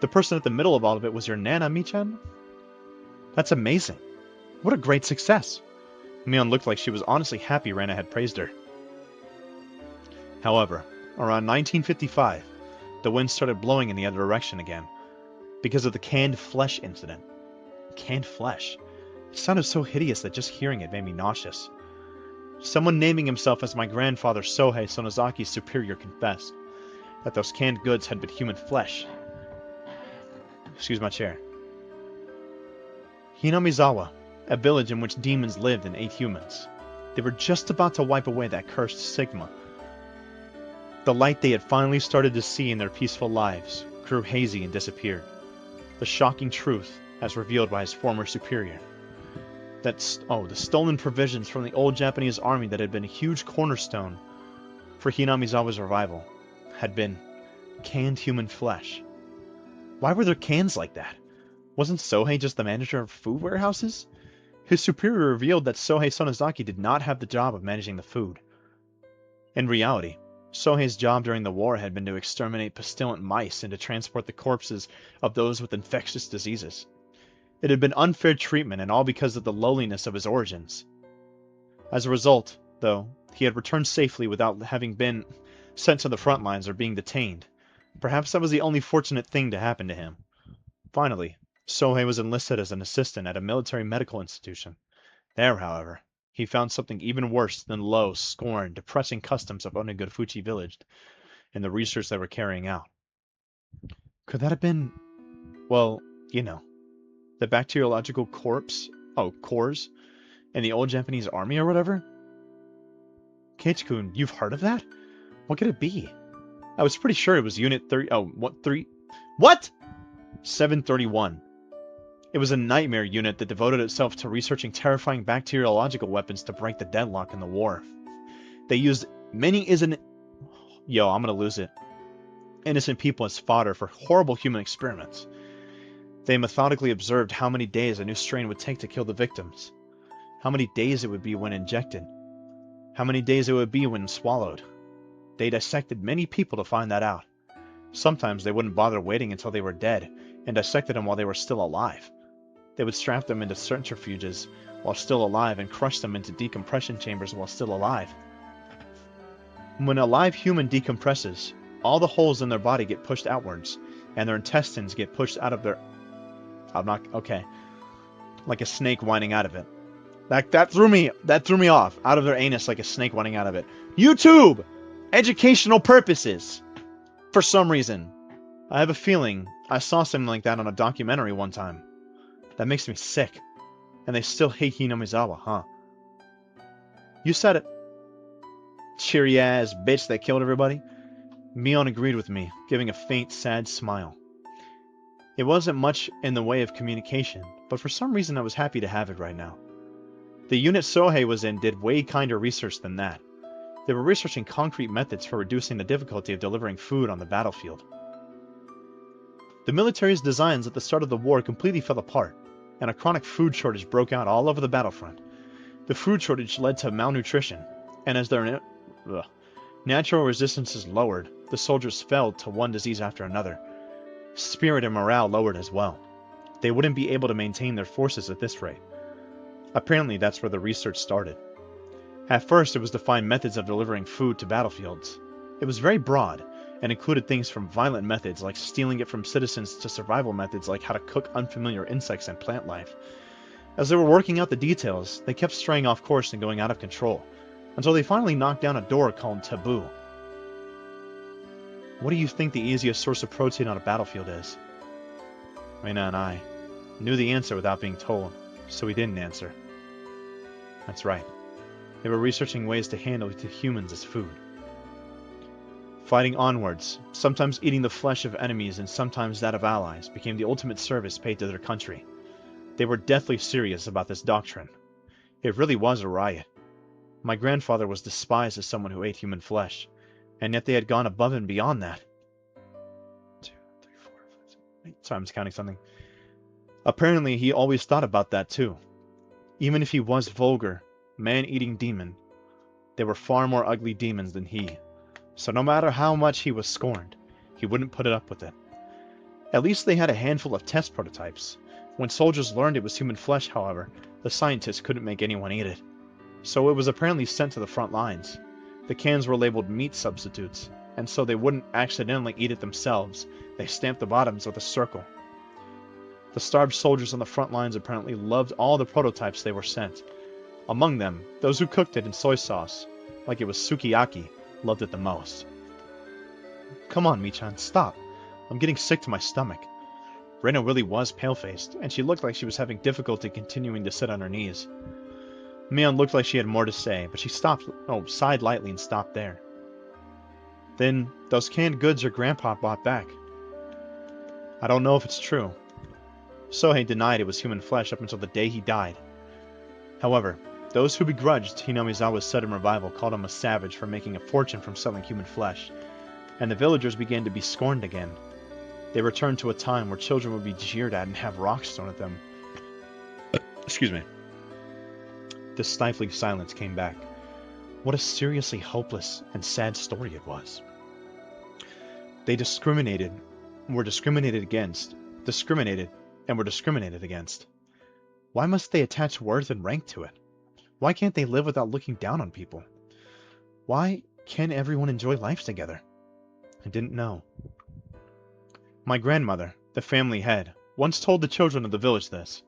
The person at the middle of all of it was your Nana, Michan? That's amazing. What a great success. Mion looked like she was honestly happy Rana had praised her. However, around 1955, the wind started blowing in the other direction again, because of the canned flesh incident. Canned flesh? It sounded so hideous that just hearing it made me nauseous. Someone naming himself as my grandfather Sohei Sonozaki's superior confessed that those canned goods had been human flesh. Excuse my chair. Hinamizawa, a village in which demons lived and ate humans. They were just about to wipe away that cursed Sigma. The light they had finally started to see in their peaceful lives grew hazy and disappeared. The shocking truth, as revealed by his former superior. The stolen provisions from the old Japanese army that had been a huge cornerstone for Hinamizawa's revival had been canned human flesh. Why were there cans like that? Wasn't Sohei just the manager of food warehouses? His superior revealed that Sohei Sonozaki did not have the job of managing the food. In reality, Sohei's job during the war had been to exterminate pestilent mice and to transport the corpses of those with infectious diseases. It had been unfair treatment, and all because of the lowliness of his origins. As a result, though, he had returned safely without having been sent to the front lines or being detained. Perhaps that was the only fortunate thing to happen to him. Finally, Sohei was enlisted as an assistant at a military medical institution. There, however, he found something even worse than low, scorned, depressing customs of Onigurafuchi village in the research they were carrying out. Could that have been, well, the bacteriological cores in the old Japanese army or whatever? Keiichi-kun, you've heard of that? What could it be? I was pretty sure it was Unit 731. It was a nightmare unit that devoted itself to researching terrifying bacteriological weapons to break the deadlock in the war. They used many innocent people as fodder for horrible human experiments. They methodically observed how many days a new strain would take to kill the victims, how many days it would be when injected, how many days it would be when swallowed. They dissected many people to find that out. Sometimes they wouldn't bother waiting until they were dead, and dissected them while they were still alive. They would strap them into centrifuges while still alive and crush them into decompression chambers while still alive. When a live human decompresses, all the holes in their body get pushed outwards, and their intestines get pushed out of their... like a snake whining out of it. That threw me off. Out of their anus like a snake whining out of it. YouTube! Educational purposes! For some reason. I have a feeling I saw something like that on a documentary one time. That makes me sick. And they still hate Hinamizawa, huh? You said it. Cheery ass bitch that killed everybody. Mion agreed with me, giving a faint, sad smile. It wasn't much in the way of communication, but for some reason I was happy to have it right now. The unit Sohei was in did way kinder research than that. They were researching concrete methods for reducing the difficulty of delivering food on the battlefield. The military's designs at the start of the war completely fell apart, and a chronic food shortage broke out all over the battlefront. The food shortage led to malnutrition, and as their natural resistances lowered, the soldiers fell to one disease after another. Spirit and morale lowered as well. They wouldn't be able to maintain their forces at this rate. Apparently that's where the research started. At first it was to find methods of delivering food to battlefields. It was very broad, and included things from violent methods like stealing it from citizens to survival methods like how to cook unfamiliar insects and plant life. As they were working out the details, they kept straying off course and going out of control, until they finally knocked down a door called Taboo. What do you think the easiest source of protein on a battlefield is? Reina and I knew the answer without being told, so we didn't answer. That's right. They were researching ways to handle it to humans as food. Fighting onwards, sometimes eating the flesh of enemies and sometimes that of allies, became the ultimate service paid to their country. They were deathly serious about this doctrine. It really was a riot. My grandfather was despised as someone who ate human flesh, and yet they had gone above and beyond that. 2, 3, 4, 5, 6, 8. Sorry, I'm just counting something. Apparently, he always thought about that too. Even if he was vulgar, man-eating demon, they were far more ugly demons than he. So no matter how much he was scorned, he wouldn't put it up with it. At least they had a handful of test prototypes. When soldiers learned it was human flesh, however, the scientists couldn't make anyone eat it. So it was apparently sent to the front lines. The cans were labeled meat substitutes, and so they wouldn't accidentally eat it themselves, they stamped the bottoms with a circle. The starved soldiers on the front lines apparently loved all the prototypes they were sent. Among them, those who cooked it in soy sauce, like it was sukiyaki, loved it the most. Come on, Michan, stop. I'm getting sick to my stomach. Rena really was pale-faced, and she looked like she was having difficulty continuing to sit on her knees. Mion looked like she had more to say, but she sighed lightly and stopped there. Then, those canned goods your grandpa bought back. I don't know if it's true. Sohei denied it was human flesh up until the day he died. However, those who begrudged Hinamizawa's sudden revival called him a savage for making a fortune from selling human flesh, and the villagers began to be scorned again. They returned to a time where children would be jeered at and have rocks thrown at them. Excuse me. The stifling silence came back. What a seriously hopeless and sad story it was. They were discriminated against. Why must they attach worth and rank to it? Why can't they live without looking down on people? Why can't everyone enjoy life together? I didn't know. My grandmother, the family head, once told the children of the village this.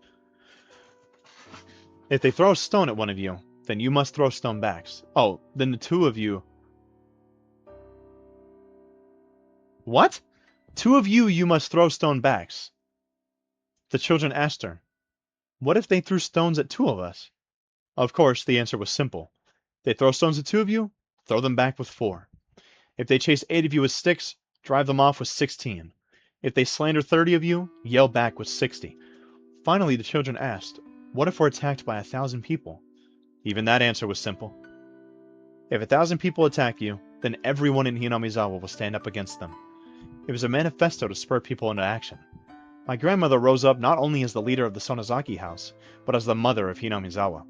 If they throw a stone at one of you, then you must throw stone backs. Oh, then the two of you... What? Two of you must throw stone backs. The children asked her, what if they threw stones at two of us? Of course, the answer was simple. They throw stones at two of you, throw them back with 4. If they chase 8 of you with sticks, drive them off with 16. If they slander 30 of you, yell back with 60. Finally, the children asked, what if we're attacked by 1,000 people? Even that answer was simple. If 1,000 people attack you, then everyone in Hinamizawa will stand up against them. It was a manifesto to spur people into action. My grandmother rose up not only as the leader of the Sonozaki house, but as the mother of Hinamizawa.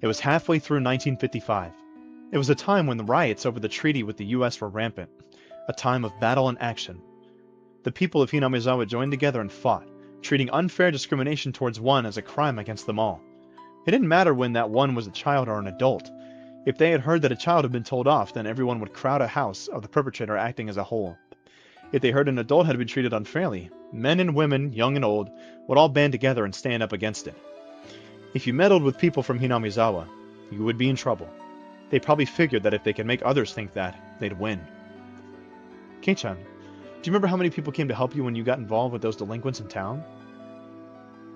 It was halfway through 1955. It was a time when the riots over the treaty with the U.S. were rampant, a time of battle and action. The people of Hinamizawa joined together and fought, treating unfair discrimination towards one as a crime against them all. It didn't matter when that one was a child or an adult. If they had heard that a child had been told off, then everyone would crowd a house of the perpetrator acting as a whole. If they heard an adult had been treated unfairly, men and women, young and old, would all band together and stand up against it. If you meddled with people from Hinamizawa, you would be in trouble. They probably figured that if they could make others think that, they'd win. Kei-chan, do you remember how many people came to help you when you got involved with those delinquents in town?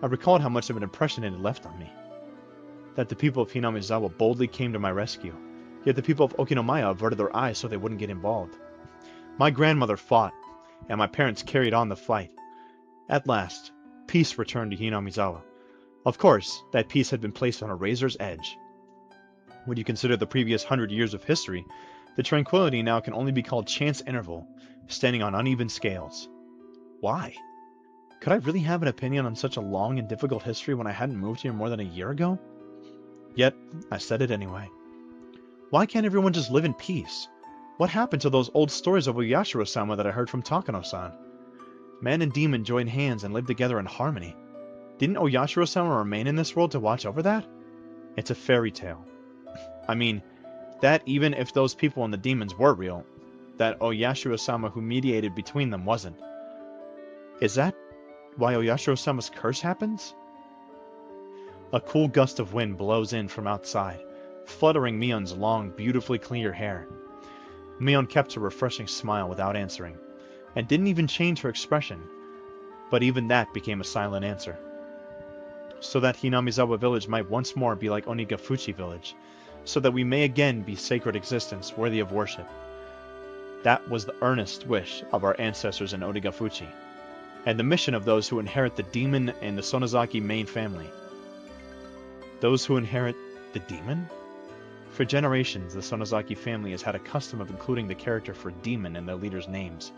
I recalled how much of an impression it had left on me. That the people of Hinamizawa boldly came to my rescue, yet the people of Okinomiya averted their eyes so they wouldn't get involved. My grandmother fought, and my parents carried on the fight. At last, peace returned to Hinamizawa. Of course, that peace had been placed on a razor's edge. When you consider the previous 100 years of history, the tranquility now can only be called chance interval, standing on uneven scales. Why? Could I really have an opinion on such a long and difficult history when I hadn't moved here more than a year ago? Yet, I said it anyway. Why can't everyone just live in peace? What happened to those old stories of Oyashiro-sama that I heard from Takano-san? Man and demon joined hands and lived together in harmony. Didn't Oyashiro-sama remain in this world to watch over that? It's a fairy tale. I mean, that even if those people and the demons were real, that Oyashiro-sama who mediated between them wasn't. Is that why Oyashiro-sama's curse happens? A cool gust of wind blows in from outside, fluttering Mion's long, beautifully clear hair. Mion kept her refreshing smile without answering, and didn't even change her expression, but even that became a silent answer. So that Hinamizawa village might once more be like Onigafuchi village, so that we may again be sacred existence worthy of worship. That was the earnest wish of our ancestors in Onigafuchi, and the mission of those who inherit the demon in the Sonozaki main family. Those who inherit the demon? For generations, the Sonozaki family has had a custom of including the character for demon in their leaders' names.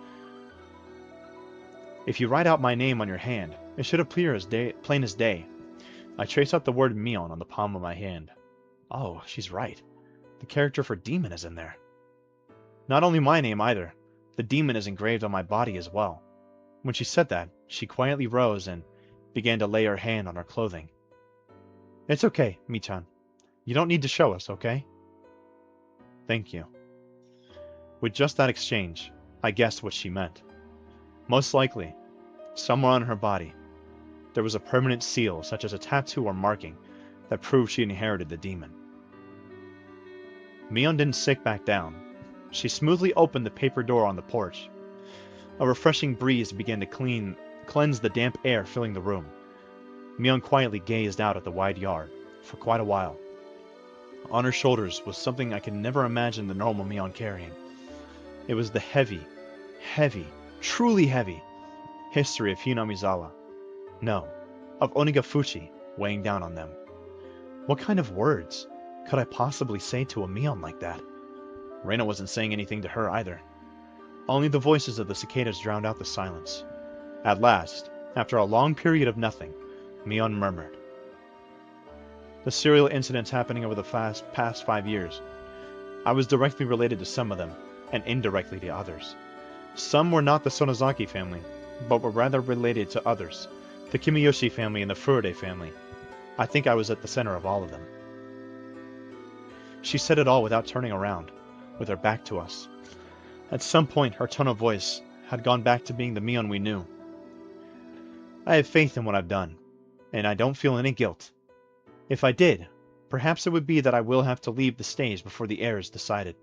If you write out my name on your hand, it should appear as plain as day. I trace out the word Mion on the palm of my hand. Oh, she's right. The character for demon is in there. Not only my name either. The demon is engraved on my body as well. When she said that, she quietly rose and began to lay her hand on her clothing. It's okay, Mi-chan. You don't need to show us, okay? Thank you. With just that exchange, I guessed what she meant. Most likely, somewhere on her body, there was a permanent seal, such as a tattoo or marking, that proved she inherited the demon. Mion didn't sit back down. She smoothly opened the paper door on the porch. A refreshing breeze began to cleanse the damp air filling the room. Mion quietly gazed out at the wide yard for quite a while. On her shoulders was something I could never imagine the normal Mion carrying. It was the heavy, truly heavy history of Hinamizawa. No, of Onigafuchi weighing down on them. What kind of words could I possibly say to a Mion like that? Reina wasn't saying anything to her either. Only the voices of the cicadas drowned out the silence. At last, after a long period of nothing, Mion murmured. The serial incidents happening over the past 5 years. I was directly related to some of them, and indirectly to others. Some were not the Sonozaki family, but were rather related to others, the Kimiyoshi family and the Furude family. I think I was at the center of all of them. She said it all without turning around, with her back to us. At some point, her tone of voice had gone back to being the Mion we knew. I have faith in what I've done, and I don't feel any guilt. If I did, perhaps it would be that I will have to leave the stage before the heir is decided.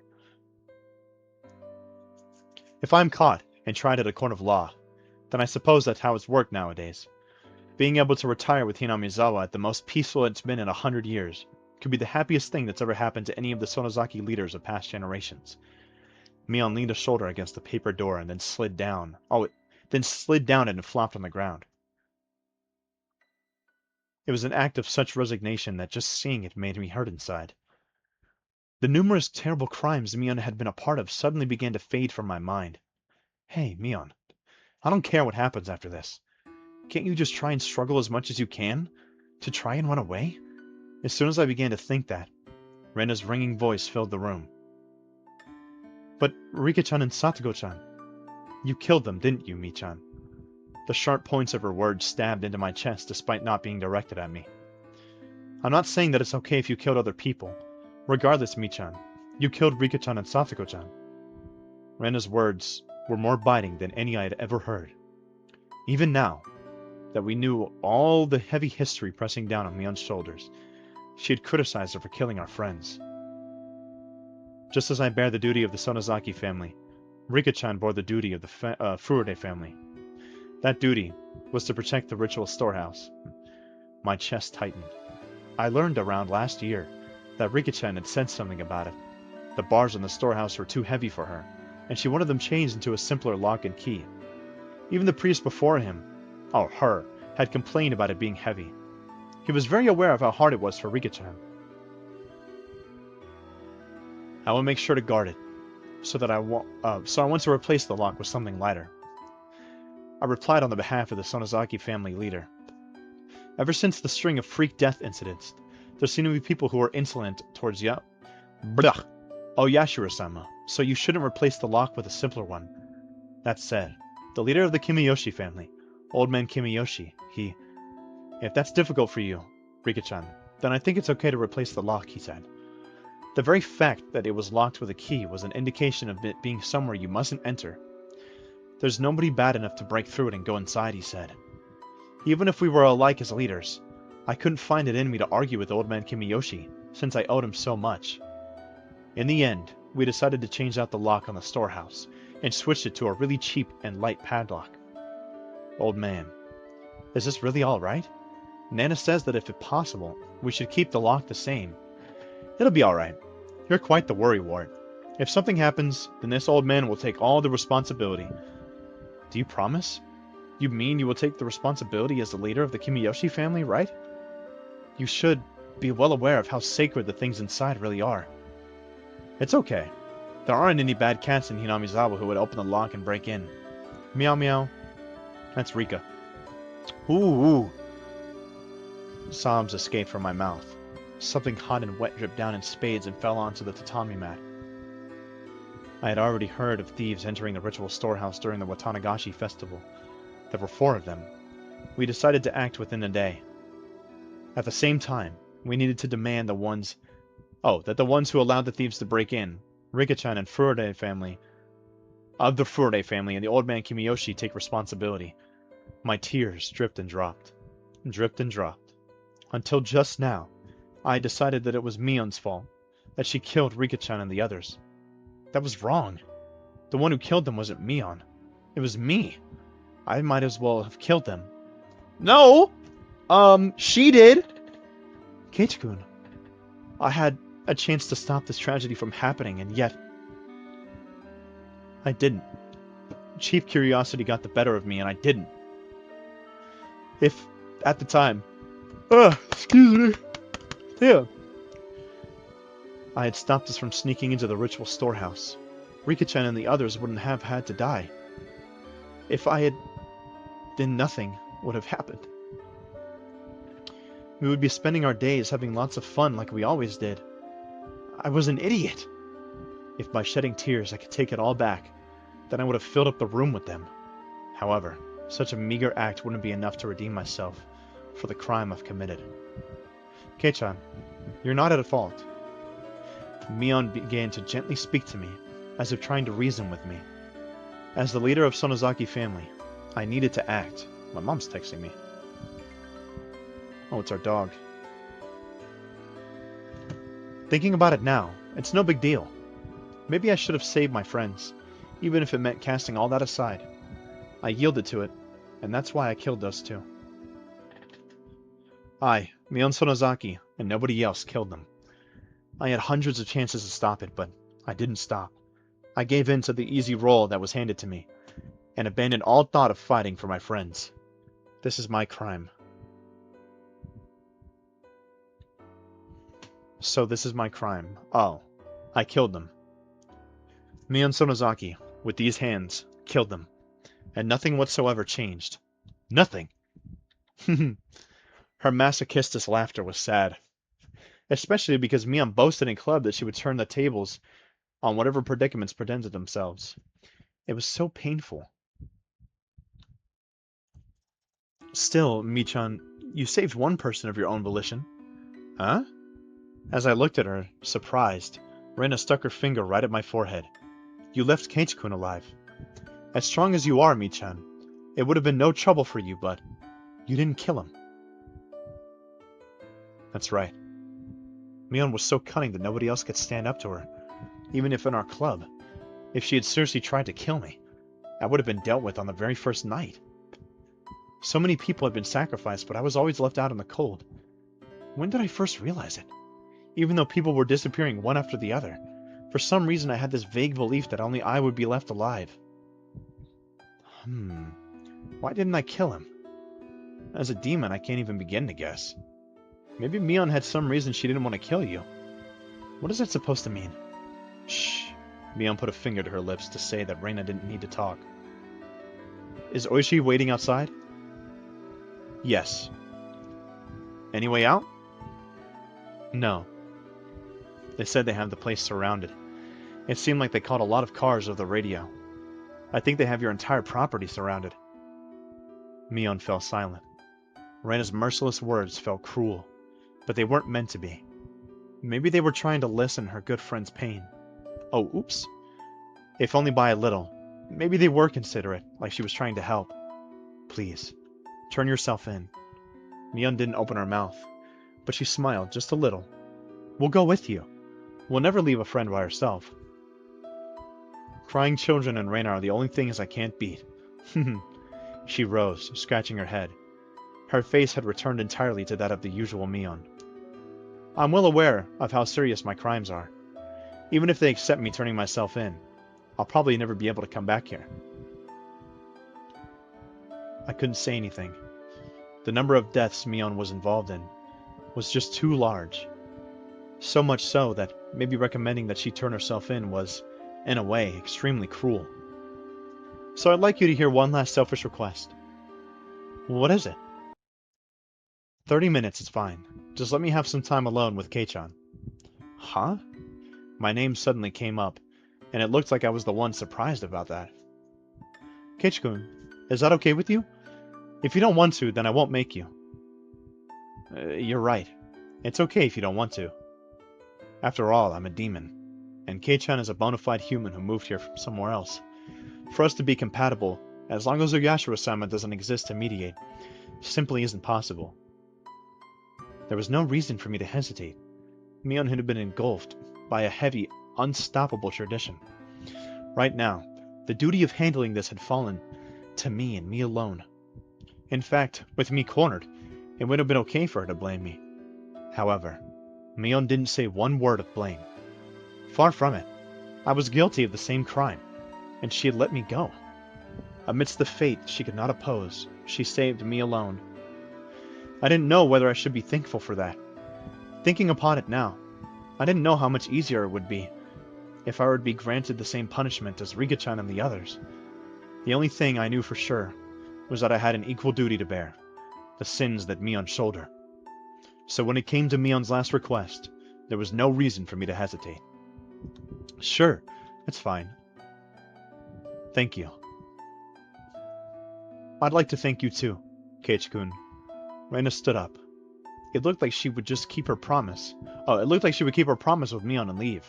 If I'm caught and tried at a court of law, then I suppose that's how it's worked nowadays. Being able to retire with Hinamizawa at the most peaceful it's been in 100 years could be the happiest thing that's ever happened to any of the Sonozaki leaders of past generations. Mion leaned a shoulder against the paper door and then slid down. Then slid down it and flopped on the ground. It was an act of such resignation that just seeing it made me hurt inside. The numerous terrible crimes Mion had been a part of suddenly began to fade from my mind. Hey, Mion, I don't care what happens after this. Can't you just try and struggle as much as you can? To try and run away? As soon as I began to think that, Rena's ringing voice filled the room. But Rika-chan and Satogo-chan, you killed them, didn't you, Mi-chan? The sharp points of her words stabbed into my chest despite not being directed at me. I'm not saying that it's okay if you killed other people. Regardless, Mi-chan, you killed Rika-chan and Satogo-chan. Rena's words were more biting than any I had ever heard. Even now, that we knew all the heavy history pressing down on Mion's shoulders, she had criticized her for killing our friends. Just as I bear the duty of the Sonozaki family, Rika-chan bore the duty of the Furude family. That duty was to protect the ritual storehouse. My chest tightened. I learned around last year that Rika-chan had said something about it. The bars in the storehouse were too heavy for her, and she wanted them changed into a simpler lock and key. Even the priest before him, or her, had complained about it being heavy. He was very aware of how hard it was for Rika-chan. I will make sure to guard it, so I want to replace the lock with something lighter. I replied on the behalf of the Sonozaki family leader. Ever since the string of freak death incidents, there seem to be people who are insolent towards Oyashiro-sama, so you shouldn't replace the lock with a simpler one. That said, the leader of the Kimiyoshi family, Old Man Kimiyoshi, If that's difficult for you, Rika-chan, then I think it's okay to replace the lock, he said. The very fact that it was locked with a key was an indication of it being somewhere you mustn't enter. There's nobody bad enough to break through it and go inside, he said. Even if we were alike as leaders, I couldn't find it in me to argue with Old Man Kimiyoshi, since I owed him so much. In the end, we decided to change out the lock on the storehouse, and switched it to a really cheap and light padlock. Old man, is this really alright? Nana says that if it's possible, we should keep the lock the same. It'll be alright. You're quite the worrywart. If something happens, then this old man will take all the responsibility. Do you promise? You mean you will take the responsibility as the leader of the Kimiyoshi family, right? You should be well aware of how sacred the things inside really are. It's okay. There aren't any bad cats in Hinamizawa who would open the lock and break in. Meow meow. That's Rika. Ooh. Sobs escaped from my mouth. Something hot and wet dripped down in spades and fell onto the tatami mat. I had already heard of thieves entering the ritual storehouse during the Watanagashi festival. There were 4 of them. We decided to act within a day. At the same time, we needed to demand that the ones who allowed the thieves to break in, Rika-chan and Furude family, of the Furude family and the old man Kimiyoshi take responsibility. My tears dripped and dropped. Dripped and dropped. Until just now, I decided that it was Mion's fault, that she killed Rika-chan and the others. That was wrong. The one who killed them wasn't Mion. It was me. I might as well have killed them. No! She did! Keiichi-kun, I had a chance to stop this tragedy from happening, and yet I didn't. Cheap curiosity got the better of me, and I didn't. If, at the time... excuse me. Yeah. I had stopped us from sneaking into the ritual storehouse. Rika-chan and the others wouldn't have had to die. If I had... then nothing would have happened. We would be spending our days having lots of fun like we always did. I was an idiot. If by shedding tears I could take it all back, then I would have filled up the room with them. However, such a meager act wouldn't be enough to redeem myself for the crime I've committed. Kei-chan, you're not at fault. Mion began to gently speak to me, as if trying to reason with me. As the leader of Sonozaki family, I needed to act. My mom's texting me. Oh, it's our dog. Thinking about it now, it's no big deal. Maybe I should have saved my friends, even if it meant casting all that aside. I yielded to it, and that's why I killed those 2. I, Mion Sonozaki, and nobody else killed them. I had hundreds of chances to stop it, but I didn't stop. I gave in to the easy role that was handed to me, and abandoned all thought of fighting for my friends. This is my crime. So this is my crime. Oh, I killed them. Mion Sonozaki, with these hands, killed them. And nothing whatsoever changed. Nothing! Her masochistic laughter was sad. Especially because Mion boasted in club that she would turn the tables on whatever predicaments presented themselves. It was so painful. Still, Mi-chan, you saved one person of your own volition. Huh? As I looked at her, surprised, Reina stuck her finger right at my forehead. You left Keiichi-kun alive. As strong as you are, Mi-chan, it would have been no trouble for you, but you didn't kill him. That's right. Mion was so cunning that nobody else could stand up to her, even if in our club. If she had seriously tried to kill me, I would have been dealt with on the very first night. So many people had been sacrificed, but I was always left out in the cold. When did I first realize it? Even though people were disappearing one after the other, for some reason I had this vague belief that only I would be left alive. Why didn't I kill him? As a demon, I can't even begin to guess. Maybe Mion had some reason she didn't want to kill you. What is that supposed to mean? Shh. Mion put a finger to her lips to say that Reina didn't need to talk. Is Oishi waiting outside? Yes. Any way out? No. They said they have the place surrounded. It seemed like they caught a lot of cars over the radio. I think they have your entire property surrounded. Mion fell silent. Reina's merciless words felt cruel, but they weren't meant to be. Maybe they were trying to lessen her good friend's pain. Oh, oops. If only by a little. Maybe they were considerate, like she was trying to help. Please, turn yourself in. Mion didn't open her mouth, but she smiled just a little. We'll go with you. We'll never leave a friend by herself. Crying children and Reina are the only things I can't beat. She rose, scratching her head. Her face had returned entirely to that of the usual Mion. I'm well aware of how serious my crimes are. Even if they accept me turning myself in, I'll probably never be able to come back here. I couldn't say anything. The number of deaths Mion was involved in was just too large. So much so that maybe recommending that she turn herself in was, in a way, extremely cruel. So I'd like you to hear one last selfish request. What is it? 30 minutes is fine. Just let me have some time alone with Kei-chan. Huh? My name suddenly came up, and it looked like I was the one surprised about that. Keiichi-kun, is that okay with you? If you don't want to, then I won't make you. You're right. It's okay if you don't want to. After all, I'm a demon, and Kei-chan is a bona fide human who moved here from somewhere else. For us to be compatible, as long as Uyashiro-sama doesn't exist to mediate, simply isn't possible. There was no reason for me to hesitate. Mion had been engulfed by a heavy, unstoppable tradition. Right now, the duty of handling this had fallen to me and me alone. In fact, with me cornered, it would have been okay for her to blame me. However, Mion didn't say one word of blame. Far from it. I was guilty of the same crime, and she had let me go. Amidst the fate she could not oppose, she saved me alone. I didn't know whether I should be thankful for that. Thinking upon it now, I didn't know how much easier it would be if I were to be granted the same punishment as Riga-chan and the others. The only thing I knew for sure was that I had an equal duty to bear, the sins that Mion shoulder. So when it came to Mion's last request, there was no reason for me to hesitate. Sure, that's fine. Thank you. I'd like to thank you too, Keiichi-kun. Reina stood up. It looked like she would just keep her promise. It looked like she would keep her promise with Mion and leave.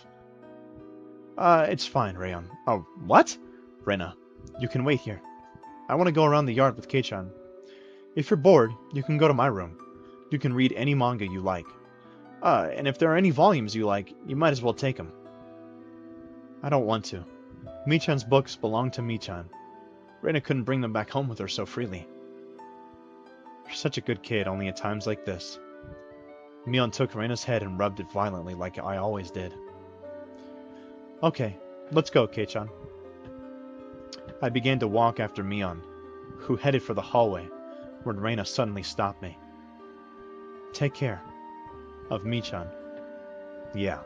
It's fine, Rayon. Oh, what? Reina, you can wait here. I want to go around the yard with Kei-chan. If you're bored, you can go to my room. You can read any manga you like. And if there are any volumes you like, you might as well take them. I don't want to. Mi-chan's books belong to Mi-chan. Reina couldn't bring them back home with her so freely. You're such a good kid, only at times like this. Mion took Reina's head and rubbed it violently like I always did. Okay, let's go, Kei-chan. I began to walk after Mion, who headed for the hallway, when Reina suddenly stopped me. Take care. Of Mi-chan. Yeah,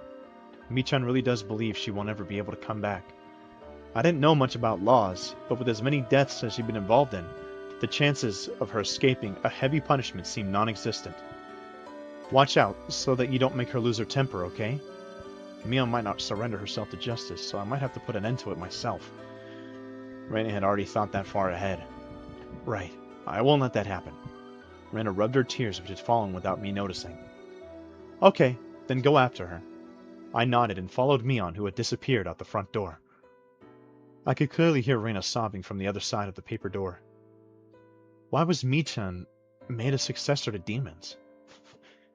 Mi-chan really does believe she won't ever be able to come back. I didn't know much about laws, but with as many deaths as she'd been involved in, the chances of her escaping a heavy punishment seemed non-existent. Watch out, so that you don't make her lose her temper, okay? Mion might not surrender herself to justice, so I might have to put an end to it myself. Reina had already thought that far ahead. Right, I won't let that happen. Reina rubbed her tears, which had fallen without me noticing. Okay, then go after her. I nodded and followed Mion, who had disappeared out the front door. I could clearly hear Reina sobbing from the other side of the paper door. Why was Mi-chan made a successor to demons?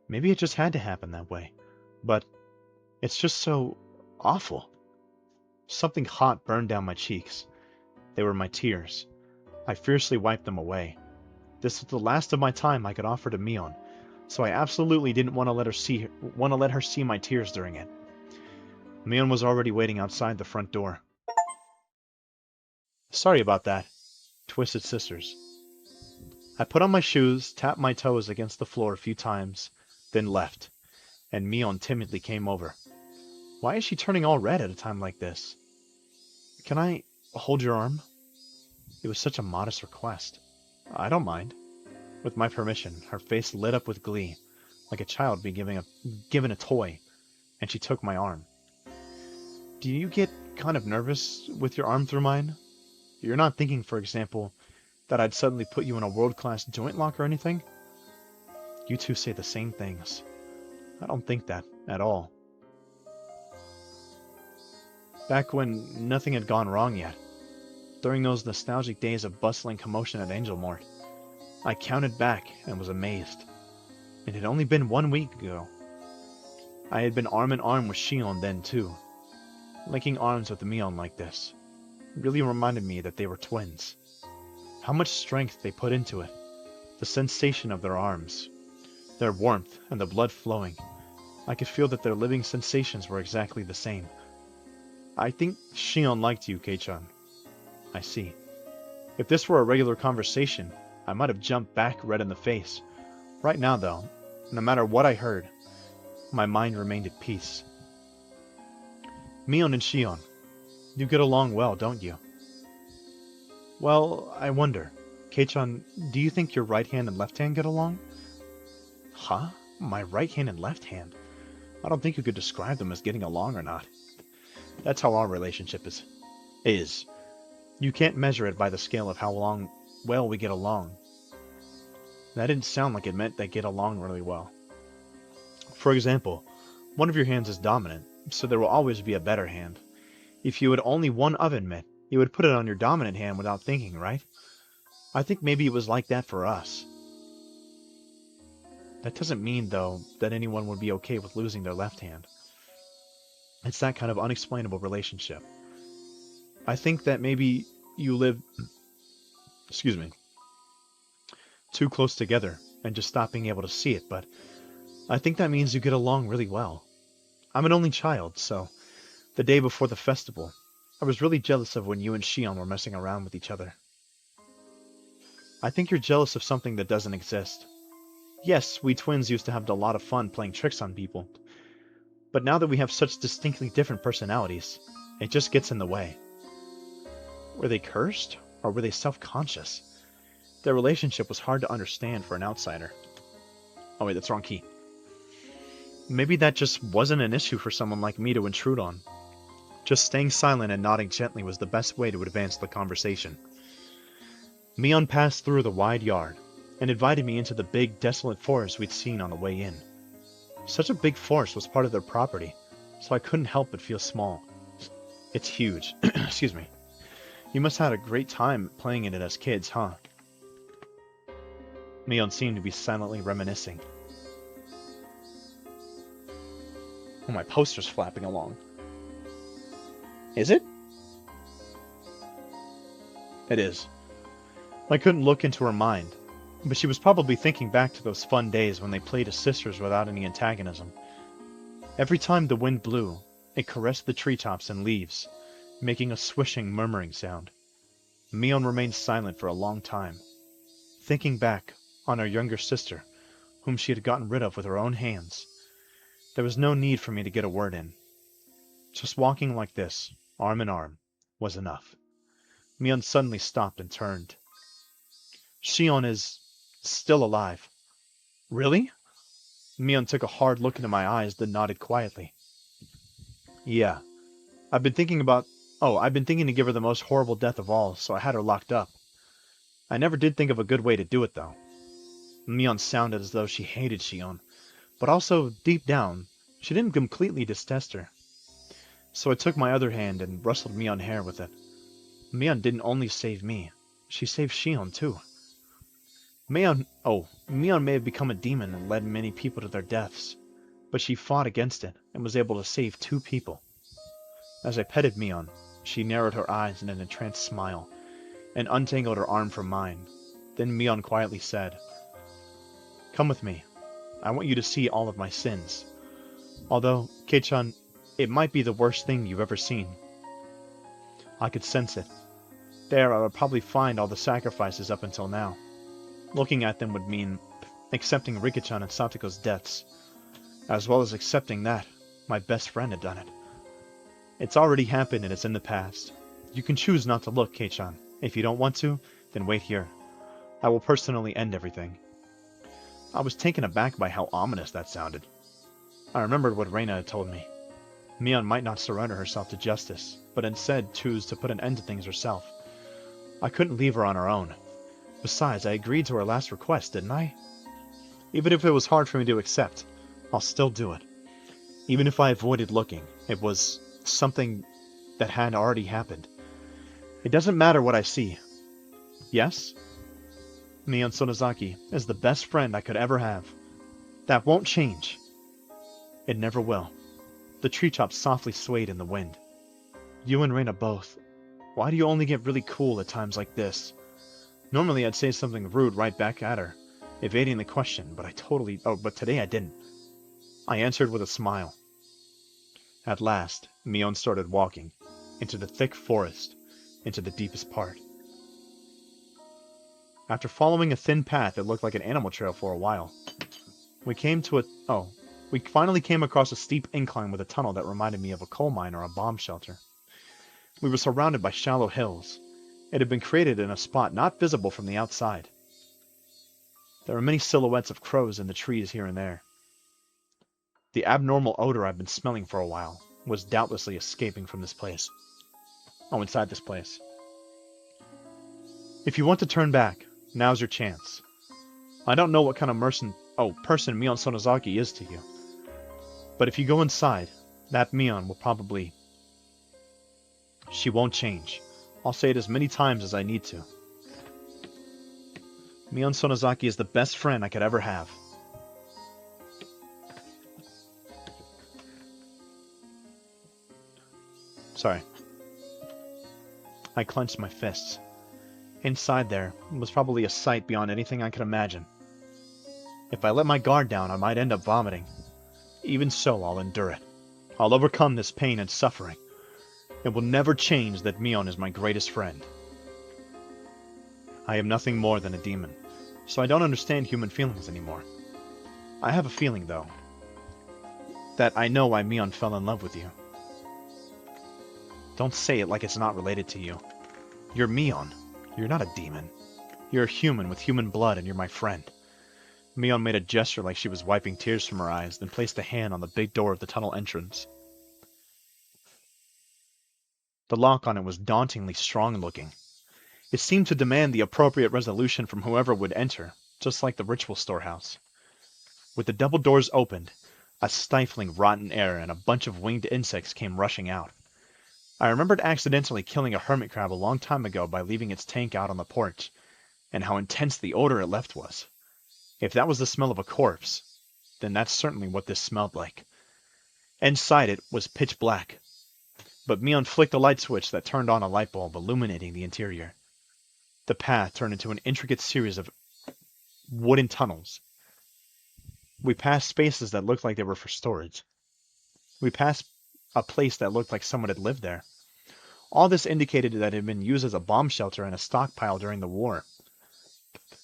Maybe it just had to happen that way, but it's just so awful. Something hot burned down my cheeks. They were my tears. I fiercely wiped them away. This was the last of my time I could offer to Mion, so I absolutely didn't want to let her see my tears during it. Mion was already waiting outside the front door. Sorry about that, Twisted Sisters. I put on my shoes, tapped my toes against the floor a few times, then left, and Mion timidly came over. Why is she turning all red at a time like this? Can I hold your arm? It was such a modest request. I don't mind. With my permission, her face lit up with glee, like a child being given a toy, and she took my arm. Do you get kind of nervous with your arm through mine? You're not thinking, for example, that I'd suddenly put you in a world-class joint lock or anything? You two say the same things. I don't think that, at all. Back when nothing had gone wrong yet, during those nostalgic days of bustling commotion at Angel Mart, I counted back and was amazed. It had only been 1 week ago. I had been arm in arm with Shion then too. Linking arms with Mion like this really reminded me that they were twins. How much strength they put into it. The sensation of their arms, their warmth, and the blood flowing. I could feel that their living sensations were exactly the same, I think Shion liked you, Kei-chan. I see. If this were a regular conversation, I might have jumped back red in the face. Right now, though, no matter what I heard, my mind remained at peace. Mion and Shion, you get along well, don't you? Well, I wonder. Kei-chan, do you think your right hand and left hand get along? Huh? My right hand and left hand? I don't think you could describe them as getting along or not. That's how our relationship is. You can't measure it by the scale of how well we get along. That didn't sound like it meant they get along really well. For example, one of your hands is dominant, so there will always be a better hand. If you had only one oven mitt, you would put it on your dominant hand without thinking, right? I think maybe it was like that for us. That doesn't mean, though, that anyone would be okay with losing their left hand. It's that kind of unexplainable relationship. I think that maybe you live, too close together and just stop being able to see it, but I think that means you get along really well. I'm an only child, so the day before the festival, I was really jealous of when you and Shion were messing around with each other. I think you're jealous of something that doesn't exist. Yes, we twins used to have a lot of fun playing tricks on people, but now that we have such distinctly different personalities, it just gets in the way. Were they cursed, or were they self-conscious? Their relationship was hard to understand for an outsider. Oh wait, that's wrong key. Maybe that just wasn't an issue for someone like me to intrude on. Just staying silent and nodding gently was the best way to advance the conversation. Mion passed through the wide yard, and invited me into the big, desolate forest we'd seen on the way in. Such a big forest was part of their property, so I couldn't help but feel small. It's huge. Excuse me. You must have had a great time playing in it as kids, huh? Mion seemed to be silently reminiscing. Oh, my poster's flapping along. Is it? It is. I couldn't look into her mind, but she was probably thinking back to those fun days when they played as sisters without any antagonism. Every time the wind blew, it caressed the treetops and leaves, making a swishing, murmuring sound. Mion remained silent for a long time, thinking back on her younger sister, whom she had gotten rid of with her own hands. There was no need for me to get a word in. Just walking like this, arm in arm, was enough. Mion suddenly stopped and turned. Shion is still alive. Really? Mion took a hard look into my eyes, then nodded quietly. Yeah. I've been thinking to give her the most horrible death of all, so I had her locked up. I never did think of a good way to do it, though. Mion sounded as though she hated Shion, but also, deep down, she didn't completely detest her. So I took my other hand and rustled Mion's hair with it. Mion didn't only save me, she saved Shion too. Mion may have become a demon and led many people to their deaths, but she fought against it and was able to save 2 people. As I petted Mion, she narrowed her eyes in an entranced smile, and untangled her arm from mine. Then Mion quietly said, "Come with me. I want you to see all of my sins. Although, Kei-chan, it might be the worst thing you've ever seen." I could sense it. There I would probably find all the sacrifices up until now. Looking at them would mean accepting Rika-chan and Satoko's deaths, as well as accepting that my best friend had done it. It's already happened and it's in the past. You can choose not to look, Kei-chan. If you don't want to, then wait here. I will personally end everything. I was taken aback by how ominous that sounded. I remembered what Reina had told me. Mion might not surrender herself to justice, but instead choose to put an end to things herself. I couldn't leave her on her own. Besides, I agreed to her last request, didn't I? Even if it was hard for me to accept, I'll still do it. Even if I avoided looking, it was something that had already happened. It doesn't matter what I see. Yes? Mion Sonozaki is the best friend I could ever have. That won't change. It never will. The treetops softly swayed in the wind. You and Reina both. Why do you only get really cool at times like this? Normally I'd say something rude right back at her, evading the question, but today I didn't. I answered with a smile. At last, Mion started walking. into the thick forest, into the deepest part. After following a thin path that looked like an animal trail for a while, we finally came across a steep incline with a tunnel that reminded me of a coal mine or a bomb shelter. We were surrounded by shallow hills. It had been created in a spot not visible from the outside. There were many silhouettes of crows in the trees here and there. The abnormal odor I've been smelling for a while was doubtlessly escaping from this place. Oh, inside this place. If you want to turn back, now's your chance. I don't know what kind of person Mion Sonozaki is to you. But if you go inside, that Mion will probably... She won't change. I'll say it as many times as I need to. Mion Sonozaki is the best friend I could ever have. Sorry. I clenched my fists. Inside there was probably a sight beyond anything I could imagine. If I let my guard down, I might end up vomiting. Even so, I'll endure it. I'll overcome this pain and suffering. It will never change that Mion is my greatest friend. I am nothing more than a demon, so I don't understand human feelings anymore. I have a feeling, though, that I know why Mion fell in love with you. Don't say it like it's not related to you. You're Mion. You're not a demon. You're a human with human blood, and you're my friend. Mion made a gesture like she was wiping tears from her eyes, then placed a hand on the big door of the tunnel entrance. The lock on it was dauntingly strong-looking. It seemed to demand the appropriate resolution from whoever would enter, just like the ritual storehouse. With the double doors opened, a stifling, rotten air and a bunch of winged insects came rushing out. I remembered accidentally killing a hermit crab a long time ago by leaving its tank out on the porch, and how intense the odor it left was. If that was the smell of a corpse, then that's certainly what this smelled like. Inside it was pitch black, but Mion flicked a light switch that turned on a light bulb, illuminating the interior. The path turned into an intricate series of wooden tunnels. We passed spaces that looked like they were for storage. We passed a place that looked like someone had lived there. All this indicated that it had been used as a bomb shelter and a stockpile during the war.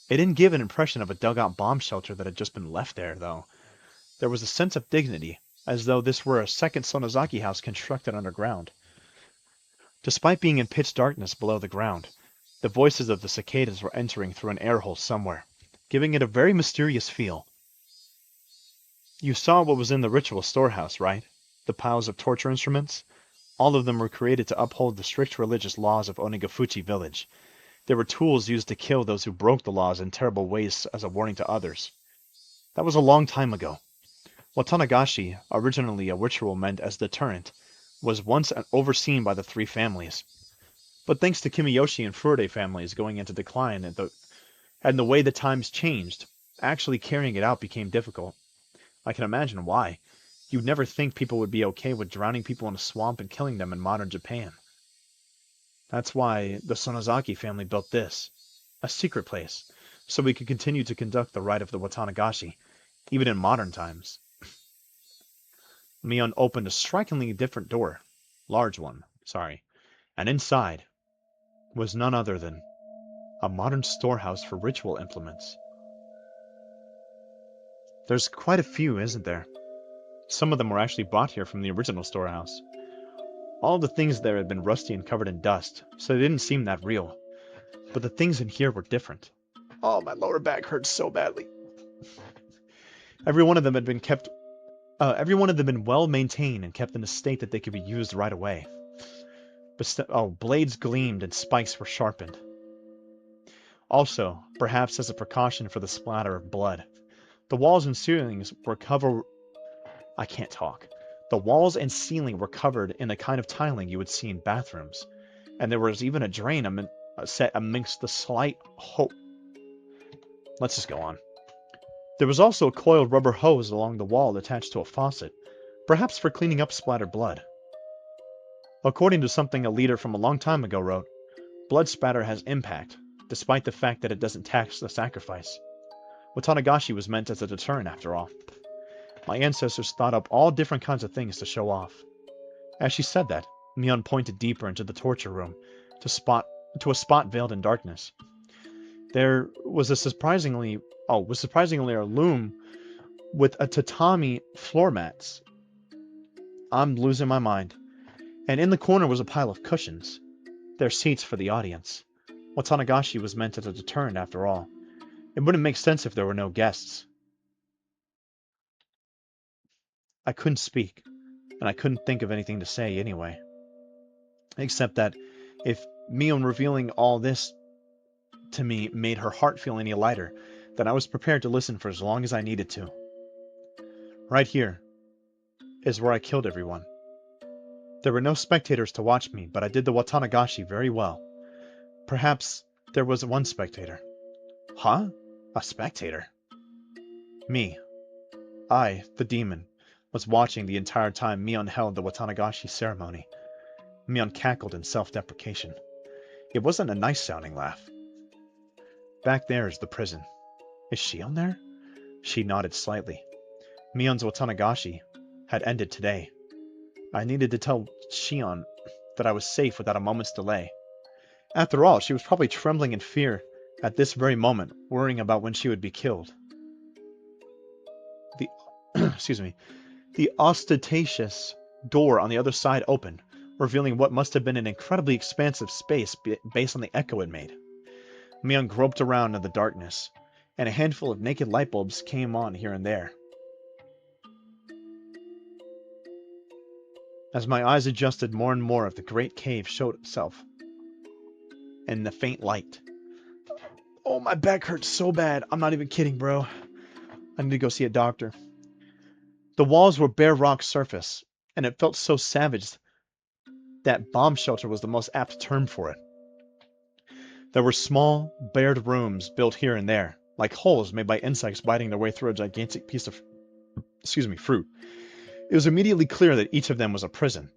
It didn't give an impression of a dug-out bomb shelter that had just been left there, though. There was a sense of dignity, as though this were a second Sonozaki house constructed underground. Despite being in pitch darkness below the ground, the voices of the cicadas were entering through an air hole somewhere, giving it a very mysterious feel. You saw what was in the ritual storehouse, right? The piles of torture instruments? All of them were created to uphold the strict religious laws of Onigafuchi village. They were tools used to kill those who broke the laws in terrible ways as a warning to others. That was a long time ago. Watanagashi, originally a ritual meant as deterrent, was once overseen by the three families. But thanks to Kimiyoshi and Furude families going into decline and the way the times changed, actually carrying it out became difficult. I can imagine why. You'd never think people would be okay with drowning people in a swamp and killing them in modern Japan. That's why the Sonozaki family built this, a secret place, so we could continue to conduct the rite of the Watanagashi, even in modern times. Mion opened a strikingly different door, and inside was none other than a modern storehouse for ritual implements. There's quite a few, isn't there? Some of them were actually brought here from the original storehouse. All the things there had been rusty and covered in dust, so they didn't seem that real. But the things in here were different. Oh, my lower back hurts so badly. Every one of them had been well maintained and kept in a state that they could be used right away. Blades gleamed and spikes were sharpened. Also, perhaps as a precaution for the splatter of blood, the walls and ceilings were covered... I can't talk. The walls and ceiling were covered in the kind of tiling you would see in bathrooms, and there was even a drain set amongst the slight hole. Let's just go on. There was also a coiled rubber hose along the wall attached to a faucet, perhaps for cleaning up splattered blood. According to something a leader from a long time ago wrote, blood spatter has impact, despite the fact that it doesn't tax the sacrifice. Watanagashi was meant as a deterrent after all. My ancestors thought up all different kinds of things to show off. As she said that, Mion pointed deeper into the torture room, to a spot veiled in darkness. There was surprisingly a loom with a tatami floor mats. I'm losing my mind. And in the corner was a pile of cushions. They're seats for the audience. Watanagashi was meant as a deterrent after all. It wouldn't make sense if there were no guests. I couldn't speak, and I couldn't think of anything to say anyway. Except that if Mion revealing all this to me made her heart feel any lighter, then I was prepared to listen for as long as I needed to. Right here is where I killed everyone. There were no spectators to watch me, but I did the Watanagashi very well. Perhaps there was one spectator. Huh? A spectator? Me. I, the demon, was watching the entire time Mion held the Watanagashi ceremony. Mion cackled in self-deprecation. It wasn't a nice-sounding laugh. Back there is the prison. Is Shion there? She nodded slightly. Mion's Watanagashi had ended today. I needed to tell Shion that I was safe without a moment's delay. After all, she was probably trembling in fear at this very moment, worrying about when she would be killed. The the ostentatious door on the other side opened, revealing what must have been an incredibly expansive space based on the echo it made. Mion groped around in the darkness, and a handful of naked light bulbs came on here and there. As my eyes adjusted, more and more of the great cave showed itself in the faint light. Oh, my back hurts so bad. I'm not even kidding, bro. I need to go see a doctor. The walls were bare rock surface, and it felt so savage that bomb shelter was the most apt term for it. There were small, bared rooms built here and there, like holes made by insects biting their way through a gigantic piece of fruit. It was immediately clear that each of them was a prison.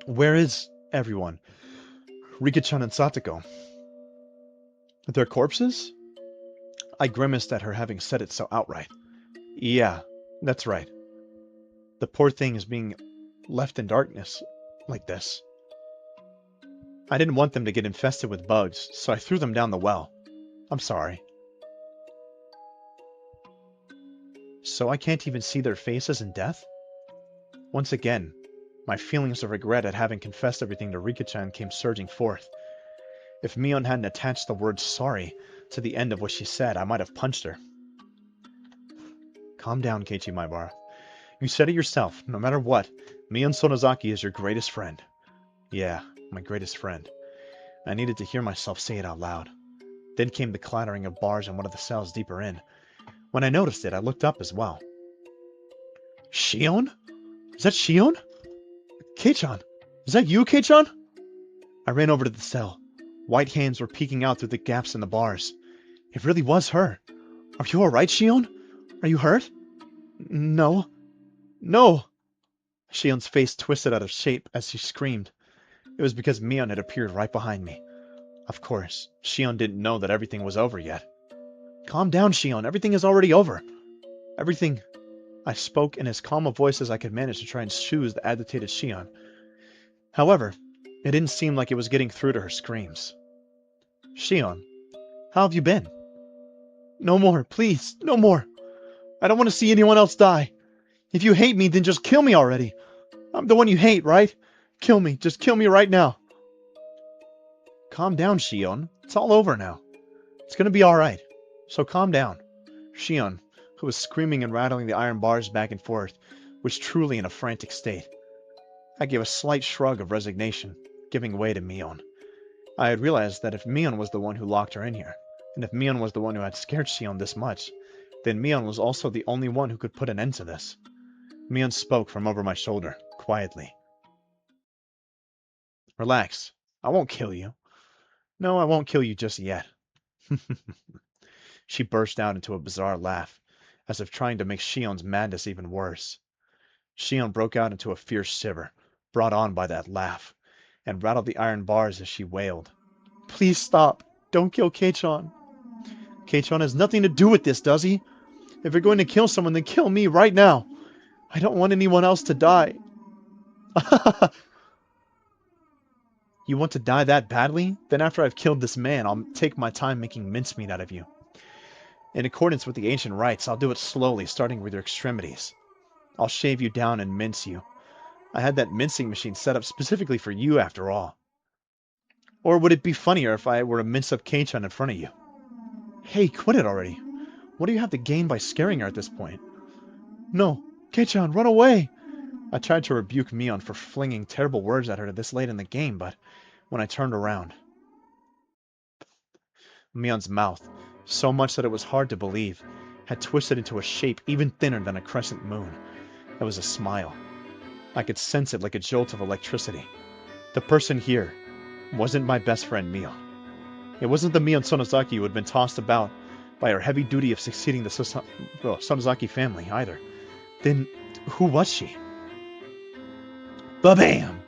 Where is everyone? Rika-chan and Satoko. Their corpses? I grimaced at her having said it so outright. Yeah, that's right. The poor thing is being left in darkness like this. I didn't want them to get infested with bugs, so I threw them down the well. I'm sorry. So I can't even see their faces in death? Once again, my feelings of regret at having confessed everything to Rika-chan came surging forth. If Mion hadn't attached the word sorry to the end of what she said, I might have punched her. Calm down, Keiichi Maibara. You said it yourself. No matter what, Mion Sonozaki is your greatest friend. Yeah, my greatest friend. I needed to hear myself say it out loud. Then came the clattering of bars in one of the cells deeper in. When I noticed it, I looked up as well. Shion? Is that Shion? Kei-chan! Is that you, Kei-chan? I ran over to the cell. White hands were peeking out through the gaps in the bars. It really was her. Are you alright, Shion? Are you hurt? No. No! Shion's face twisted out of shape as she screamed. It was because Mion had appeared right behind me. Of course, Shion didn't know that everything was over yet. Calm down, Shion. Everything is already over. Everything... I spoke in as calm a voice as I could manage to try and soothe the agitated Shion. However, it didn't seem like it was getting through to her screams. Shion, how have you been? No more, please, no more. I don't want to see anyone else die. If you hate me, then just kill me already. I'm the one you hate, right? Kill me, just kill me right now. Calm down, Shion. It's all over now. It's gonna be alright. So calm down. Shion, who was screaming and rattling the iron bars back and forth, was truly in a frantic state. I gave a slight shrug of resignation, giving way to Mion. I had realized that if Mion was the one who locked her in here, and if Mion was the one who had scared Shion this much, then Mion was also the only one who could put an end to this. Mion spoke from over my shoulder, quietly. Relax. I won't kill you. No, I won't kill you just yet. She burst out into a bizarre laugh, as if trying to make Shion's madness even worse. Shion broke out into a fierce shiver, brought on by that laugh, and rattled the iron bars as she wailed. Please stop. Don't kill Kei-chan. Kei-chan has nothing to do with this, does he? If you're going to kill someone, then kill me right now. I don't want anyone else to die. You want to die that badly? Then after I've killed this man, I'll take my time making mincemeat out of you. In accordance with the ancient rites, I'll do it slowly, starting with your extremities. I'll shave you down and mince you. I had that mincing machine set up specifically for you, after all. Or would it be funnier if I were to mince up Kei-chan in front of you? Hey, quit it already. What do you have to gain by scaring her at this point? No, Kei-chan, run away! I tried to rebuke Mion for flinging terrible words at her this late in the game, but when I turned around, Mion's mouth, so much that it was hard to believe, had twisted into a shape even thinner than a crescent moon. It was a smile. I could sense it like a jolt of electricity. The person here wasn't my best friend Mion. It wasn't the Mion Sonozaki who had been tossed about by her heavy duty of succeeding the Sonozaki family, either. Then, who was she? Ba-bam!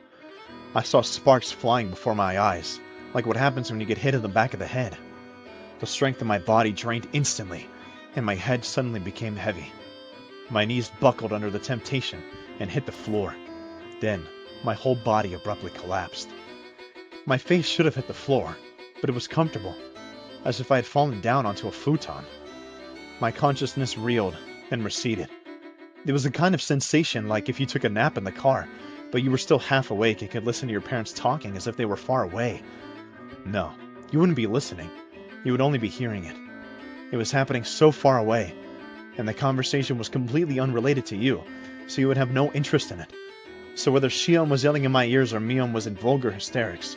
I saw sparks flying before my eyes, like what happens when you get hit in the back of the head. The strength of my body drained instantly, and my head suddenly became heavy. My knees buckled under the temptation and hit the floor. Then, my whole body abruptly collapsed. My face should have hit the floor, but it was comfortable, as if I had fallen down onto a futon. My consciousness reeled, then receded. It was the kind of sensation like if you took a nap in the car, but you were still half awake and could listen to your parents talking as if they were far away. No, you wouldn't be listening. You would only be hearing it. It was happening so far away, and the conversation was completely unrelated to you, so you would have no interest in it. So whether Shion was yelling in my ears or Mion was in vulgar hysterics,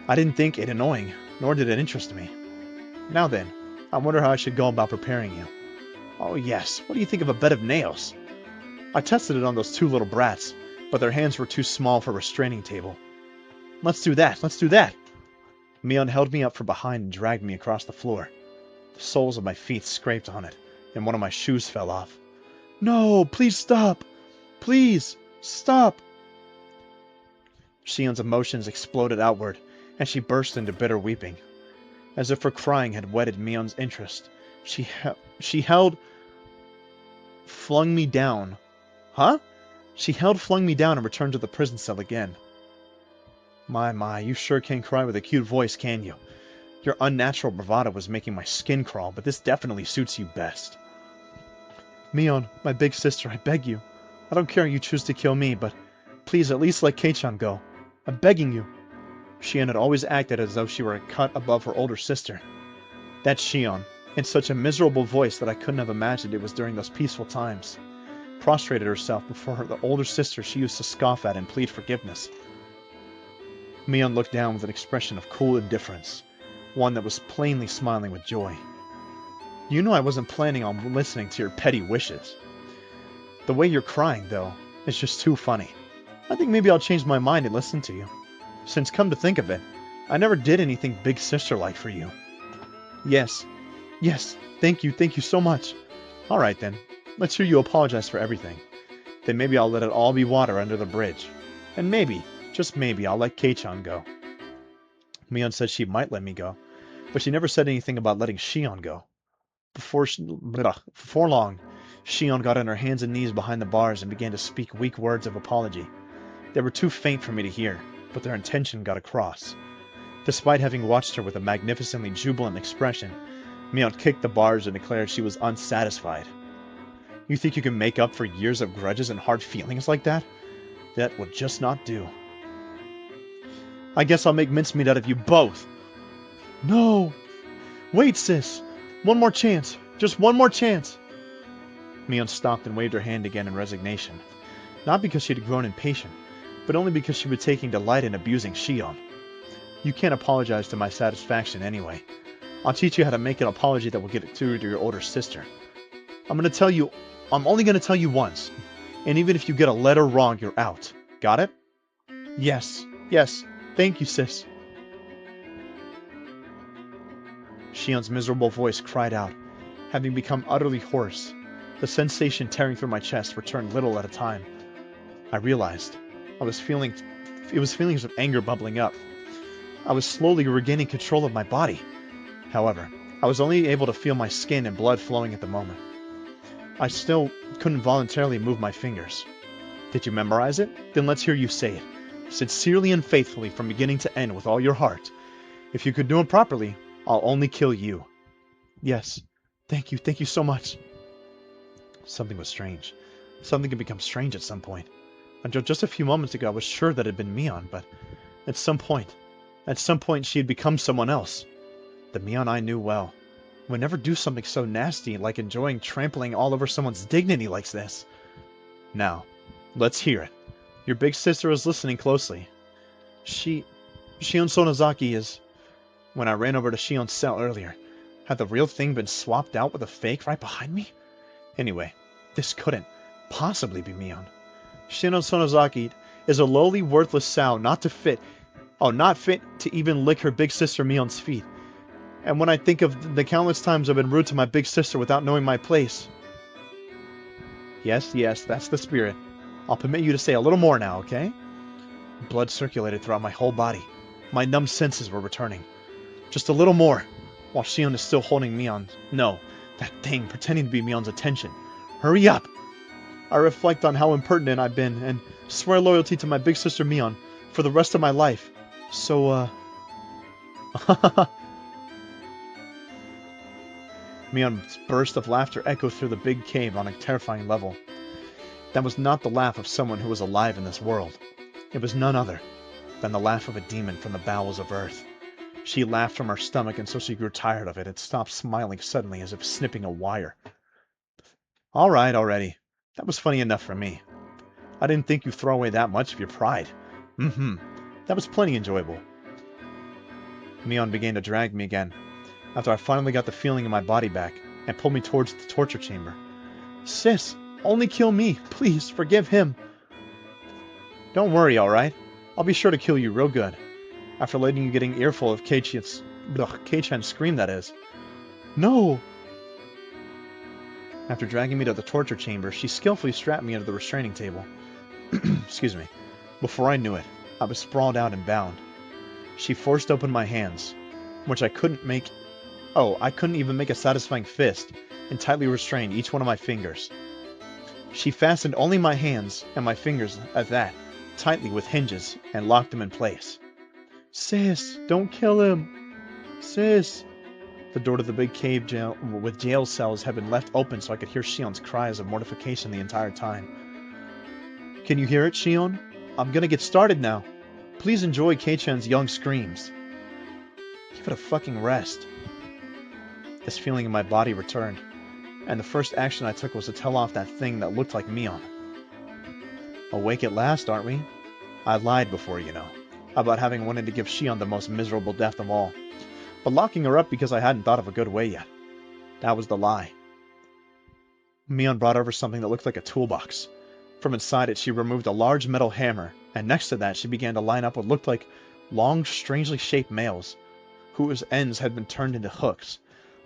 I didn't think it annoying, nor did it interest me. Now then, I wonder how I should go about preparing you. Oh yes, what do you think of a bed of nails? I tested it on those two little brats, but their hands were too small for a restraining table. Let's do that, let's do that! Mion held me up from behind and dragged me across the floor. The soles of my feet scraped on it, and one of my shoes fell off. No, please stop! Please, stop! Shion's emotions exploded outward, and she burst into bitter weeping. As if her crying had whetted Mion's interest, she flung me down. Huh? She flung me down and returned to the prison cell again. My, you sure can cry with a cute voice, can you? Your unnatural bravado was making my skin crawl, but this definitely suits you best. Mion, my big sister, I beg you. I don't care you choose to kill me, but please at least let Kei-chan go. I'm begging you. Shion had always acted as though she were a cut above her older sister. That Shion, in such a miserable voice that I couldn't have imagined it was during those peaceful times, prostrated herself before the older sister she used to scoff at and plead forgiveness. Mion looked down with an expression of cool indifference, one that was plainly smiling with joy. You know I wasn't planning on listening to your petty wishes. The way you're crying, though, is just too funny. I think maybe I'll change my mind and listen to you. Since come to think of it, I never did anything big sister-like for you. Yes, thank you so much. Alright then, let's hear you apologize for everything. Then maybe I'll let it all be water under the bridge. And maybe, just maybe, I'll let Kei-chan go. Mion said she might let me go, but she never said anything about letting Shion go. Before long, Shion got on her hands and knees behind the bars and began to speak weak words of apology. They were too faint for me to hear, but their intention got across. Despite having watched her with a magnificently jubilant expression, Mion kicked the bars and declared she was unsatisfied. You think you can make up for years of grudges and hard feelings like that? That would just not do. I guess I'll make mincemeat out of you both. No! Wait, sis! One more chance! Just one more chance! Mion stopped and waved her hand again in resignation. Not because she had grown impatient, but only because she was taking delight in abusing Shion. You can't apologize to my satisfaction anyway. I'll teach you how to make an apology that will get it through to your older sister. I'm only gonna tell you once. And even if you get a letter wrong, you're out. Got it? Yes. Thank you, sis. Shion's miserable voice cried out, having become utterly hoarse. The sensation tearing through my chest returned little at a time. I realized it was feelings of anger bubbling up. I was slowly regaining control of my body. However, I was only able to feel my skin and blood flowing at the moment. I still couldn't voluntarily move my fingers. Did you memorize it? Then let's hear you say it. Sincerely and faithfully from beginning to end with all your heart. If you could do it properly, I'll only kill you. Yes. Thank you so much. Something was strange. Something had become strange at some point. Until just a few moments ago I was sure that it had been Mion, but at some point she had become someone else. The Mion I knew well would never do something so nasty like enjoying trampling all over someone's dignity like this. Now, let's hear it. Your big sister is listening closely. Shion Sonozaki is... When I ran over to Shion's cell earlier, had the real thing been swapped out with a fake right behind me? Anyway, this couldn't possibly be Mion. Shion Sonozaki is a lowly, worthless sow not fit to even lick her big sister Mion's feet. And when I think of the countless times I've been rude to my big sister without knowing my place... Yes, that's the spirit. I'll permit you to say a little more now, okay? Blood circulated throughout my whole body. My numb senses were returning. Just a little more, while Shion is still holding Mion. No, that thing, pretending to be Mion's attention. Hurry up! I reflect on how impertinent I've been, and swear loyalty to my big sister Mion for the rest of my life. So, Mion's burst of laughter echoed through the big cave on a terrifying level. That was not the laugh of someone who was alive in this world. It was none other than the laugh of a demon from the bowels of earth. She laughed from her stomach until she grew tired of it and stopped smiling suddenly as if snipping a wire. All right, already. That was funny enough for me. I didn't think you'd throw away that much of your pride. That was plenty enjoyable. Mion began to drag me again, after I finally got the feeling in my body back, and pulled me towards the torture chamber. Sis, only kill me. Please, forgive him. Don't worry, alright? I'll be sure to kill you real good. After letting you get an earful of Kei-chan's scream, that is. No! After dragging me to the torture chamber, she skillfully strapped me into the restraining table. Excuse me. Before I knew it, I was sprawled out and bound. She forced open my hands, which I couldn't even make a satisfying fist, and tightly restrained each one of my fingers. She fastened only my hands and my fingers at that, tightly with hinges, and locked them in place. Sis, don't kill him. Sis. The door to the big cave jail with jail cells had been left open so I could hear Shion's cries of mortification the entire time. Can you hear it, Shion? I'm gonna get started now. Please enjoy Kei-chan's young screams. Give it a fucking rest. This feeling in my body returned, and the first action I took was to tell off that thing that looked like Mion. Awake at last, aren't we? I lied before, you know, about having wanted to give Shion the most miserable death of all, but locking her up because I hadn't thought of a good way yet. That was the lie. Mion brought over something that looked like a toolbox. From inside it, she removed a large metal hammer, and next to that she began to line up what looked like long, strangely shaped nails, whose ends had been turned into hooks,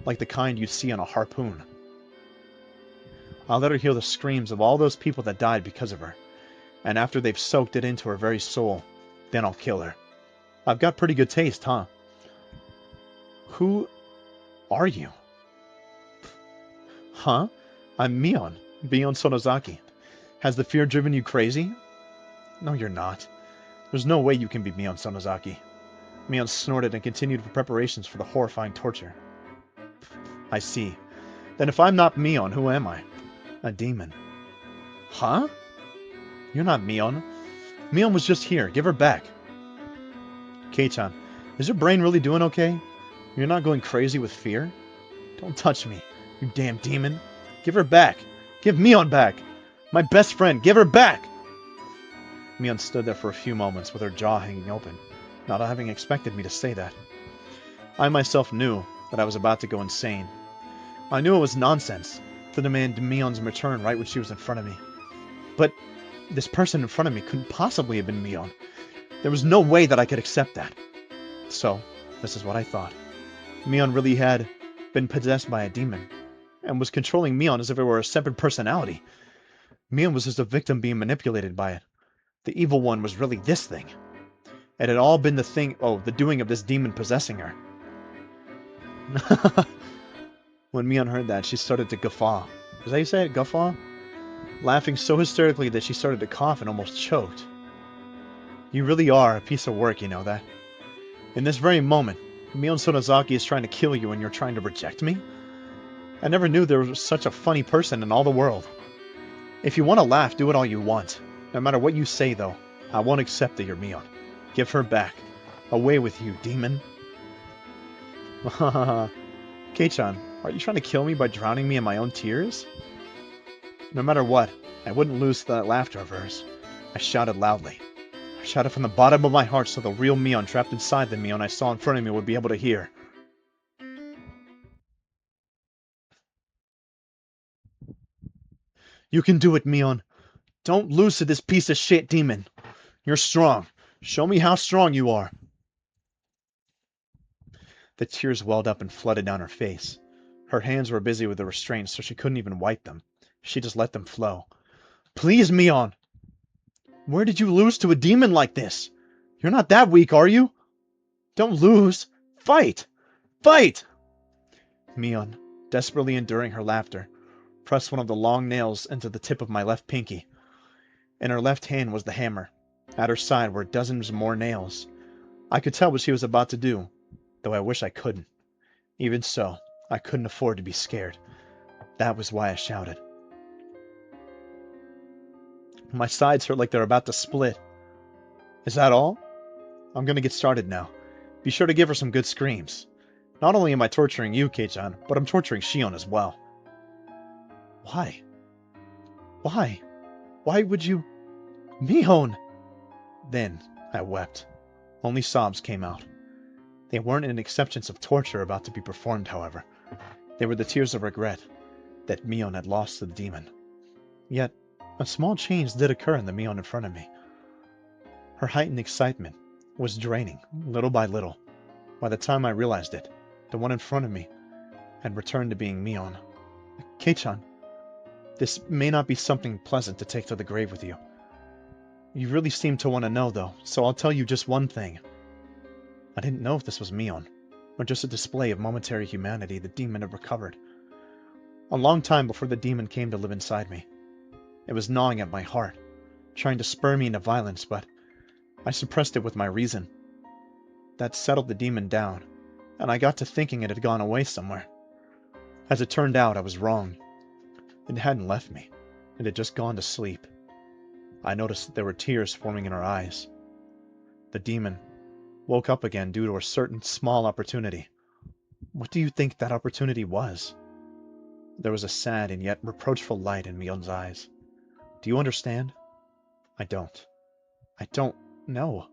like the kind you'd see on a harpoon. I'll let her hear the screams of all those people that died because of her, and after they've soaked it into her very soul, then I'll kill her. I've got pretty good taste, huh? Who are you? Huh? I'm Mion Sonozaki. Has the fear driven you crazy? No, you're not. There's no way you can be Mion Sonozaki. Mion snorted and continued with preparations for the horrifying torture. I see. Then if I'm not Mion, who am I? A demon. Huh? You're not Mion. Mion was just here. Give her back. Kei-chan, is your brain really doing okay? You're not going crazy with fear? Don't touch me, you damn demon. Give her back. Give Mion back. My best friend, give her back! Mion stood there for a few moments with her jaw hanging open, not having expected me to say that. I myself knew that I was about to go insane. I knew it was nonsense to demand Mion's return right when she was in front of me. But this person in front of me couldn't possibly have been Mion. There was no way that I could accept that. So, this is what I thought. Mion really had been possessed by a demon, and was controlling Mion as if it were a separate personality. Mion was just a victim being manipulated by it. The evil one was really this thing. It had all been the doing of this demon possessing her. When Mion heard that, she started to guffaw. Is that how you say it? Guffaw? laughing so hysterically that she started to cough and almost choked. You really are a piece of work, you know that? In this very moment, Mion Sonozaki is trying to kill you and you're trying to reject me? I never knew there was such a funny person in all the world. If you want to laugh, do it all you want. No matter what you say, though, I won't accept that you're Mion. Give her back. Away with you, demon. Kei-chan, are you trying to kill me by drowning me in my own tears? No matter what, I wouldn't lose to that laughter of hers. I shouted loudly. I shouted from the bottom of my heart so the real Mion trapped inside the Mion I saw in front of me would be able to hear. You can do it, Mion. Don't lose to this piece of shit demon. You're strong. Show me how strong you are. The tears welled up and flooded down her face. Her hands were busy with the restraints, so she couldn't even wipe them. She just let them flow. Please, Mion! Where did you lose to a demon like this? You're not that weak, are you? Don't lose. Fight! Fight! Mion, desperately enduring her laughter, pressed one of the long nails into the tip of my left pinky. In her left hand was the hammer. At her side were dozens more nails. I could tell what she was about to do, though I wish I couldn't. Even so, I couldn't afford to be scared. That was why I shouted. My sides hurt like they're about to split. Is that all? I'm gonna get started now. Be sure to give her some good screams. Not only am I torturing you, Kei-chan, but I'm torturing Shion as well. Why? Why? Why would you... Mion! Then I wept. Only sobs came out. They weren't an acceptance of torture about to be performed, however. They were the tears of regret that Mion had lost to the demon. Yet, a small change did occur in the Mion in front of me. Her heightened excitement was draining, little by little. By the time I realized it, the one in front of me had returned to being Mion. Kei-chan, this may not be something pleasant to take to the grave with you. You really seem to want to know, though, so I'll tell you just one thing. I didn't know if this was Mion, or just a display of momentary humanity the demon had recovered. A long time before the demon came to live inside me. It was gnawing at my heart, trying to spur me into violence, but I suppressed it with my reason. That settled the demon down, and I got to thinking it had gone away somewhere. As it turned out, I was wrong. It hadn't left me. It had just gone to sleep. I noticed that there were tears forming in her eyes. The demon woke up again due to a certain small opportunity. What do you think that opportunity was? There was a sad and yet reproachful light in Mion's eyes. Do you understand? I don't. I don't know.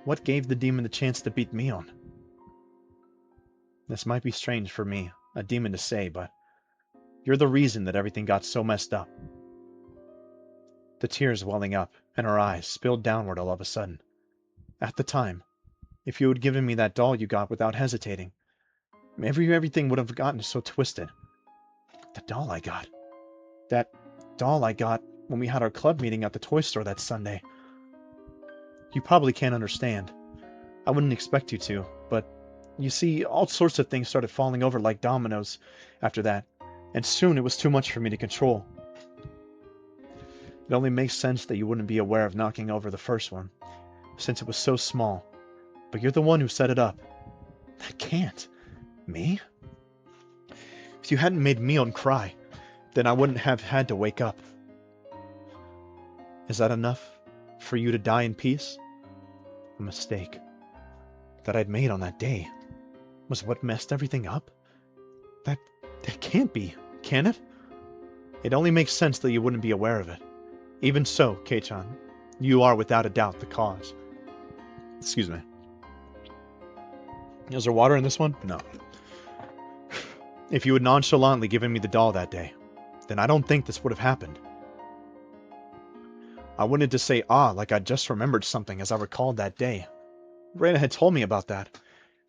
What gave the demon the chance to beat Mion? This might be strange for me, a demon, to say, but you're the reason that everything got so messed up. The tears welling up in her eyes spilled downward all of a sudden. At the time, if you had given me that doll you got without hesitating, everything would have gotten so twisted. The doll I got. That doll I got when we had our club meeting at the toy store that Sunday. You probably can't understand. I wouldn't expect you to, but you see, all sorts of things started falling over like dominoes after that, and soon it was too much for me to control. It only makes sense that you wouldn't be aware of knocking over the first one, since it was so small. But you're the one who set it up. That can't. Me? If you hadn't made Mion cry, then I wouldn't have had to wake up. Is that enough for you to die in peace? A mistake that I'd made on that day was what messed everything up? That can't be, can it? It only makes sense that you wouldn't be aware of it. Even so, Kei-chan, you are without a doubt the cause. Excuse me. Is there water in this one? No. If you had nonchalantly given me the doll that day, then I don't think this would have happened. I wanted to say like I'd just remembered something as I recalled that day. Reina had told me about that,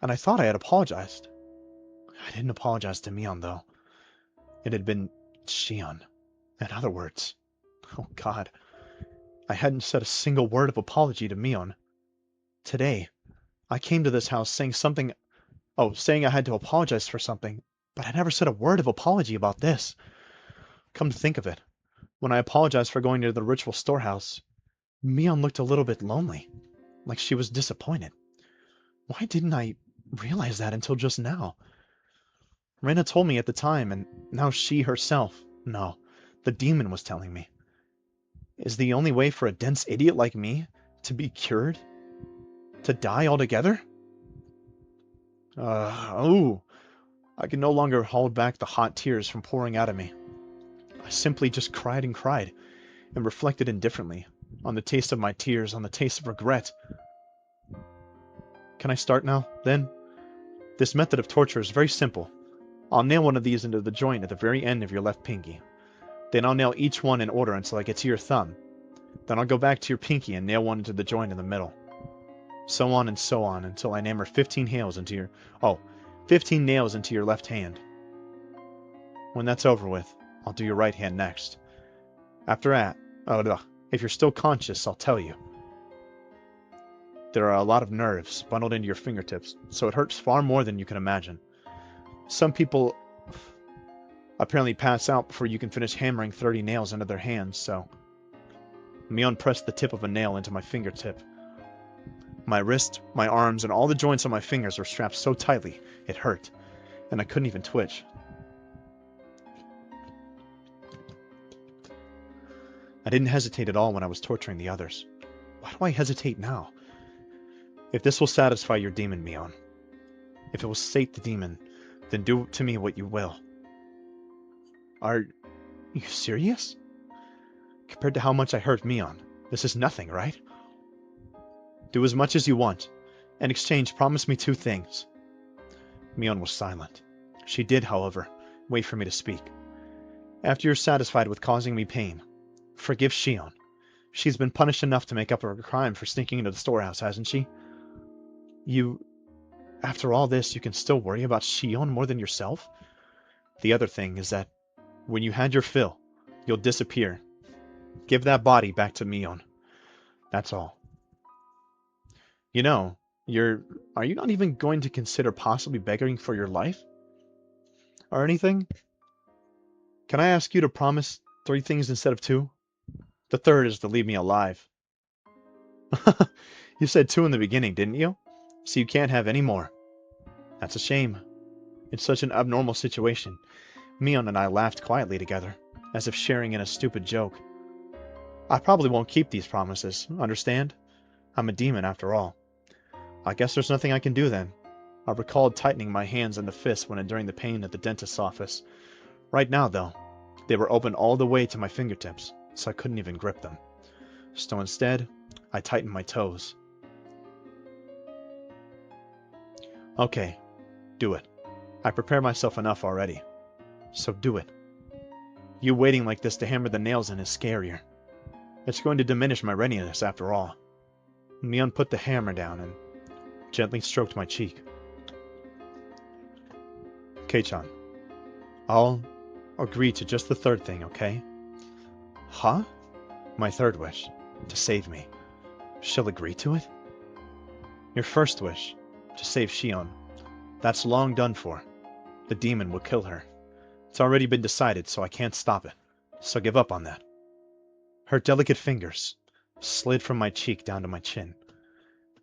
and I thought I had apologized. I didn't apologize to Mion, though. It had been Shion. In other words, oh God, I hadn't said a single word of apology to Mion. Today, I came to this house saying I had to apologize for something, but I never said a word of apology about this. Come to think of it, When I apologized for going to the ritual storehouse, Mion looked a little bit lonely, like she was disappointed. Why didn't I realize that until just now? Rena told me at the time, and now she herself, no, the demon was telling me. Is the only way for a dense idiot like me to be cured? To die altogether? Oh, I could no longer hold back the hot tears from pouring out of me. I simply just cried and reflected indifferently on the taste of my tears, on the taste of regret. Can I start now, then? This method of torture is very simple. I'll nail one of these into the joint at the very end of your left pinky. Then I'll nail each one in order until I get to your thumb. Then I'll go back to your pinky and nail one into the joint in the middle. So on and so on until I hammer 15 nails into your left hand. When that's over with, I'll do your right hand next. After that, if you're still conscious, I'll tell you. There are a lot of nerves bundled into your fingertips, so it hurts far more than you can imagine. Some people apparently pass out before you can finish hammering 30 nails into their hands, so... Mion pressed the tip of a nail into my fingertip. My wrist, my arms, and all the joints on my fingers were strapped so tightly, it hurt, and I couldn't even twitch. I didn't hesitate at all when I was torturing the others. Why do I hesitate now? If this will satisfy your demon, Mion, if it will sate the demon, then do to me what you will. Are you serious? Compared to how much I hurt Mion, this is nothing, right? Do as much as you want. In exchange, promise me 2 things. Mion was silent. She did, however, wait for me to speak. After you're satisfied with causing me pain, forgive Shion. She's been punished enough to make up for her crime for sneaking into the storehouse, hasn't she? After all this, you can still worry about Shion more than yourself? The other thing is that, when you had your fill, you'll disappear. Give that body back to Mion. That's all. You know, are you not even going to consider possibly begging for your life? Or anything? Can I ask you to promise 3 things instead of 2? The third is to leave me alive. You said 2 in the beginning, didn't you? So you can't have any more. That's a shame. In such an abnormal situation, Mion and I laughed quietly together, as if sharing in a stupid joke. I probably won't keep these promises, understand? I'm a demon after all. I guess there's nothing I can do then. I recalled tightening my hands into fists when enduring the pain at the dentist's office. Right now, though, they were open all the way to my fingertips, so I couldn't even grip them. So instead, I tightened my toes. Okay, do it. I prepared myself enough already. So do it. You waiting like this to hammer the nails in is scarier. It's going to diminish my readiness after all. Mion put the hammer down and gently stroked my cheek. Kei-chan, I'll agree to just the third thing, okay? Huh? My third wish, to save me. She'll agree to it? Your first wish, to save Shion. That's long done for. The demon will kill her. It's already been decided, so I can't stop it. So give up on that. Her delicate fingers slid from my cheek down to my chin.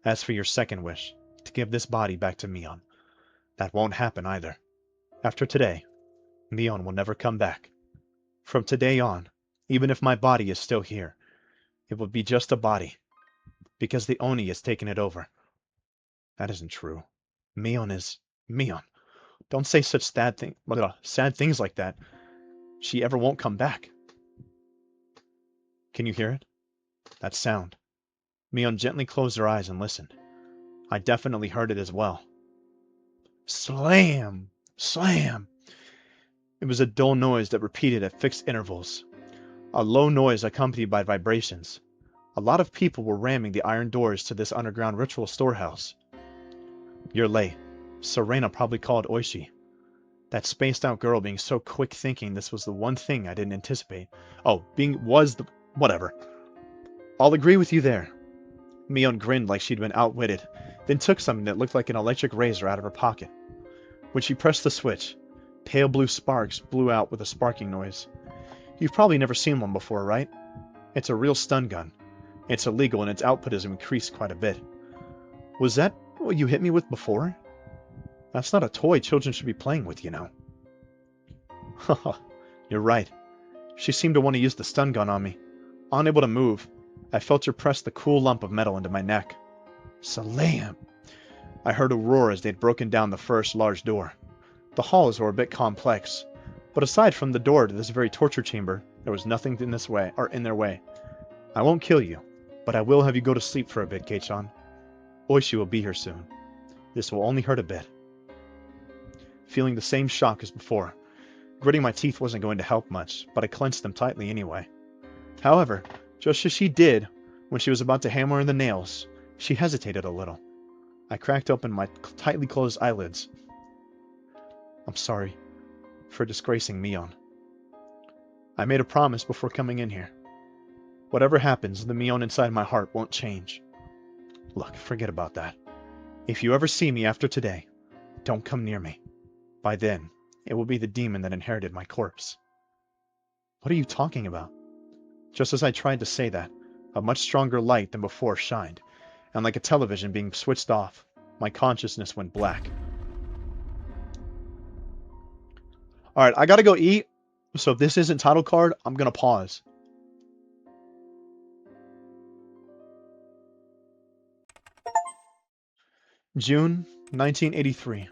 As for your second wish, to give this body back to Mion, that won't happen either. After today, Mion will never come back. From today on, even if my body is still here, it will be just a body, because the Oni has taken it over. That isn't true. Mion is Mion. Don't say such sad things like that. She ever won't come back. Can you hear it? That sound. Mion gently closed her eyes and listened. I definitely heard it as well. Slam! Slam! It was a dull noise that repeated at fixed intervals. A low noise accompanied by vibrations. A lot of people were ramming the iron doors to this underground ritual storehouse. You're late. Serena probably called Oishi. That spaced-out girl being so quick thinking this was the one thing I didn't anticipate. Whatever. I'll agree with you there. Mion grinned like she'd been outwitted, then took something that looked like an electric razor out of her pocket. When she pressed the switch, pale blue sparks blew out with a sparking noise. You've probably never seen one before, right? It's a real stun gun. It's illegal and its output has increased quite a bit. Was that what you hit me with before? That's not a toy children should be playing with, you know. Haha, you're right. She seemed to want to use the stun gun on me. Unable to move, I felt her press the cool lump of metal into my neck. Salam! I heard a roar as they'd broken down the first large door. The halls were a bit complex, but aside from the door to this very torture chamber, there was nothing in their way. I won't kill you, but I will have you go to sleep for a bit, Kei-chan. Oishi will be here soon. This will only hurt a bit. Feeling the same shock as before. Gritting my teeth wasn't going to help much, but I clenched them tightly anyway. However, just as she did, when she was about to hammer in the nails, she hesitated a little. I cracked open my tightly closed eyelids. I'm sorry for disgracing Mion. I made a promise before coming in here. Whatever happens, the Mion inside my heart won't change. Look, forget about that. If you ever see me after today, don't come near me. By then, it will be the demon that inherited my corpse. What are you talking about? Just as I tried to say that, a much stronger light than before shined, and like a television being switched off, my consciousness went black. Alright, I gotta go eat, so if this isn't title card, I'm gonna pause. June 1983.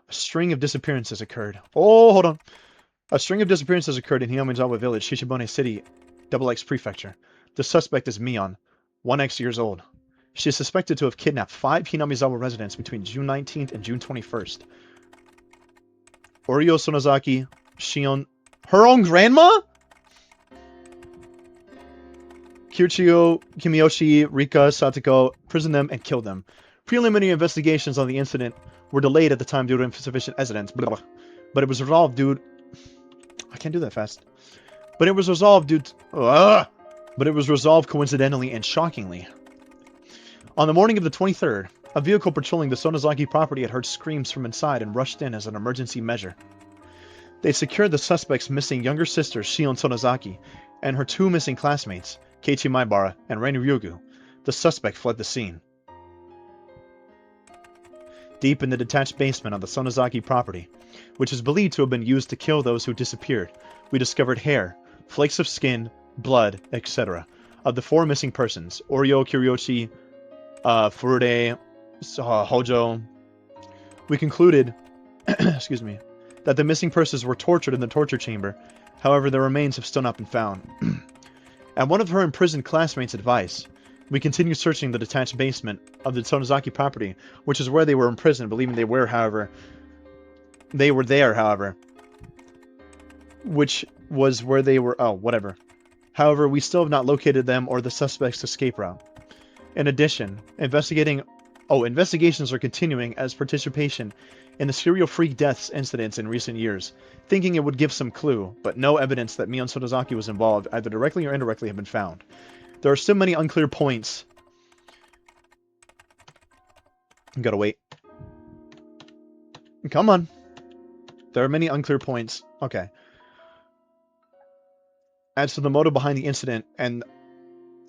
A string of disappearances occurred. Oh, hold on. A string of disappearances occurred in Hiyamizawa Village, Shishibone City, XX Prefecture. The suspect is Mion, 1X years old. She is suspected to have kidnapped 5 Hinamizawa residents between June 19th and June 21st. Oryo Sonozaki, Shion... Her own grandma?! Kirchio, Kimiyoshi, Rika, Satoko prisoned them and killed them. Preliminary investigations on the incident were delayed at the time due to insufficient evidence, but it was resolved due... I can't do that fast. But it was resolved due to... But it was resolved coincidentally and shockingly. On the morning of the 23rd, a vehicle patrolling the Sonozaki property had heard screams from inside and rushed in as an emergency measure. They secured the suspect's missing younger sister, Shion Sonozaki, and her 2 missing classmates, Keiichi Maibara and Ren Ryugu. The suspect fled the scene. Deep in the detached basement of the Sonozaki property, which is believed to have been used to kill those who disappeared, we discovered hair, flakes of skin, blood, etc. of the 4 missing persons, Oryo, Kiryoshi, Furude, Hojo. We concluded excuse me, that the missing persons were tortured in the torture chamber. However, their remains have still not been found. At one of her imprisoned classmates' advice, we continued searching the detached basement of the Sonozaki property, which is where they were imprisoned, believing they were there, which was where they were, However, we still have not located them or the suspect's escape route. In addition, investigations are continuing as participation in the serial freak deaths incidents in recent years, thinking it would give some clue, but no evidence that Mion Sonozaki was involved, either directly or indirectly, have been found. There are still many unclear points. Gotta wait. Come on. There are many unclear points. Okay. As to the motive behind the incident, and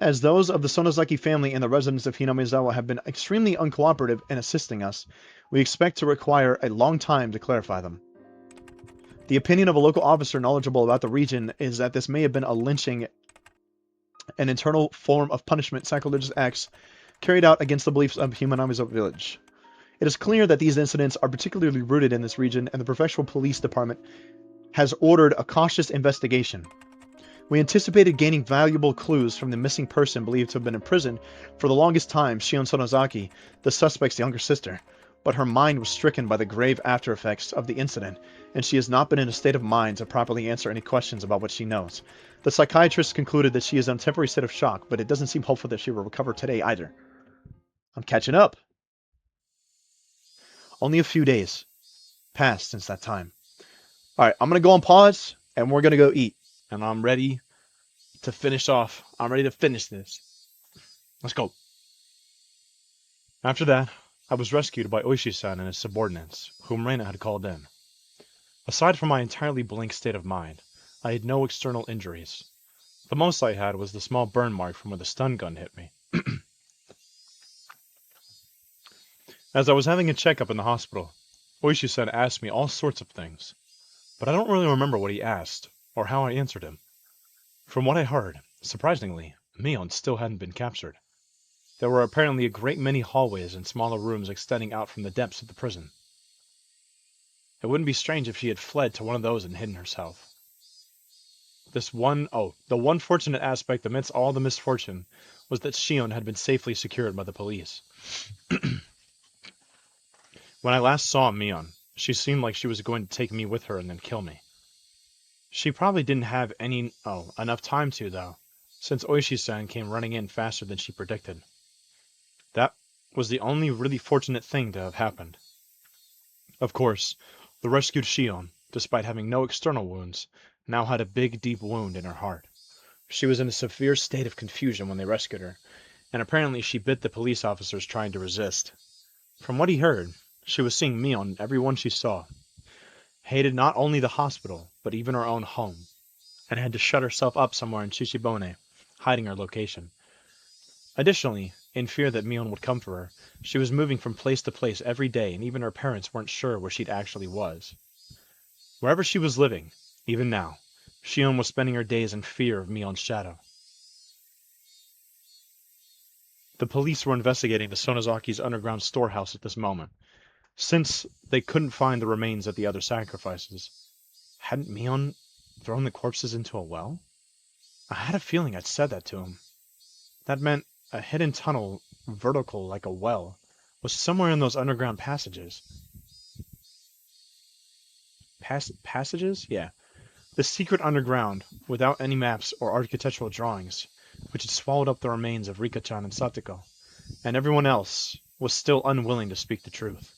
as those of the Sonozaki family and the residents of Hinamizawa have been extremely uncooperative in assisting us, we expect to require a long time to clarify them. The opinion of a local officer knowledgeable about the region is that this may have been a lynching, an internal form of punishment, sacrilegious acts carried out against the beliefs of Hinamizawa Village. It is clear that these incidents are particularly rooted in this region, and the professional police department has ordered a cautious investigation. We anticipated gaining valuable clues from the missing person believed to have been imprisoned for the longest time, Shion Sonozaki, the suspect's younger sister, but her mind was stricken by the grave after effects of the incident, and she has not been in a state of mind to properly answer any questions about what she knows. The psychiatrist concluded that she is in a temporary state of shock, but it doesn't seem hopeful that she will recover today either. I'm catching up. Only a few days passed since that time. Alright, I'm going to go on pause, and we're going to go eat. And I'm ready to finish off. I'm ready to finish this. Let's go. After that, I was rescued by Oishi-san and his subordinates, whom Reina had called in. Aside from my entirely blank state of mind, I had no external injuries. The most I had was the small burn mark from where the stun gun hit me. As I was having a checkup in the hospital, Oishi-san asked me all sorts of things, but I don't really remember what he asked, or how I answered him. From what I heard, surprisingly, Mion still hadn't been captured. There were apparently a great many hallways and smaller rooms extending out from the depths of the prison. It wouldn't be strange if she had fled to one of those and hidden herself. The one fortunate aspect amidst all the misfortune was that Shion had been safely secured by the police. When I last saw Mion, she seemed like she was going to take me with her and then kill me. She probably didn't have enough time to, though, since Oishi-san came running in faster than she predicted. That was the only really fortunate thing to have happened. Of course, the rescued Shion, despite having no external wounds, now had a big, deep wound in her heart. She was in a severe state of confusion when they rescued her, and apparently she bit the police officers trying to resist. From what he heard, she was seeing Mion in every one she saw, hated not only the hospital, but even her own home, and had to shut herself up somewhere in Chichibone, hiding her location. Additionally, in fear that Mion would come for her, she was moving from place to place every day, and even her parents weren't sure where she actually was. Wherever she was living, even now, Shion was spending her days in fear of Mion's shadow. The police were investigating the Sonozaki's underground storehouse at this moment, since they couldn't find the remains of the other sacrifices. Hadn't Mion thrown the corpses into a well? I had a feeling I'd said that to him. That meant a hidden tunnel, vertical like a well, was somewhere in those underground passages. Passages? Yeah. The secret underground, without any maps or architectural drawings, which had swallowed up the remains of Rika-chan and Satoko, and everyone else was still unwilling to speak the truth.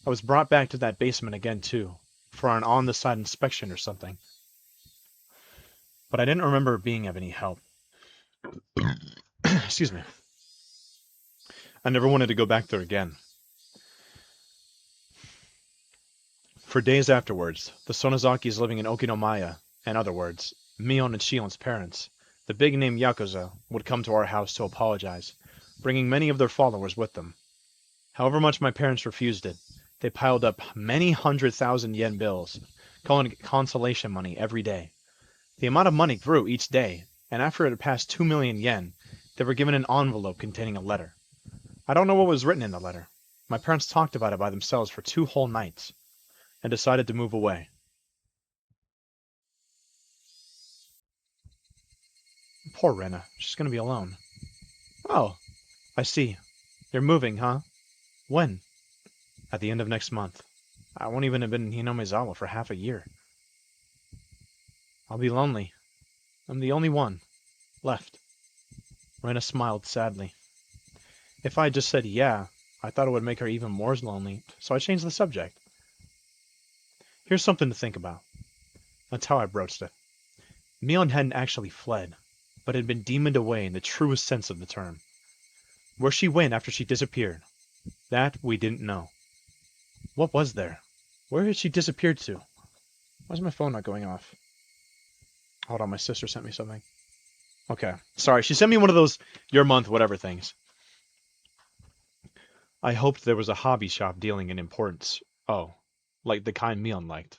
I was brought back to that basement again, too, for an on-the-side inspection or something. But I didn't remember being of any help. Excuse me. I never wanted to go back there again. For days afterwards, the Sonozakis living in Okinomaya, in other words, Mion and Shion's parents, the big-name Yakuza, would come to our house to apologize, bringing many of their followers with them. However much my parents refused it, they piled up many 100,000 yen bills, calling it consolation money every day. The amount of money grew each day, and after it had passed 2 million yen, they were given an envelope containing a letter. I don't know what was written in the letter. My parents talked about it by themselves for 2 whole nights, and decided to move away. Poor Rena, she's gonna be alone. Oh, I see. You're moving, huh? When? At the end of next month. I won't even have been in Hinomezawa for half a year. I'll be lonely. I'm the only one left. Rena smiled sadly. If I had just said yeah, I thought it would make her even more lonely, so I changed the subject. Here's something to think about. That's how I broached it. Mion hadn't actually fled, but had been demoned away in the truest sense of the term. Where she went after she disappeared, that we didn't know. What was there? Where had she disappeared to? Why's my phone not going off? Hold on, my sister sent me something. Okay, sorry, she sent me one of those your month whatever things. I hoped there was a hobby shop dealing in importance. Oh, like the kind Mion liked.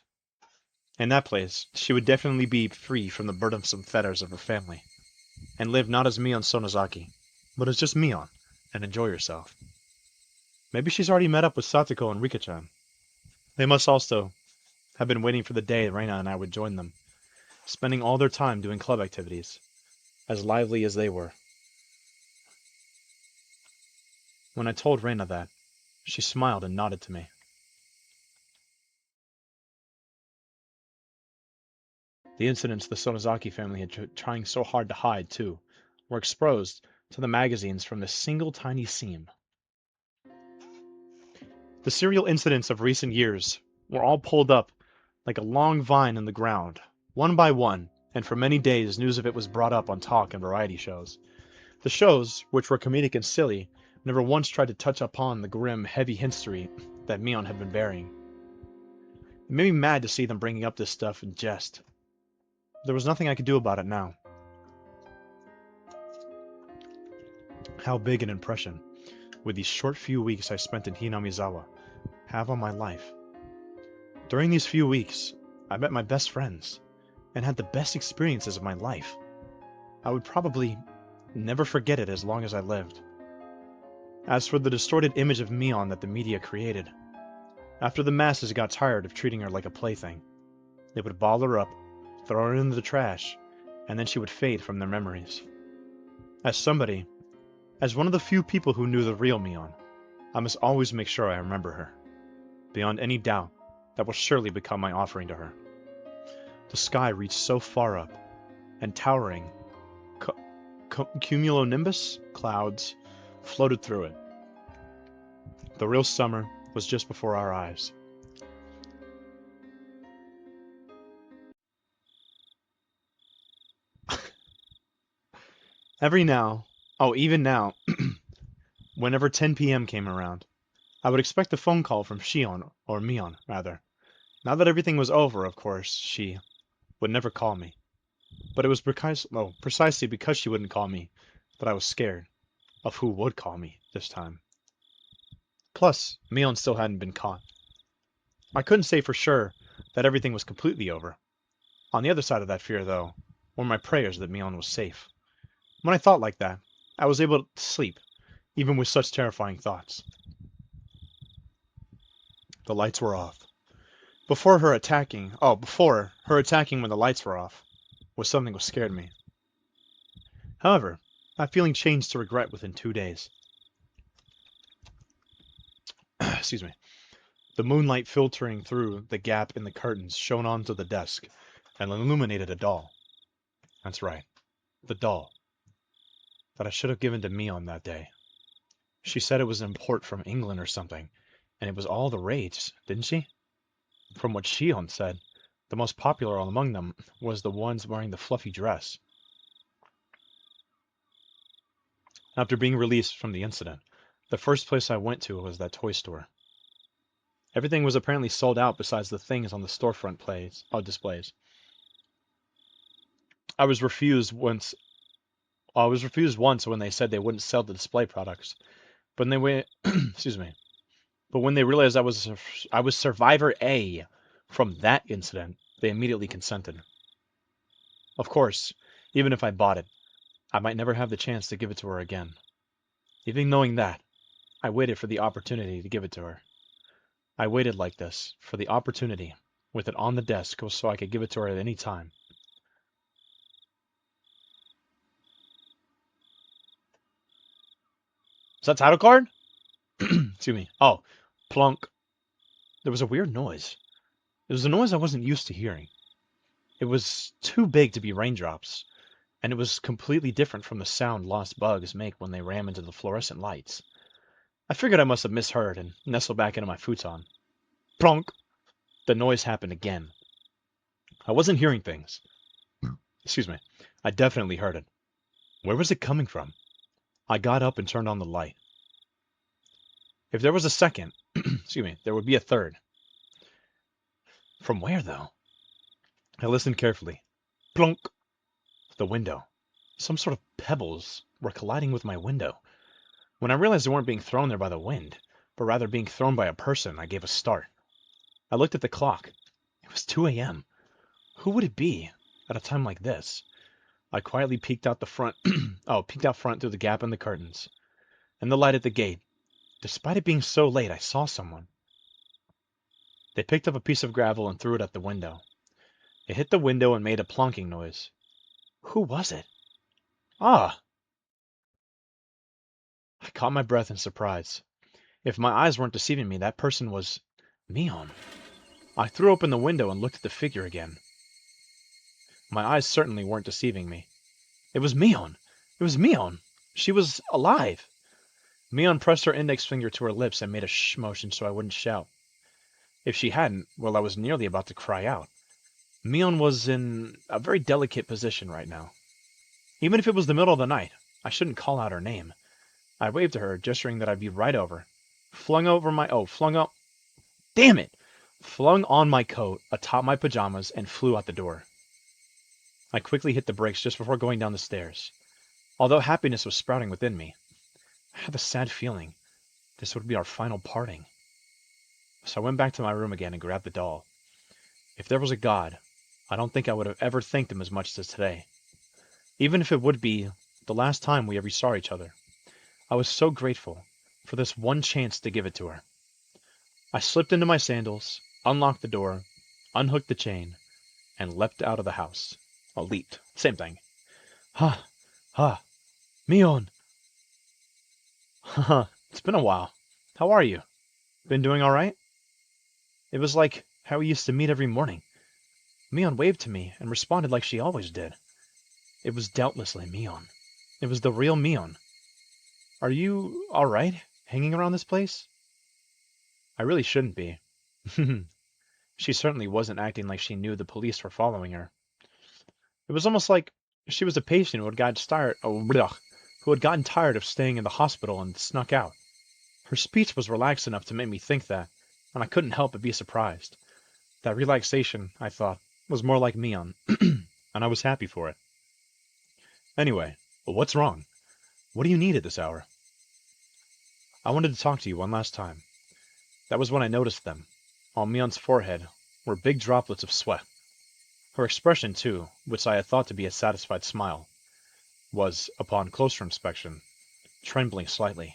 In that place, she would definitely be free from the burdensome fetters of her family, and live not as Mion Sonozaki, but as just Mion, and enjoy herself. Maybe she's already met up with Satoko and Rika-chan. They must also have been waiting for the day Reina and I would join them, spending all their time doing club activities, as lively as they were. When I told Reina that, she smiled and nodded to me. The incidents the Sonozaki family had trying so hard to hide, too, were exposed to the magazines from this single tiny seam. The serial incidents of recent years were all pulled up like a long vine in the ground, one by one, and for many days news of it was brought up on talk and variety shows. The shows, which were comedic and silly, never once tried to touch upon the grim, heavy history that Mion had been bearing. It made me mad to see them bringing up this stuff in jest. There was nothing I could do about it now. How big an impression would these short few weeks I spent in Hinamizawa have on my life? During these few weeks, I met my best friends and had the best experiences of my life. I would probably never forget it as long as I lived. As for the distorted image of Mion that the media created, after the masses got tired of treating her like a plaything, they would bottle her up, throw her into the trash, and then she would fade from their memories. As one of the few people who knew the real Mion, I must always make sure I remember her. Beyond any doubt, that will surely become my offering to her. The sky reached so far up, and towering cumulonimbus clouds floated through it. The real summer was just before our eyes. Even now, whenever 10 p.m. came around, I would expect a phone call from Shion, or Mion, rather. Now that everything was over, of course, she would never call me. But it was precisely because she wouldn't call me that I was scared of who would call me this time. Plus, Mion still hadn't been caught. I couldn't say for sure that everything was completely over. On the other side of that fear, though, were my prayers that Mion was safe. When I thought like that, I was able to sleep, even with such terrifying thoughts. The lights were off. Before her attacking when the lights were off, was something that scared me. However, that feeling changed to regret within 2 days. Excuse me. The moonlight filtering through the gap in the curtains shone onto the desk and illuminated a doll. That's right, the doll that I should have given to Mion that day. She said it was an import from England or something, and it was all the rage, didn't she? From what Shion said, the most popular among them was the ones wearing the fluffy dress. After being released from the incident, the first place I went to was that toy store. Everything was apparently sold out besides the things on the storefront displays. I was refused once when they said they wouldn't sell the display products. But when they realized I was Survivor A from that incident, they immediately consented. Of course, even if I bought it, I might never have the chance to give it to her again. Even knowing that, I waited for the opportunity to give it to her. I waited like this, for the opportunity, with it on the desk so I could give it to her at any time. Is that title card? Excuse me. Oh, plunk. There was a weird noise. It was a noise I wasn't used to hearing. It was too big to be raindrops, and it was completely different from the sound lost bugs make when they ram into the fluorescent lights. I figured I must have misheard and nestled back into my futon. Plunk! The noise happened again. I wasn't hearing things. Excuse me. I definitely heard it. Where was it coming from? I got up and turned on the light. If there was a second, excuse me, there would be a third. From where, though? I listened carefully. Plunk! The window. Some sort of pebbles were colliding with my window. When I realized they weren't being thrown there by the wind, but rather being thrown by a person, I gave a start. I looked at the clock. It was 2 a.m. Who would it be at a time like this? I quietly peeked out front through the gap in the curtains, and the light at the gate. Despite it being so late, I saw someone. They picked up a piece of gravel and threw it at the window. It hit the window and made a plonking noise. Who was it? Ah! I caught my breath in surprise. If my eyes weren't deceiving me, that person was Mion. I threw open the window and looked at the figure again. My eyes certainly weren't deceiving me. It was Mion! It was Mion! She was alive! Mion pressed her index finger to her lips and made a shh motion so I wouldn't shout. If she hadn't, well, I was nearly about to cry out. Mion was in a very delicate position right now. Even if it was the middle of the night, I shouldn't call out her name. I waved to her, gesturing that I'd be right over. Flung on my coat atop my pajamas and flew out the door. I quickly hit the brakes just before going down the stairs. Although happiness was sprouting within me, I had the sad feeling this would be our final parting. So I went back to my room again and grabbed the doll. If there was a God, I don't think I would have ever thanked him as much as today. Even if it would be the last time we ever saw each other. I was so grateful for this one chance to give it to her. I slipped into my sandals, unlocked the door, unhooked the chain, and leapt out of the house. Oh, leaped. Same thing. Ha! Ha! Mion! Haha, it's been a while. How are you? Been doing alright? It was like how we used to meet every morning. Mion waved to me and responded like she always did. It was doubtlessly Mion. It was the real Mion. Are you alright, hanging around this place? I really shouldn't be. She certainly wasn't acting like she knew the police were following her. It was almost like she was a patient who had gotten tired of staying in the hospital and snuck out. Her speech was relaxed enough to make me think that, and I couldn't help but be surprised. That relaxation, I thought, was more like Mion, and I was happy for it. Anyway, what's wrong? What do you need at this hour? I wanted to talk to you one last time. That was when I noticed them. On Mion's forehead were big droplets of sweat. Her expression, too, which I had thought to be a satisfied smile, was, upon closer inspection, trembling slightly,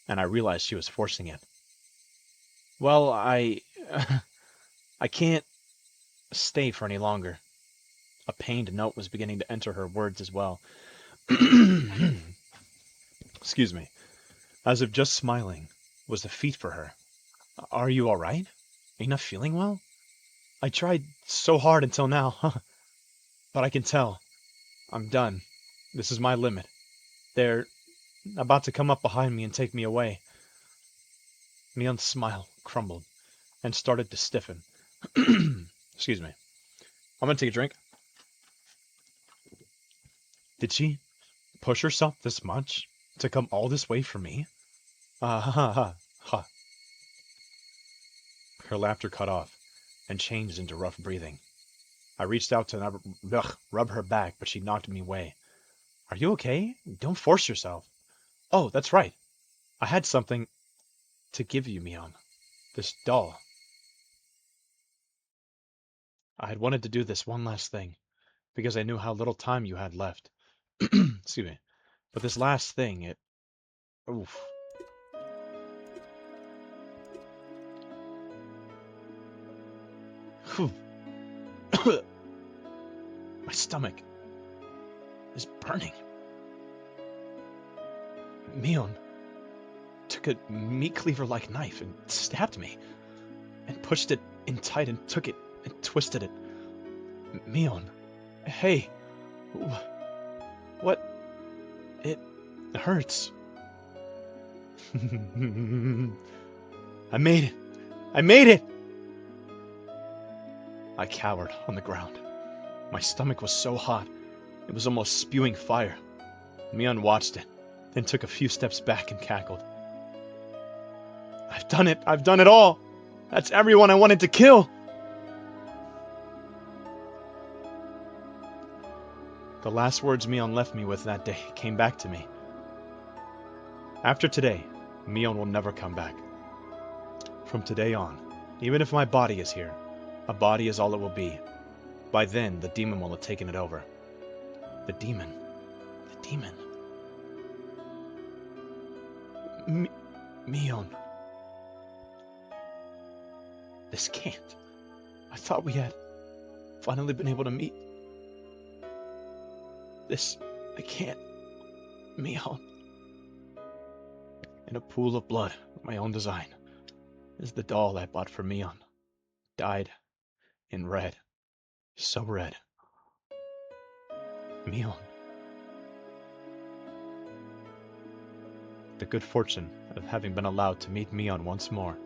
and I realized she was forcing it. Well, I can't stay for any longer. A pained note was beginning to enter her words as well. Excuse me. As if just smiling was a feat for her. Are you all right? Are you not feeling well? I tried so hard until now, but I can tell. I'm done. This is my limit. They're about to come up behind me and take me away. Mion's smile crumbled and started to stiffen. Excuse me. I'm gonna take a drink. Did she push herself this much to come all this way for me? Ha ha ha ha. Her laughter cut off and changed into rough breathing. I reached out to rub her back, but she knocked me away. Are you okay? Don't force yourself. Oh, that's right. I had something to give you, Mion. This doll. I had wanted to do this one last thing, because I knew how little time you had left. Excuse me. But this last thing, it... Oof. My stomach is burning. Mion took a meat cleaver-like knife and stabbed me, and pushed it in tight and took it and twisted it. Mion, hey, what? It hurts. I made it. I made it! I cowered on the ground. My stomach was so hot, it was almost spewing fire. Mion watched it, then took a few steps back and cackled. I've done it! I've done it all! That's everyone I wanted to kill! The last words Mion left me with that day came back to me. After today, Mion will never come back. From today on, even if my body is here, a body is all it will be. By then, the demon will have taken it over. The demon. The demon. Mion. This can't. I thought we had finally been able to meet. This, I can't. Mion. In a pool of blood of my own design is the doll I bought for Mion. Dyed in red. So red. Mion. The good fortune of having been allowed to meet Mion once more,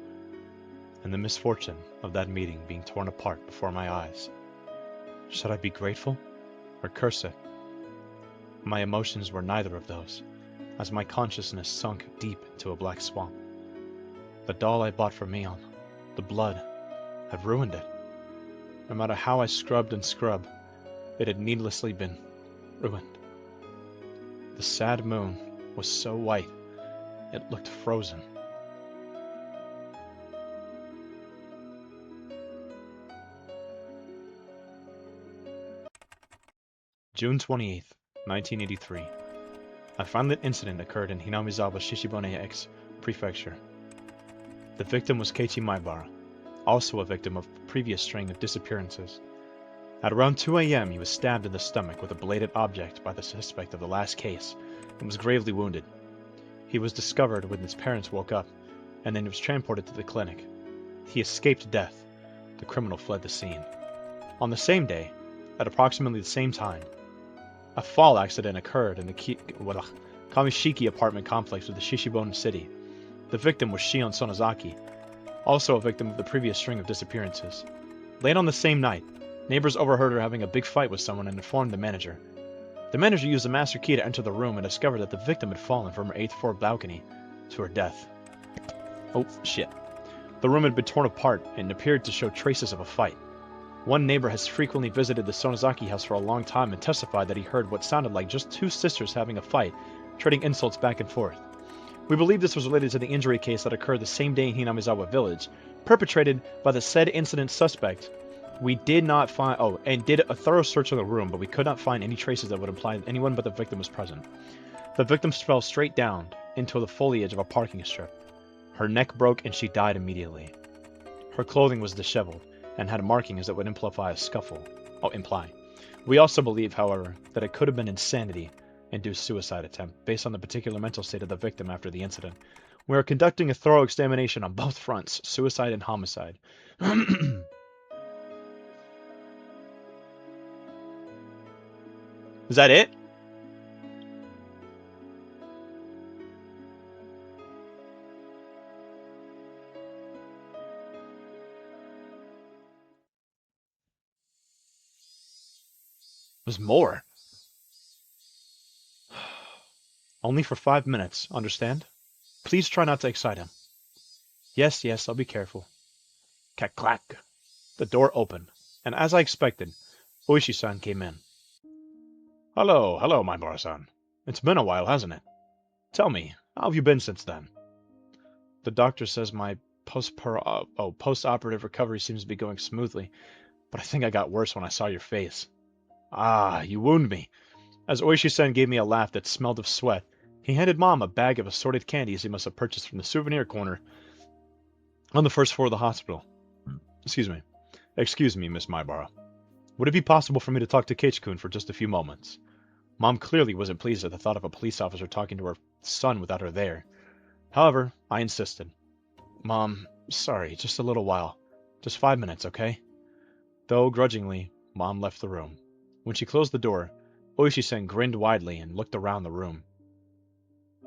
and the misfortune of that meeting being torn apart before my eyes. Should I be grateful or curse it? My emotions were neither of those, as my consciousness sunk deep into a black swamp. The doll I bought for Mion, the blood, had ruined it. No matter how I scrubbed and scrubbed, It had needlessly been ruined. The sad moon was so white, it looked frozen. June 28th, 1983. I find that incident occurred in Hinamizawa Shishibone X Prefecture. The victim was Keiichi Maibara, also a victim of a previous string of disappearances. At around 2 a.m., he was stabbed in the stomach with a bladed object by the suspect of the last case and was gravely wounded. He was discovered when his parents woke up, and then he was transported to the clinic. He escaped death. The criminal fled the scene. On the same day, at approximately the same time, a fall accident occurred in the Kamishiki apartment complex of the Shishibone city. The victim was Shion Sonozaki, also a victim of the previous string of disappearances. Late on the same night, neighbors overheard her having a big fight with someone and informed the manager. The manager used the master key to enter the room and discovered that the victim had fallen from her 8th floor balcony to her death. Oh, shit. The room had been torn apart and appeared to show traces of a fight. One neighbor has frequently visited the Sonozaki house for a long time and testified that he heard what sounded like just two sisters having a fight, trading insults back and forth. We believe this was related to the injury case that occurred the same day in Hinamizawa village, perpetrated by the said incident suspect. We did not find, did a thorough search of the room, but we could not find any traces that would imply that anyone but the victim was present. The victim fell straight down into the foliage of a parking strip. Her neck broke and she died immediately. Her clothing was disheveled and had markings that would imply a scuffle. We also believe, however, that it could have been insanity-induced suicide attempt, based on the particular mental state of the victim after the incident. We are conducting a thorough examination on both fronts, suicide and homicide. Is that it? There's more. Only for 5 minutes, understand? Please try not to excite him. Yes, I'll be careful. Clack. The door opened, and as I expected, Oishi-san came in. Hello, Maibara-san. It's been a while, hasn't it? Tell me, how have you been since then? The doctor says my post-operative recovery seems to be going smoothly, but I think I got worse when I saw your face. Ah, you wound me. As Oishi-san gave me a laugh that smelled of sweat, he handed Mom a bag of assorted candies he must have purchased from the souvenir corner on the first floor of the hospital. Excuse me, Miss Maibara. Would it be possible for me to talk to Keiichi-kun for just a few moments? Mom clearly wasn't pleased at the thought of a police officer talking to her son without her there. However, I insisted. Mom, sorry, just a little while. Just 5 minutes, okay? Though grudgingly, Mom left the room. When she closed the door, Oishi-san grinned widely and looked around the room.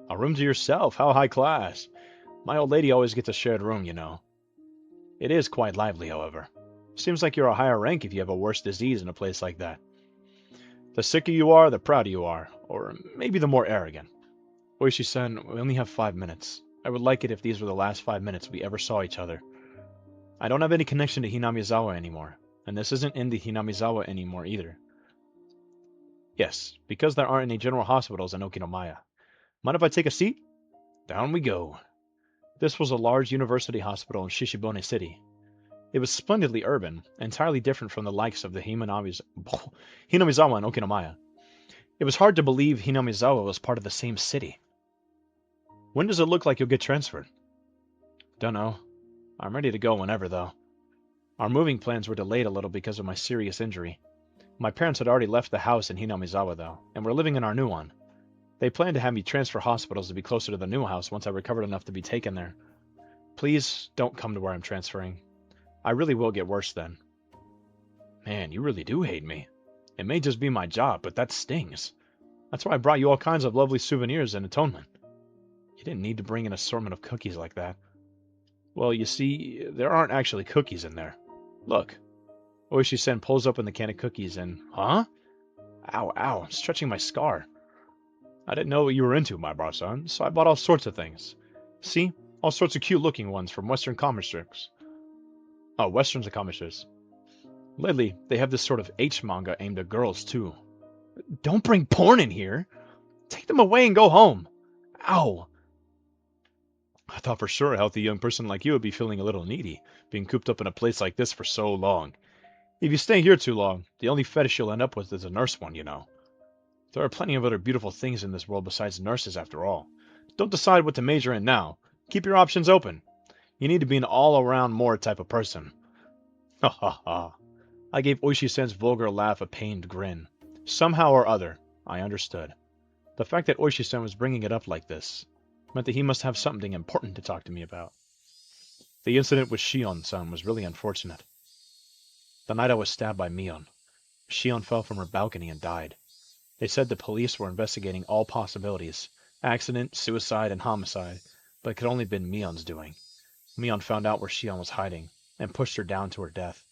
A room to yourself? How high class. My old lady always gets a shared room, you know. It is quite lively, however. Seems like you're a higher rank if you have a worse disease in a place like that. The sicker you are, the prouder you are. Or maybe the more arrogant. Oishi-san, we only have 5 minutes. I would like it if these were the last 5 minutes we ever saw each other. I don't have any connection to Hinamizawa anymore, and this isn't in the Hinamizawa anymore either. Yes, because there aren't any general hospitals in Okinomiya. Mind if I take a seat? Down we go. This was a large university hospital in Shishibone City. It was splendidly urban, entirely different from the likes of the Hinamizawa and Okinomiya. It was hard to believe Hinamizawa was part of the same city. When does it look like you'll get transferred? Dunno. I'm ready to go whenever, though. Our moving plans were delayed a little because of my serious injury. My parents had already left the house in Hinamizawa, though, and were living in our new one. They planned to have me transfer hospitals to be closer to the new house once I recovered enough to be taken there. Please don't come to where I'm transferring. I really will get worse then. Man, you really do hate me. It may just be my job, but that stings. That's why I brought you all kinds of lovely souvenirs in atonement. You didn't need to bring an assortment of cookies like that. Well, you see, there aren't actually cookies in there. Look. Oishi-san pulls open the can of cookies and... Huh? Ow, I'm stretching my scar. I didn't know what you were into, my bro-san, so I bought all sorts of things. See? All sorts of cute-looking ones from Western comic strips. Oh, Westerns and comic strips. Lately, they have this sort of H manga aimed at girls, too. Don't bring porn in here! Take them away and go home! Ow! I thought for sure a healthy young person like you would be feeling a little needy, being cooped up in a place like this for so long. If you stay here too long, the only fetish you'll end up with is a nurse one, you know. There are plenty of other beautiful things in this world besides nurses, after all. Don't decide what to major in now. Keep your options open. You need to be an all-around more type of person. Ha ha ha. I gave Oishi-sen's vulgar laugh a pained grin. Somehow or other, I understood. The fact that Oishi-sen was bringing it up like this meant that he must have something important to talk to me about. The incident with Shion-san was really unfortunate. The night I was stabbed by Mion, Shion fell from her balcony and died. They said the police were investigating all possibilities, accident, suicide, and homicide, but it could only have been Mion's doing. Mion found out where Shion was hiding, and pushed her down to her death.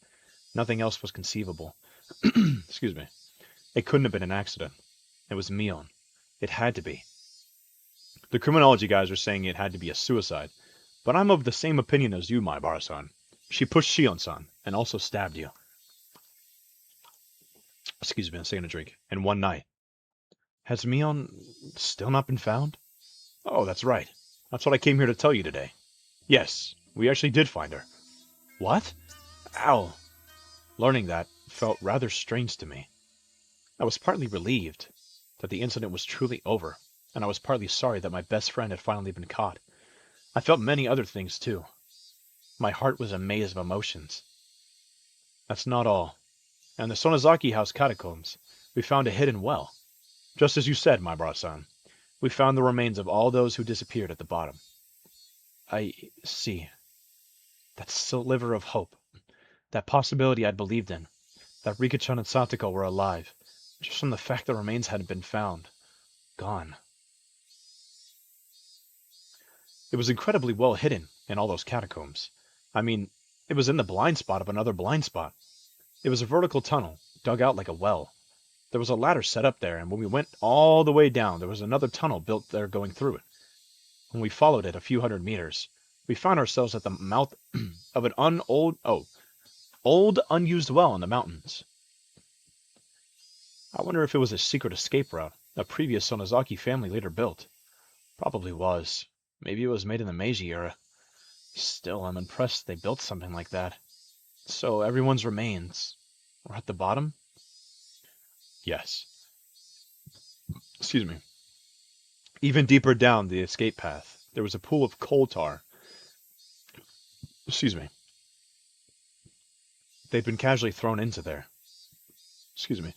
Nothing else was conceivable. Excuse me. It couldn't have been an accident. It was Mion. It had to be. The criminology guys are saying it had to be a suicide, but I'm of the same opinion as you, my Bar-san. She pushed Shion-san, and also stabbed you. Excuse me, I'm taking a drink. In one night. Has Mion still not been found? Oh, that's right. That's what I came here to tell you today. Yes, we actually did find her. What? Ow. Learning that felt rather strange to me. I was partly relieved that the incident was truly over, and I was partly sorry that my best friend had finally been caught. I felt many other things too. My heart was a maze of emotions. That's not all. In the Sonozaki House catacombs, we found a hidden well. Just as you said, my Bar-san. We found the remains of all those who disappeared at the bottom. I see. That sliver of hope. That possibility I'd believed in. That Rika-chan and Satoko were alive. Just from the fact the remains hadn't been found. Gone. It was incredibly well hidden in all those catacombs. I mean, it was in the blind spot of another blind spot. It was a vertical tunnel, dug out like a well. There was a ladder set up there, and when we went all the way down, there was another tunnel built there going through it. When we followed it a few hundred meters, we found ourselves at the mouth of an old unused well in the mountains. I wonder if it was a secret escape route a previous Sonozaki family later built. Probably was. Maybe it was made in the Meiji era. Still, I'm impressed they built something like that. So everyone's remains were at the bottom? Yes. Excuse me. Even deeper down the escape path, there was a pool of coal tar. Excuse me. They'd been casually thrown into there. Excuse me.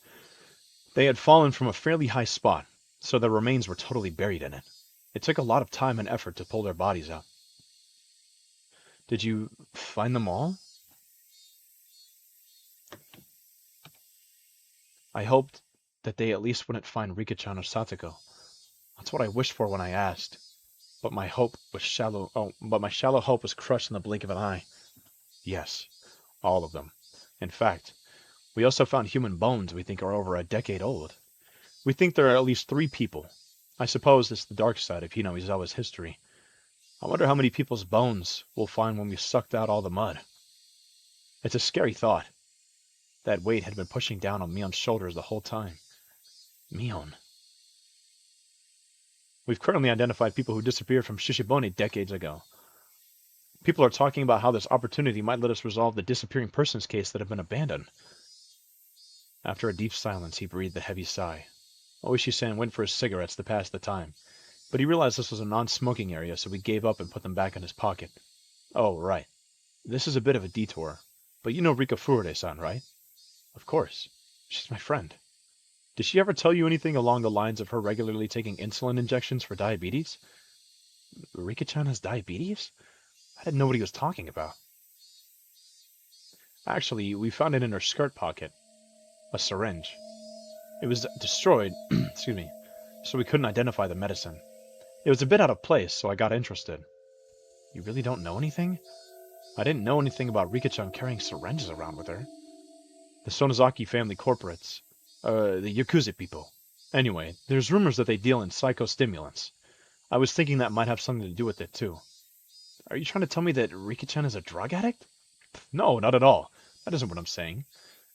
They had fallen from a fairly high spot, so their remains were totally buried in it. It took a lot of time and effort to pull their bodies out. Did you find them all? I hoped that they at least wouldn't find Rika-chan or Satoko. That's what I wished for when I asked. But my shallow hope was crushed in the blink of an eye. Yes, all of them. In fact, we also found human bones we think are over a decade old. We think there are at least 3 people. I suppose it's the dark side of Hino Izawa's history. I wonder how many people's bones we'll find when we sucked out all the mud. It's a scary thought. That weight had been pushing down on Mion's shoulders the whole time. Mion. We've currently identified people who disappeared from Shishibone decades ago. People are talking about how this opportunity might let us resolve the disappearing persons case that have been abandoned. After a deep silence, he breathed a heavy sigh. Oishi-san went for his cigarettes to pass the time, but he realized this was a non-smoking area, so he gave up and put them back in his pocket. Oh, right. This is a bit of a detour, but you know Rika Furude-san, right? Of course. She's my friend. Did she ever tell you anything along the lines of her regularly taking insulin injections for diabetes? Rika-chan has diabetes? I didn't know what he was talking about. Actually, we found it in her skirt pocket. A syringe. It was destroyed, excuse me, so we couldn't identify the medicine. It was a bit out of place, so I got interested. You really don't know anything? I didn't know anything about Rika-chan carrying syringes around with her. The Sonozaki family corporates. The Yakuza people. Anyway, there's rumors that they deal in psychostimulants. I was thinking that might have something to do with it, too. Are you trying to tell me that Rika-chan is a drug addict? No, not at all. That isn't what I'm saying.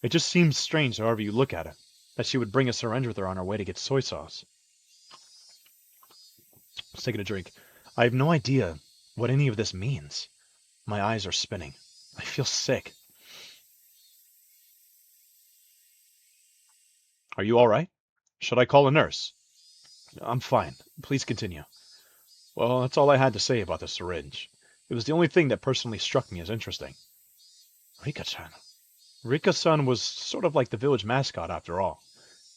It just seems strange, however you look at it, that she would bring a syringe with her on her way to get soy sauce. Let's take a drink. I have no idea what any of this means. My eyes are spinning. I feel sick. Are you all right? Should I call a nurse? I'm fine. Please continue. Well, that's all I had to say about the syringe. It was the only thing that personally struck me as interesting. Rika-chan. Rika-san was sort of like the village mascot after all.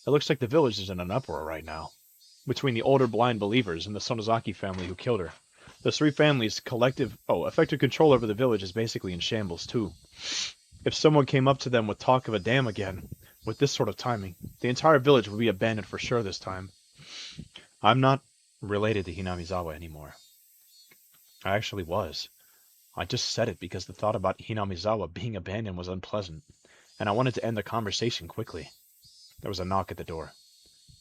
It looks like the village is in an uproar right now. Between the older blind believers and the Sonozaki family who killed her. The three families' effective control over the village is basically in shambles too. If someone came up to them with talk of a dam again, with this sort of timing, the entire village would be abandoned for sure this time. I'm not related to Hinamizawa anymore. I actually was. I just said it because the thought about Hinamizawa being abandoned was unpleasant, and I wanted to end the conversation quickly. There was a knock at the door.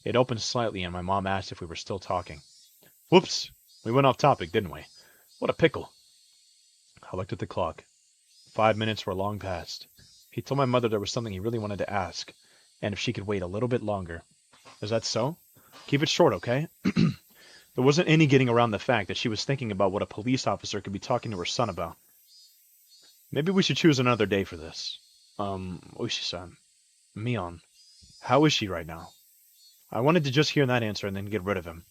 It opened slightly, and my mom asked if we were still talking. Whoops! We went off topic, didn't we? What a pickle! I looked at the clock. 5 minutes were long past. He told my mother there was something he really wanted to ask, and if she could wait a little bit longer. Is that so? Keep it short, okay? There wasn't any getting around the fact that she was thinking about what a police officer could be talking to her son about. Maybe we should choose another day for this. Ushi-san. Mion. How is she right now? I wanted to just hear that answer and then get rid of him.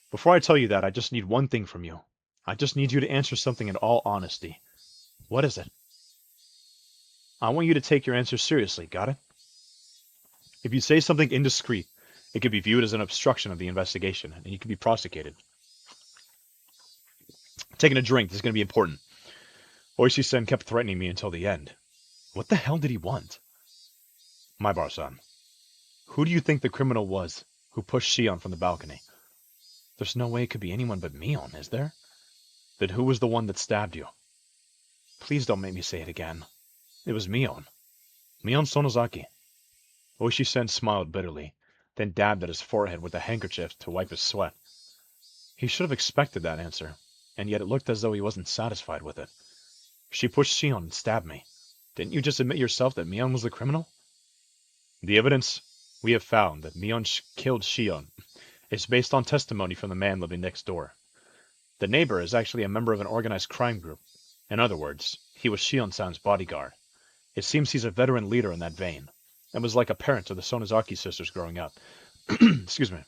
Before I tell you that, I just need one thing from you. I just need you to answer something in all honesty. What is it? I want you to take your answer seriously, got it? If you say something indiscreet, it could be viewed as an obstruction of the investigation, and you could be prosecuted. Taking a drink, this is going to be important. Oishi-sen kept threatening me until the end. What the hell did he want? My bar-san, who do you think the criminal was who pushed Shion from the balcony? There's no way it could be anyone but Mion, is there? Then who was the one that stabbed you? Please don't make me say it again. It was Mion. Mion Sonozaki. Oishi-sen smiled bitterly, then dabbed at his forehead with a handkerchief to wipe his sweat. He should have expected that answer, and yet it looked as though he wasn't satisfied with it. She pushed Shion and stabbed me. Didn't you just admit yourself that Mion was the criminal? The evidence we have found that Mion killed Shion is based on testimony from the man living next door. The neighbor is actually a member of an organized crime group. In other words, he was Shion-san's bodyguard. It seems he's a veteran leader in that vein, and was like a parent to the Sonozaki sisters growing up. Excuse me.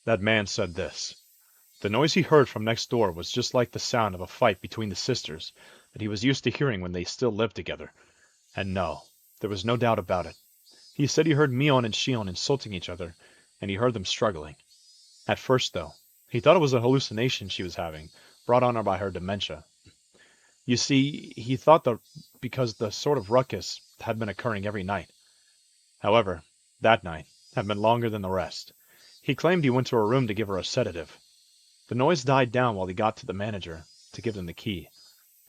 That man said this. The noise he heard from next door was just like the sound of a fight between the sisters that he was used to hearing when they still lived together. And no, there was no doubt about it. He said he heard Mion and Shion insulting each other, and he heard them struggling. At first, though, he thought it was a hallucination she was having, brought on her by her dementia. You see, he thought that because the sort of ruckus had been occurring every night. However, that night had been longer than the rest. He claimed he went to her room to give her a sedative. The noise died down while he got to the manager to give them the key.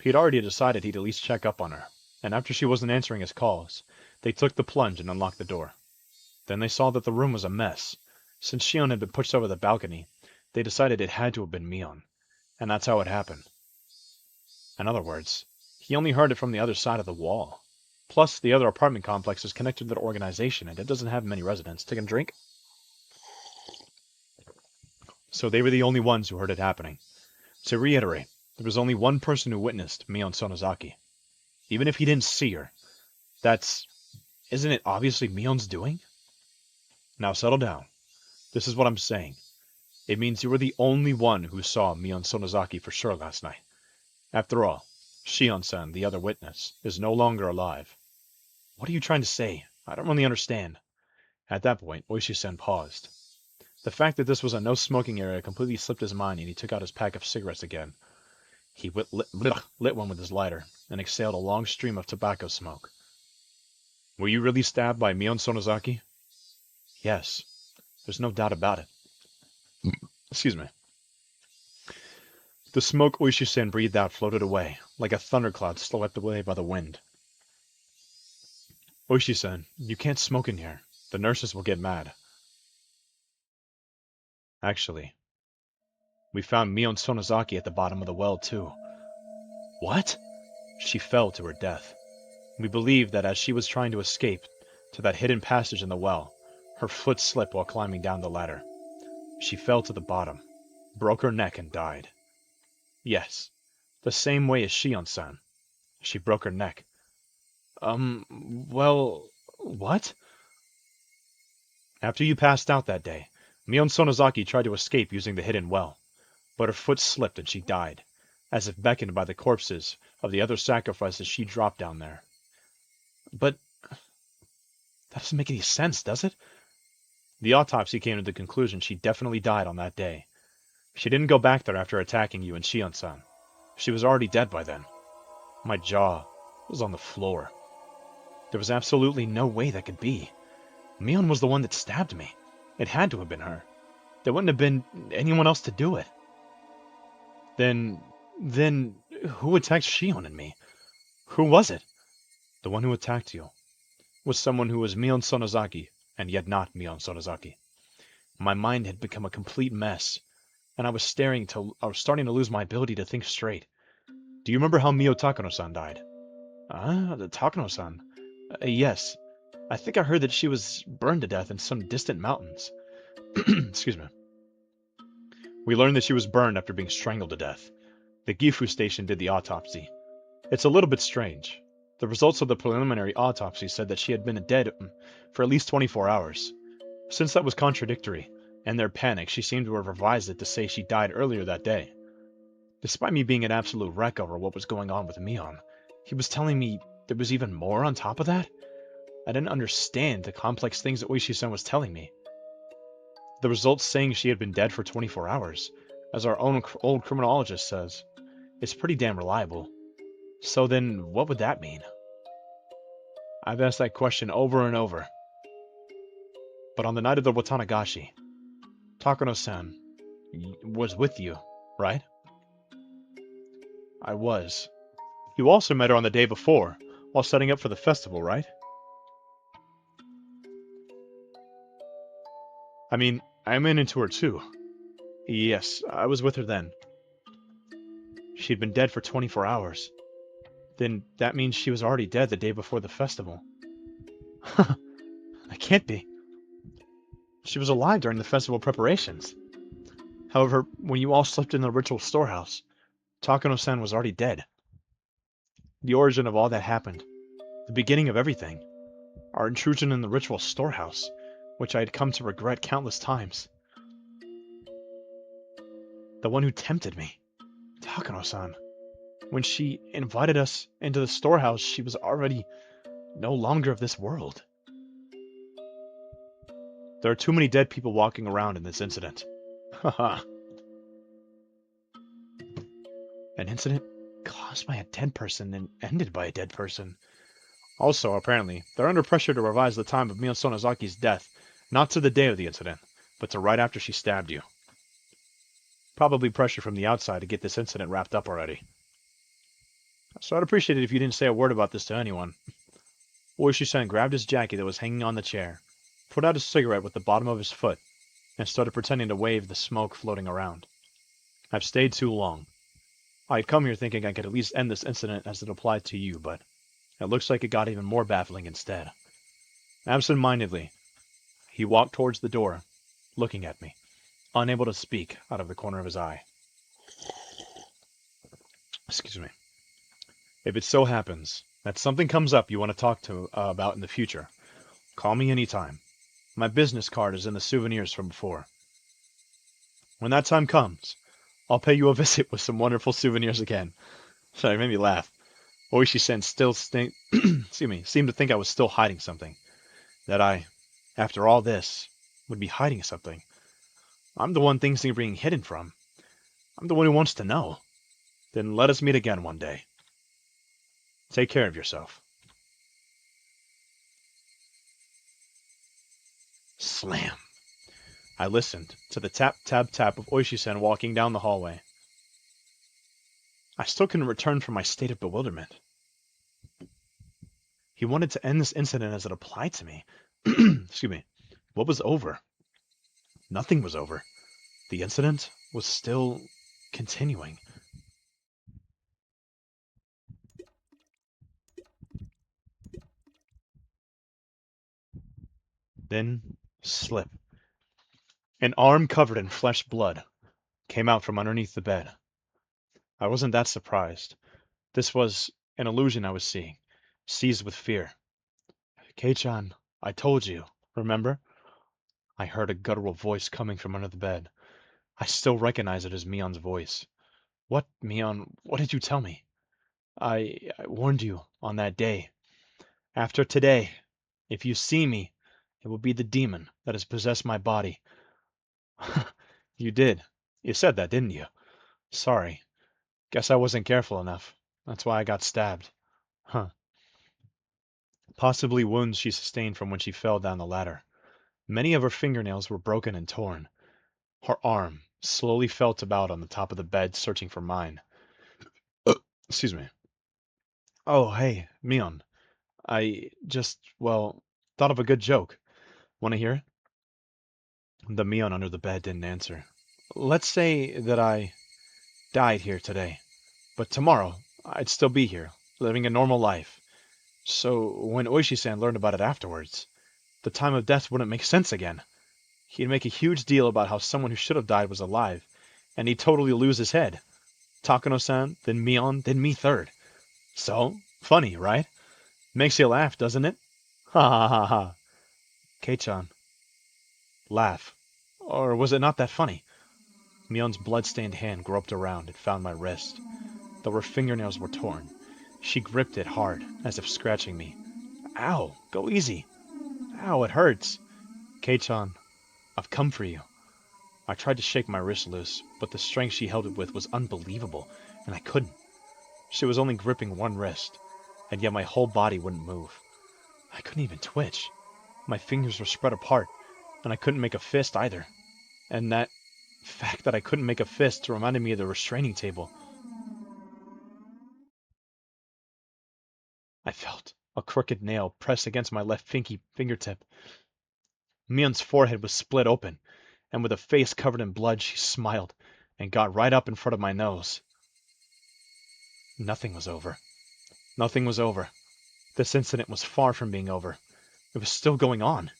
He'd already decided he'd at least check up on her, and after she wasn't answering his calls, they took the plunge and unlocked the door. Then they saw that the room was a mess. Since Shion had been pushed over the balcony, they decided it had to have been Mion, and that's how it happened. In other words, he only heard it from the other side of the wall. Plus, the other apartment complex is connected to the organization, and it doesn't have many residents. Taking a drink? So they were the only ones who heard it happening. To reiterate, there was only one person who witnessed Mion Sonozaki. Even if he didn't see her, isn't it obviously Mion's doing? Now settle down. This is what I'm saying. It means you were the only one who saw Mion Sonozaki for sure last night. After all, Shion-san, the other witness, is no longer alive. What are you trying to say? I don't really understand. At that point, Oishi-san paused. The fact that this was a no-smoking area completely slipped his mind, and he took out his pack of cigarettes again. He lit one with his lighter, and exhaled a long stream of tobacco smoke. Were you really stabbed by Mion Sonozaki? Yes. There's no doubt about it. Excuse me. The smoke Oishi-san breathed out floated away, like a thundercloud swept away by the wind. Oishi-san, you can't smoke in here. The nurses will get mad. Actually, we found Mion Sonozaki at the bottom of the well, too. What? She fell to her death. We believe that as she was trying to escape to that hidden passage in the well, her foot slipped while climbing down the ladder. She fell to the bottom, broke her neck, and died. Yes, the same way as Shion-san. She broke her neck. Well, what? After you passed out that day, Mion Sonozaki tried to escape using the hidden well, but her foot slipped and she died, as if beckoned by the corpses of the other sacrifices she dropped down there. But that doesn't make any sense, does it? The autopsy came to the conclusion she definitely died on that day. She didn't go back there after attacking you and Shion-san. She was already dead by then. My jaw was on the floor. There was absolutely no way that could be. Mion was the one that stabbed me. It had to have been her. There wouldn't have been anyone else to do it. Then, who attacked Shion and me? Who was it? The one who attacked you was someone who was Mion Sonozaki, and yet not Mion Sonozaki. My mind had become a complete mess, and I was starting to lose my ability to think straight. Do you remember how Mio Takano-san died? The Takano-san? Yes. I think I heard that she was burned to death in some distant mountains. Excuse me. We learned that she was burned after being strangled to death. The Gifu station did the autopsy. It's a little bit strange. The results of the preliminary autopsy said that she had been dead for at least 24 hours. Since that was contradictory, and their panic, she seemed to have revised it to say she died earlier that day. Despite me being an absolute wreck over what was going on with Mion, he was telling me there was even more on top of that? I didn't understand the complex things that Oishi-san was telling me. The results saying she had been dead for 24 hours, as our own old criminologist says, is pretty damn reliable. So then, what would that mean? I've asked that question over and over. But on the night of the Watanagashi, Takano-san was with you, right? I was. You also met her on the day before, while setting up for the festival, right? I mean, I ran into her too. Yes, I was with her then. She'd been dead for 24 hours. Then that means she was already dead the day before the festival. That can't be. She was alive during the festival preparations. However, when you all slept in the ritual storehouse, Takano-san was already dead. The origin of all that happened. The beginning of everything. Our intrusion in the ritual storehouse, which I had come to regret countless times. The one who tempted me. Takano-san. When she invited us into the storehouse, she was already no longer of this world. There are too many dead people walking around in this incident. Haha. An incident caused by a dead person and ended by a dead person. Also, apparently, they're under pressure to revise the time of Mion Sonozaki's death, not to the day of the incident, but to right after she stabbed you. Probably pressure from the outside to get this incident wrapped up already. So I'd appreciate it if you didn't say a word about this to anyone. Oishi-san grabbed his jacket that was hanging on the chair, put out his cigarette with the bottom of his foot, and started pretending to wave the smoke floating around. I've stayed too long. I had come here thinking I could at least end this incident as it applied to you, but it looks like it got even more baffling instead. Absent-mindedly, he walked towards the door, looking at me, unable to speak out of the corner of his eye. Excuse me. If it so happens that something comes up you want to talk to about in the future, call me anytime. My business card is in the souvenirs from before. When that time comes, I'll pay you a visit with some wonderful souvenirs again. Sorry, it made me laugh. Oishi-sen seemed to think I was still hiding something. That I, after all this, would be hiding something. I'm the one things are being hidden from. I'm the one who wants to know. Then let us meet again one day. Take care of yourself. Slam. I listened to the tap, tap, tap of Oishi-sen walking down the hallway. I still couldn't return from my state of bewilderment. He wanted to end this incident as it applied to me. Excuse me. What was over? Nothing was over. The incident was still continuing. Then, slip. An arm covered in flesh blood came out from underneath the bed. I wasn't that surprised. This was an illusion I was seeing, seized with fear. Kei-chan, I told you, remember? I heard a guttural voice coming from under the bed. I still recognize it as Mion's voice. What, Mion, what did you tell me? I warned you on that day. After today, if you see me, it will be the demon that has possessed my body. You did. You said that, didn't you? Sorry. Guess I wasn't careful enough. That's why I got stabbed. Huh. Possibly wounds she sustained from when she fell down the ladder. Many of her fingernails were broken and torn. Her arm slowly felt about on the top of the bed, searching for mine. Excuse me. Oh, hey, Mion. I just, well, thought of a good joke. Want to hear it? The Mion under the bed didn't answer. Let's say that I died here today, but tomorrow I'd still be here, living a normal life. So when Oishi-san learned about it afterwards, the time of death wouldn't make sense again. He'd make a huge deal about how someone who should have died was alive, and he'd totally lose his head. Takano-san, then Mion, then me third. So, funny, right? Makes you laugh, doesn't it? Ha ha ha ha. Kei-chan. Laugh. Or was it not that funny? Mion's blood-stained hand groped around and found my wrist. Though her fingernails were torn, she gripped it hard, as if scratching me. Ow! Go easy! Ow, it hurts! Kei-chan, I've come for you. I tried to shake my wrist loose, but the strength she held it with was unbelievable, and I couldn't. She was only gripping one wrist, and yet my whole body wouldn't move. I couldn't even twitch. My fingers were spread apart, and I couldn't make a fist either. And that fact that I couldn't make a fist reminded me of the restraining table. I felt a crooked nail pressed against my left fingertip. Mion's forehead was split open, and with a face covered in blood, she smiled and got right up in front of my nose. Nothing was over. Nothing was over. This incident was far from being over. It was still going on.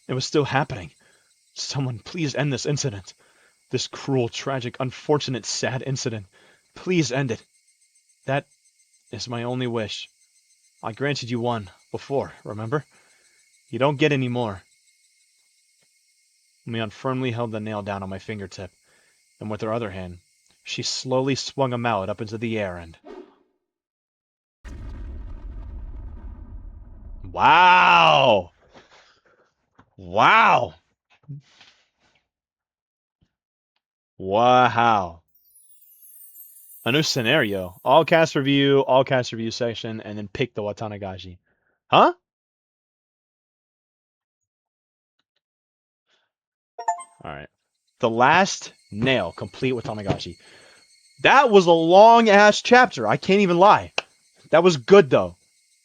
It was still happening. Someone please end this incident. This cruel, tragic, unfortunate, sad incident. Please end it. That is my only wish. I granted you one before, remember? You don't get any more. Mion firmly held the nail down on my fingertip, and with her other hand, she slowly swung a mallet up into the air and... Wow! Wow! Wow. A new scenario. All cast review section, and then pick the Watanagashi. Huh? Alright. The last nail, complete Watanagashi. That was a long-ass chapter. I can't even lie. That was good, though.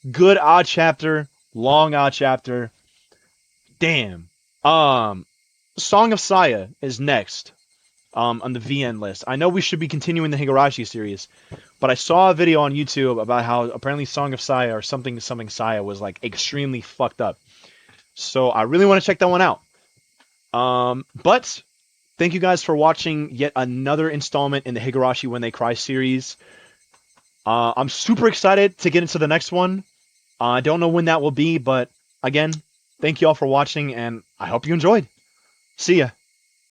Good odd chapter. Long odd chapter. Damn. Song of Saya is next. On the VN list. I know we should be continuing the Higurashi series, but I saw a video on YouTube about how apparently Song of Saya or something Saya was like extremely fucked up. So I really want to check that one out. But thank you guys for watching yet another installment in the Higurashi When They Cry series. I'm super excited to get into the next one. I don't know when that will be, but again, thank you all for watching, and I hope you enjoyed. See ya.